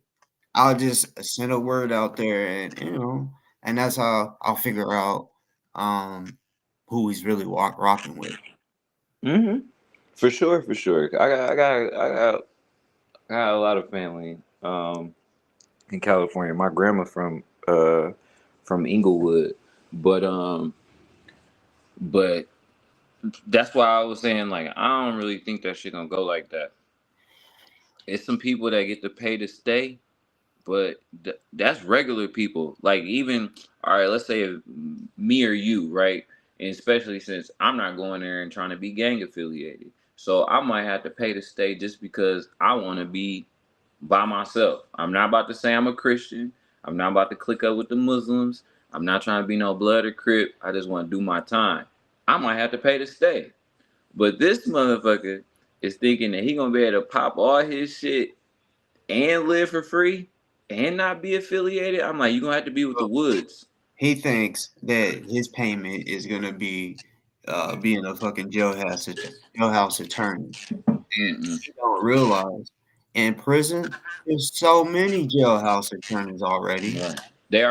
I'll just send a word out there, and you know, and that's how I'll figure out who he's really rocking with. Mm-hmm. For sure. I got a lot of family in California. My grandma from Inglewood, but that's why I was saying, like, I don't really think that shit gonna go like that. It's some people that get to pay to stay, but that's regular people. Like, even, all right, let's say if me or you, right? And especially since I'm not going there and trying to be gang affiliated. So I might have to pay to stay just because I want to be by myself. I'm not about to say I'm a Christian. I'm not about to click up with the Muslims. I'm not trying to be no blood or crip. I just want to do my time. I might have to pay to stay. But this motherfucker is thinking that he gonna be able to pop all his shit and live for free and not be affiliated. I'm like, you're gonna have to be with the Woods. He thinks that his payment is gonna be being a fucking jailhouse attorney. And you don't realize in prison there's so many jailhouse attorneys already. Right. They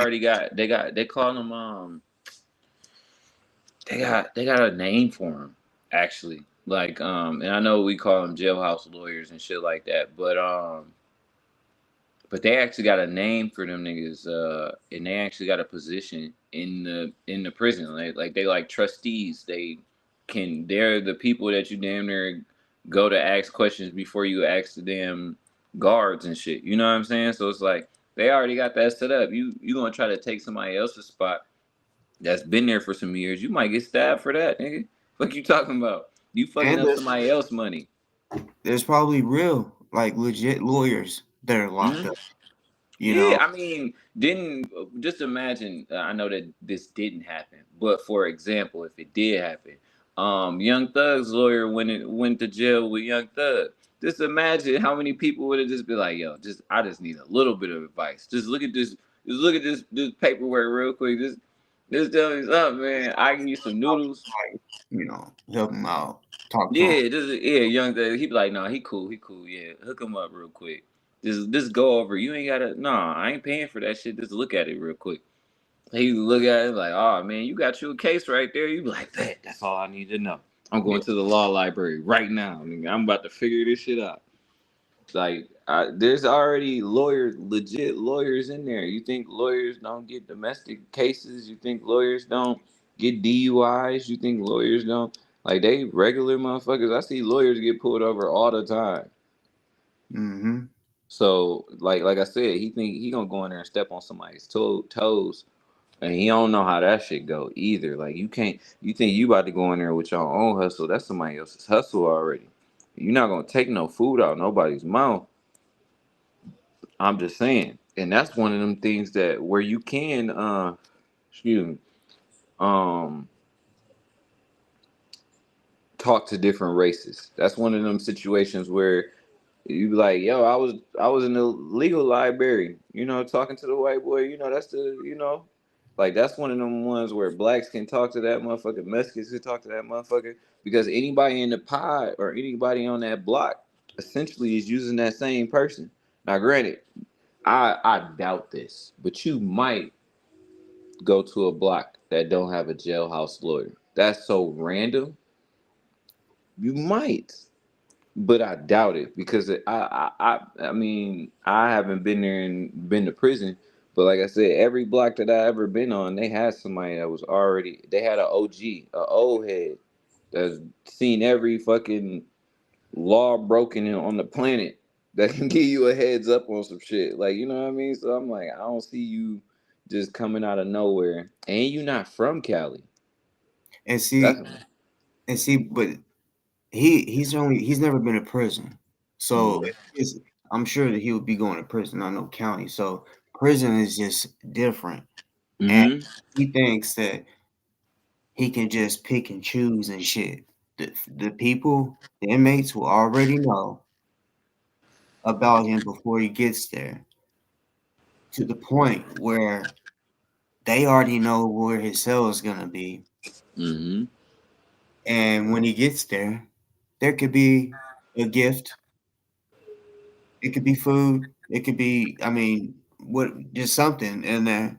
call them they got a name for them actually. Like and I know we call them jailhouse lawyers and shit like that, but they actually got a name for them niggas, and they actually got a position in the prison. They like trustees. They're the people that you damn near go to ask questions before you ask the damn guards and shit. You know what I'm saying? So it's like they already got that set up. You gonna try to take somebody else's spot that's been there for some years. You might get stabbed for that, nigga. What you talking about? You fucking up somebody else's money. There's probably real, like legit lawyers that are locked up. You know? I mean, just imagine. I know that this didn't happen, but for example, if it did happen, Young Thug's lawyer went to jail with Young Thug. Just imagine how many people would have just been like, "Yo, I just need a little bit of advice. Just look at this. Just look at this paperwork real quick. Just tell me something, man. I can use some noodles. Help him out. Talk to him. Young Thug. He be like, "Nah, he cool. Yeah, hook him up real quick." Just go over. You ain't gotta. Nah, I ain't paying for that shit. Just look at it real quick. He look at it like, oh man, you got you a case right there. You be like, that's all I need to know. I'm going to the law library right now. I'm about to figure this shit out. Like, there's already legit lawyers in there. You think lawyers don't get domestic cases? You think lawyers don't get DUIs? You think lawyers don't? Like, they regular motherfuckers. I see lawyers get pulled over all the time. Mm-hmm. So, like I said, he think he gonna go in there and step on somebody's toes, and he don't know how that shit go either. Like you think you about to go in there with your own hustle? That's somebody else's hustle already. You're not gonna take no food out nobody's mouth. I'm just saying, and that's one of them things that where you can, talk to different races. That's one of them situations where you be like, yo, I was in the legal library, talking to the white boy, that's like that's one of them ones where blacks can talk to that motherfucker, Mexicans can talk to that motherfucker, because anybody in the pod or anybody on that block essentially is using that same person. Now, granted, I doubt this, but you might go to a block that don't have a jailhouse lawyer. That's so random. You might. But I doubt it because I mean I haven't been there and been to prison, but like I said, every block that I ever been on, they had somebody that was they had an OG, an old head that's seen every fucking law broken on the planet that can give you a heads up on some shit, like, you know what I mean? So I'm like, I don't see you just coming out of nowhere, and you not from Cali. And see, but he's never been to prison, so I'm sure that he would be going to prison. I know county, so prison is just different, and he thinks that he can just pick and choose and shit. The inmates will already know about him before he gets there, to the point where they already know where his cell is gonna be. And when he gets there, there could be a gift. It could be food. It could be, just something in there.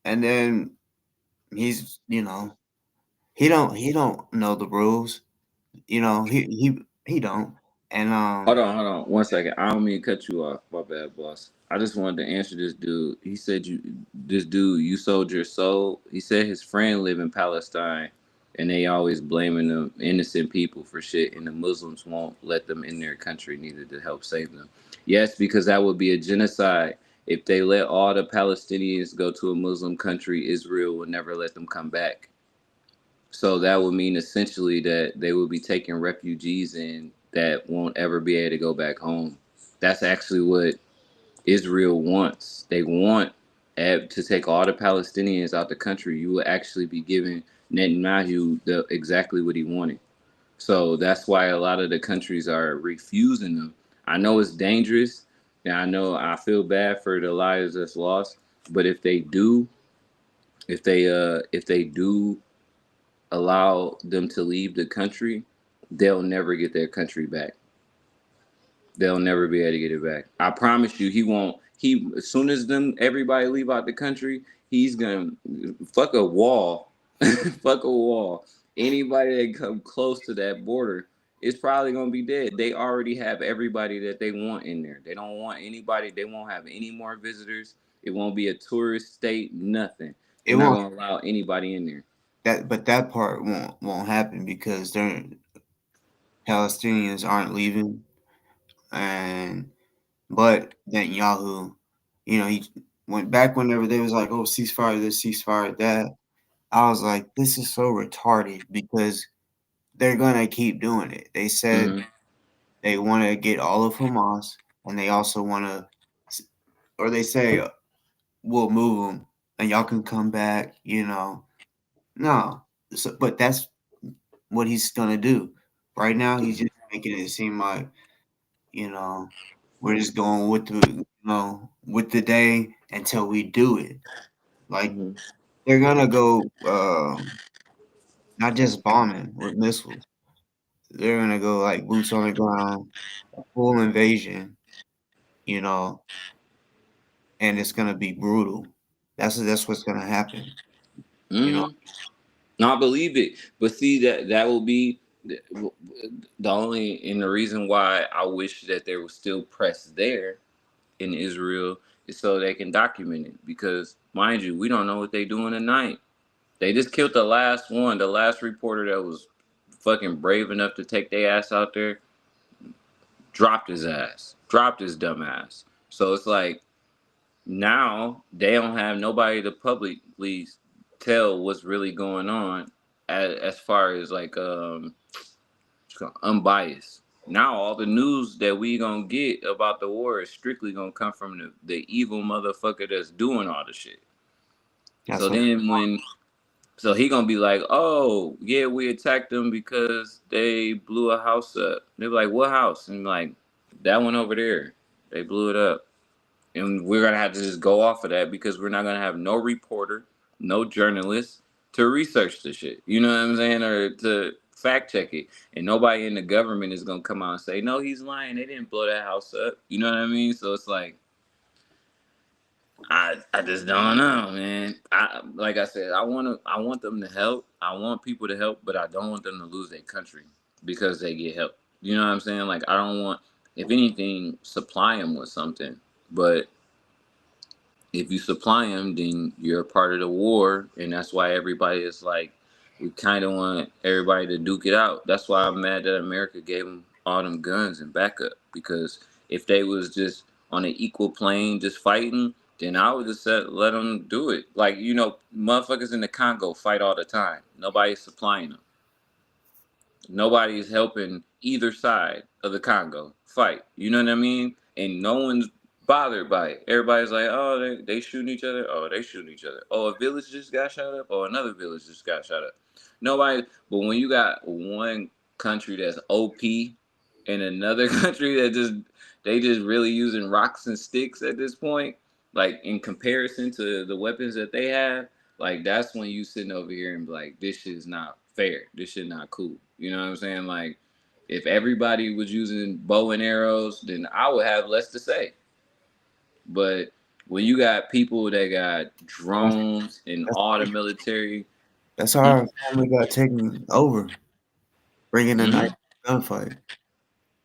And then he's, he don't know the rules. He don't. And hold on 1 second. I don't mean to cut you off. My bad, boss. I just wanted to answer this dude. He said you sold your soul. He said his friend live in Palestine, and they always blaming the innocent people for shit, and the Muslims won't let them in their country neither to help save them. Yes, because that would be a genocide. If they let all the Palestinians go to a Muslim country, Israel would never let them come back. So that would mean essentially that they would be taking refugees in that won't ever be able to go back home. That's actually what Israel wants. They want to take all the Palestinians out the country. You will actually be giving Netanyahu exactly what he wanted. So that's why a lot of the countries are refusing them. I know it's dangerous, and I know I feel bad for the lives that's lost. But if they do allow them to leave the country, they'll never get their country back. They'll never be able to get it back. I promise you, he won't. He as soon as them everybody leave out the country, he's gonna fuck a wall, fuck a wall. Anybody that come close to that border is probably gonna be dead. They already have everybody that they want in there. They don't want anybody. They won't have any more visitors. It won't be a tourist state. Nothing. They're It not won't. gonna allow anybody in there. That part won't happen because Palestinians aren't leaving, but Netanyahu, he went back whenever they was like, oh, ceasefire this, ceasefire that. I was like, this is so retarded because they're gonna keep doing it. They said they want to get all of Hamas, and they also want to, or they say we'll move them, and y'all can come back. No, but that's what he's gonna do. Right now, he's just making it seem like we're just going with with the day until we do it. Like they're gonna go not just bombing with missiles. They're gonna go like boots on the ground, full invasion, and it's gonna be brutal. That's what's gonna happen. No, I believe it, but see that will be the only and the reason why I wish that there was still press there in Israel is so they can document it. Because mind you, we don't know what they doing tonight. They just killed the last one, the last reporter that was fucking brave enough to take their ass out there. Dropped his dumb ass. So it's like now they don't have nobody to publicly tell what's really going on as far as like unbiased. Now all the news that we gonna get about the war is strictly gonna come from the evil motherfucker that's doing all the shit. So then so he gonna be like, oh yeah, we attacked them because they blew a house up. They're like, what house? And like, that one over there. They blew it up. And we're gonna have to just go off of that because we're not gonna have no reporter, no journalist to research the shit. You know what I'm saying? Or to fact check it. And nobody in the government is gonna come out and say, no, he's lying. They didn't blow that house up. You know what I mean? So it's like, I just don't know, man. Like I said, I want them to help. I want people to help, but I don't want them to lose their country because they get help. You know what I'm saying? Like I don't want, if anything, supply them with something. But if you supply them, then you're a part of the war, and that's why everybody is like, we kind of want everybody to duke it out. That's why I'm mad that America gave them all them guns and backup, because if they was just on an equal plane, just fighting, then I would just let them do it. Like, motherfuckers in the Congo fight all the time. Nobody's supplying them. Nobody's helping either side of the Congo fight. You know what I mean? And no one's bothered by it. Everybody's like, oh, they shooting each other. Oh, they shooting each other. Oh, a village just got shot up. Oh, another village just got shot up. Nobody. But when you got one country that's OP and another country that they just really using rocks and sticks at this point, like in comparison to the weapons that they have, like that's when you sitting over here and be like, this shit is not fair. This shit not cool. You know what I'm saying? Like, if everybody was using bow and arrows, then I would have less to say. But when you got people that got drones and all the military, that's how our family got taken over, bringing a knife gunfight.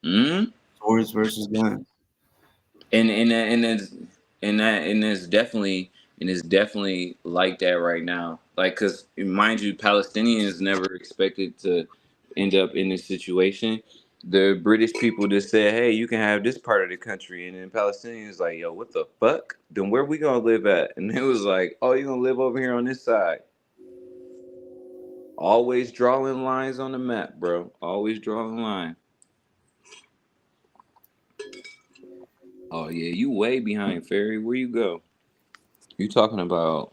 Swords versus guns. And it's definitely like that right now. Like, cause mind you, Palestinians never expected to end up in this situation. The British people just said, hey, you can have this part of the country. And then Palestinians like, yo, what the fuck? Then where we gonna live at? And it was like, oh, you're gonna live over here on this side. Always drawing lines on the map, bro. Always drawing a line. Oh yeah, you way behind, Ferry. Where you go? You talking about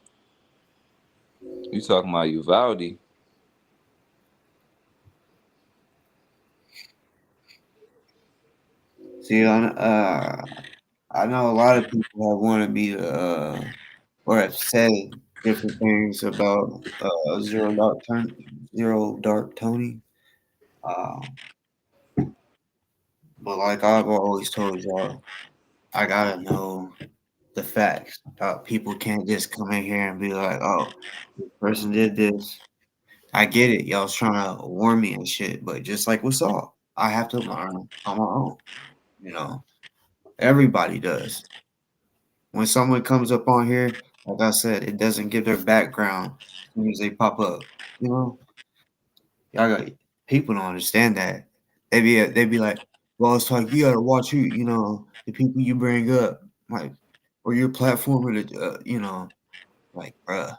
Uvalde? See, I know a lot of people have wanted me to, or have said different things about Zero Dark Tony. But like I've always told y'all, I gotta know the facts. People can't just come in here and be like, "Oh, this person did this." I get it, y'all's trying to warn me and shit, but just like with Saul, I have to learn on my own. You know, everybody does. When someone comes up on here, like I said, it doesn't give their background as soon as they pop up. You know, y'all got people don't understand that. They be like, well, it's like you gotta watch who the people you bring up, like, or your platform, or like, bruh.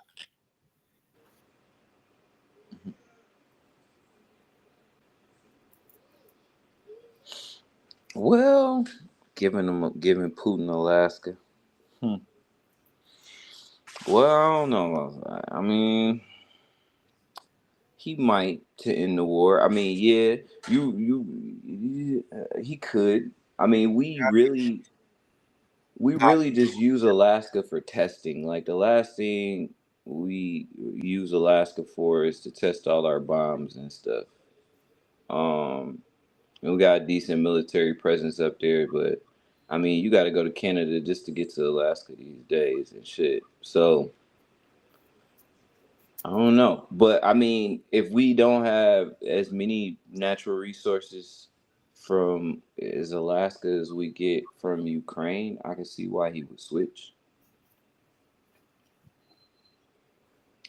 Well, giving Putin Alaska. Well, I don't know. I mean, he might to end the war. I mean, yeah, he could. I mean, we really just use Alaska for testing. Like the last thing we use Alaska for is to test all our bombs and stuff. Um, and we got a decent military presence up there, but I mean, you got to go to Canada just to get to Alaska these days and shit. So I don't know, but I mean, if we don't have as many natural resources from as Alaska as we get from Ukraine, I can see why he would switch.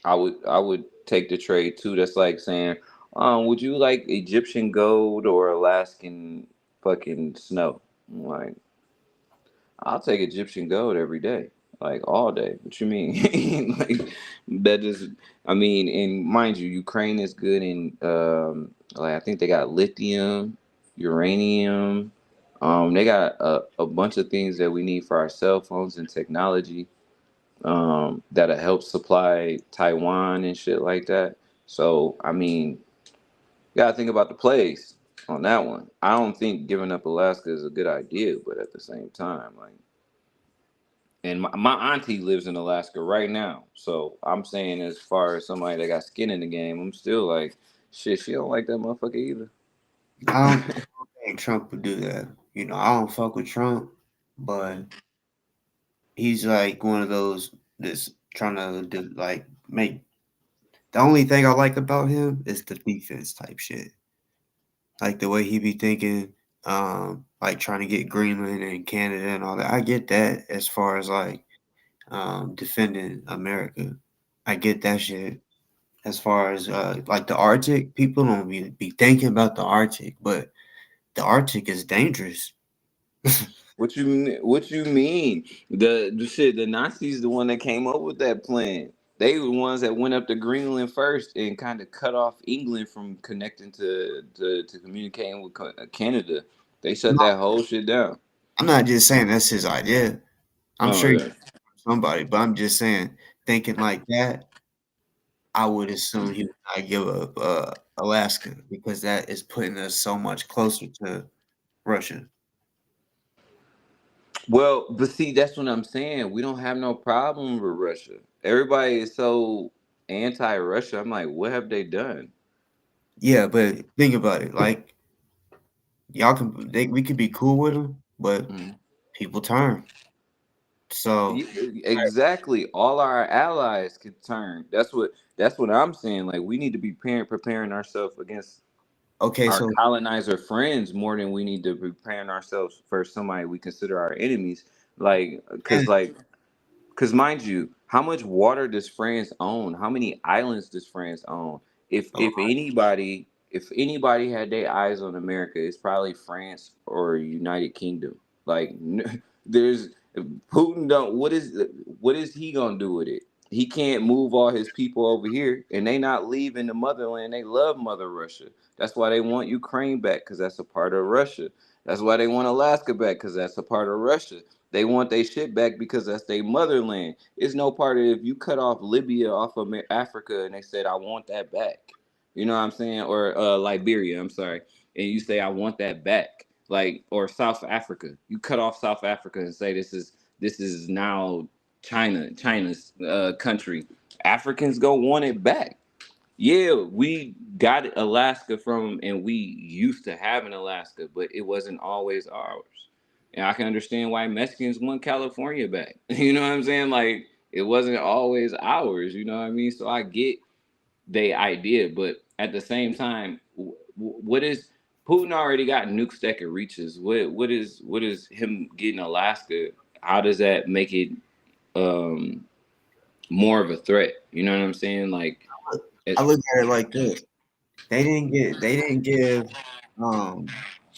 I would take the trade too. That's like saying, would you like Egyptian gold or Alaskan fucking snow? I'm like, I'll take Egyptian gold every day, like all day. What you mean? Like that just, I mean, and mind you, Ukraine is good in, like I think they got lithium, uranium. They got a bunch of things that we need for our cell phones and technology. That'll help supply Taiwan and shit like that. So I mean, you gotta think about the plays on that one. I don't think giving up Alaska is a good idea, but at the same time, like. And my auntie lives in Alaska right now. So I'm saying, as far as somebody that got skin in the game, I'm still like, shit, she don't like that motherfucker either. I don't think Trump would do that. I don't fuck with Trump, but he's like one of those that's trying to do, like, make. The only thing I like about him is the defense type shit. Like the way he be thinking, like trying to get Greenland and Canada and all that. I get that as far as like defending America. I get that shit. As far as like the Arctic, people don't be thinking about the Arctic, but the Arctic is dangerous. What you mean? The shit, the Nazis, the one that came up with that plan. They were the ones that went up to Greenland first and kind of cut off England from connecting to communicating with Canada. They shut that whole shit down. I'm not just saying that's his idea. I'm Oh sure yeah. somebody, but I'm just saying, thinking like that, I would assume he would not give up Alaska because that is putting us so much closer to Russia. Well, but see, that's what I'm saying. We don't have no problem with Russia. Everybody is so anti-Russia. I'm like, what have they done? Yeah, but think about it. Like we could be cool with them, but Mhm. people turn. So Exactly. All our allies could turn. That's what I'm saying. Like we need to be preparing ourselves against okay, our so colonizer friends more than we need to be preparing ourselves for somebody we consider our enemies. Like, and, because mind you, how much water does France own? How many islands does France own? If oh, if anybody if anybody had their eyes on America, it's probably France or United Kingdom. Like there's Putin don't what is he gonna do with it? He can't move all his people over here, and they not leaving the motherland. They love Mother Russia. That's why they want Ukraine back, because that's a part of Russia. That's why they want Alaska back, because that's a part of Russia. They want their shit back because that's their motherland. It's no part of, if you cut off Libya off of Africa and they said, I want that back. You know what I'm saying? Or Liberia, I'm sorry. And you say, I want that back. like, or South Africa. You cut off South Africa and say this is now China's country. Africans go want it back. Yeah, we got Alaska from, and we used to have an Alaska, but it wasn't always ours. And I can understand why Mexicans want California back. You know what I'm saying? Like, it wasn't always ours. You know what I mean? So I get the idea, but at the same time, what is Putin already got nukes that can reach us? What is him getting Alaska? How does that make it more of a threat? You know what I'm saying? Like, I look at it like this: they didn't give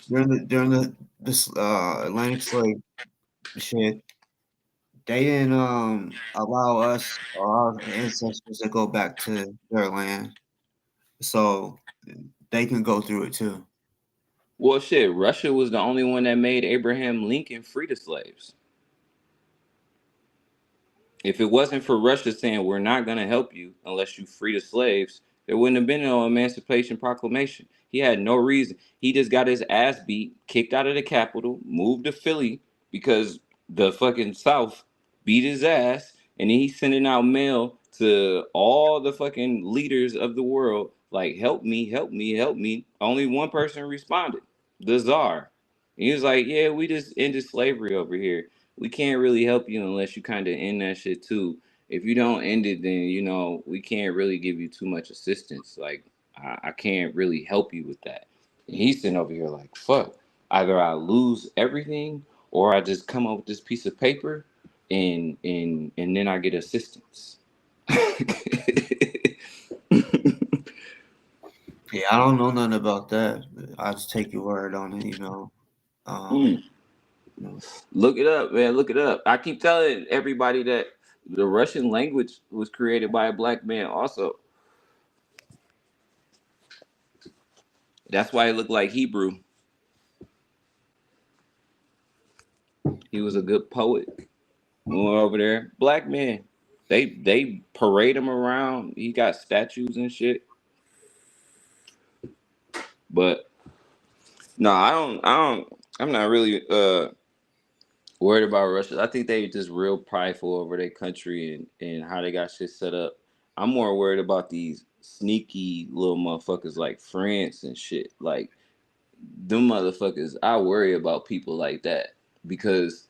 during the this Atlantic slave shit. They didn't allow us or our ancestors to go back to their land, so they can go through it too. Well, shit, Russia was the only one that made Abraham Lincoln free the slaves. If it wasn't for Russia saying we're not going to help you unless you free the slaves, there wouldn't have been no Emancipation Proclamation. He had no reason. He just got his ass beat, kicked out of the capital, moved to Philly because the fucking South beat his ass, and then he's sending out mail to all the fucking leaders of the world like, help me, help me, help me. Only one person responded, the Tsar. And he was like, yeah, we just ended slavery over here. We can't really help you unless you kind of end that shit too. If you don't end it, then, you know, we can't really give you too much assistance. Like, I can't really help you with that. And he's sitting over here like, fuck, either I lose everything or I just come up with this piece of paper and then I get assistance. Yeah, I don't know nothing about that. I just take your word on it, you know. Look it up, man. Look it up. I keep telling everybody that the Russian language was created by a black man also. That's why it looked like Hebrew. He was a good poet. Over there, black man. They parade him around. He got statues and shit. But no, I'm not really worried about Russia. I think they just real prideful over their country and how they got shit set up. I'm more worried about these sneaky little motherfuckers like France and shit. Like, them motherfuckers, I worry about people like that because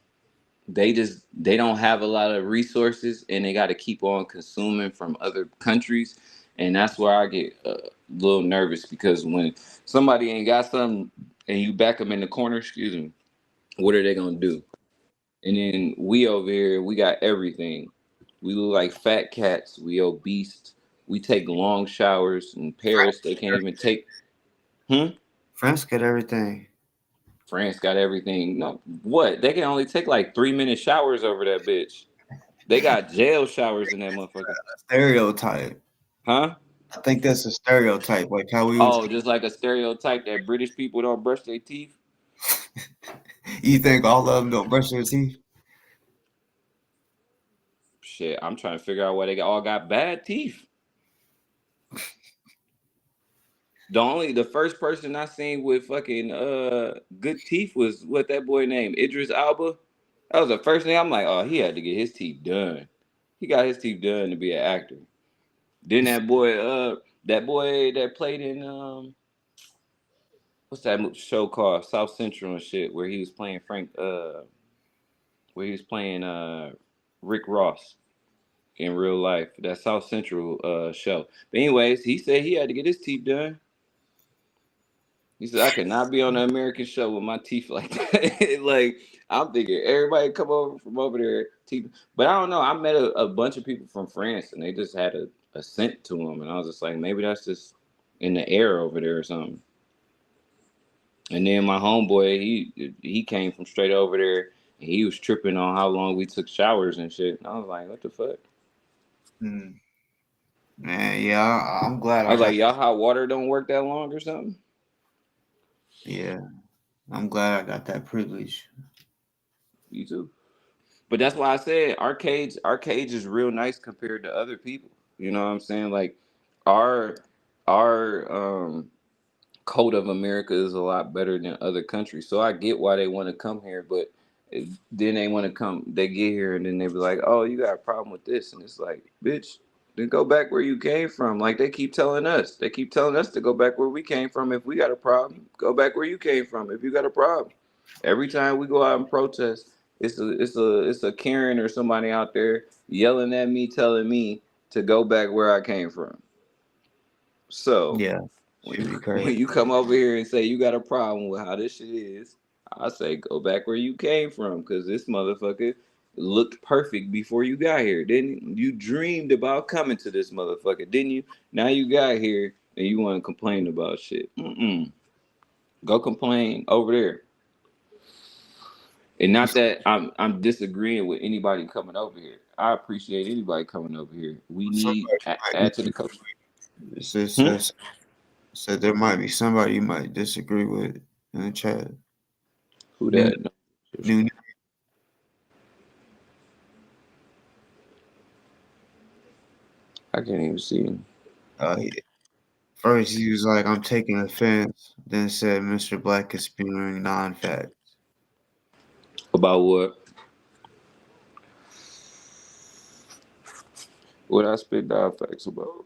they don't have a lot of resources and they got to keep on consuming from other countries, and that's where I get a little nervous because when somebody ain't got something and you back them in the corner, excuse me, what are they gonna do? And then we over here, we got everything. We look like fat cats. We obese. We take long showers. In Paris, they can't even take. France got everything. France got everything. No, what? They can only take like 3-minute showers over that bitch. They got jail showers in that motherfucker. Stereotype. Huh? I think that's a stereotype, like how we. Oh, just like a stereotype that British people don't brush their teeth. You think all of them don't brush their teeth? Shit, I'm trying to figure out why they all got bad teeth. The first person I seen with fucking good teeth was what that boy named Idris Elba. That was the first thing I'm like, oh, he had to get his teeth done. He got his teeth done to be an actor. Then that boy that played in what's that show called South Central and shit, where he was playing Rick Ross in real life. That South Central show. But anyways, he said he had to get his teeth done. He said, I could not be on an American show with my teeth like that. Like, I'm thinking everybody come over from over there, teeth. But I don't know. I met a bunch of people from France, and they just had a scent to them. And I was just like, maybe that's just in the air over there or something. And then my homeboy, he came from straight over there, and he was tripping on how long we took showers and shit. And I was like, what the fuck? Man, yeah, I'm glad. I was like, y'all hot water don't work that long or something? Yeah, I'm glad I got that privilege. You too. But that's why I said our cage is real nice compared to other people. You know what I'm saying? Like our code of America is a lot better than other countries. So I get why they want to come here, but then they want to come, they get here and then they be like, oh, you got a problem with this. And it's like, bitch, then go back where you came from. Like they keep telling us to go back where we came from. If we got a problem, go back where you came from. If you got a problem, every time we go out and protest, it's a Karen or somebody out there yelling at me, telling me to go back where I came from. So Yeah, when you come over here and say you got a problem with how this shit is, I say go back where you came from, because this motherfucker looked perfect before you got here, didn't you? You dreamed about coming to this motherfucker, didn't you? Now you got here and you want to complain about shit. Go complain over there. And not that I'm disagreeing with anybody coming over here. I appreciate anybody coming over here. We need add to the culture. So there might be somebody you might disagree with in the chat. Who that? New. I can't even see him. First, he was like, I'm taking offense. Then said, Mr. Black is spewing non-facts. About what? What I spit non-facts about?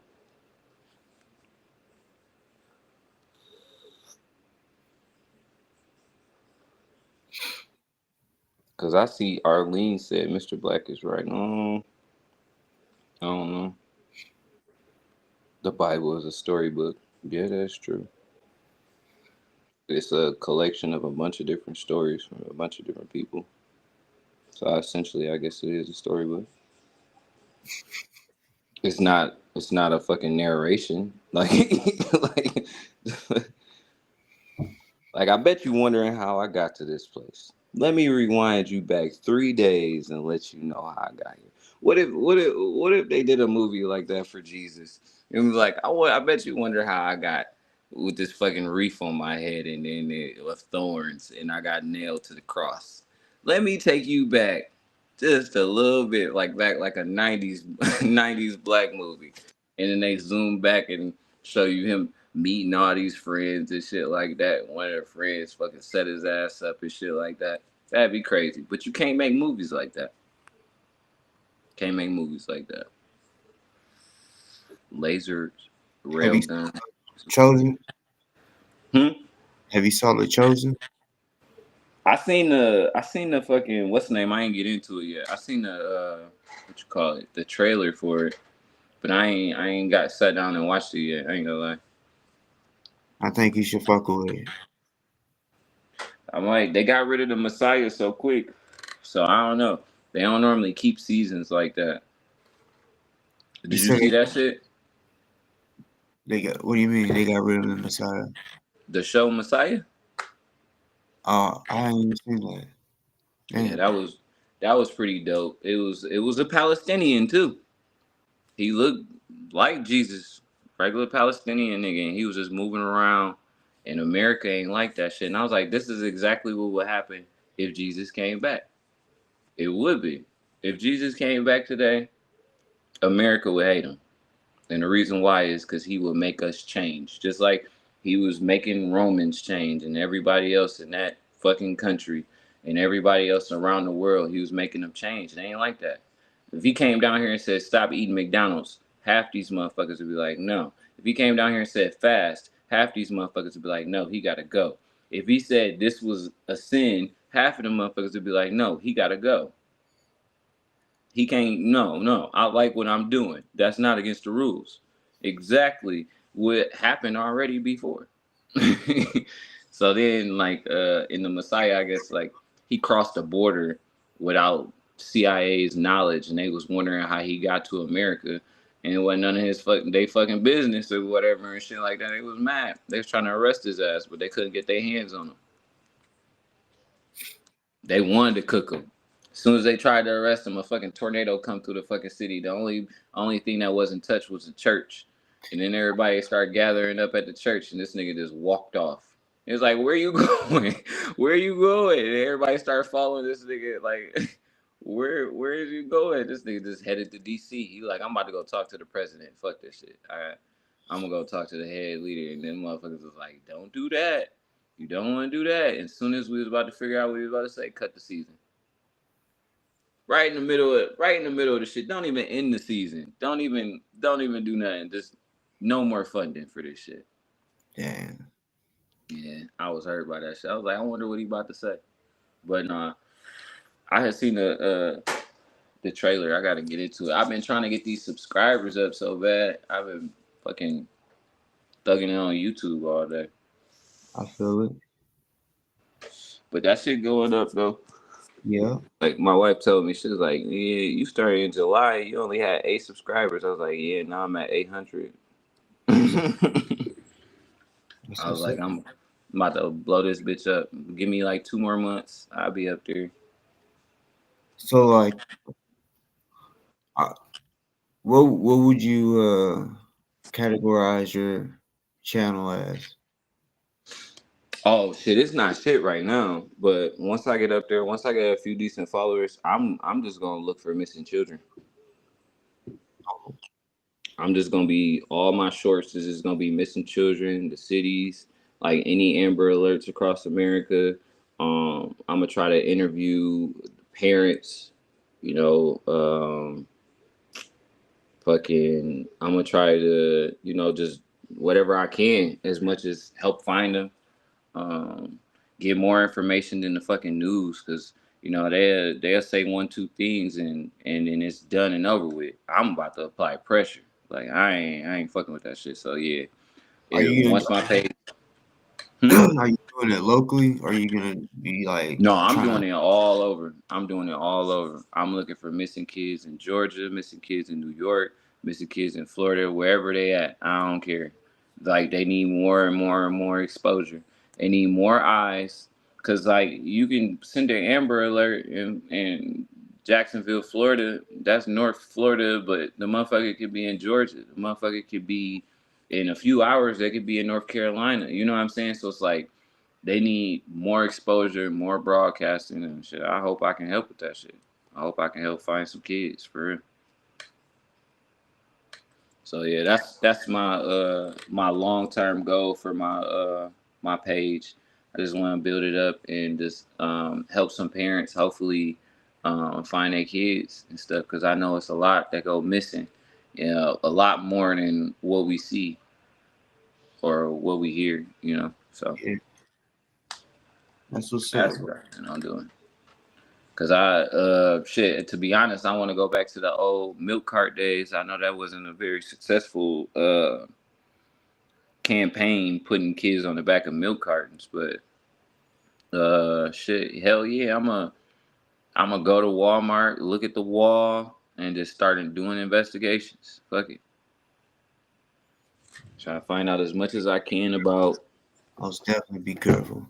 Because I see Arlene said Mr. Black is right. No, I don't know. The Bible is a storybook. Yeah, that's true. It's a collection of a bunch of different stories from a bunch of different people. So essentially, I guess it is a storybook. It's not a fucking narration. Like I bet you wondering how I got to this place. Let me rewind you back 3 days and let you know how I got here. What if they did a movie like that for Jesus? It was like, I bet you wonder how I got with this fucking wreath on my head and then it was thorns and I got nailed to the cross. Let me take you back just a little bit, like a 90s 90s black movie. And then they zoom back and show you him meeting all these friends and shit like that. One of their friends fucking set his ass up and shit like that. That'd be crazy. But you can't make movies like that. Can't make movies like that. Lasers, railgun. Chosen? Have you saw The Chosen? I seen the fucking, what's the name? I ain't get into it yet. I seen the what you call it, the trailer for it. But I ain't got sat down and watched it yet. I ain't gonna lie. I think you should fuck with it. I'm like, they got rid of the Messiah so quick. So I don't know. They don't normally keep seasons like that. Did you see that shit? What do you mean they got rid of the Messiah? The show Messiah? Oh, I ain't even seen that. Damn. Yeah, that was pretty dope. It was a Palestinian too. He looked like Jesus, regular Palestinian nigga, and he was just moving around. And America ain't like that shit. And I was like, this is exactly what would happen if Jesus came back. It would be. If Jesus came back today, America would hate him. And the reason why is because he would make us change. Just like he was making Romans change and everybody else in that fucking country and everybody else around the world, he was making them change. It ain't like that. If he came down here and said, stop eating McDonald's, half these motherfuckers would be like, no. If he came down here and said, fast, half these motherfuckers would be like, no, he got to go. If he said this was a sin, half of the motherfuckers would be like, no, he got to go. He can't, no, I like what I'm doing. That's not against the rules. Exactly what happened already before. So then, like, in the Messiah, I guess, like, he crossed the border without CIA's knowledge, and they was wondering how he got to America, and it wasn't none of his fucking business or whatever and shit like that. They was mad. They was trying to arrest his ass, but they couldn't get their hands on him. They wanted to cook him. As soon as they tried to arrest him, a fucking tornado come through the fucking city. The only thing that wasn't touched was the church. And then everybody started gathering up at the church, and this nigga just walked off. It was like, where you going? Where you going? And everybody started following this nigga, like, where is you going? This nigga just headed to DC. He like, I'm about to go talk to the president. Fuck this shit. All right. I'm gonna go talk to the head leader, and then motherfuckers was like, "Don't do that. You don't want to do that." And as soon as we was about to figure out what we was about to say, cut the season. Right in the middle of the shit. Don't even end the season. Don't even do nothing. Just no more funding for this shit. Damn. Yeah, I was hurt by that shit. I was like, I wonder what he about to say. But nah, I had seen the trailer. I gotta get into it. I've been trying to get these subscribers up so bad. I've been fucking thugging it on YouTube all day. I feel it. But that shit going up though. Yeah. Like my wife told me, she was like, "Yeah, you started in July. You only had 8 subscribers." I was like, "Yeah, now I'm at 800." I was like, I'm about to blow this bitch up. Give me like 2 more months. I'll be up there. So like, what would you categorize your channel as? Oh shit, it's not shit right now. But once I get up there, once I get a few decent followers, I'm just gonna look for missing children. I'm just gonna be, all my shorts is just gonna be missing children, the cities, like any Amber Alerts across America. I'm gonna try to interview parents, you know, I'm gonna try to, you know, just whatever I can, as much as help find them. Get more information than the fucking news, because you know they'll say 1-2 things and then it's done and over with. I'm about to apply pressure. Like I ain't fucking with that shit. So yeah, once my page. Are you doing it locally, or are you gonna be like? No, I'm doing it all over. I'm looking for missing kids in Georgia, missing kids in New York, missing kids in Florida, wherever they at. I don't care. Like they need more and more and more exposure. They need more eyes, cause like you can send an Amber Alert in Jacksonville, Florida. That's North Florida, but the motherfucker could be in Georgia. The motherfucker could be in a few hours. They could be in North Carolina. You know what I'm saying? So it's like, they need more exposure, more broadcasting and shit. I hope I can help with that shit. I hope I can help find some kids for real. So yeah, that's my my long-term goal for my page. I just want to build it up and just help some parents hopefully find their kids and stuff, because I know it's a lot that go missing. You know, a lot more than what we see or what we hear, you know. So Yeah. That's what I'm doing. Cause shit, to be honest, I want to go back to the old milk cart days. I know that wasn't a very successful campaign, putting kids on the back of milk cartons, but shit, hell yeah, I'm gonna go to Walmart, look at the wall, and just start doing investigations. Fuck it, try to find out as much as I can about. Most definitely be careful.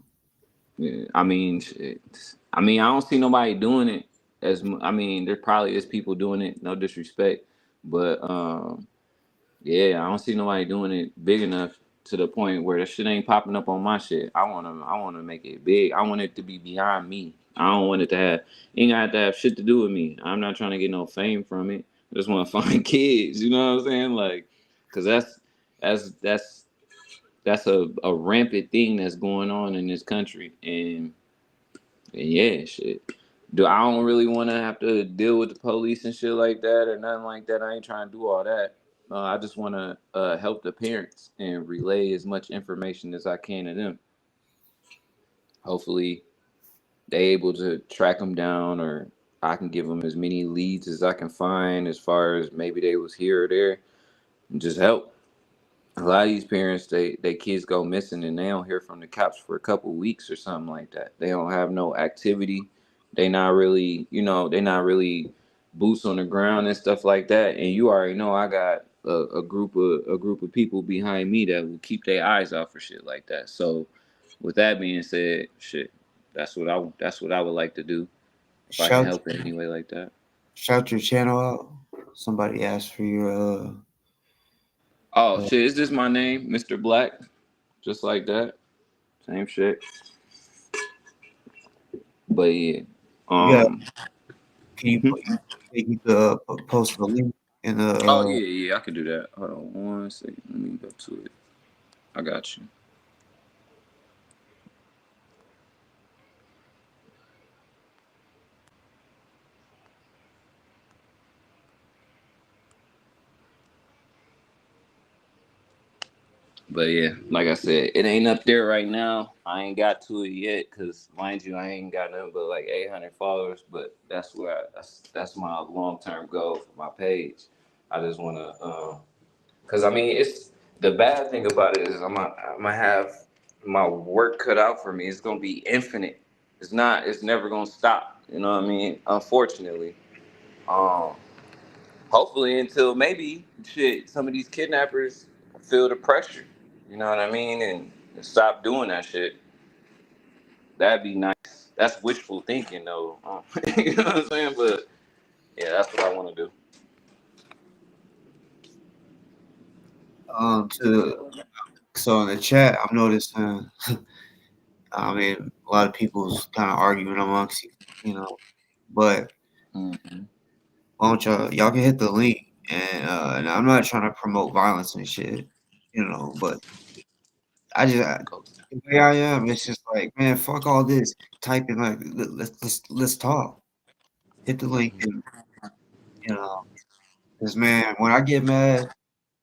Yeah, I mean, shit. I don't see nobody doing it there probably is people doing it, no disrespect, but yeah, I don't see nobody doing it big enough to the point where the shit ain't popping up on my shit. I wanna make it big. I want it to be behind me. I don't want it to have, ain't got to have shit to do with me. I'm not trying to get no fame from it. I just want to find kids. You know what I'm saying? Like, cause that's a rampant thing that's going on in this country, and yeah, shit. I don't really want to have to deal with the police and shit like that or nothing like that. I ain't trying to do all that. I just want to help the parents and relay as much information as I can to them. Hopefully, they able to track them down, or I can give them as many leads as I can find, as far as maybe they was here or there, and just help. A lot of these parents, they kids go missing and they don't hear from the cops for a couple weeks or something like that. They don't have no activity. They not really, they not really boots on the ground and stuff like that. And you already know I got a group of people behind me that will keep their eyes out for shit like that. So, with that being said, shit, that's what I would like to do if I can help in any way like that. Shout your channel out. Somebody asked for your Oh shit, is this my name, Mr. Black? Just like that. Same shit. But yeah. Can you post the link In the oh yeah, I could do that. Hold on 1 second. Let me go to it. I got you. But yeah, like I said, it ain't up there right now. I ain't got to it yet because, mind you, I ain't got nothing but like 800 followers. But that's that's my long term goal for my page. I just want to, because I mean, it's the bad thing about it is I'm gonna have my work cut out for me. It's gonna be infinite. It's not. It's never gonna stop. You know what I mean? Unfortunately, um, hopefully until maybe shit some of these kidnappers feel the pressure. You know what I mean? And stop doing that shit. That'd be nice. That's wishful thinking, though. You know what I'm saying? But yeah, that's what I want to do. So in the chat, I'm noticing. I mean, a lot of people's kind of arguing amongst but why don't y'all can hit the link, and I'm not trying to promote violence and shit, but the way I am, it's just like, man, fuck all this typing. Like, let's talk. Hit the link, and because man, when I get mad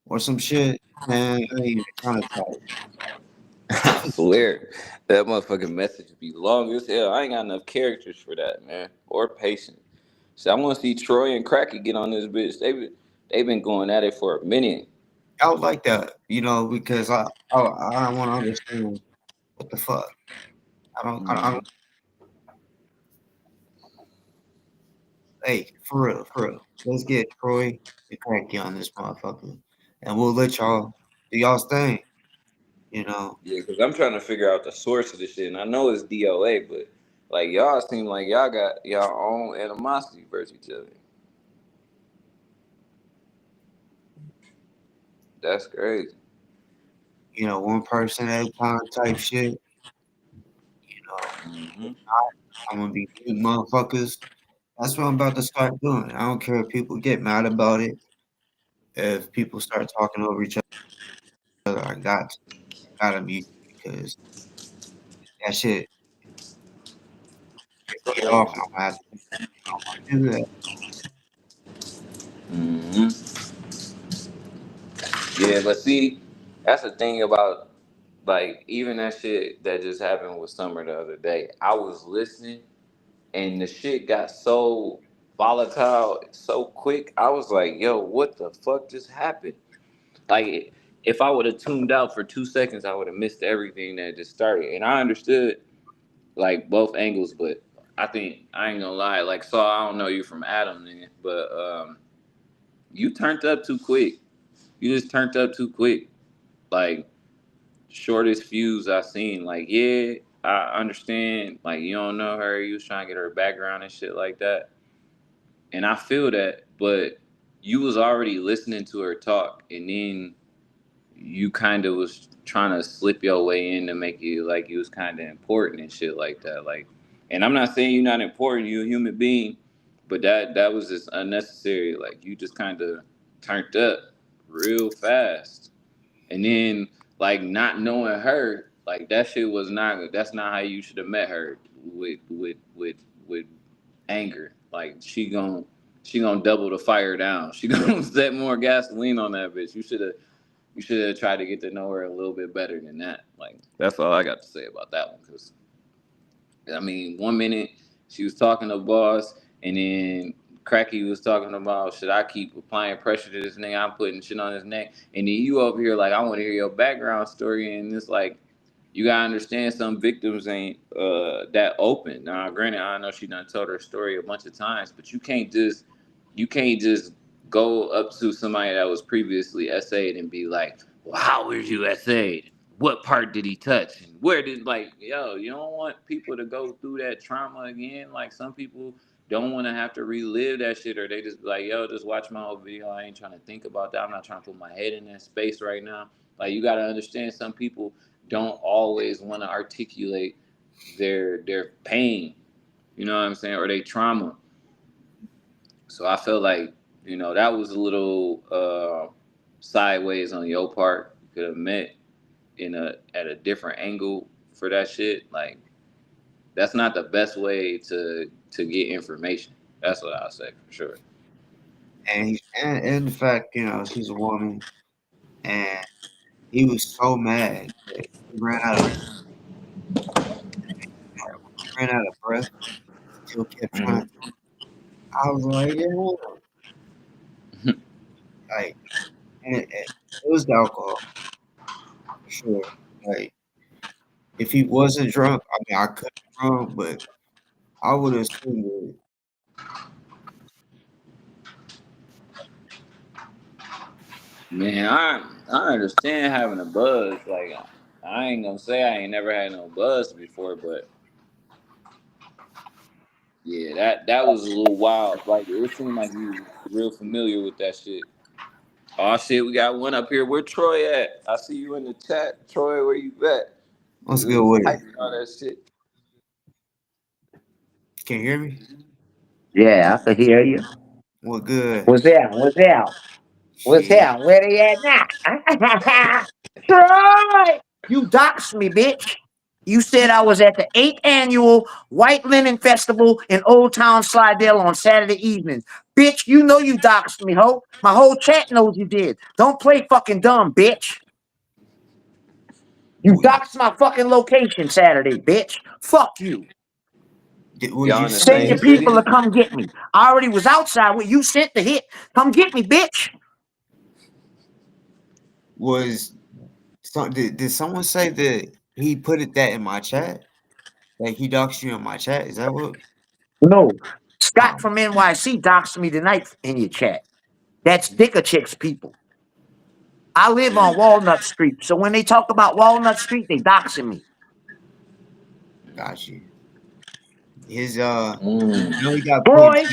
or some shit, man, I ain't even trying to talk. I swear, that motherfucking message be long as hell. I ain't got enough characters for that, man, or patience. So I want to see Troy and Cracky get on this bitch. They've been going at it for a minute. I would like that, because I want to understand what the fuck. I don't. Hey, for real. Let's get Troy and Cracky on this motherfucker, and we'll let y'all do y'all's thing. Yeah, because I'm trying to figure out the source of this shit, and I know it's DoA, but like y'all seem like y'all got y'all own animosity versus each other. That's crazy. One person at a time type shit. I'm gonna be good motherfuckers. That's what I'm about to start doing. I don't care if people get mad about it. If people start talking over each other, I gotta mute because that shit pisses me off, and I'm gonna have to do that. Yeah, but see, that's the thing about like even that shit that just happened with Summer the other day. I was listening, and the shit got so volatile so quick. I was like, "Yo, what the fuck just happened?" Like, if I would have tuned out for 2 seconds, I would have missed everything that just started. And I understood like both angles, but I think I ain't gonna lie. Like, Saul, I don't know you from Adam, nigga, but you turned up too quick. You just turned up too quick. Like, shortest fuse I seen. Like, yeah, I understand. Like, you don't know her. You was trying to get her background and shit like that. And I feel that, but you was already listening to her talk, and then you kind of was trying to slip your way in to make you like you was kind of important and shit like that. Like, and I'm not saying you're not important. You're a human being, but that was just unnecessary. Like, you just kind of turned up real fast, and then like not knowing her, like that shit was not. That's not how you should have met her with anger. Like she gonna double the fire down. She gonna set more gasoline on that bitch. You should have tried to get to know her a little bit better than that. Like, that's all I got to say about that one. Because, I mean, 1 minute she was talking to Boss, and then Cracky was talking about, should I keep applying pressure to this nigga? I'm putting shit on his neck. And then you over here, like, I want to hear your background story. And it's like, you got to understand some victims ain't that open. Now, granted, I know she done told her story a bunch of times, but you can't just go up to somebody that was previously essayed and be like, well, how were you essayed? What part did he touch? And where did, like, yo, you don't want people to go through that trauma again. Like, some people don't want to have to relive that shit, or they just be like, yo, just watch my whole video. I ain't trying to think about that. I'm not trying to put my head in that space right now. Like, you got to understand, some people don't always want to articulate their pain, you know what I'm saying, or their trauma. So I feel like You know, that was a little sideways on your part. You could have met at a different angle for that shit. Like, that's not the best way to get information. That's what I'll say for sure. And the fact, she's a woman, and he was so mad that he ran out of breath. Still kept trying to. I was like, yeah, like, and it was the alcohol for sure. Like, if he wasn't drunk, I mean, I could be wrong, but I would assume that. Man, I understand having a buzz. Like, I ain't gonna say I ain't never had no buzz before, but yeah, that was a little wild. Like, it seemed like you was real familiar with that shit. Oh shit, we got one up here. Where Troy at? I see you in the chat. Troy, where you at? What's good with it? All that shit. Can you hear me? Yeah, I can hear you. What good? What's that? What's that? What's Shit. that? Where they at now? Troy! You doxed me, bitch. You said I was at the 8th annual White Linen Festival in Old Town Slidell on Saturday evening. Bitch, you know you doxed me, ho. My whole chat knows you did. Don't play fucking dumb, bitch. You doxed my fucking location Saturday, bitch. Fuck you. You Send your people to come get me. I already was outside when you sent the hit. Come get me, bitch. Did someone say that he put that in my chat? Like he doxed you in my chat? Is that what? No. Scott from NYC doxed me tonight in your chat. That's Dicker Chicks people. I live on Walnut Street, so when they talk about Walnut Street, they doxing me. Got you. His he got Troy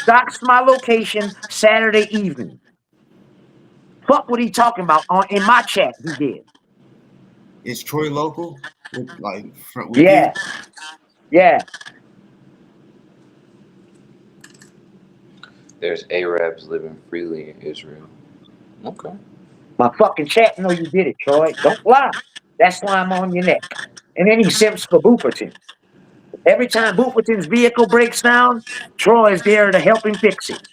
doxed my location Saturday evening. Fuck what he talking about in my chat. He did. Is Troy local? With yeah. you? Yeah. There's Arabs living freely in Israel. Okay. My fucking chat know you did it, Troy. Don't lie. That's why I'm on your neck. And then he simps for Booperton. Every time Booperton's vehicle breaks down, Troy's there to help him fix it.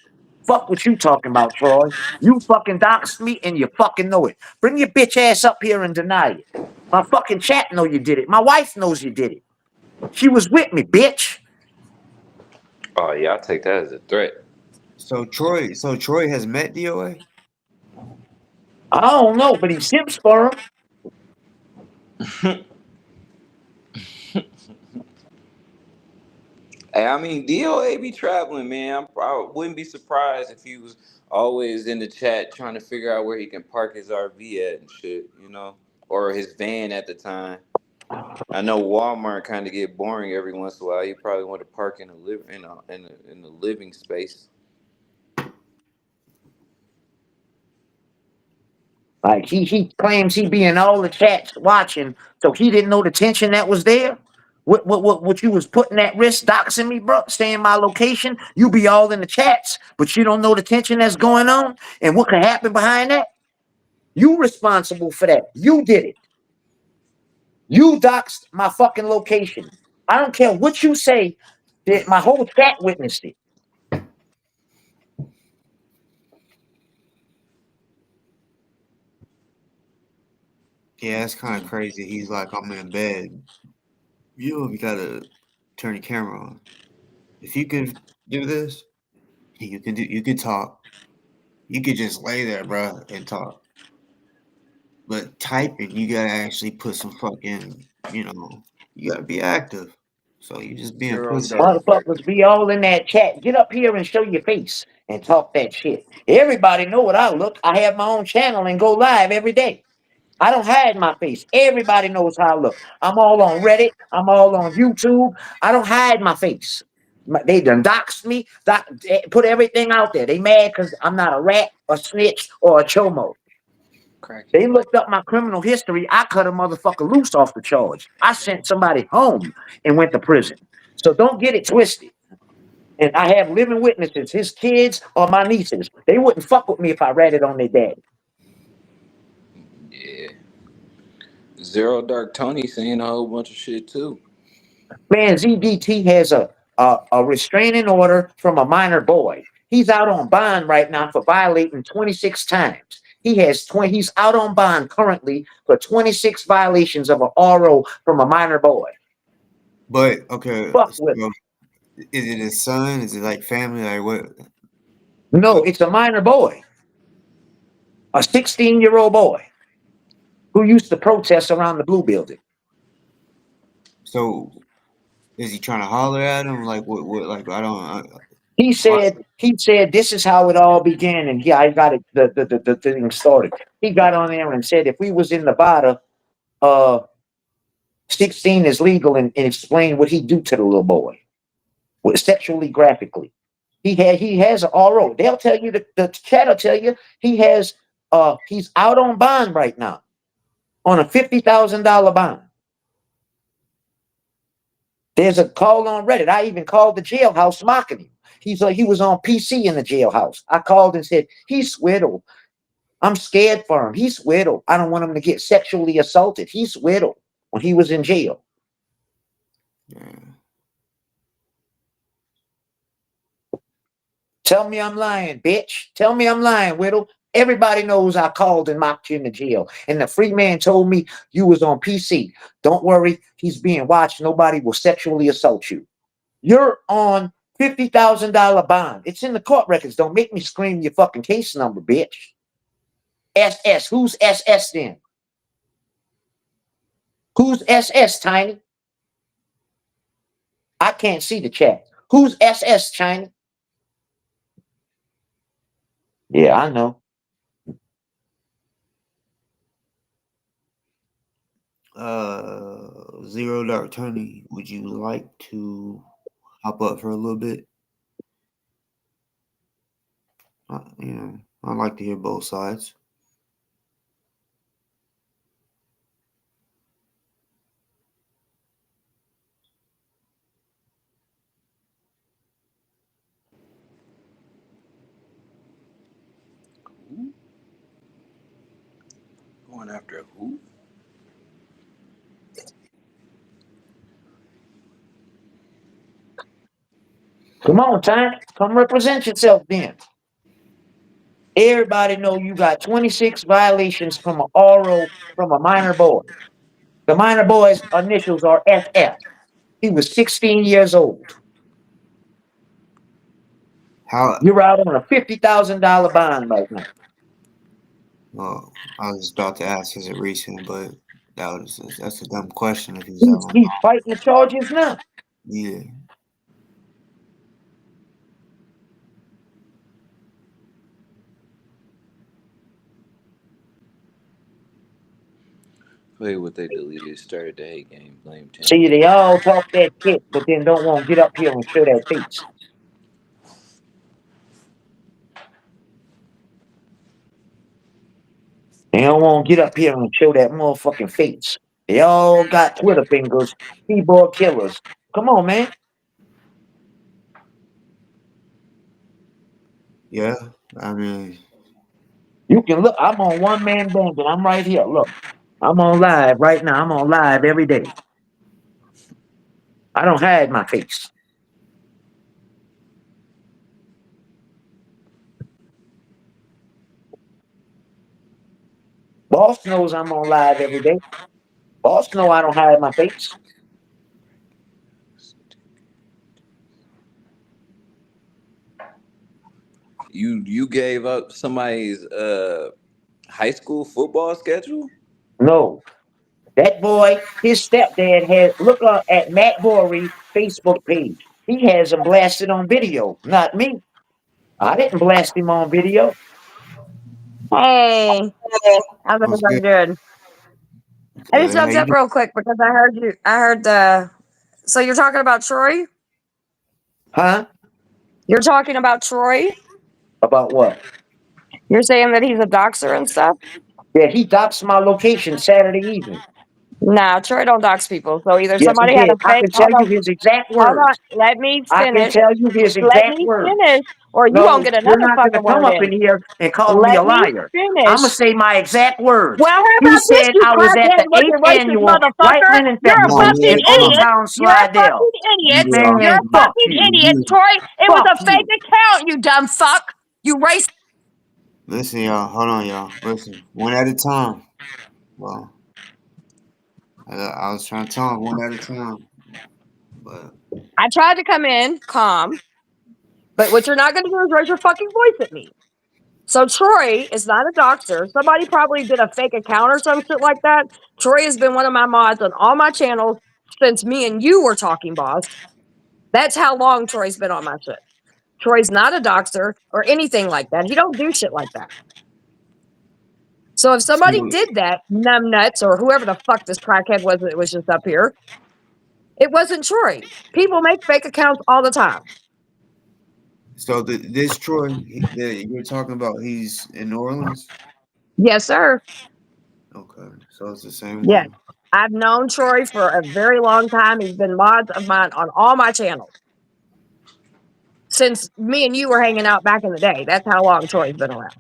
Fuck what you talking about, Troy. You fucking doxed me and you fucking know it. Bring your bitch ass up here and deny it. My fucking chat know you did it. My wife knows you did it. She was with me, bitch. Oh yeah, I'll take that as a threat. So Troy has met DoA? I don't know, but he simps for him. Hey, I mean, DoA be traveling, man. I wouldn't be surprised if he was always in the chat trying to figure out where he can park his RV at and shit, or his van at the time. I know Walmart kind of get boring every once in a while. You probably want to park in a living space. Like he claims he be in all the chats watching, so he didn't know the tension that was there. What you was putting at risk, doxing me, bro, saying my location. You be all in the chats, but you don't know the tension that's going on and what could happen behind that. You responsible for that. You did it. You doxed my fucking location. I don't care what you say. That my whole chat witnessed it. Yeah, it's kind of crazy. He's like, I'm in bed. You gotta turn your camera on. If you can do this, you can talk. You could just lay there, bro, and talk. But typing, you gotta actually put some fucking, you gotta be active. So you just being pussy. Motherfuckers be all in that chat. Get up here and show your face and talk that shit. Everybody know what I look. I have my own channel and go live every day. I don't hide my face. Everybody knows how I look. I'm all on Reddit. I'm all on YouTube. I don't hide my face. They done doxed me, put everything out there. They mad because I'm not a rat, a snitch, or a chomo. They looked up my criminal history. I cut a motherfucker loose off the charge. I sent somebody home and went to prison. So don't get it twisted. And I have living witnesses, his kids or my nieces. They wouldn't fuck with me if I ratted on their daddy. Yeah. Zero Dark Tony saying a whole bunch of shit too. Man, ZDT has a restraining order from a minor boy. He's out on bond right now for violating 26 times. He's out on bond currently for 26 violations of an RO from a minor boy. But okay, Fuck with so is it his son? Is it like family? Like what? No, it's a minor boy. A 16-year-old boy who used to protest around the Blue Building. So is he trying to holler at him? Like what like I don't He said this is how it all began, and yeah, I got it the thing started. He got on there and said if we was in Nevada, 16 is legal, and explained what he do to the little boy. Sexually graphically. He has an RO. They'll tell you the chat will tell you he's out on bond right now. On a $50,000 bond. There's a call on Reddit. I even called the jailhouse mocking him. He's like, he was on PC in the jailhouse. I called and said, he's Swiddle. I'm scared for him. He's Swiddle. I don't want him to get sexually assaulted. He's Swiddle when he was in jail. Yeah. Tell me I'm lying, bitch. Tell me I'm lying, Whittle. Everybody knows I called and mocked you in the jail. And the free man told me you was on PC. Don't worry, he's being watched. Nobody will sexually assault you. You're on $50,000 bond. It's in the court records. Don't make me scream your fucking case number, bitch. SS. Who's SS then? Who's SS, Tiny? I can't see the chat. Who's SS, China? Yeah, I know. Zero Dark Tony, would you like to hop up for a little bit? I'd like to hear both sides. Going after who? Come on, Tank. Come represent yourself then. Everybody know you got 26 violations from an RO from a minor boy. The minor boy's initials are FF. He was 16 years old. You're out on a $50,000 bond right now. Well, I was about to ask, is it recent? But that's a dumb question. If he's He's fighting the charges now. Yeah. Wait, what they deleted started the hate game. Blame Tim. See, they all talk that shit, but then don't want to get up here and show that face. They don't want to get up here and show that motherfucking face. They all got Twitter fingers, keyboard killers. Come on, man. Yeah, I mean, you can look. I'm on One Man Band, and I'm right here. Look, I'm on live right now. I'm on live every day. I don't hide my face. Boss knows I'm on live every day. Boss know I don't hide my face. You gave up somebody's high school football schedule? No. That boy, his stepdad had look at Matt Borey Facebook page. He has him blasted on video, not me. I didn't blast him on video. Hey, how's everybody doing? I just jumped up real quick because I heard you. I heard the. So you're talking about Troy? Huh? You're talking about Troy? About what? You're saying that he's a doxer and stuff? Yeah, he doxed my location Saturday evening. Nah, Troy don't dox people. So either Yes, he somebody had did. a I fake. can tell you his exact Hold on. words. Let me I can finish. tell you his Let exact me words. finish, or you won't No, get you're another not going to fucking come word up in in. here and call me Let a me liar. I'm going to finish. say my exact words. Well, how He about this, said you I was at crackhead the looking 8th racist annual White motherfucker? Linen You're a Festival fucking in Old idiot. Town You're a Slidell. fucking idiot. You're Man, a fuck fucking you. idiot, Troy. It was Fuck a fake you. account, you dumb fuck. You racist. Listen, y'all. Hold on, y'all. Listen, one at a time. Well, I was trying to tell him one at a time, but I tried to come in calm, but what you're not going to do is raise your fucking voice at me. So Troy is not a doctor. Somebody probably did a fake account or some shit like that. Troy has been one of my mods on all my channels since me and you were talking, boss. That's how long Troy's been on my shit. Troy's not a doctor or anything like that. He don't do shit like that. So if somebody did that, numbnuts or whoever the fuck this crackhead was that was just up here, it wasn't Troy. People make fake accounts all the time. so this Troy that you're talking about, he's in New Orleans. Yes, sir. Okay, so it's the same Yes. one. I've known Troy for a very long time. He's been mods of mine on all my channels since me and you were hanging out back in the day. That's how long Troy's been around.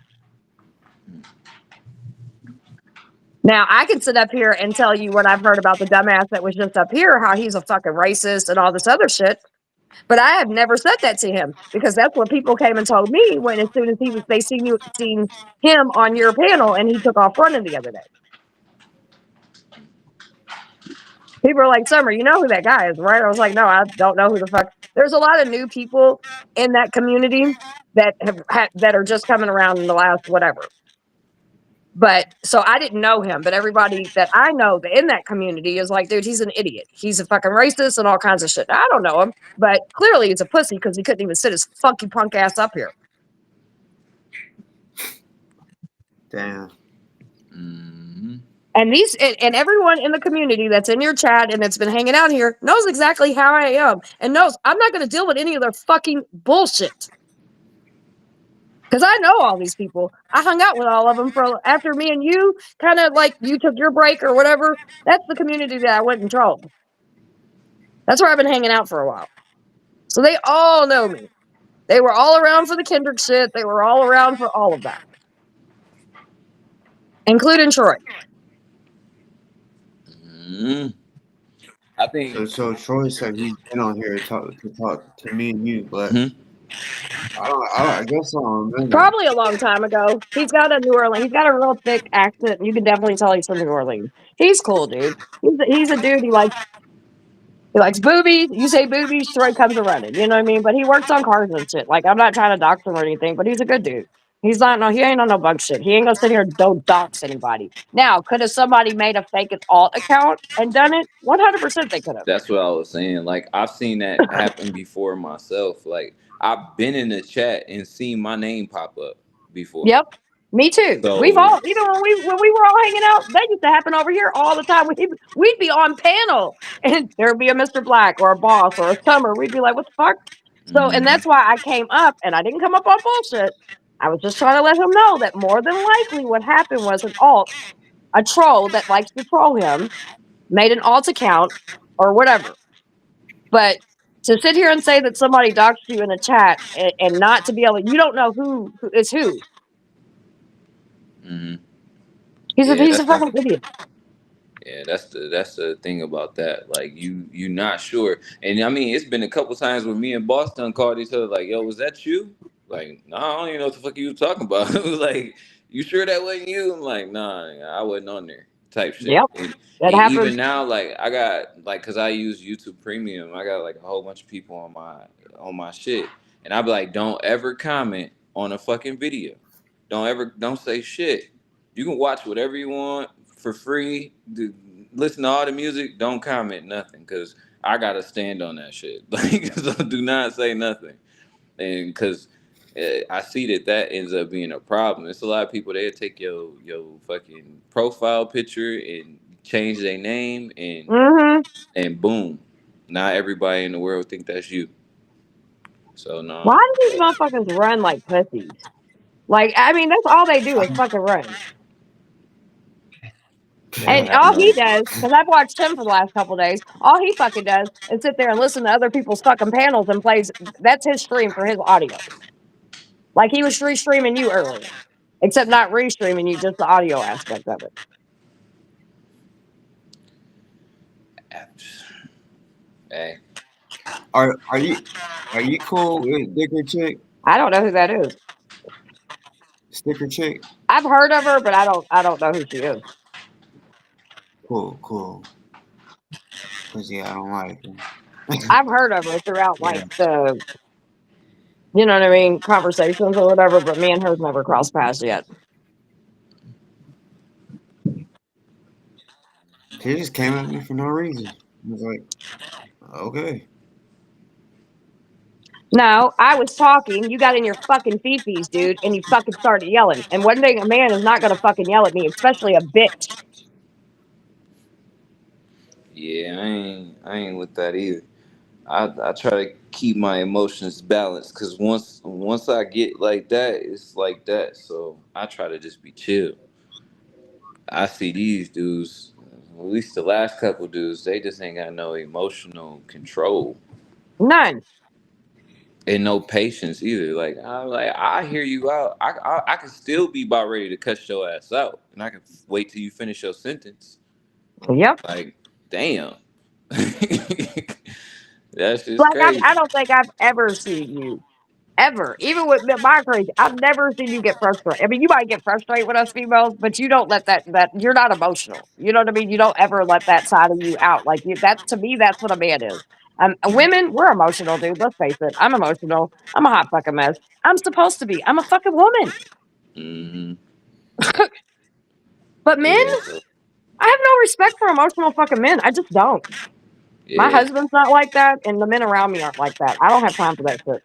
Now, I can sit up here and tell you what I've heard about the dumbass that was just up here, how he's a fucking racist and all this other shit. But I have never said that to him because that's what people came and told me when as soon as they seen him on your panel and he took off running the other day. People are like, Summer, you know who that guy is, right? I was like, no, I don't know who the fuck. There's a lot of new people in that community that that are just coming around in the last whatever. But so I didn't know him, but everybody that I know in that community is like, dude, he's an idiot. He's a fucking racist and all kinds of shit. Now, I don't know him, but clearly he's a pussy because he couldn't even sit his funky punk ass up here. Damn. Mm-hmm. And everyone in the community that's in your chat and that's been hanging out here knows exactly how I am and knows I'm not going to deal with any of their fucking bullshit. Because I know all these people. I hung out with all of them for after me and you kind of like you took your break or whatever. That's the community that I went and trolled. That's where I've been hanging out for a while. So they all know me. They were all around for the Kendrick shit. They were all around for all of that, including Troy. Mm-hmm. I think. So Troy said he's been on here to talk to me and you, but Mm-hmm. I guess I don't remember. Probably a long time ago. He's got a New Orleans. He's got a real thick accent. You can definitely tell he's from New Orleans. He's cool, dude. He's a dude. He likes boobies. You say boobies, Troy comes a running. You know what I mean? But he works on cars and shit. Like I'm not trying to dox him or anything, but he's a good dude. He's not no. He ain't on no bug shit. He ain't gonna sit here and don't dox anybody. Now, could have somebody made a fake alt account and done it? 100% they could have. That's what I was saying. Like I've seen that happen before myself. Like I've been in the chat and seen my name pop up before. Yep. Me too. We've So all even when we were all hanging out, that used to happen over here all the time. We'd be on panel and there'd be a Mr. Black or a boss or a Summer. We'd be like, what the fuck? So and that's why I came up and I didn't come up on bullshit. I was just trying to let him know that more than likely what happened was an alt, a troll that likes to troll him, made an alt account or whatever. But to sit here and say that somebody doxed you in a chat and not to be able, you don't know who is who. mm-hmm. He's a fucking idiot. Yeah, that's the thing about that. Like you not sure, and I mean it's been a couple times where me and Boston called each other like, "Yo, was that you?" Like, "No, I don't even know what the fuck you was talking about." It was like, "You sure that wasn't you?" I'm like, "Nah, I wasn't on there." Type shit. Yep, And that even happens. now, like I got like, cause I use YouTube Premium, I got like a whole bunch of people on my shit, and I be like, "Don't ever comment on a fucking video. Don't say shit. You can watch whatever you want for free. Listen to all the music. Don't comment nothing because I gotta stand on that shit. Like, so do not say nothing. And because I see that ends up being a problem. It's a lot of people they'll take your fucking profile picture and change their name and boom, now everybody in the world think that's you. So no. Why do these motherfuckers run like pussies? Like, I mean, that's all they do is fucking run. And all he does, because I've watched him for the last couple of days, all he fucking does is sit there and listen to other people's fucking panels and plays. That's his stream for his audio. Like he was restreaming you earlier, except not restreaming you, just the audio aspect of it. Hey. Are you cool with Dicker Chick? I don't know who that is. Sticker Chick? I've heard of her, but I don't know who she is. Cool. Cause I don't like her. I've heard of her throughout like the, you know what I mean, conversations or whatever, but me and her's never crossed paths yet. She just came at me for no reason. I was like, okay. No, I was talking. You got in your fucking fifis, dude, and you fucking started yelling. And one thing, a man is not gonna fucking yell at me, especially a bitch. Yeah, I ain't with that either. I try to keep my emotions balanced because once I get like that, it's like that. So I try to just be chill. I see these dudes, at least the last couple dudes, they just ain't got no emotional control None. and no patience either. I hear you out. I can still be about ready to cut your ass out, and I can wait till you finish your sentence. Yep. Like, damn. That's just Like crazy. I don't think I've ever seen you. Ever. Even with my crazy, I've never seen you get frustrated. I mean, you might get frustrated with us females, but you don't let that you're not emotional. You know what I mean? You don't ever let that side of you out. Like you, that to me, that's what a man is. Women, we're emotional, dude. Let's face it. I'm emotional. I'm a hot fucking mess. I'm supposed to be. I'm a fucking woman. Mm-hmm. But men, Yeah. I have no respect for emotional fucking men. I just don't. My Yeah. husband's not like that, and the men around me aren't like that. I don't have time for that shit.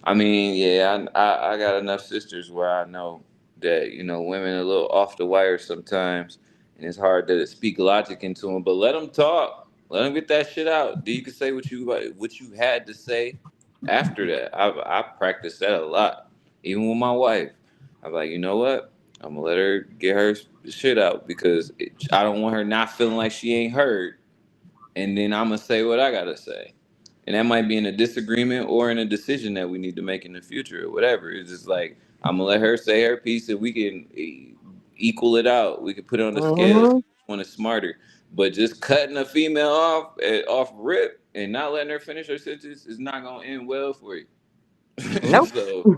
I mean, yeah, I got enough sisters where I know that women are a little off the wire sometimes, and it's hard to speak logic into them. But let them talk, let them get that shit out. Then you can say what you had to say after that. I practice that a lot, even with my wife. I'm like, you know what? I'm gonna let her get her shit out because I don't want her not feeling like she ain't heard, and then I'm gonna say what I gotta say. And that might be in a disagreement or in a decision that we need to make in the future or whatever. It's just like I'm gonna let her say her piece and we can equal it out. We can put it on the scale, see Mm-hmm. which one is smarter. But just cutting a female off rip and not letting her finish her sentence is not gonna end well for you. Nope. So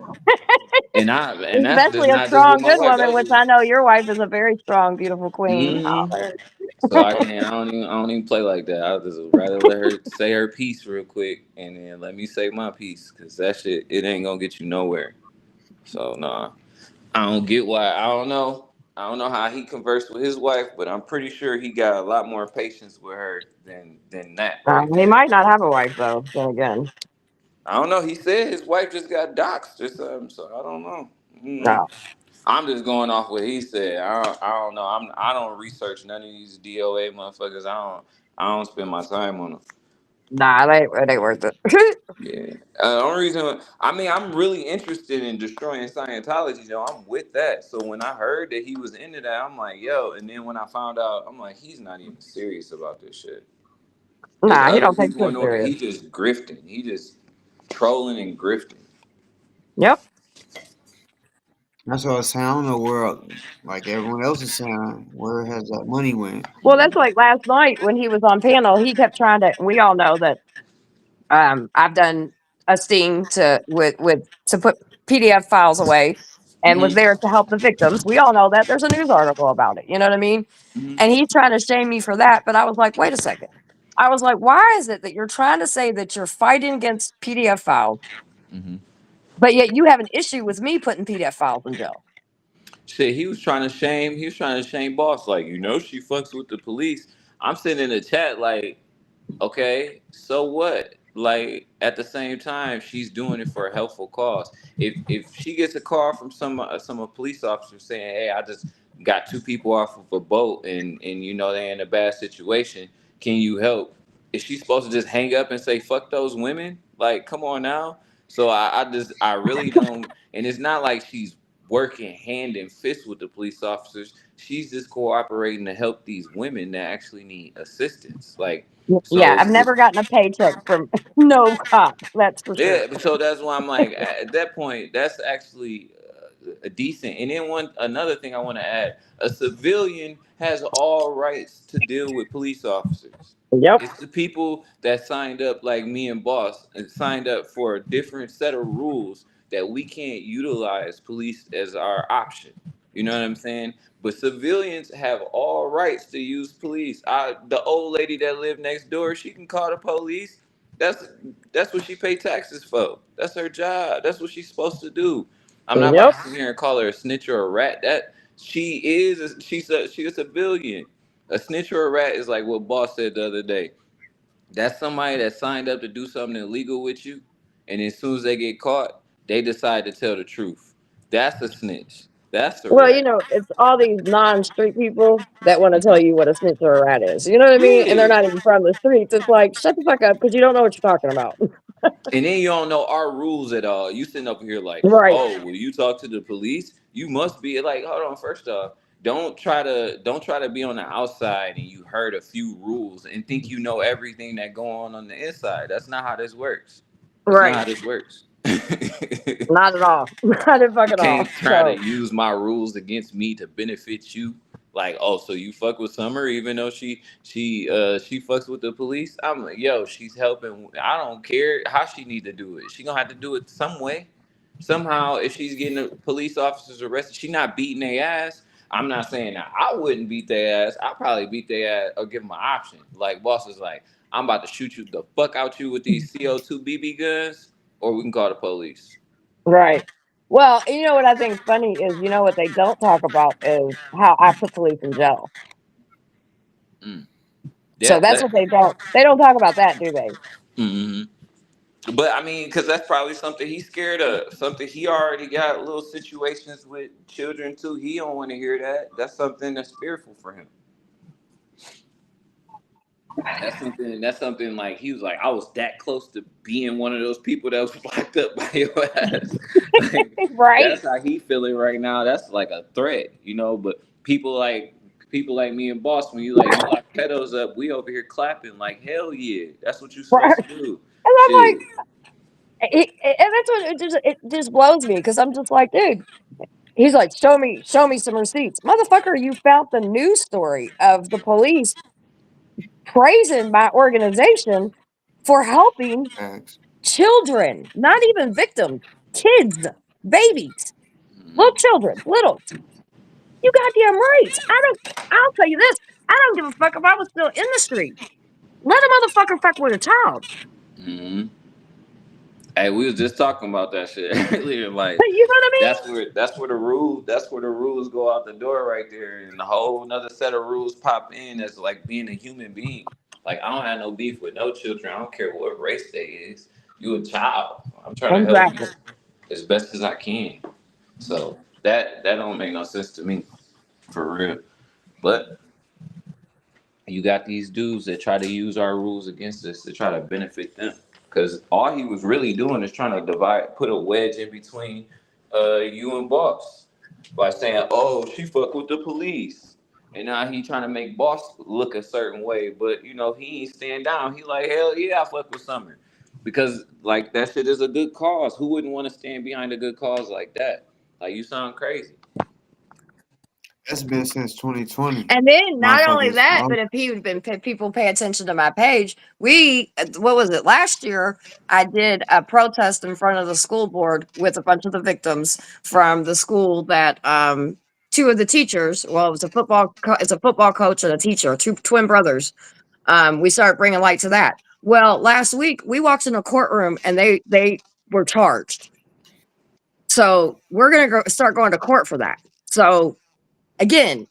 and that's just Especially a not just with strong, my good wife. woman, That's which I just know your wife is a very strong, beautiful queen. mm-hmm. Holler. So I can't. I don't even play like that. I just rather let her say her piece real quick, and then let me say my piece, cause that shit it ain't gonna get you nowhere. So nah, I don't get why. I don't know. I don't know how he conversed with his wife, but I'm pretty sure he got a lot more patience with her than that right He there. might not have a wife though. Then again, I don't know. He said his wife just got doxxed or something, so I don't know. no, I'm just going off what he said. I don't know. I don't research none of these DOA motherfuckers. I don't spend my time on them. nah, it ain't worth it. Yeah. The only reason I mean I'm really interested in destroying Scientology though. I'm with that. So when I heard that he was into that, I'm like, yo. And then when I found out, I'm like, he's not even serious about this shit. There's Nah, he other don't take people in shit order. serious. He just grifting. He just trolling and grifting. Yep. That's what I was saying. I don't know where, like everyone else is saying, where has that money went? Well, that's like last night when he was on panel. He kept trying to. We all know that I've done a sting to put PDF files away, and was Mm-hmm. there to help the victims. We all know that. There's a news article about it. You know what I mean? Mm-hmm. And he's trying to shame me for that. But I was like, wait a second. I was like, why is it that you're trying to say that you're fighting against PDF files, Mm-hmm. but yet you have an issue with me putting PDF files in jail? Shit, he was trying to shame. He was trying to shame boss. Like she fucks with the police. I'm sitting in the chat like. Okay, so what? Like at the same time, she's doing it for a helpful cause. If she gets a call from some police officer saying, "Hey, I just got two people off of a boat and they're in a bad situation. Can you help?" Is she supposed to just hang up and say "fuck those women"? Like, come on now. So I really don't. And it's not like she's working hand in fist with the police officers. She's just cooperating to help these women that actually need assistance. Like, Yeah, so I've never gotten a paycheck from no cop. That's for sure. yeah, so that's why I'm like, at that point, that's actually a decent. And then another thing I want to add: a civilian has all rights to deal with police officers. Yep. It's the people that signed up, like me and Boss, and signed up for a different set of rules that we can't utilize police as our option. You know what I'm saying? But civilians have all rights to use police. The old lady that lived next door, she can call the police. That's that's what she pay taxes for. That's her job. That's what she's supposed to do. I'm not about Yep. to sit here and call her a snitch or a rat. That she's a civilian. A snitch or a rat is like what Boss said the other day. That's somebody that signed up to do something illegal with you, and as soon as they get caught, they decide to tell the truth. That's a snitch. That's a Well, you rat. know, it's all these non-street people that want to tell you what a snitch or a rat is. You know what I mean? And they're Yeah. not even from the streets. It's like, shut the fuck up because you don't know what you're talking about. And then you don't know our rules at all. You sitting up here like, Right. oh, will you talk to the police? You must be like, hold on. First off, don't try to be on the outside and you heard a few rules and think you know everything that go on the inside. That's not how this works. That's not Right. how this works. Not at all. Not at You fucking all. can't try to So, use my rules against me to benefit you. Like, oh, so you fuck with Summer even though she fucks with the police? I'm like, yo, she's helping. I don't care how she need to do it. She gonna have to do it some way. Somehow, if she's getting the police officers arrested, she not beating their ass. I'm not saying that I wouldn't beat their ass. I'll probably beat their ass or give them an option. Like, boss is like, I'm about to shoot you the fuck out you with these CO2 BB guns, or we can call the police. right. Well, you know what I think is funny is, you know what they don't talk about is how I put police in jail. Mm. So Yeah, that's what they don't talk about that, do they? hmm But I mean, because that's probably something he's scared of. Something he already got little situations with children too. He don't want to hear that. That's something that's fearful for him. That's something like he was like, I was that close to being one of those people that was locked up by your ass. Like Right. that's how he feeling right now. That's like a threat, you know. But people like me and Boss, when you lock pedos up, we over here clapping like hell yeah. That's what you're supposed Right. to do. And I'm Shit. like, and that's what it just blows me because I'm just like, dude. He's like, show me some receipts, motherfucker. You found the news story of the police praising my organization for helping Facts. children, not even victims, kids, babies, little Mm, children, little. You goddamn right. I'll tell you this. I don't give a fuck if I was still in the street. Let a motherfucker fuck with a child. mm. Hey, we was just talking about that shit earlier. Like, You know what I mean? that's where the rules go out the door right there, and a whole another set of rules pop in. That's like being a human being. Like, I don't have no beef with no children. I don't care what race they is. You a child. I'm trying to help you Exactly. as best as I can. So that don't make no sense to me, for real. But you got these dudes that try to use our rules against us to try to benefit them. Because all he was really doing is trying to put a wedge in between you and Boss by saying, "Oh, she fuck with the police," and now he trying to make Boss look a certain way. But he ain't stand down. He like, hell yeah, I fuck with Summer, because like that shit is a good cause. Who wouldn't want to stand behind a good cause like that? Like, you sound crazy. That's been since 2020. And then not only Motherfuckers. that, but if people pay attention to my page, what was it last year? I did a protest in front of the school board with a bunch of the victims from the school that two of the teachers. Well, it was it's a football coach and a teacher, two twin brothers. We started bringing light to that. Well, last week we walked in a courtroom and they were charged. So we're gonna start going to court for that. So again.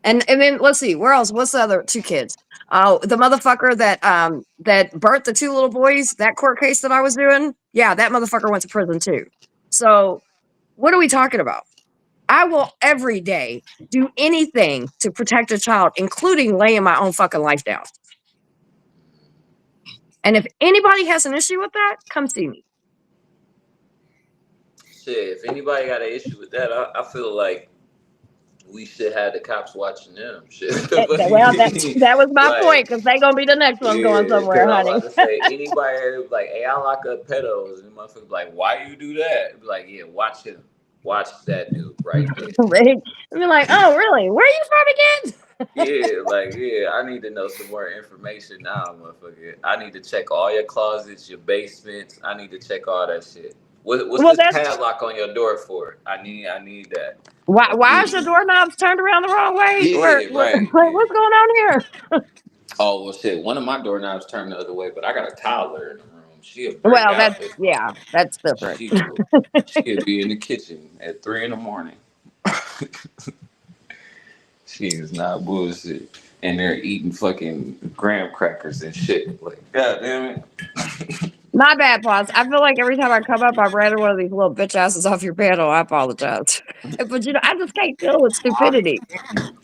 And then let's see, where else? What's the other two kids? The motherfucker that burnt the two little boys, that court case that I was doing. Yeah, that motherfucker went to prison too. So what are we talking about? I will every day do anything to protect a child, including laying my own fucking life down. And if anybody has an issue with that, come see me. shit, if anybody got an issue with that, I feel like we should have the cops watching them. Shit. Well, that was my point, because they gonna be the next ones going somewhere, honey. I'm about to say, anybody like, hey, I lock up pedos, and the motherfuckers like, why you do that? Be like, yeah, watch him. Watch that dude right there. Right? I'd be like, oh, really? Where are you from again? Yeah, I need to know some more information now, motherfucker. I need to check all your closets, your basements. I need to check all that shit. What's this padlock on your door for? I need that. Why is your doorknobs turned around the wrong way? Yeah, right. What's going on here? Oh, well, shit. One of my doorknobs turned the other way, but I got a toddler in the room. She'll break well, out. That's different. She'll be in the kitchen at 3 a.m. She is not bullshit. And they're eating fucking graham crackers and shit. Like, God damn it. My bad, Pause. I feel like every time I come up, I've ran one of these little bitch asses off your panel. I apologize. But, you know, I just can't deal with stupidity.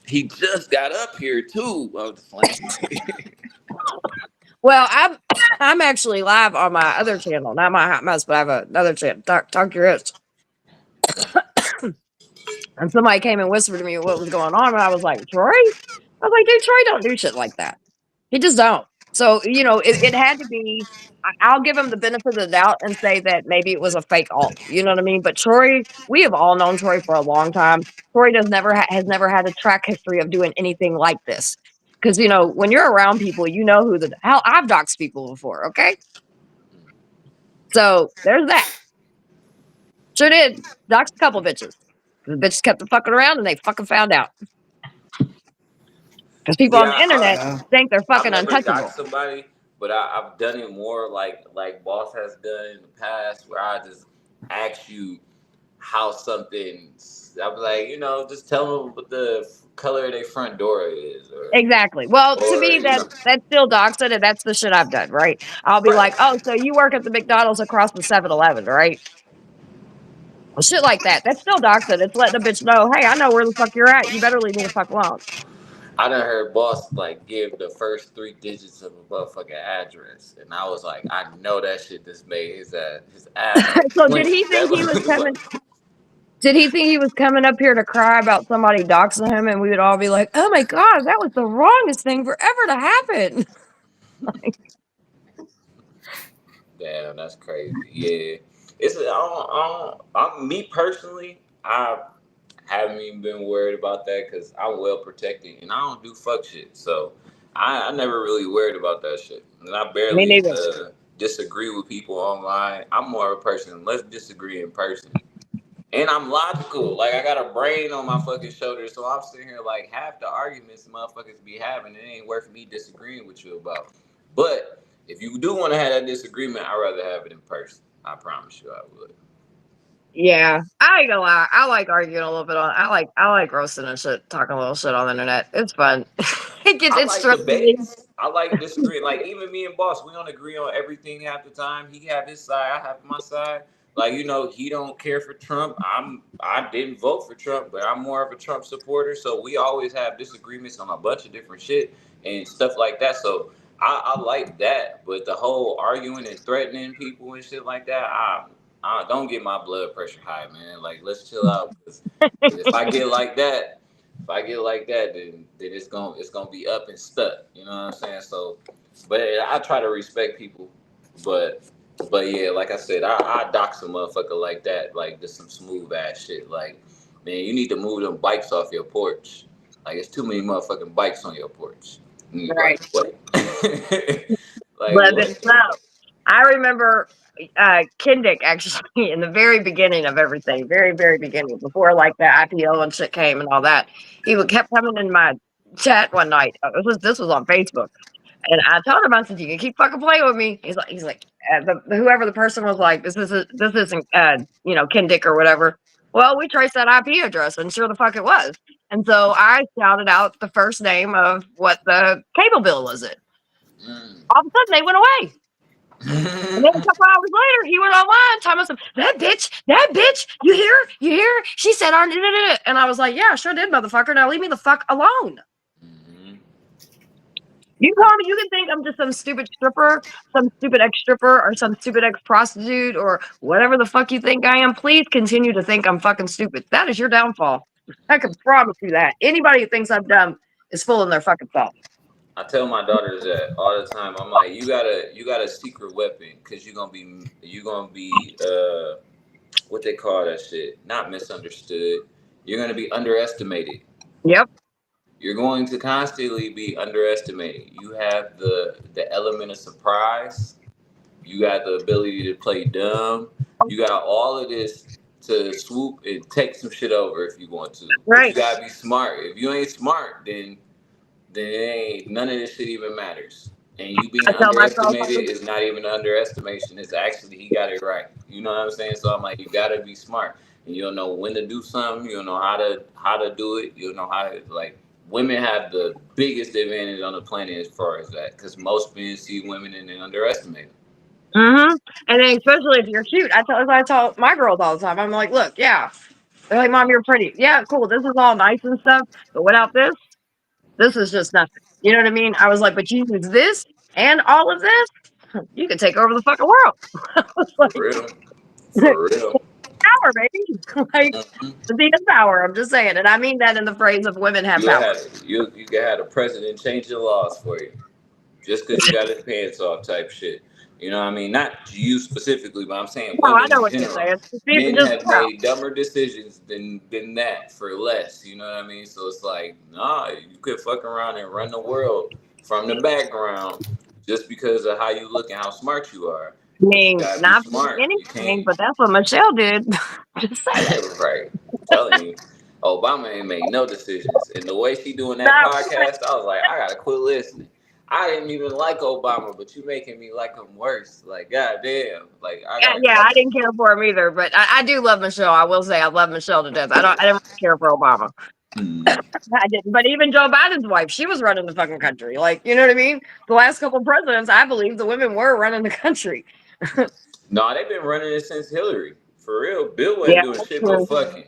He just got up here, too. Well, I'm actually live on my other channel. Not my Hot Mess, but I have another channel. Talk Your Itch. And somebody came and whispered to me what was going on. And I was like, Troy? I was like, dude, Troy don't do shit like that. He just don't. So, you know, it had to be, I'll give him the benefit of the doubt and say that maybe it was a fake alt. You know what I mean? But Troy, we have all known Troy for a long time. Troy has never had a track history of doing anything like this. Because, you know, when you're around people, you know who the hell I've doxed people before, okay? So there's that. Sure did. Doxed a couple bitches. The bitches kept fucking around and they fucking found out. Because people on the internet think they're fucking untouchable. Somebody, but I've done it more like Boss has done in the past, where I just ask you how something's. I'm like, you know, just tell them what the color of their front door is. Exactly. Well, to me, that's still doxing, and that's the shit I've done, right? I'll be like, oh, so you work at the McDonald's across the 7-Eleven, right? Well, shit like that. That's still doxing. It's letting a bitch know, hey, I know where the fuck you're at. You better leave me the fuck alone. I done heard Boss like give the first 3 digits of a motherfucking address, and I was like, I know that shit just made his ass. So did he think he was coming? Did he think he was coming up here to cry about somebody doxing him, and we would all be like, "Oh my god, that was the wrongest thing for ever to happen"? Like, damn, that's crazy. Yeah, it's me personally, I haven't even been worried about that because I'm well protected and I don't do fuck shit. So I never really worried about that shit. And I barely disagree with people online. I'm more of a person, let's disagree in person. And I'm logical. Like, I got a brain on my fucking shoulder. So I'm sitting here like, half the arguments motherfuckers be having, it ain't worth me disagreeing with you about. But if you do want to have that disagreement, I'd rather have it in person. I promise you I would. Yeah, I ain't gonna lie. I like arguing a little bit on. I like roasting and shit, talking a little shit on the internet. It's fun. It's debates. I like disagreeing. Like, even me and Boss, we don't agree on everything half the time. He have his side, I have my side. Like, you know, he don't care for Trump. I didn't vote for Trump, but I'm more of a Trump supporter. So we always have disagreements on a bunch of different shit and stuff like that. So I like that. But the whole arguing and threatening people and shit like that, I don't get my blood pressure high, man. Like, let's chill out. Cause if I get like that, then it's gonna be up and stuck. You know what I'm saying? So, but I try to respect people. But yeah, like I said, I dox a motherfucker like that, like just some smooth ass shit. Like, man, you need to move them bikes off your porch. Like, it's too many motherfucking bikes on your porch. Right. Like, what? Like, I remember Kindick actually in the very beginning of everything, very, very beginning, before like the IPO and shit came and all that. He kept coming in my chat one night. This was on Facebook. And I told him, I said, you can keep fucking playing with me. He's like, whoever the person was like, this isn't, you know, Kindick or whatever. Well, we traced that IP address, and sure the fuck it was. And so I shouted out the first name of what the cable bill was in. All of a sudden, they went away. And then a couple hours later, he went online telling us, that bitch, you hear? She said, and I was like, yeah, I sure did, motherfucker. Now leave me the fuck alone. You call me, you can think I'm just some stupid stripper, some stupid ex-stripper, or some stupid ex-prostitute, or whatever the fuck you think I am. Please continue to think I'm fucking stupid. That is your downfall. I can promise you that. Anybody who thinks I'm dumb is fooling their fucking self. I tell my daughters that all the time. I'm like, you got a secret weapon because you're gonna be what they call that shit, not misunderstood. You're gonna be underestimated. Yep. You're going to constantly be underestimated. You have the element of surprise. You got the ability to play dumb. You got all of this to swoop and take some shit over if you want to. Right. But you gotta be smart. If you ain't smart, then it ain't none of this shit even matters. And you being underestimated is not even an underestimation. It's actually he got it right. You know what I'm saying? So I'm like, you gotta be smart. And you'll know when to do something. You'll know how to do it. You'll know how to like. Women have the biggest advantage on the planet as far as that, because most men see women and they underestimate them. Mm-hmm. And then especially if you're cute. I tell my girls all the time. I'm like, look, yeah. They're like, Mom, you're pretty. Yeah, cool. This is all nice and stuff. But without this is just nothing. You know what I mean? I was like, but you use this and all of this, you could take over the fucking world. I was For like, real. For real. Power, baby. Like the power. I'm just saying. And I mean that in the phrase of women have power. You can have the president change the laws for you. Just because you got his pants off type shit. You know what I mean? Not you specifically, but I'm saying women in general. Men have made dumber decisions than that for less. You know what I mean? So it's like, nah, you could fuck around and run the world from the background just because of how you look and how smart you are. I mean, not smart. anything, but that's what Michelle did. Just saying. Right. I'm telling you. Obama ain't made no decisions. And the way she doing that podcast, I was like, I gotta quit listening. I didn't even like Obama, but you making me like him worse. Like, goddamn. Like, I didn't care for him either, but I do love Michelle. I will say I love Michelle to death. I didn't really care for Obama. I didn't. But even Joe Biden's wife, she was running the fucking country. Like, you know what I mean? The last couple of presidents, I believe the women were running the country. No, they've been running it since Hillary. For real. Bill wasn't doing shit but fucking.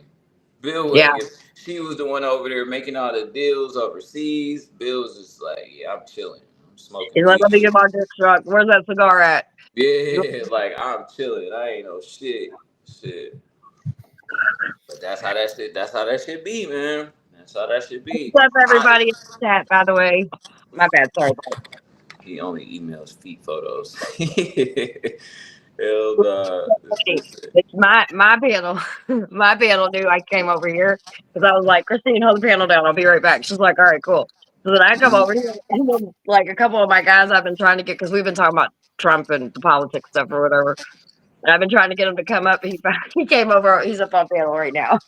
Bill wasn't. She was the one over there making all the deals overseas. Bill was just like, yeah, I'm chilling. I'm smoking. He's like, let me get my dick struck. Where's that cigar at? Yeah, like I'm chilling. I ain't no shit. But that's how that shit be, man. That's how that shit be. What's up, everybody in the chat, by the way? My bad, sorry. He only emails feet photos. Hell nah. It's my panel. My panel knew I came over here because I was like, Christine, hold the panel down. I'll be right back. She's like, all right, cool. So then I come over here, and then like a couple of my guys I've been trying to get, because we've been talking about Trump and the politics stuff or whatever. And I've been trying to get him to come up. He came over. He's up on panel right now.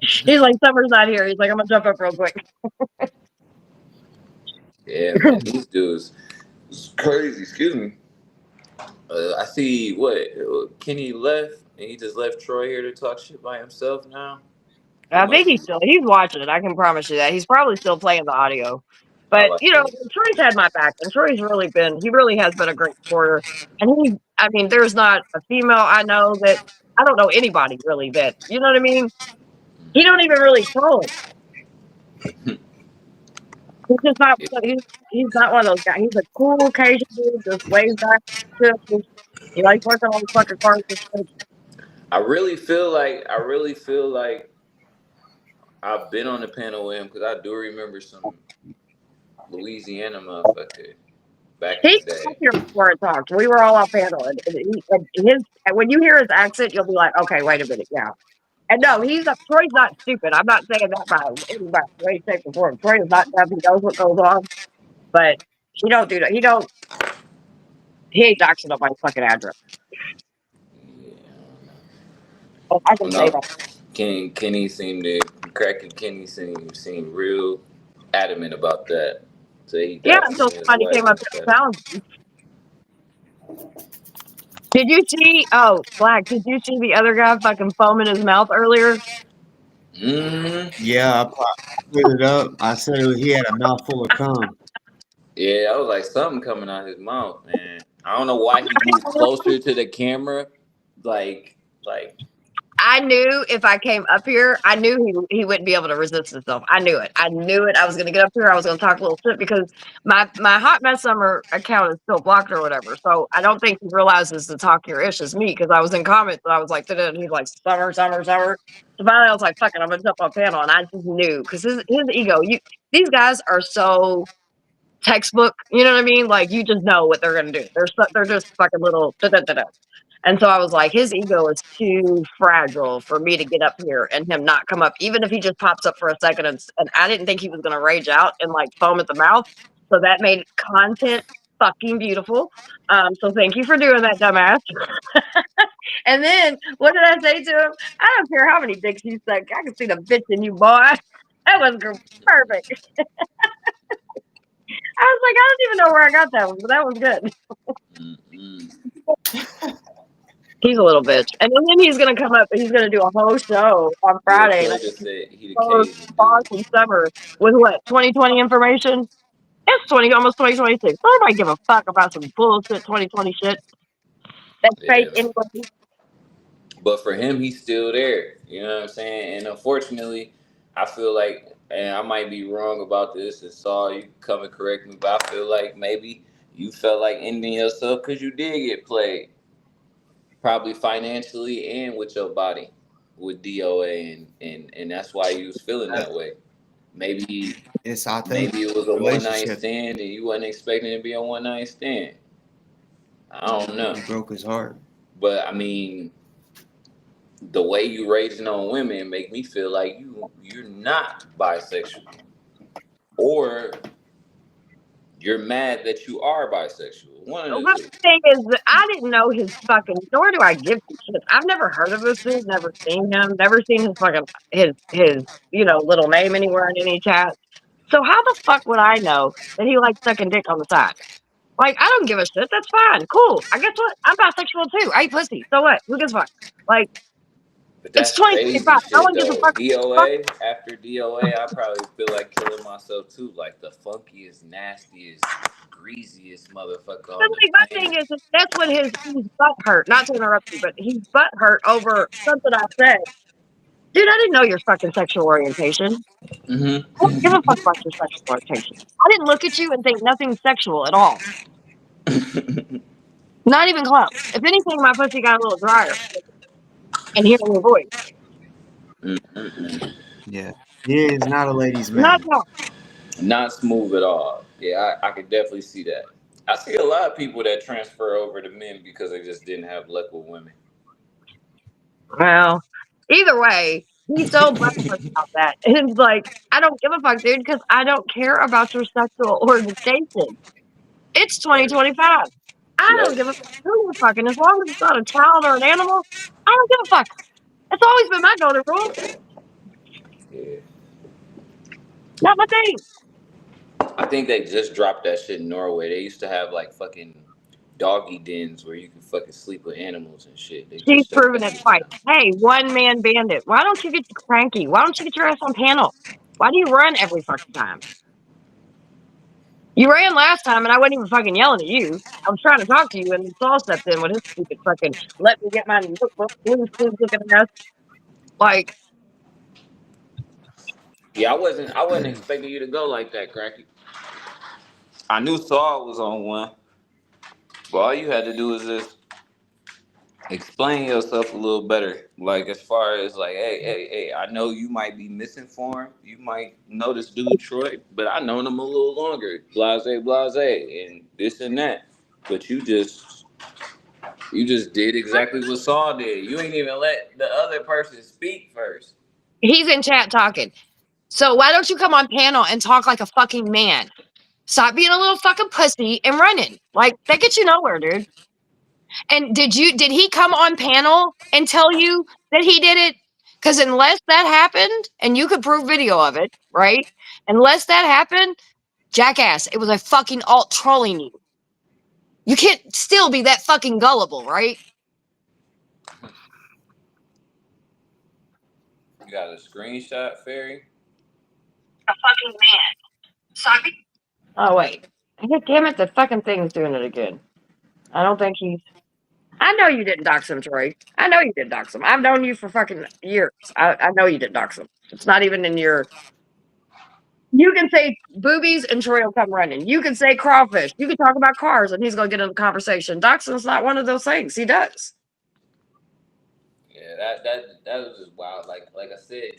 He's like, Summer's not here. He's like, I'm gonna jump up real quick. Yeah, man, these dudes, it's crazy. Excuse me. I see Kenny left, and he just left Troy here to talk shit by himself now. I think he's watching it. I can promise you that. He's probably still playing the audio. But, you know, Troy's had my back, and Troy's he really has been a great supporter. And there's not a female I know that, I don't know anybody really that, you know what I mean? He don't even really troll it. He's just not, he's not one of those guys. He's a cool Cajun dude, just lays back. He likes working on the fucking cars. I really feel like I've been on the panel with him because I do remember some Louisiana motherfucker back in the day. Here before it talked. We were all on panel, and when you hear his accent, you'll be like, okay, wait a minute, yeah. And no, Troy's not stupid. I'm not saying that by anybody way, shape, or form. Troy is not dumb. He knows what goes on, but he don't do that. He ain't doxing up my fucking address. Yeah. I can say that. Kenny seemed real adamant about that. So until somebody came up to town. Did you see? Oh, Black. Did you see the other guy fucking foaming his mouth earlier? Mm-hmm. Yeah, I put it up. I said he had a mouthful of cum. Yeah, I was like, something coming out of his mouth, man. I don't know why he moved closer to the camera. Like. I knew if I came up here, I knew he wouldn't be able to resist himself. I knew it. I knew it. I was going to get up here. I was going to talk a little shit because my Hot Mess Summer account is still blocked or whatever. So I don't think he realizes the talk your ish is me because I was in comments and I was like, and he's like, summer. So finally I was like, fuck it, I'm going to jump on panel. And I just knew because his ego, these guys are so textbook, you know what I mean? Like you just know what they're going to do. They're just fucking little da-da-da-da. And so I was like, his ego is too fragile for me to get up here and him not come up, even if he just pops up for a second. And I didn't think he was going to rage out and like foam at the mouth. So that made content fucking beautiful. So thank you for doing that, dumbass. And then what did I say to him? I don't care how many dicks you suck. I can see the bitch in you, boy. That was perfect. I was like, I don't even know where I got that one, but that was good. He's a little bitch. And then he's going to come up and he's going to do a whole show on Friday. Yeah, just said he the Cajun Boston summer with what, 2020 information? It's almost 2026. Nobody give a fuck about some bullshit 2020 shit. That's fake anyway. But for him, he's still there. You know what I'm saying? And unfortunately, I feel like, and I might be wrong about this, and Saul, you can come and correct me, but I feel like maybe you felt like ending yourself because you did get played. Probably financially and with your body, with DoA, and that's why you was feeling that way. Maybe it was a one night stand and you wasn't expecting it to be a one night stand. I don't know. He broke his heart. But I mean, the way you raging on women make me feel like you're not bisexual, or you're mad that you are bisexual. One of the two. The thing is that I didn't know his fucking, nor do I give a shit. I've never heard of this dude, never seen him, never seen his fucking, his little name anywhere in any chat. So how the fuck would I know that he likes sucking dick on the side? Like, I don't give a shit. That's fine. Cool. I guess what? I'm bisexual too. I eat pussy. So what? Who gives a fuck? Like, But that's it's 2025. crazy No shit one gives a though. fuck. DoA, after DoA, I probably feel like killing myself too. Like the funkiest, nastiest, greasiest motherfucker on the My planet. thing is that's what he's butt hurt. Not to interrupt you, but he's butt hurt over something I said. Dude, I didn't know your fucking sexual orientation. I don't give a fuck about your sexual orientation. I didn't look at you and think nothing sexual at all. Not even close. If anything, my pussy got a little drier. And hearing your voice. Yeah. He is not a ladies' man. Not at all. Not smooth at all. Yeah, I could definitely see that. I see a lot of people that transfer over to men because they just didn't have luck with women. Well, either way, he's so butthurt about that. It's like, I don't give a fuck, dude, because I don't care about your sexual orientation. It's 2025. I don't give a fuck who you're fucking. As long as it's not a child or an animal, I don't give a fuck. It's always been my golden rule. Yeah. Not my thing. I think they just dropped that shit in Norway. They used to have like fucking doggy dens where you can fucking sleep with animals and shit. She's proven it twice. Hey, one man bandit. Why don't you get cranky? Why don't you get your ass on panel? Why do you run every fucking time? You ran last time and I wasn't even fucking yelling at you. I was trying to talk to you and Saul stepped in with his stupid fucking let me get my notebook, please looking ass. Like, yeah, I wasn't expecting you to go like that, Cracky. I knew Saul was on one, but all you had to do was just explain yourself a little better. Like as far as like, hey, I know you might be misinformed. You might know this dude Troy, but I known him a little longer. Blase, and this and that. But you just did exactly what Saul did. You ain't even let the other person speak first. he's in chat talking. So why don't you come on panel and talk like a fucking man? Stop being a little fucking pussy and running. Like, that gets you nowhere, dude. And did he come on panel and tell you that he did it? Because unless that happened, and you could prove video of it, right? Unless that happened, jackass, it was a fucking alt trolling you. You can't still be that fucking gullible, right? You got a screenshot, Fairy? A fucking man. Sorry. Oh, wait. Damn it, the fucking thing's doing it again. I don't think he's... I know you didn't dox him, Troy. I know you didn't dox him. I've known you for fucking years. I know you didn't dox him. It's not even in your. You can say boobies and Troy will come running. You can say crawfish. You can talk about cars and he's going to get in the conversation. Doxing's not one of those things. He does. Yeah, that was just wild. Like I said,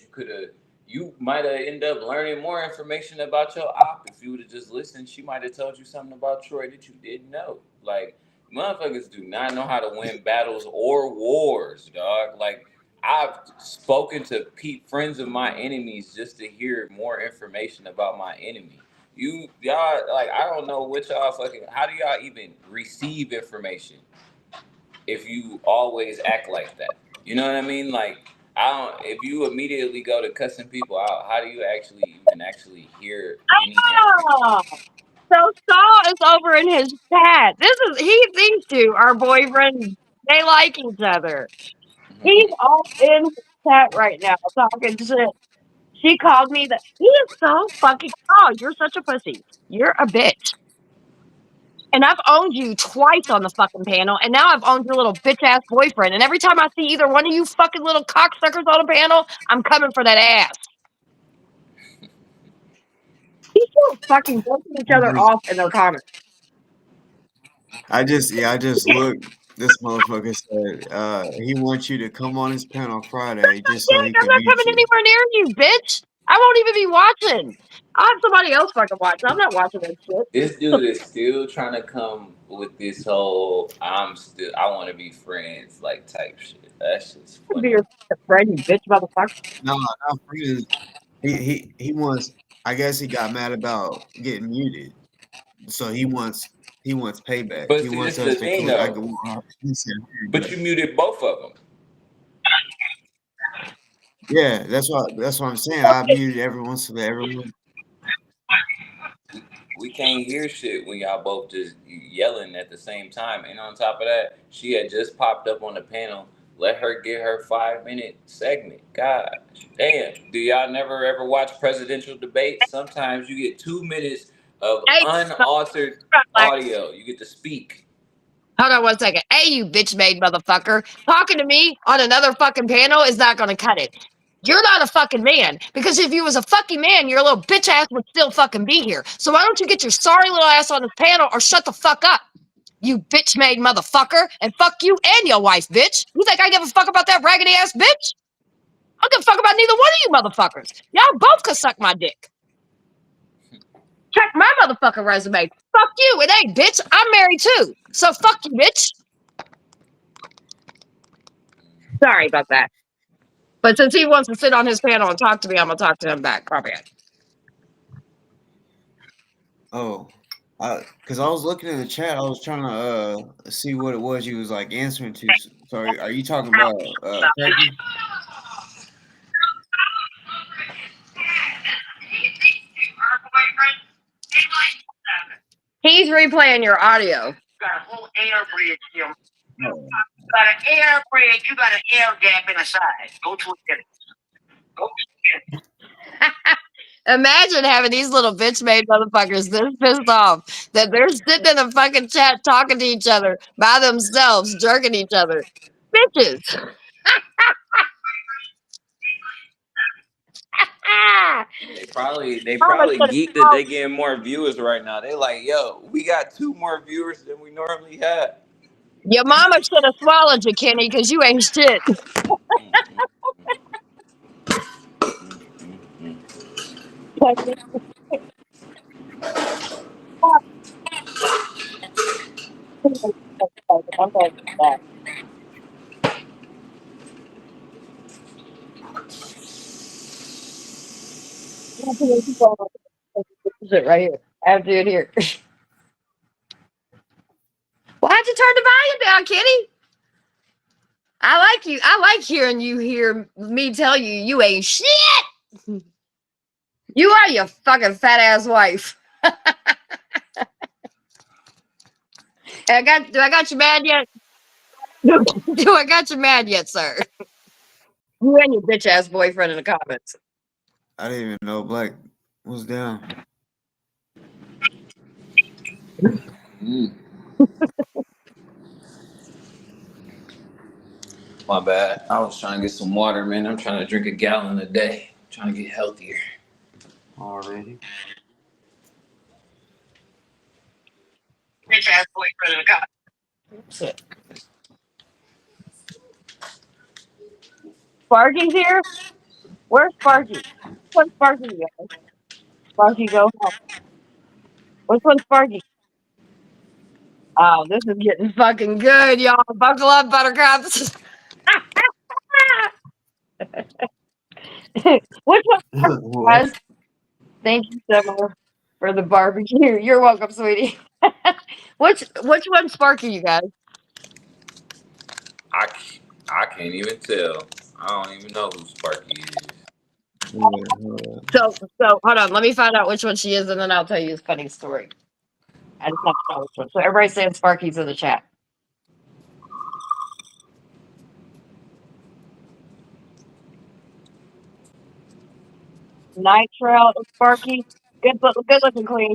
you might have ended up learning more information about your op if you would have just listened. She might have told you something about Troy that you didn't know. Like, motherfuckers do not know how to win battles or wars, dog. Like, I've spoken to friends of my enemies just to hear more information about my enemy. Y'all, like, I don't know what y'all how do y'all even receive information if you always act like that? You know what I mean? Like, if you immediately go to cussing people out, how do you actually hear any Oh, so Saul is over in his chat. These two are boyfriends. They like each other. He's all in his chat right now talking shit. She called me he is so fucking, oh, you're such a pussy. You're a bitch. And I've owned you twice on the fucking panel, and now I've owned your little bitch ass boyfriend. And every time I see either one of you fucking little cocksuckers on a panel, I'm coming for that ass. These two fucking breaking each other off in their comments. I just looked. This motherfucker said he wants you to come on his panel Friday just so he I'm can not mute coming you. anywhere near you, bitch. I won't even be watching. I'll have somebody else fucking watch. I'm not watching this shit. This dude is still trying to come with this whole I want to be friends like type shit. That's just Be funny. your friend, you bitch motherfucker. No, not friends. He wants. I guess he got mad about getting muted, so he wants payback. But He see, wants this is us the to thing click. though. But you muted both of them. Yeah, that's what I'm saying. I muted everyone so that everyone. We can't hear shit when y'all both just yelling at the same time. And on top of that, she had just popped up on the panel. Let her get her 5-minute segment. God damn. Do y'all never ever watch presidential debates? Sometimes you get 2 minutes of Hey, unaltered audio. You get to speak. hold on 1 second. Hey, you bitch made motherfucker. Talking to me on another fucking panel is not going to cut it. You're not a fucking man. Because if you was a fucking man, your little bitch ass would still fucking be here. So why don't you get your sorry little ass on this panel or shut the fuck up? You bitch made motherfucker. And fuck you and your wife, bitch. You think I give a fuck about that raggedy ass bitch? I don't give a fuck about neither one of you motherfuckers. Y'all both could suck my dick. Check my motherfucking resume. Fuck you. It ain't, bitch. I'm married too. So fuck you, bitch. Sorry about that. But since he wants to sit on his panel and talk to me, I'm going to talk to him back. Probably. Oh, because I was looking in the chat. I was trying to see what it was you was like answering to. So are you talking about Frankie? He's replaying your audio. Got a whole air bridge here. You got an air bridge. You got an air gap in the side. Go to it. Go to it. Imagine having these little bitch made motherfuckers this pissed off that they're sitting in a fucking chat talking to each other by themselves, jerking each other. Bitches. They probably geeked that they getting more viewers right now. They like, yo, we got 2 more viewers than we normally have. Your mama should have swallowed you, Kenny, because you ain't shit. Right here. I have to do it here. Well, how'd you turn the volume down, Kenny? I like you. I like hearing you hear me tell you you ain't shit. You are your fucking fat ass wife. Do I got you mad yet? Do I got you mad yet, sir? You and your bitch ass boyfriend in the comments. I didn't even know Black was down. My bad. I was trying to get some water, man. I'm trying to drink a gallon a day. I'm trying to get healthier. Already. Rich ass boyfriend of the cop. That's it. Sparky's here? Where's Sparky? What's Sparky, guys? Sparky, go home. Which one's Sparky? Oh, this is getting fucking good, y'all. Buckle up, buttercups. Which one, guys? Thank you, Summer, for the barbecue. You're welcome, sweetie. which one's Sparky, you guys? I can't even tell. I don't even know who Sparky is. So hold on. Let me find out which one she is, and then I'll tell you a funny story. I just have to know which one. So everybody saying Sparky's in the chat. Night Trail is Sparky. Good looking queen.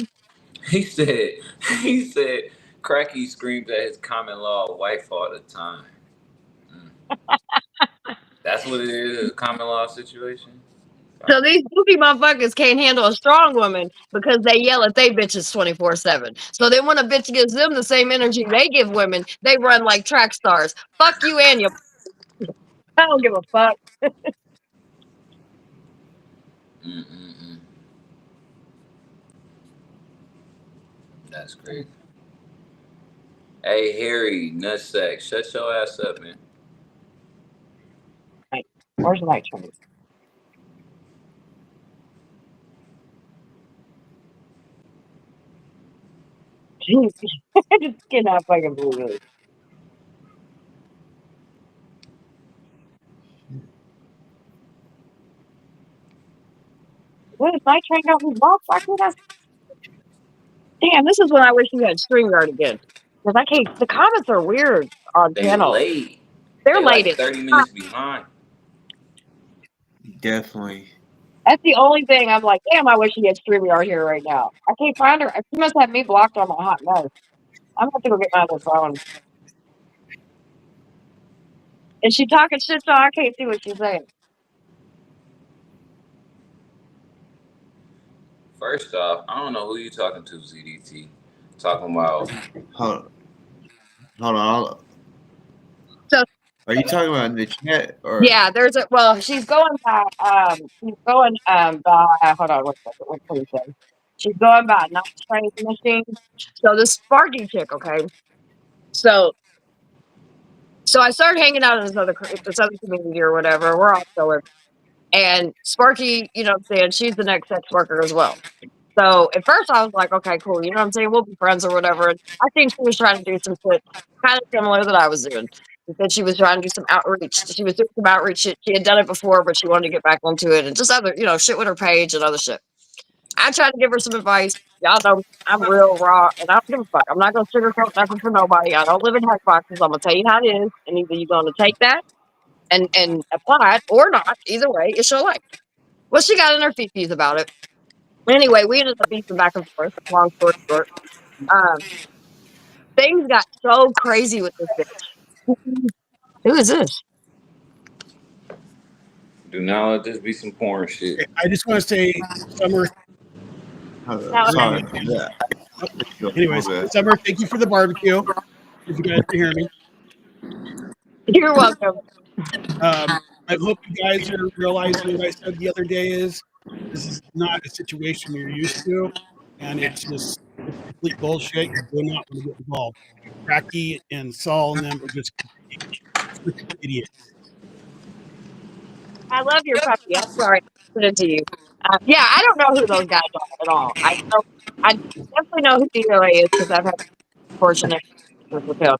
He said, Cracky screams at his common law wife all the time. That's what it is, a common law situation. So these goofy motherfuckers can't handle a strong woman because they yell at they bitches 24/7. So then when a bitch gives them the same energy they give women, they run like track stars. Fuck you and your. I don't give a fuck. That's crazy. Hey, Harry, nutsack, shut your ass up, man. Where's Night Train? I just cannot fucking believe it. What is Night Train got me blocked? Damn, this is when I wish we had StreamYard again. Because I can't. The comments are weird on They channels. late. They're like late. 30 minutes behind. Definitely. That's the only thing I'm like, damn, I wish he had StreamYard here right now. I can't find her. She must have me blocked on my hot mess. I'm going to have to go get my other phone. Is she talking shit, so I can't see what she's saying? First off, I don't know who you talking to, ZDT. Talking about. Hold on. So, are you talking about in the chat or? Yeah, she's going by, hold on, what can we say? She's going by Night Train Machine. So this Sparky chick, okay? So I started hanging out in this other community or whatever. We're all going. And Sparky, you know what I'm saying? She's the next sex worker as well. So at first I was like, okay, cool. You know what I'm saying? We'll be friends or whatever. And I think she was trying to do some shit kind of similar that I was doing. Because she was trying to do some outreach. She was doing some outreach. She had done it before, but she wanted to get back onto it and just other, shit with her page and other shit. I tried to give her some advice. Y'all know I'm real raw and I don't give a fuck. I'm not going to sugarcoat nothing for nobody. I don't live in head boxes. I'm going to tell you how it is. And either you're going to take that and apply it or not. Either way, it's your life. Well, she got in her feces about it. Anyway, we ended up beefing back and forth. Long story short, things got so crazy with this bitch. Who is this? Do not let this be some porn shit. I just want to say, Summer. Sorry. Yeah. Anyways, Summer, thank you for the barbecue. If you guys can hear me. You're welcome. I hope you guys are realizing what I said the other day is this is not a situation you're used to, and it's complete bullshit. You do not want to get involved. Cracky and Saul and them are just idiots. I love your puppy. I'm sorry to put it to you. Yeah, I don't know who those guys are at all. I definitely know who DoA is because I've had fortunate with him.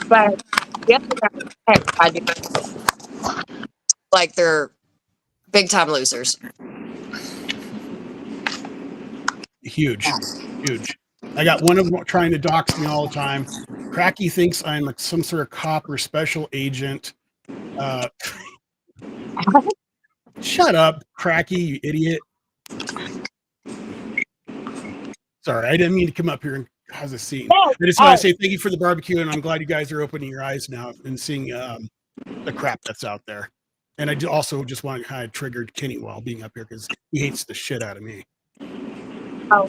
But the other guys, I do like they're big time losers. Huge. I got one of them trying to dox me all the time. Cracky thinks I'm like some sort of cop or special agent. Shut up, Cracky, you idiot. Sorry, I didn't mean to come up here and cause a scene. I just want to say thank you for the barbecue, and I'm glad you guys are opening your eyes now and seeing the crap that's out there. And I also just want to kind of trigger Kenny while being up here because he hates the shit out of me. Oh,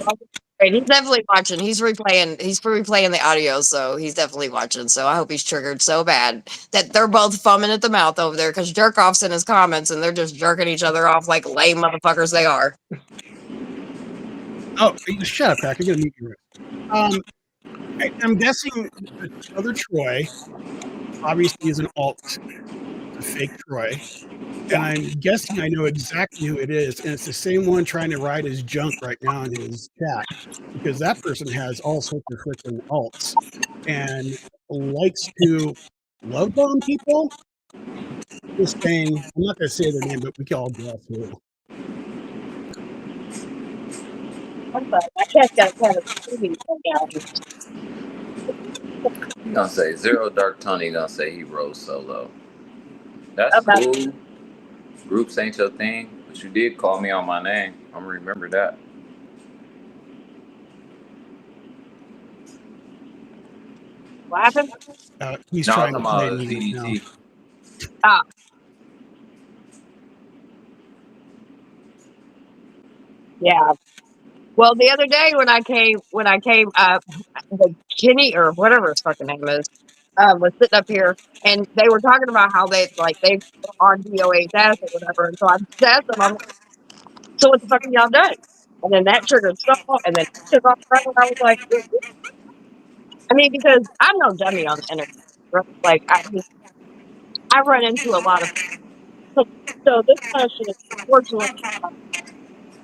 great. He's definitely watching. He's replaying the audio, so he's definitely watching. So I hope he's triggered so bad that they're both foaming at the mouth over there because Jerk Off's in his comments and they're just jerking each other off like lame motherfuckers they are. Oh, shut up, Pack. I'm gonna mute you. I'm guessing the other Troy obviously is an alt, a fake Troy. And I'm guessing I know exactly who it is. And it's the same one trying to ride his junk right now in his chat because that person has all sorts of freaking alts and likes to love bomb people. Just saying, I'm not going to say their name, but we can all guess who. I just got kind of He gonna say Zero Dark Tony gonna say he rose solo. That's cool. Groups ain't your thing, but you did call me on my name. I'm gonna remember that. What happened? He's trying to play music now. Ah. Yeah. Well, the other day when I came the Kenny or whatever his fucking name is, was sitting up here and they were talking about how they on DoA or whatever. And so I just asked them, I'm like, so what the fuck have y'all done? And then that triggered Saul, and then he took off running. I was like, I mean, because I'm no dummy on the internet. Right? Like I run into a lot of so this kind of shit is unfortunately,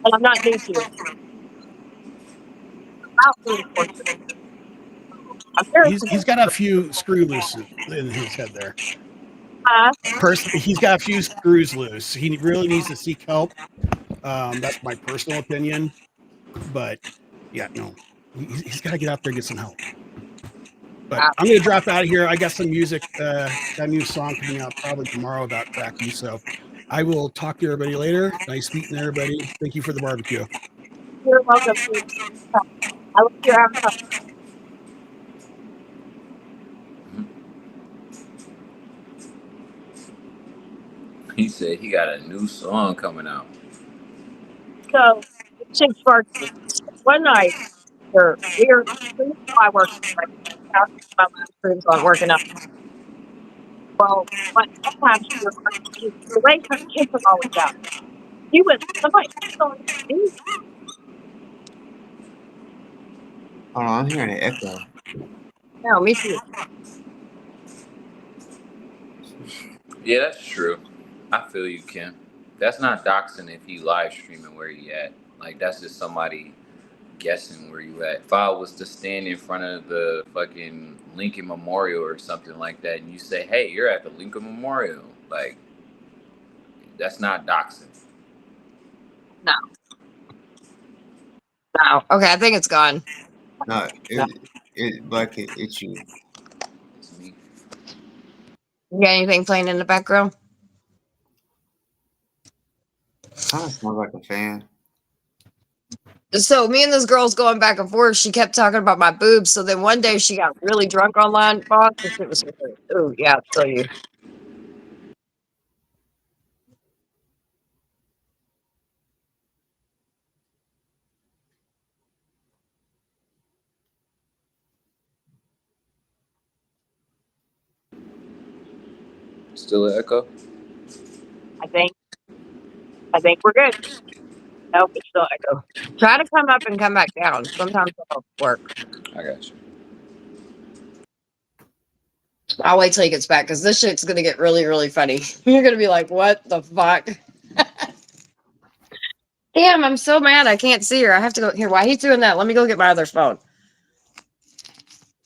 and I'm not new to it. About being tortured. He's got a few screw loose in his head there. Personally, he's got a few screws loose. He really needs to seek help. That's my personal opinion. But yeah, no, he's got to get out there and get some help. But I'm going to drop out of here. I got some music, got a new song coming out probably tomorrow about Cracky. So I will talk to everybody later. Nice meeting everybody. Thank you for the barbecue. You're welcome. I look your ass. He said he got a new song coming out. So, chick Sparky. One night, we're I work right now. My last streams on working out. Well, but sometimes the way her kids are always out. He went, somebody on me. Oh, I'm hearing an echo. No, me too. Yeah, that's true. I feel you, Kim. That's not doxing if you live streaming where you at. Like, that's just somebody guessing where you at. If I was to stand in front of the fucking Lincoln Memorial or something like that, and you say, "Hey, you're at the Lincoln Memorial," like, that's not doxing. No. No. Okay, I think it's gone. No, it's you. It's me. You got anything playing in the background? Kind of smells like a fan. So me and this girl's going back and forth. She kept talking about my boobs. So then one day she got really drunk online, boss. This shit was oh yeah, I'll tell you. Still an echo? I think we're good. Nope, it's still echo. Try to come up and come back down. Sometimes it'll work. I got you. I'll wait till he gets back because this shit's gonna get really, really funny. You're gonna be like, "What the fuck?" Damn, I'm so mad. I can't see her. I have to go here. While he's doing that, let me go get my other phone.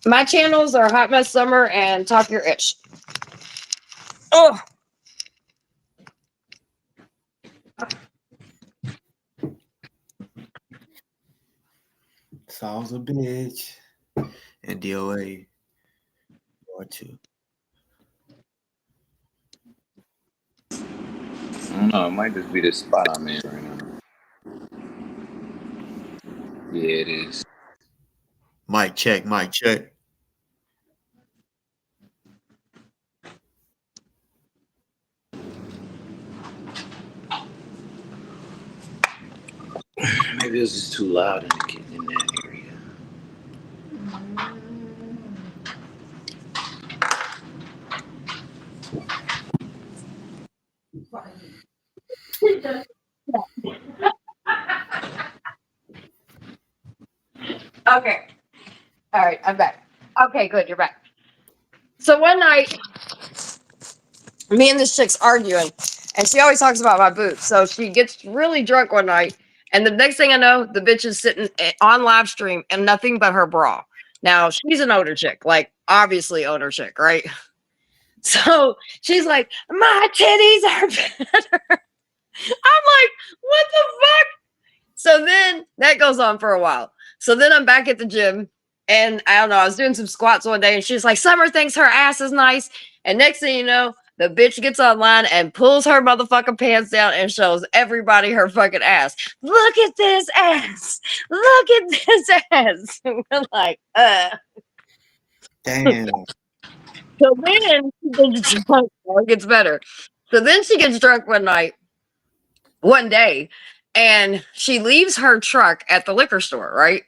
My channels are Hot Mess Summer and Talk Your Ish. Oh. Saul's a bitch. And DoA or two. I don't know. It might just be the spot I'm in right now. Yeah, it is. Mike. Mic check, mic check. Maybe it was just too loud in that area. Okay. All right, I'm back. Okay, good, you're back. So one night, me and this chick's arguing, and she always talks about my boobs. So she gets really drunk one night, and the next thing I know, the bitch is sitting on live stream and nothing but her bra. Now she's an older chick, like obviously older chick, right? So she's like, my titties are better. I'm like, what the fuck? So then that goes on for a while. So then I'm back at the gym, and I don't know, I was doing some squats one day, and she's like, Summer thinks her ass is nice. And next thing you know, the bitch gets online and pulls her motherfucking pants down and shows everybody her fucking ass. Look at this ass. Look at this ass. We're like, Damn. So then she gets drunk. It gets better. So then she gets drunk one day, and she leaves her truck at the liquor store, right?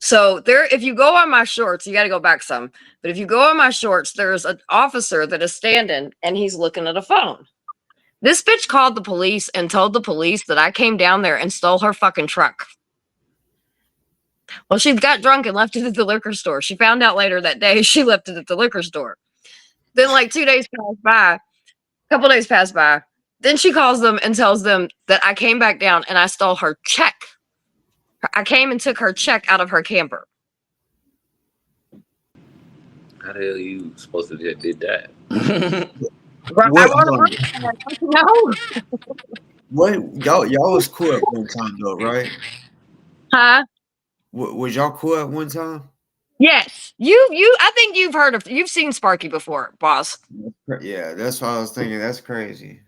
So there, if you go on my shorts, you got to go back some. But if you go on my shorts, there's an officer that is standing and he's looking at a phone. This bitch called the police and told the police that I came down there and stole her fucking truck. Well, she got drunk and left it at the liquor store. She found out later that day she left it at the liquor store. Then, like 2 days passed by, a couple days passed by. Then she calls them and tells them that I came back down and I stole her check. I came and took her check out of her camper. How the hell you supposed to did that? What y'all was cool at one time though, right? Huh? Was y'all cool at one time? Yes. You I think you've seen Sparky before, boss. Yeah, that's what I was thinking. That's crazy.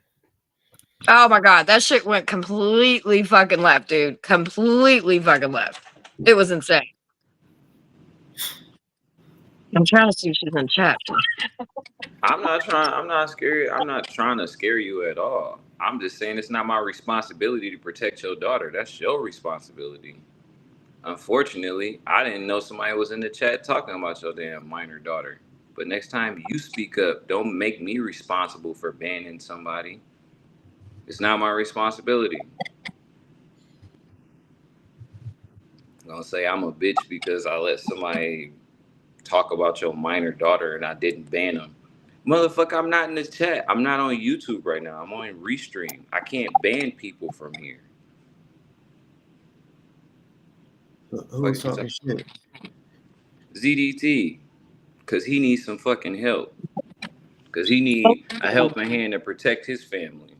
Oh my god, that shit went completely fucking left, dude. Completely fucking left. It was insane. I'm trying to see if she's in chat. I'm not trying to scare you at all. I'm just saying it's not my responsibility to protect your daughter. That's your responsibility. Unfortunately, I didn't know somebody was in the chat talking about your damn minor daughter. But next time you speak up, don't make me responsible for banning somebody. It's not my responsibility. I'm gonna say I'm a bitch because I let somebody talk about your minor daughter and I didn't ban them. Motherfucker, I'm not in the chat. I'm not on YouTube right now. I'm on Restream. I can't ban people from here. Who's talking shit? ZDT. Because he needs some fucking help. Because he needs a helping hand to protect his family.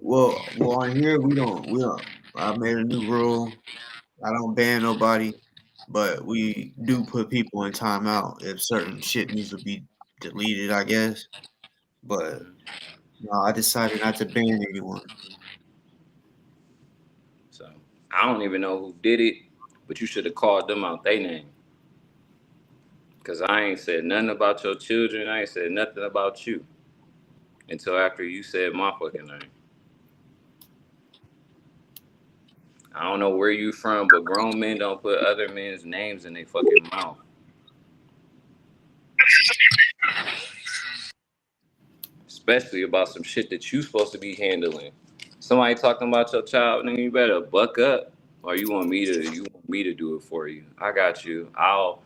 Well, on here we don't. I made a new rule. I don't ban nobody, but we do put people in timeout if certain shit needs to be deleted, I guess. But no, I decided not to ban anyone. So I don't even know who did it, but you should have called them out their name. Because I ain't said nothing about your children. I ain't said nothing about you until after you said my fucking name. I don't know where you from, but grown men don't put other men's names in their fucking mouth. Especially about some shit that you supposed to be handling. Somebody talking about your child, then you better buck up. Or you want me to do it for you. I got you. I'll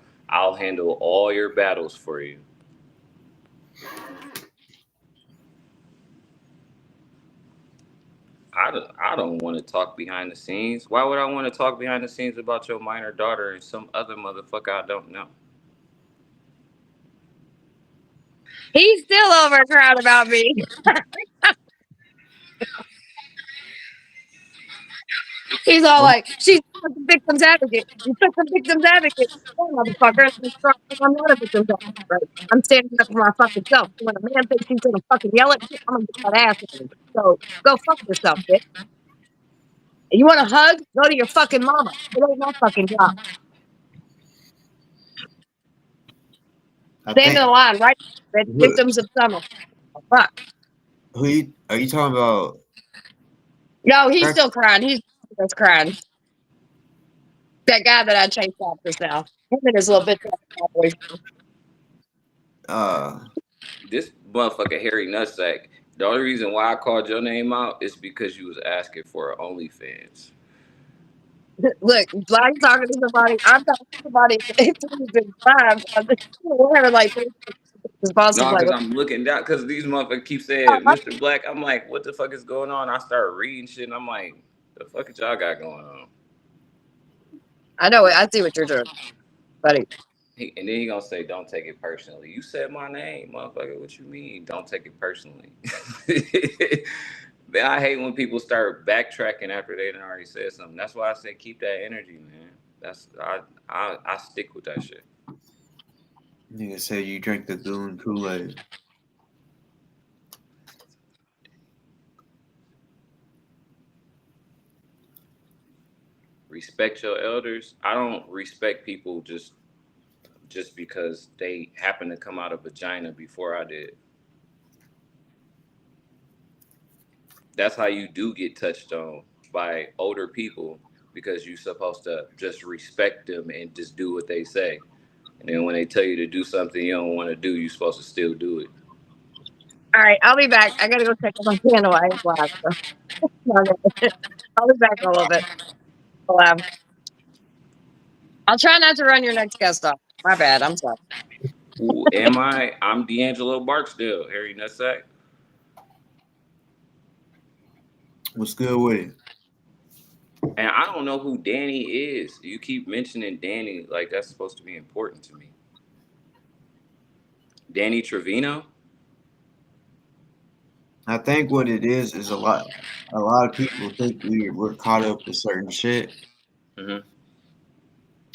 handle all your battles for you. I don't want to talk behind the scenes. Why would I want to talk behind the scenes about your minor daughter and some other motherfucker I don't know? He's still over proud about me. He's all like, she's a victim's advocate. You took the victim's advocate. Oh, motherfucker. I'm not a victim's advocate. Right? I'm standing up for my fucking self. When a man thinks he's gonna fucking yell at me, I'm gonna get that ass at him. So go fuck yourself, bitch. You want a hug? Go to your fucking mama. It ain't my fucking job. The end of the line, right? Victims of summer. Oh, fuck. Are you talking about? No, he's still crying. He's crying. That guy that I chased after now. Him and his little bitch. This motherfucker Harry Nutsack. The only reason why I called your name out is because you was asking for OnlyFans. Look, Black talking to somebody. I'm talking to somebody. It's been fine. We're having like this boss is No, like, because I'm looking down because these motherfuckers keep saying Mr. Black. I'm like, what the fuck is going on? I start reading shit and I'm like, the fuck y'all got going on? I know it. I see what you're doing, buddy. And then he gonna say, don't take it personally. You said my name, motherfucker. What you mean? Don't take it personally. Man, I hate when people start backtracking after they done already said something. That's why I say keep that energy, man. That's I stick with that shit. Nigga said you drank the goon Kool-Aid. Respect your elders. I don't respect people just because they happen to come out of vagina before I did. That's how you do get touched on by older people, because you're supposed to just respect them and just do what they say. And then when they tell you to do something you don't want to do, you're supposed to still do it. All right, I'll be back. I gotta go check on my piano. I ain't live. I'll be back in a little bit. I'll try not to run your next guest off. My bad. I'm sorry. Who am I? I'm D'Angelo Barksdale, Harry Nutsack. What's good with it? And I don't know who Danny is. You keep mentioning Danny like that's supposed to be important to me. Danny Trevino? I think what it is a lot of people think we're caught up with certain shit. Mm-hmm.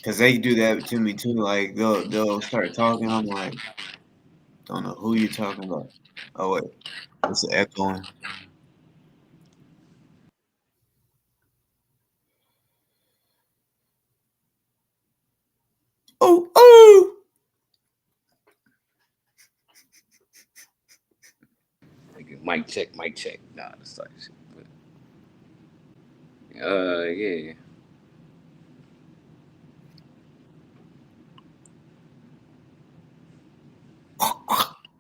Cause they do that to me too. Like they'll start talking. I'm like, don't know who you're talking about. Oh wait, it's echoing. Oh. Mic check. Nah, that's like shit. But, yeah.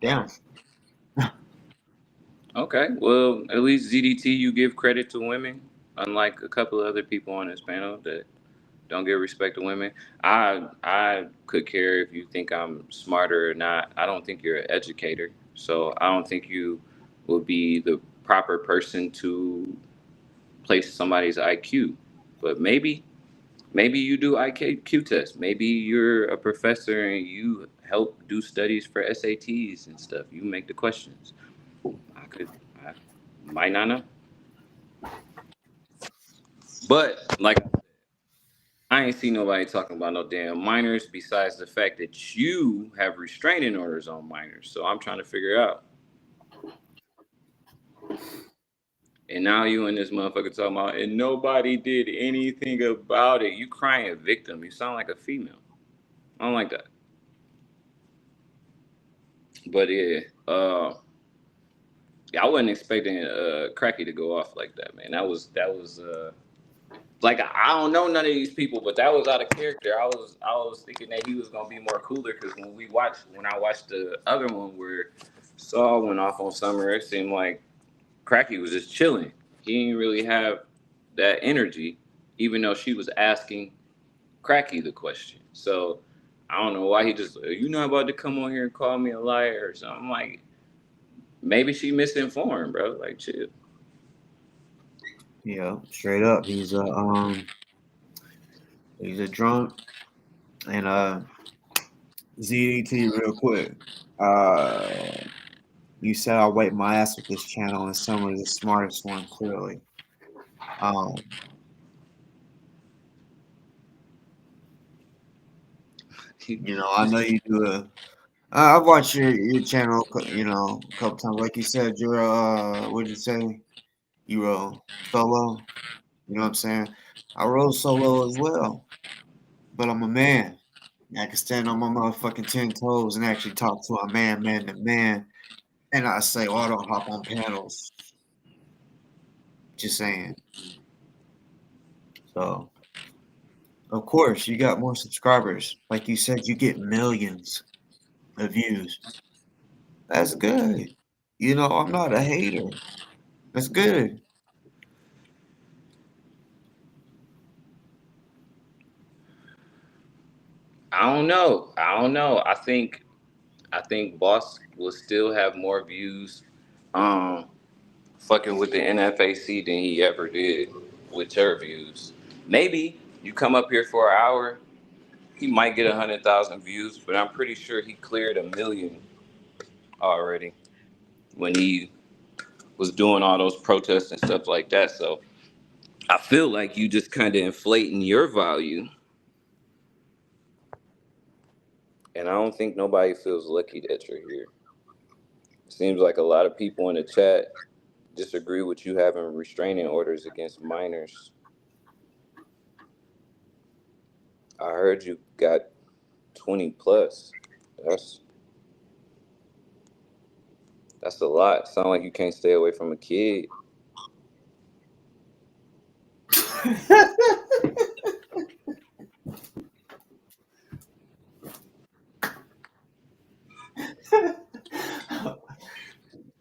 Damn. Okay, well, at least ZDT, you give credit to women, unlike a couple of other people on this panel that don't give respect to women. I could care if you think I'm smarter or not. I don't think you're an educator, so I don't think you will be the proper person to place somebody's IQ. But maybe you do IQ tests. Maybe you're a professor and you help do studies for SATs and stuff. You make the questions. I might not know. But like I ain't see nobody talking about no damn minors besides the fact that you have restraining orders on minors. So I'm trying to figure out. And now you and this motherfucker talking about, and nobody did anything about it. You crying a victim. You sound like a female. I don't like that. But yeah, I wasn't expecting Cracky to go off like that, man. That was like I don't know none of these people, but that was out of character. I was thinking that he was gonna be more cooler, because when I watched the other one where Saul went off on Summer, it seemed like Cracky was just chilling. He didn't really have that energy, even though she was asking Cracky the question. So I don't know why he just, you not about to come on here and call me a liar or something. I'm like, maybe she misinformed, bro. Like, chill. Yeah, straight up. He's a drunk. And ZDT real quick. You said I'll wipe my ass with this channel, and Summer's the smartest one, clearly. You know, I know you do I've watched your channel, you know, a couple times. Like you said, you're what did you say? You roll solo. You know what I'm saying? I roll solo as well, but I'm a man. I can stand on my motherfucking 10 toes and actually talk to a man to man. And I say, oh, I don't hop on panels. Just saying. So, of course, you got more subscribers. Like you said, you get millions of views. That's good. You know, I'm not a hater. That's good. I don't know. I think Boss will still have more views fucking with the NFAC than he ever did with your views. Maybe you come up here for an hour, he might get 100,000 views, but I'm pretty sure he cleared 1 million already when he was doing all those protests and stuff like that. So I feel like you just kind of inflating your value. And I don't think nobody feels lucky that you're here. It seems like a lot of people in the chat disagree with you having restraining orders against minors. I heard you got 20 plus. That's a lot. Sound like you can't stay away from a kid.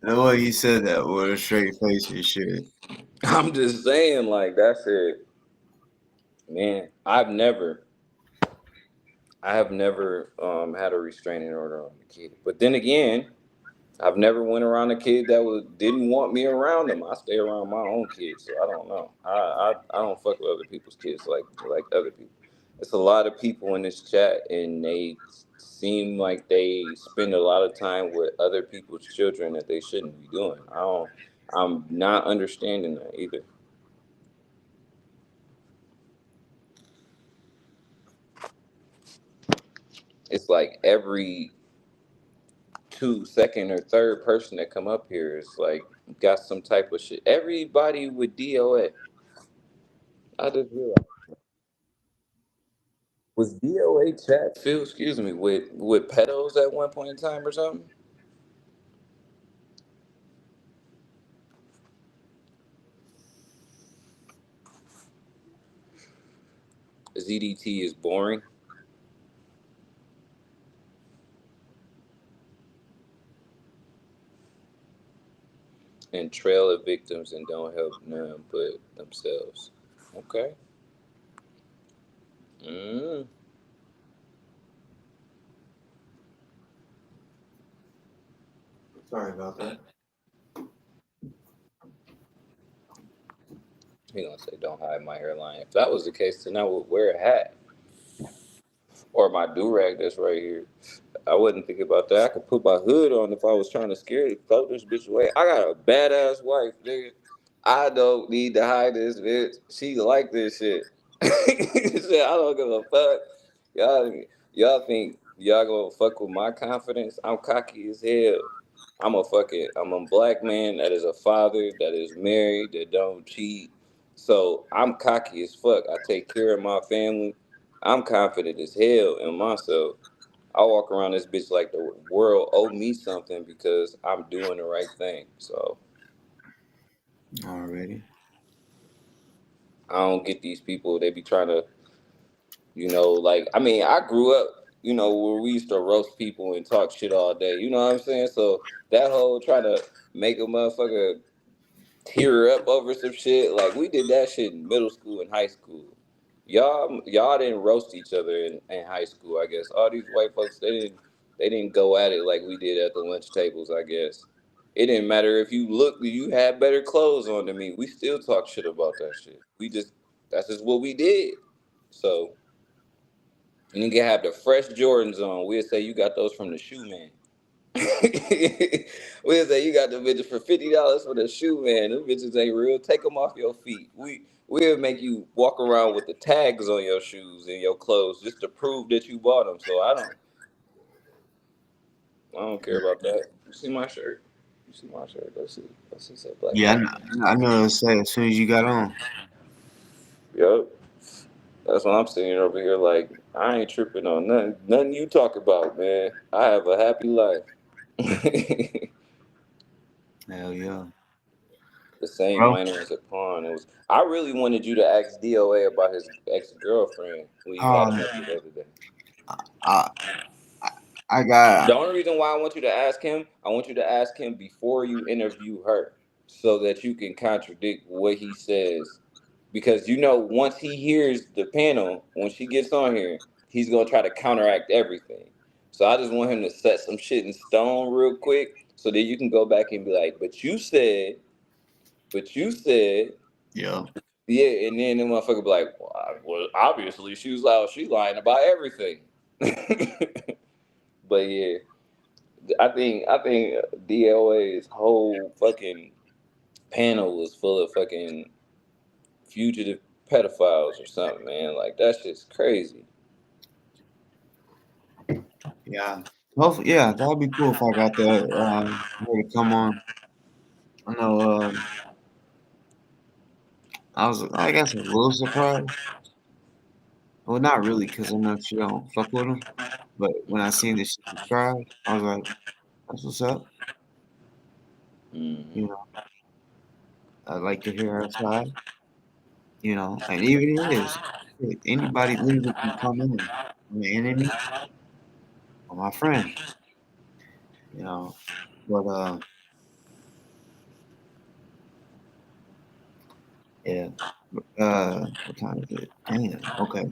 The way he said that with a straight face and shit. I'm just saying, like, that's it. Man, I have never had a restraining order on a kid. But then again, I've never went around a kid that didn't want me around them. I stay around my own kids, so I don't know. I don't fuck with other people's kids like other people. It's a lot of people in this chat, and they seem like they spend a lot of time with other people's children that they shouldn't be doing. I'm not understanding that either. It's like every second or third person that come up here is like got some type of shit. Everybody with DoA. I just realized. Was DoA chat filled, excuse me, with pedos at one point in time or something? ZDT is boring. And trail of victims and don't help none but themselves. Okay. Sorry about that. He gonna say, "Don't hide my hairline." If that was the case, then I would wear a hat or my do-rag that's right here. I wouldn't think about that. I could put my hood on if I was trying to throw this bitch away. I got a badass wife, nigga. I don't need to hide this bitch. She like this shit. I don't give a fuck. Y'all think y'all gonna fuck with my confidence? I'm cocky as hell. I'm a black man that is a father, that is married, that don't cheat. So I'm cocky as fuck. I take care of my family. I'm confident as hell in myself. I walk around this bitch like the world owe me something because I'm doing the right thing. So already, I don't get these people. They be trying to, like, I mean, I grew up, where we used to roast people and talk shit all day. You know what I'm saying? So that whole trying to make a motherfucker tear up over some shit, like, we did that shit in middle school and high school. Y'all didn't roast each other in high school, I guess. All these white folks, they didn't go at it like we did at the lunch tables, I guess. It didn't matter if you had better clothes on than me. We still talk shit about that shit. That's just what we did. So, you can have the fresh Jordans on. We'll say you got those from the shoe man. We'll say you got the bitches for $50 for the shoe man. Them bitches ain't real. Take them off your feet. We'll make you walk around with the tags on your shoes and your clothes just to prove that you bought them. So I don't care about that. You see my shirt? Let's see. Say black. Yeah, I know what to say as soon as you got on. Yup. That's what I'm sitting over here like, I ain't tripping on nothing you talk about, man. I have a happy life. Hell yeah. The same Bro, minor as a pawn. It was. I really wanted you to ask DoA about his ex-girlfriend who you had him up to the other day. I, I, I got. The only reason why I want you to ask him, I want you to ask him before you interview her, so that you can contradict what he says. Because once he hears the panel, when she gets on here, he's gonna try to counteract everything. So I just want him to set some shit in stone real quick, so that you can go back and be like, but you said, Yeah. yeah, and then the motherfucker be like, well, obviously she lying about everything. But yeah, I think DOA's whole fucking panel was full of fucking fugitive pedophiles or something, man. Like that's just crazy. Yeah. Hopefully, yeah, that'd be cool if I got that her to come on. I know. I guess, a little surprised. Well, not really, because I know she don't fuck with him. But when I seen that she subscribed, I was like, "That's what's up." Mm-hmm. You know, I like to hear her side. And even it is anybody literally can come in, my enemy or my friend. You know, but yeah. What time is it? Damn. Okay.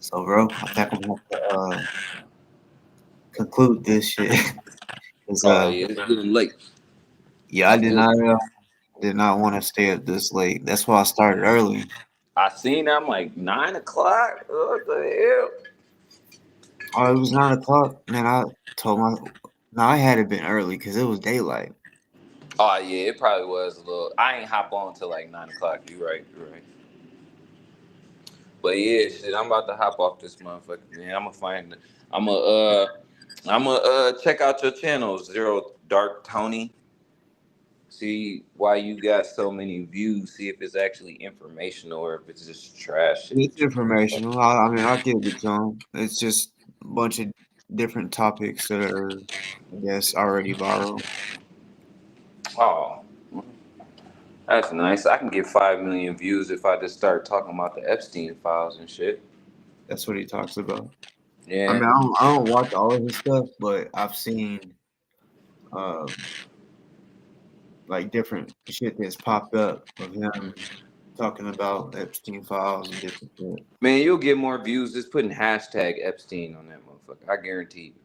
So, bro, I think I'm gonna have to conclude this shit. Cause Oh yeah, it's getting late. yeah, I It's did getting. not want to stay up this late. That's why I started early. I seen that. I'm like 9 o'clock. What the hell? Oh, it was 9 o'clock, man. I told my no, I had it been early because it was daylight. Oh yeah, it probably was a little. I ain't hop on till like 9 o'clock. You right. You right. But yeah, shit, I'm about to hop off this motherfucker, man. I'm gonna check out your channel, Zero Dark Tony. See why you got so many views. See if it's actually informational or if it's just trash shit It's that you do. informational. I mean, I'll give it to them. It's just a bunch of different topics that are, I guess, already viral. Oh, that's nice. I can get 5 million views if I just start talking about the Epstein files and shit. That's what he talks about. I mean, Yeah. I don't watch all of his stuff, but I've seen um, like different shit that's popped up of him talking about Epstein files and different shit. Man, you'll get more views just putting hashtag Epstein on that motherfucker. I guarantee you.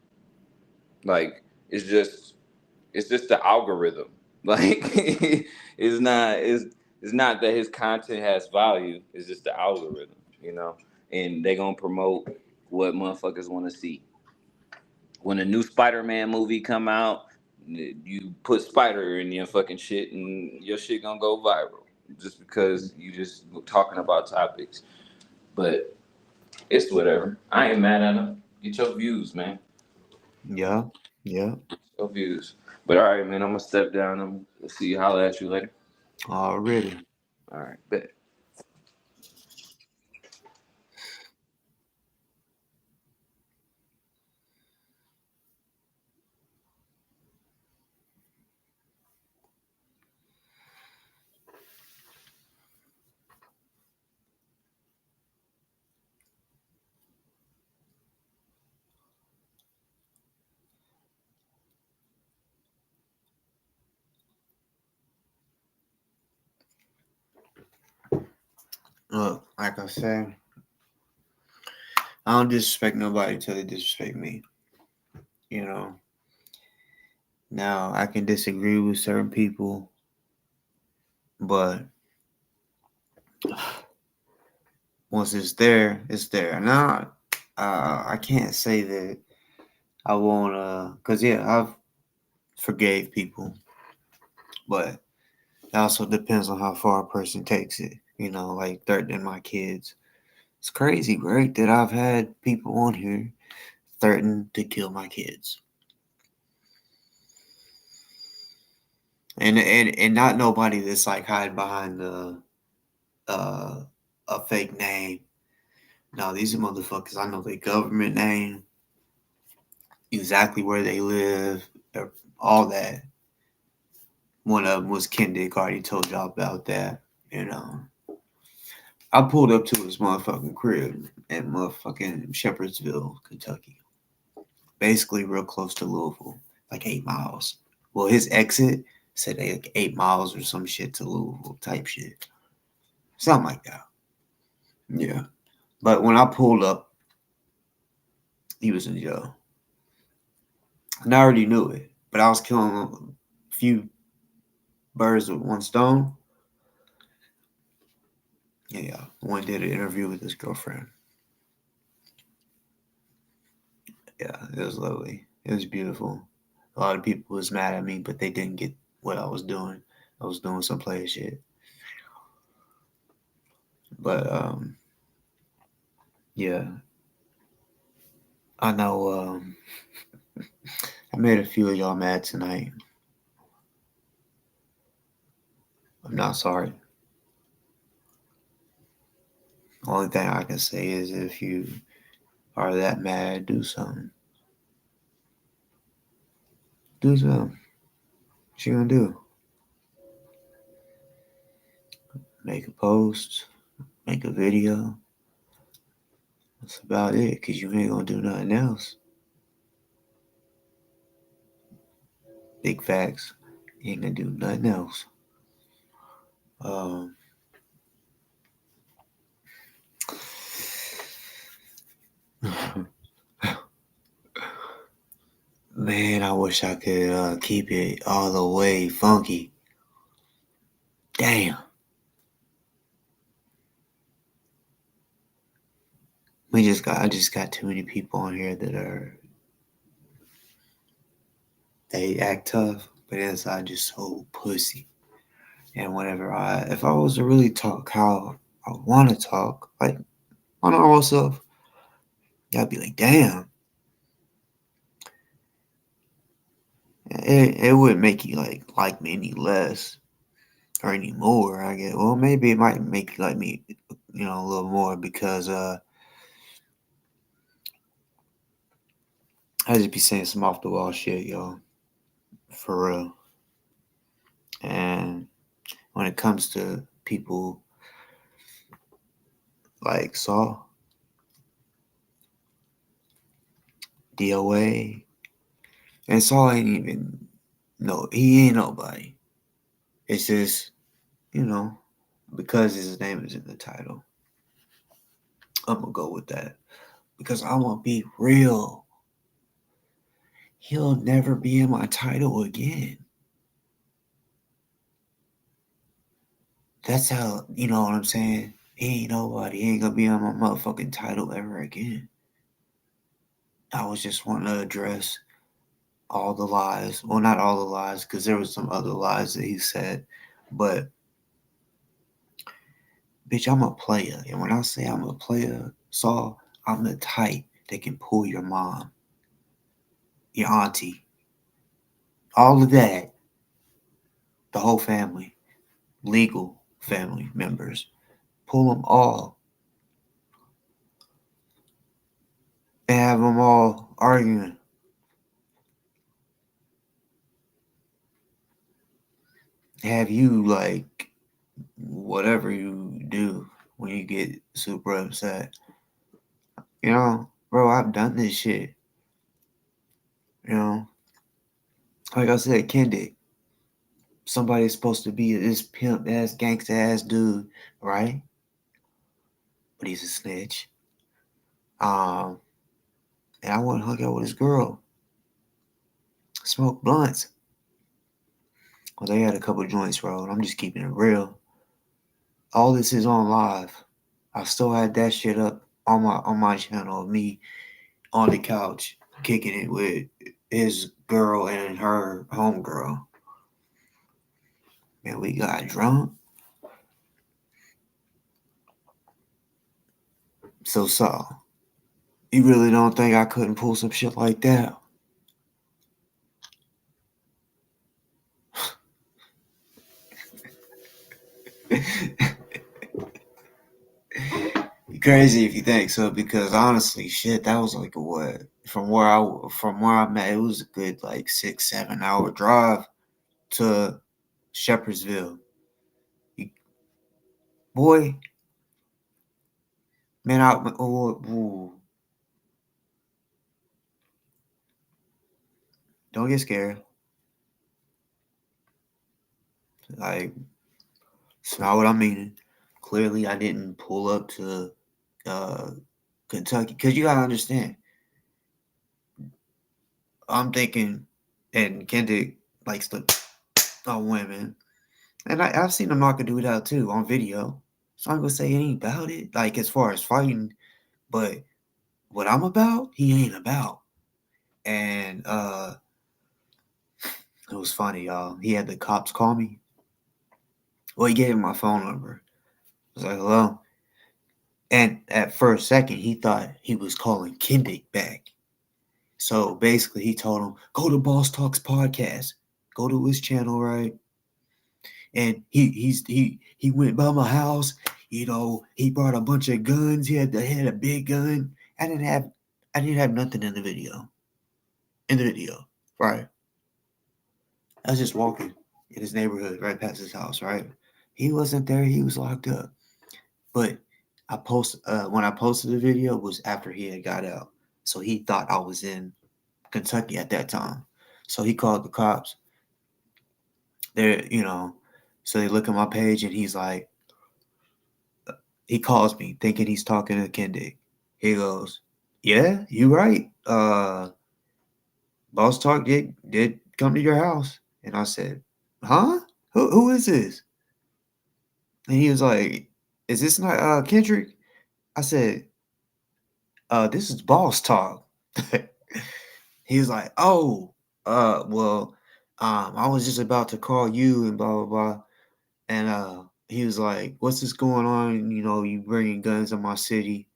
Like, it's just the algorithm. Like it's not that his content has value. It's just the algorithm. And they gonna promote what motherfuckers want to see. When a new Spider-Man movie come out, you put Spider in your fucking shit, and your shit gonna go viral just because you just talking about topics. But it's whatever. I ain't mad at them. Get your views, man. Yeah, yeah. Your views. But all right, man. I'm gonna step down. I'm gonna see you. Holler at you later. Already. All right, bet. Look, like I said, I don't disrespect nobody till they disrespect me. Now I can disagree with certain people, but once it's there, it's there. Now, I can't say that I won't, cause yeah, I've forgave people, but it also depends on how far a person takes it. Like threatening my kids. It's crazy, right? That I've had people on here threaten to kill my kids, and not nobody that's like hiding behind the a fake name. No, these are motherfuckers. I know their government name, exactly where they live, all that. One of them was Kendick. I already told y'all about that. I pulled up to his motherfucking crib in motherfucking Shepherdsville, Kentucky. Basically real close to Louisville, like 8 miles. Well, his exit said like 8 miles or some shit to Louisville type shit. Something like that. Yeah. But when I pulled up, he was in jail. And I already knew it. But I was killing a few birds with one stone. Yeah. One did an interview with his girlfriend. Yeah, it was lovely. It was beautiful. A lot of people was mad at me, but they didn't get what I was doing. I was doing some player shit. But yeah. I know I made a few of y'all mad tonight. I'm not sorry. Only thing I can say is if you are that mad, do something. Do something. What you gonna do? Make a post, make a video. That's about it, because you ain't gonna do nothing else. Big facts. You ain't gonna do nothing else. Man, I wish I could keep it all the way funky. Damn. I just got too many people on here that they act tough, but inside just so pussy. And if I was to really talk how I want to talk, like my normal self, I'd be like, damn. It wouldn't make you like me any less or any more, I guess. Well, maybe it might make you like me, a little more, because I just be saying some off the wall shit, y'all. For real. And when it comes to people like Saul, DoA, and Saul ain't even, he ain't nobody. It's just, because his name is in the title, I'm gonna go with that. Because I want to be real. He'll never be in my title again. That's how, you know what I'm saying? He ain't nobody. He ain't gonna be on my motherfucking title ever again. I was just wanting to address all the lies. Well, not all the lies, because there was some other lies that he said. But, bitch, I'm a player. And when I say I'm a player, Saul, I'm the type that can pull your mom, your auntie, all of that, the whole family, legal family members, pull them all and have them all arguing. Have you, like, whatever you do when you get super upset. Bro, I've done this shit. Like I said, Kendick, somebody's supposed to be this pimp ass, gangsta ass dude, right? But he's a snitch. And I went and hung out with his girl. Smoked blunts. Well, they had a couple joints rolled. I'm just keeping it real. All this is on live. I still had that shit up on my channel of me on the couch kicking it with his girl and her homegirl. Man, we got drunk. So, Saul, you really don't think I couldn't pull some shit like that? crazy if you think so, because honestly, shit, that was like a what? From where I'm at, it was a good like 6-7 hour drive to Shepherdsville. Boy, man, don't get scared. Like, it's not what I'm meaning. Clearly, I didn't pull up to Kentucky, because you gotta understand. I'm thinking, and Kendrick likes to women, and I've seen him knock a dude out too on video. So I'm gonna say he ain't about it, like as far as fighting, but what I'm about, he ain't about. And it was funny, y'all. He had the cops call me. Well, he gave him my phone number. I was like, hello. And at first second, he thought he was calling Kendrick back. So basically, he told him, go to Boss Talks podcast. Go to his channel, right? And he went by my house. You know, he brought a bunch of guns. He had a big gun. I didn't have nothing in the video. Right? I was just walking in his neighborhood, right past his house. Right? He wasn't there. He was locked up. But when I posted the video was after he had got out. So he thought I was in Kentucky at that time. So he called the cops. So they look at my page and he's like, he calls me thinking he's talking to Kendrick. He goes, yeah, you right. Boss Talk did come to your house. And I said, huh? Who is this? And he was like, is this not Kendrick? I said, this is Boss Talk. He was like, oh, well, I was just about to call you and blah, blah, blah. And he was like, what's this going on? You know, you bringing guns in my city.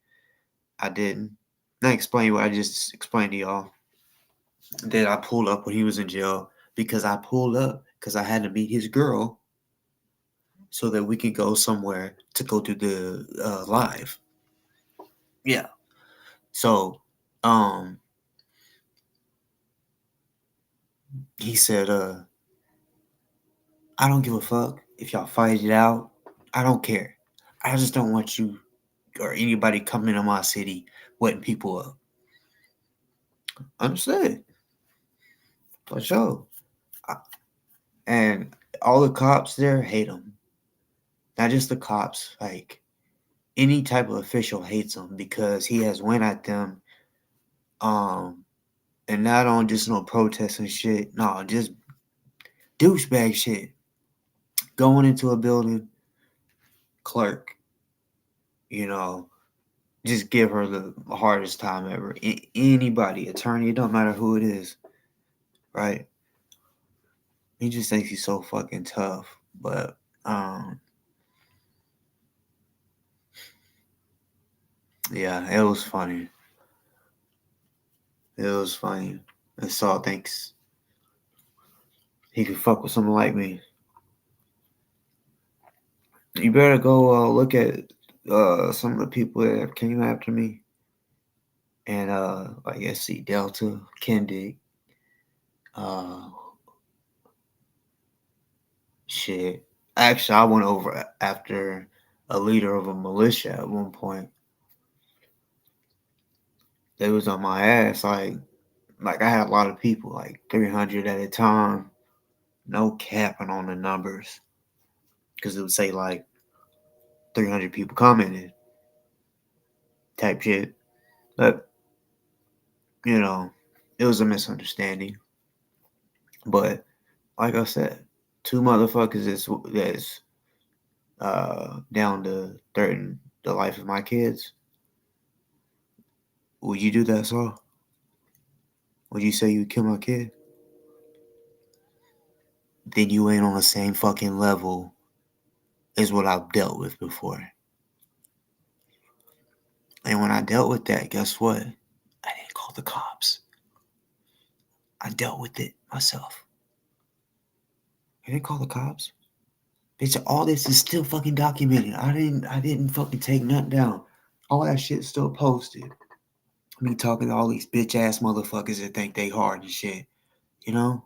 I didn't. And I explained what I just explained to y'all. That I pulled up when he was in jail because I pulled up because I had to meet his girl so that we could go somewhere to go to the live. Yeah. So, he said, I don't give a fuck if y'all fight it out. I don't care. I just don't want you or anybody coming to my city wetting people up. Understood. For sure. And all the cops there hate him. Not just the cops, like any type of official hates him because he has went at them. And not on just no protests and shit. No, just douchebag shit. Going into a building, clerk, just give her the hardest time ever. Anybody, attorney, it don't matter who it is, right? He just thinks he's so fucking tough. But yeah, it was funny. And Saul thinks he could fuck with someone like me. You better go look at some of the people that came after me. And I guess see Delta, Kendi, shit. Actually, I went over after a leader of a militia at one point. They was on my ass, like I had a lot of people, like 300 at a time. No capping on the numbers. Because it would say like 300 people commented. Type shit. But, it was a misunderstanding. But, like I said, 2 motherfuckers that's down to threaten the life of my kids. Would you do that, Saul? Would you say you would kill my kid? Then you ain't on the same fucking level as what I've dealt with before. And when I dealt with that, guess what? I didn't call the cops. I dealt with it myself. I didn't call the cops. Bitch, all this is still fucking documented. I didn't fucking take nothing down. All that shit still posted. Me talking to all these bitch ass motherfuckers that think they hard and shit. You know?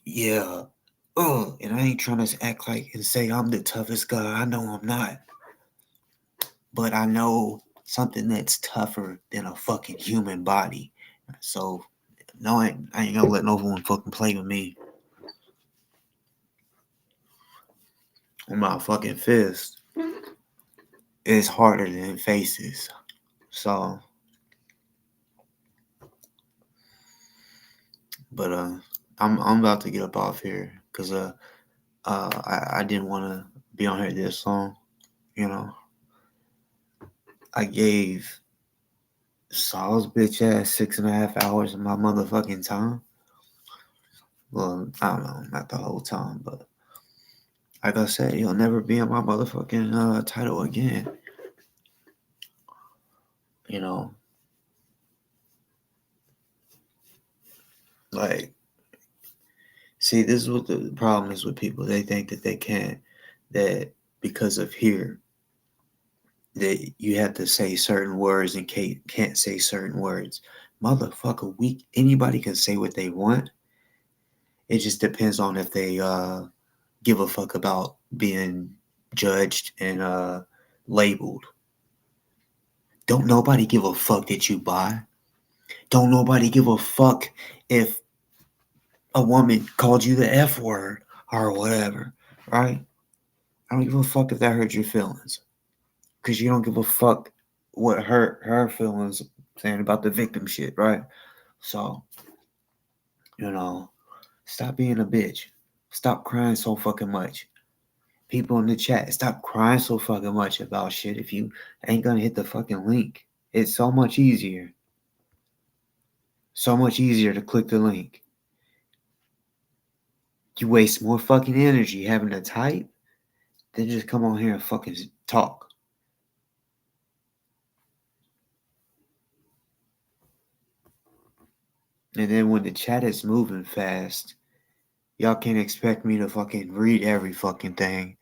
Yeah. And I ain't trying to act like and say I'm the toughest guy. I know I'm not. But I know something that's tougher than a fucking human body. So, no, I ain't gonna let no one fucking play with me. My fucking fist is harder than faces. So, but I'm about to get up off here because I didn't want to be on here this long. You know, I gave Saul's bitch ass 6.5 hours of my motherfucking time. Well, I don't know, not the whole time, but like I said, he'll never be on my motherfucking title again. You know, like, see, this is what the problem is with people. They think that they can't, that because of here, that you have to say certain words and can't say certain words. Motherfucker, anybody can say what they want. It just depends on if they give a fuck about being judged and labeled. Don't nobody give a fuck that you buy. Don't nobody give a fuck if a woman called you the F word or whatever, right? I don't give a fuck if that hurt your feelings. Because you don't give a fuck what hurt her feelings saying about the victim shit, right? So, you know, stop being a bitch. Stop crying so fucking much. People in the chat, stop crying so fucking much about shit if you ain't gonna hit the fucking link. It's so much easier. So much easier to click the link. You waste more fucking energy having to type than just come on here and fucking talk. And then when the chat is moving fast, y'all can't expect me to fucking read every fucking thing.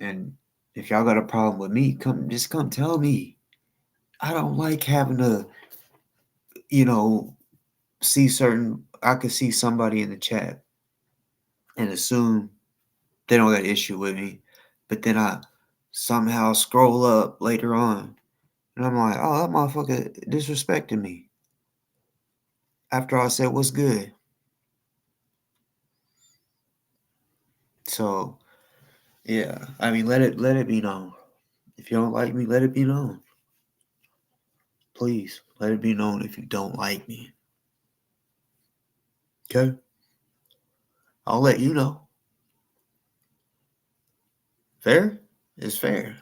And if y'all got a problem with me, come tell me. I don't like having to, I could see somebody in the chat and assume they don't got an issue with me. But then I somehow scroll up later on and I'm like, oh, that motherfucker disrespected me. After I said, what's good? So, yeah, I mean, let it be known. If you don't like me, let it be known. Please, let it be known if you don't like me. Okay? I'll let you know. Fair? It's fair.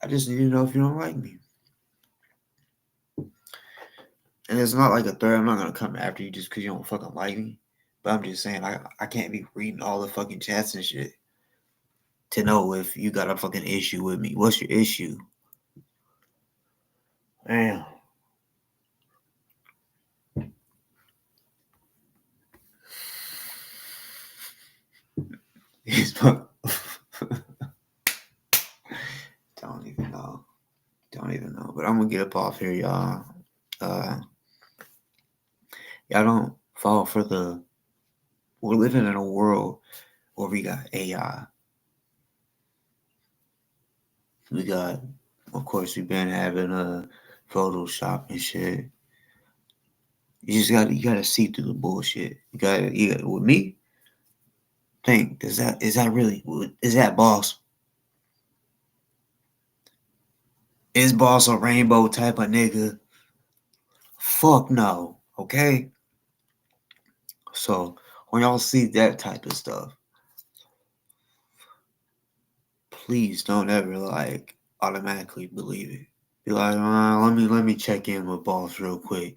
I just need to know if you don't like me. And it's not like a threat. I'm not going to come after you just because you don't fucking like me. But I'm just saying, I can't be reading all the fucking chats and shit to know if you got a fucking issue with me. What's your issue? Damn. Don't even know. But I'm going to get up off here, y'all. Y'all don't fall for we're living in a world where we got AI. Of course, we've been having a Photoshop and shit. You gotta see through the bullshit. You gotta with me. Think, is that boss? Is boss a rainbow type of nigga? Fuck no. Okay? So when y'all see that type of stuff, please don't ever automatically believe it. Be like, let me check in with boss real quick.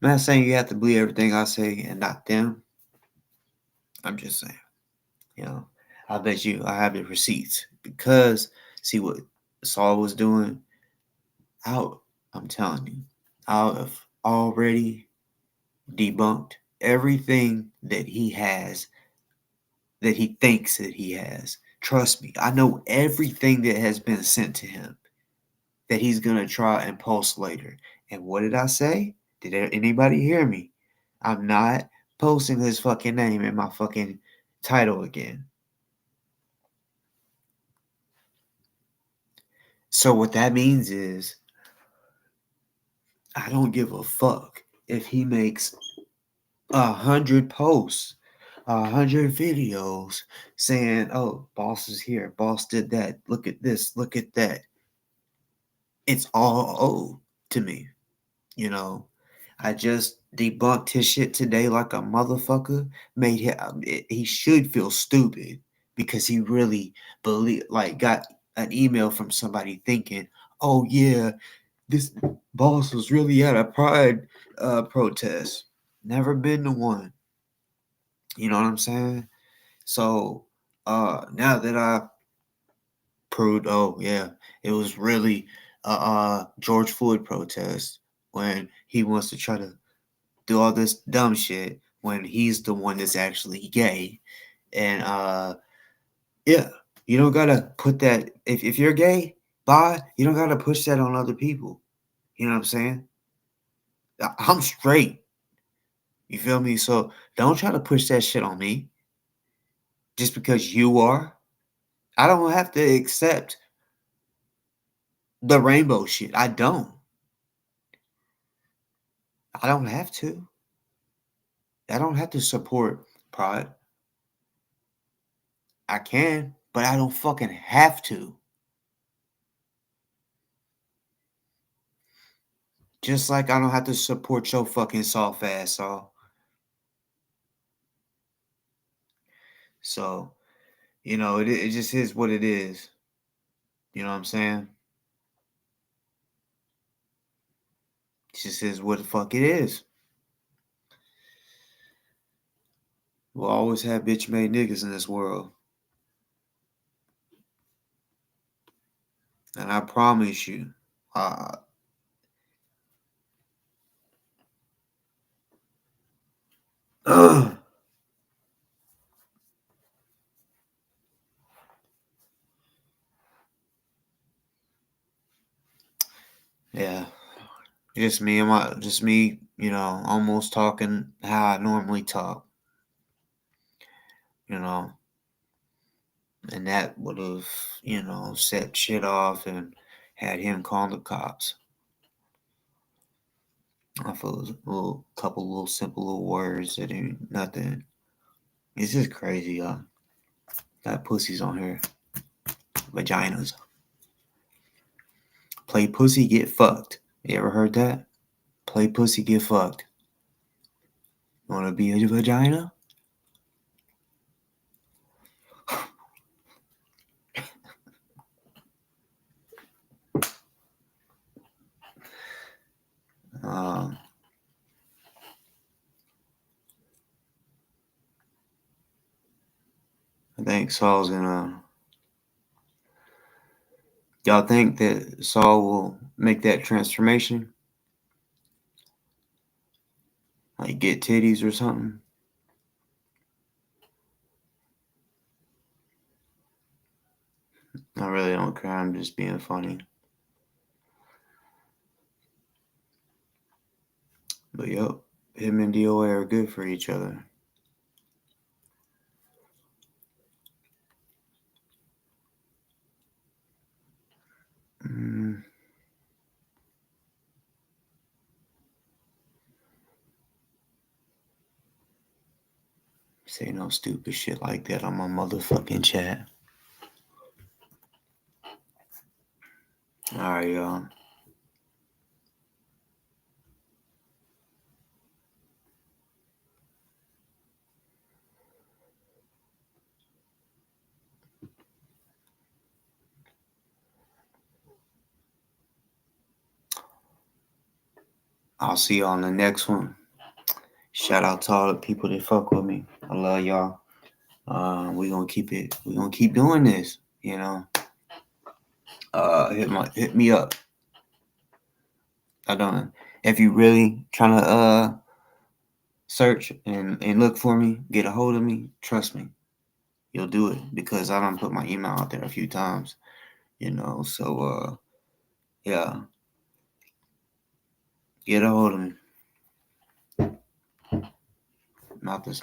I'm not saying you have to believe everything I say and not them. I'm just saying, I bet you I have the receipts because see what Saul was doing. I'm telling you, I have already debunked everything that he has, that he thinks that he has, Trust me, I know everything that has been sent to him that he's going to try and post later. And what did I say? Did anybody hear me? I'm not posting his fucking name in my fucking title again. So what that means is I don't give a fuck if he makes 100 posts, 100 videos saying, oh, boss is here, boss did that, look at this, look at that. It's all owed to me, you know. I just debunked his shit today like a motherfucker. Made him, he should feel stupid because he really got an email from somebody thinking, oh yeah, this boss was really at a pride protest. Never been to one. You know what I'm saying? So now that I proved, oh yeah, it was really George Floyd protest when he wants to try to do all this dumb shit when he's the one that's actually gay. And yeah, you don't gotta put that if you're gay, you don't gotta push that on other people. You know what I'm saying? I'm straight. You feel me? So don't try to push that shit on me just because you are. I don't have to accept the rainbow shit. I don't have to. I don't have to support pride. I can, but I don't fucking have to. Just like I don't have to support your fucking soft ass, Saul. So, you know, it just is what it is. You know what I'm saying? It just is what the fuck it is. We'll always have bitch-made niggas in this world. And I promise you, yeah, just me, you know, almost talking how I normally talk, you know, and that would have, you know, set shit off and had him call the cops. I feel a couple little simple little words that ain't nothing. It's just crazy, y'all. Got pussies on here, vaginas. Play pussy, get fucked. You ever heard that? Play pussy, get fucked. You wanna be a vagina? I think Saul's gonna. Y'all think that Saul will make that transformation? Like get titties or something? I really don't care. I'm just being funny. But yep, him and DoA are good for each other. Say no stupid shit like that on my motherfucking chat. Alright, y'all. I'll see y'all on the next one. Shout out to all the people that fuck with me. I love y'all. We're gonna keep doing this, you know. Hit me up. I don't. If you really trying to search and look for me, get a hold of me, trust me. you'll do it because I done put my email out there a few times, so yeah. Get a hold of me. Not this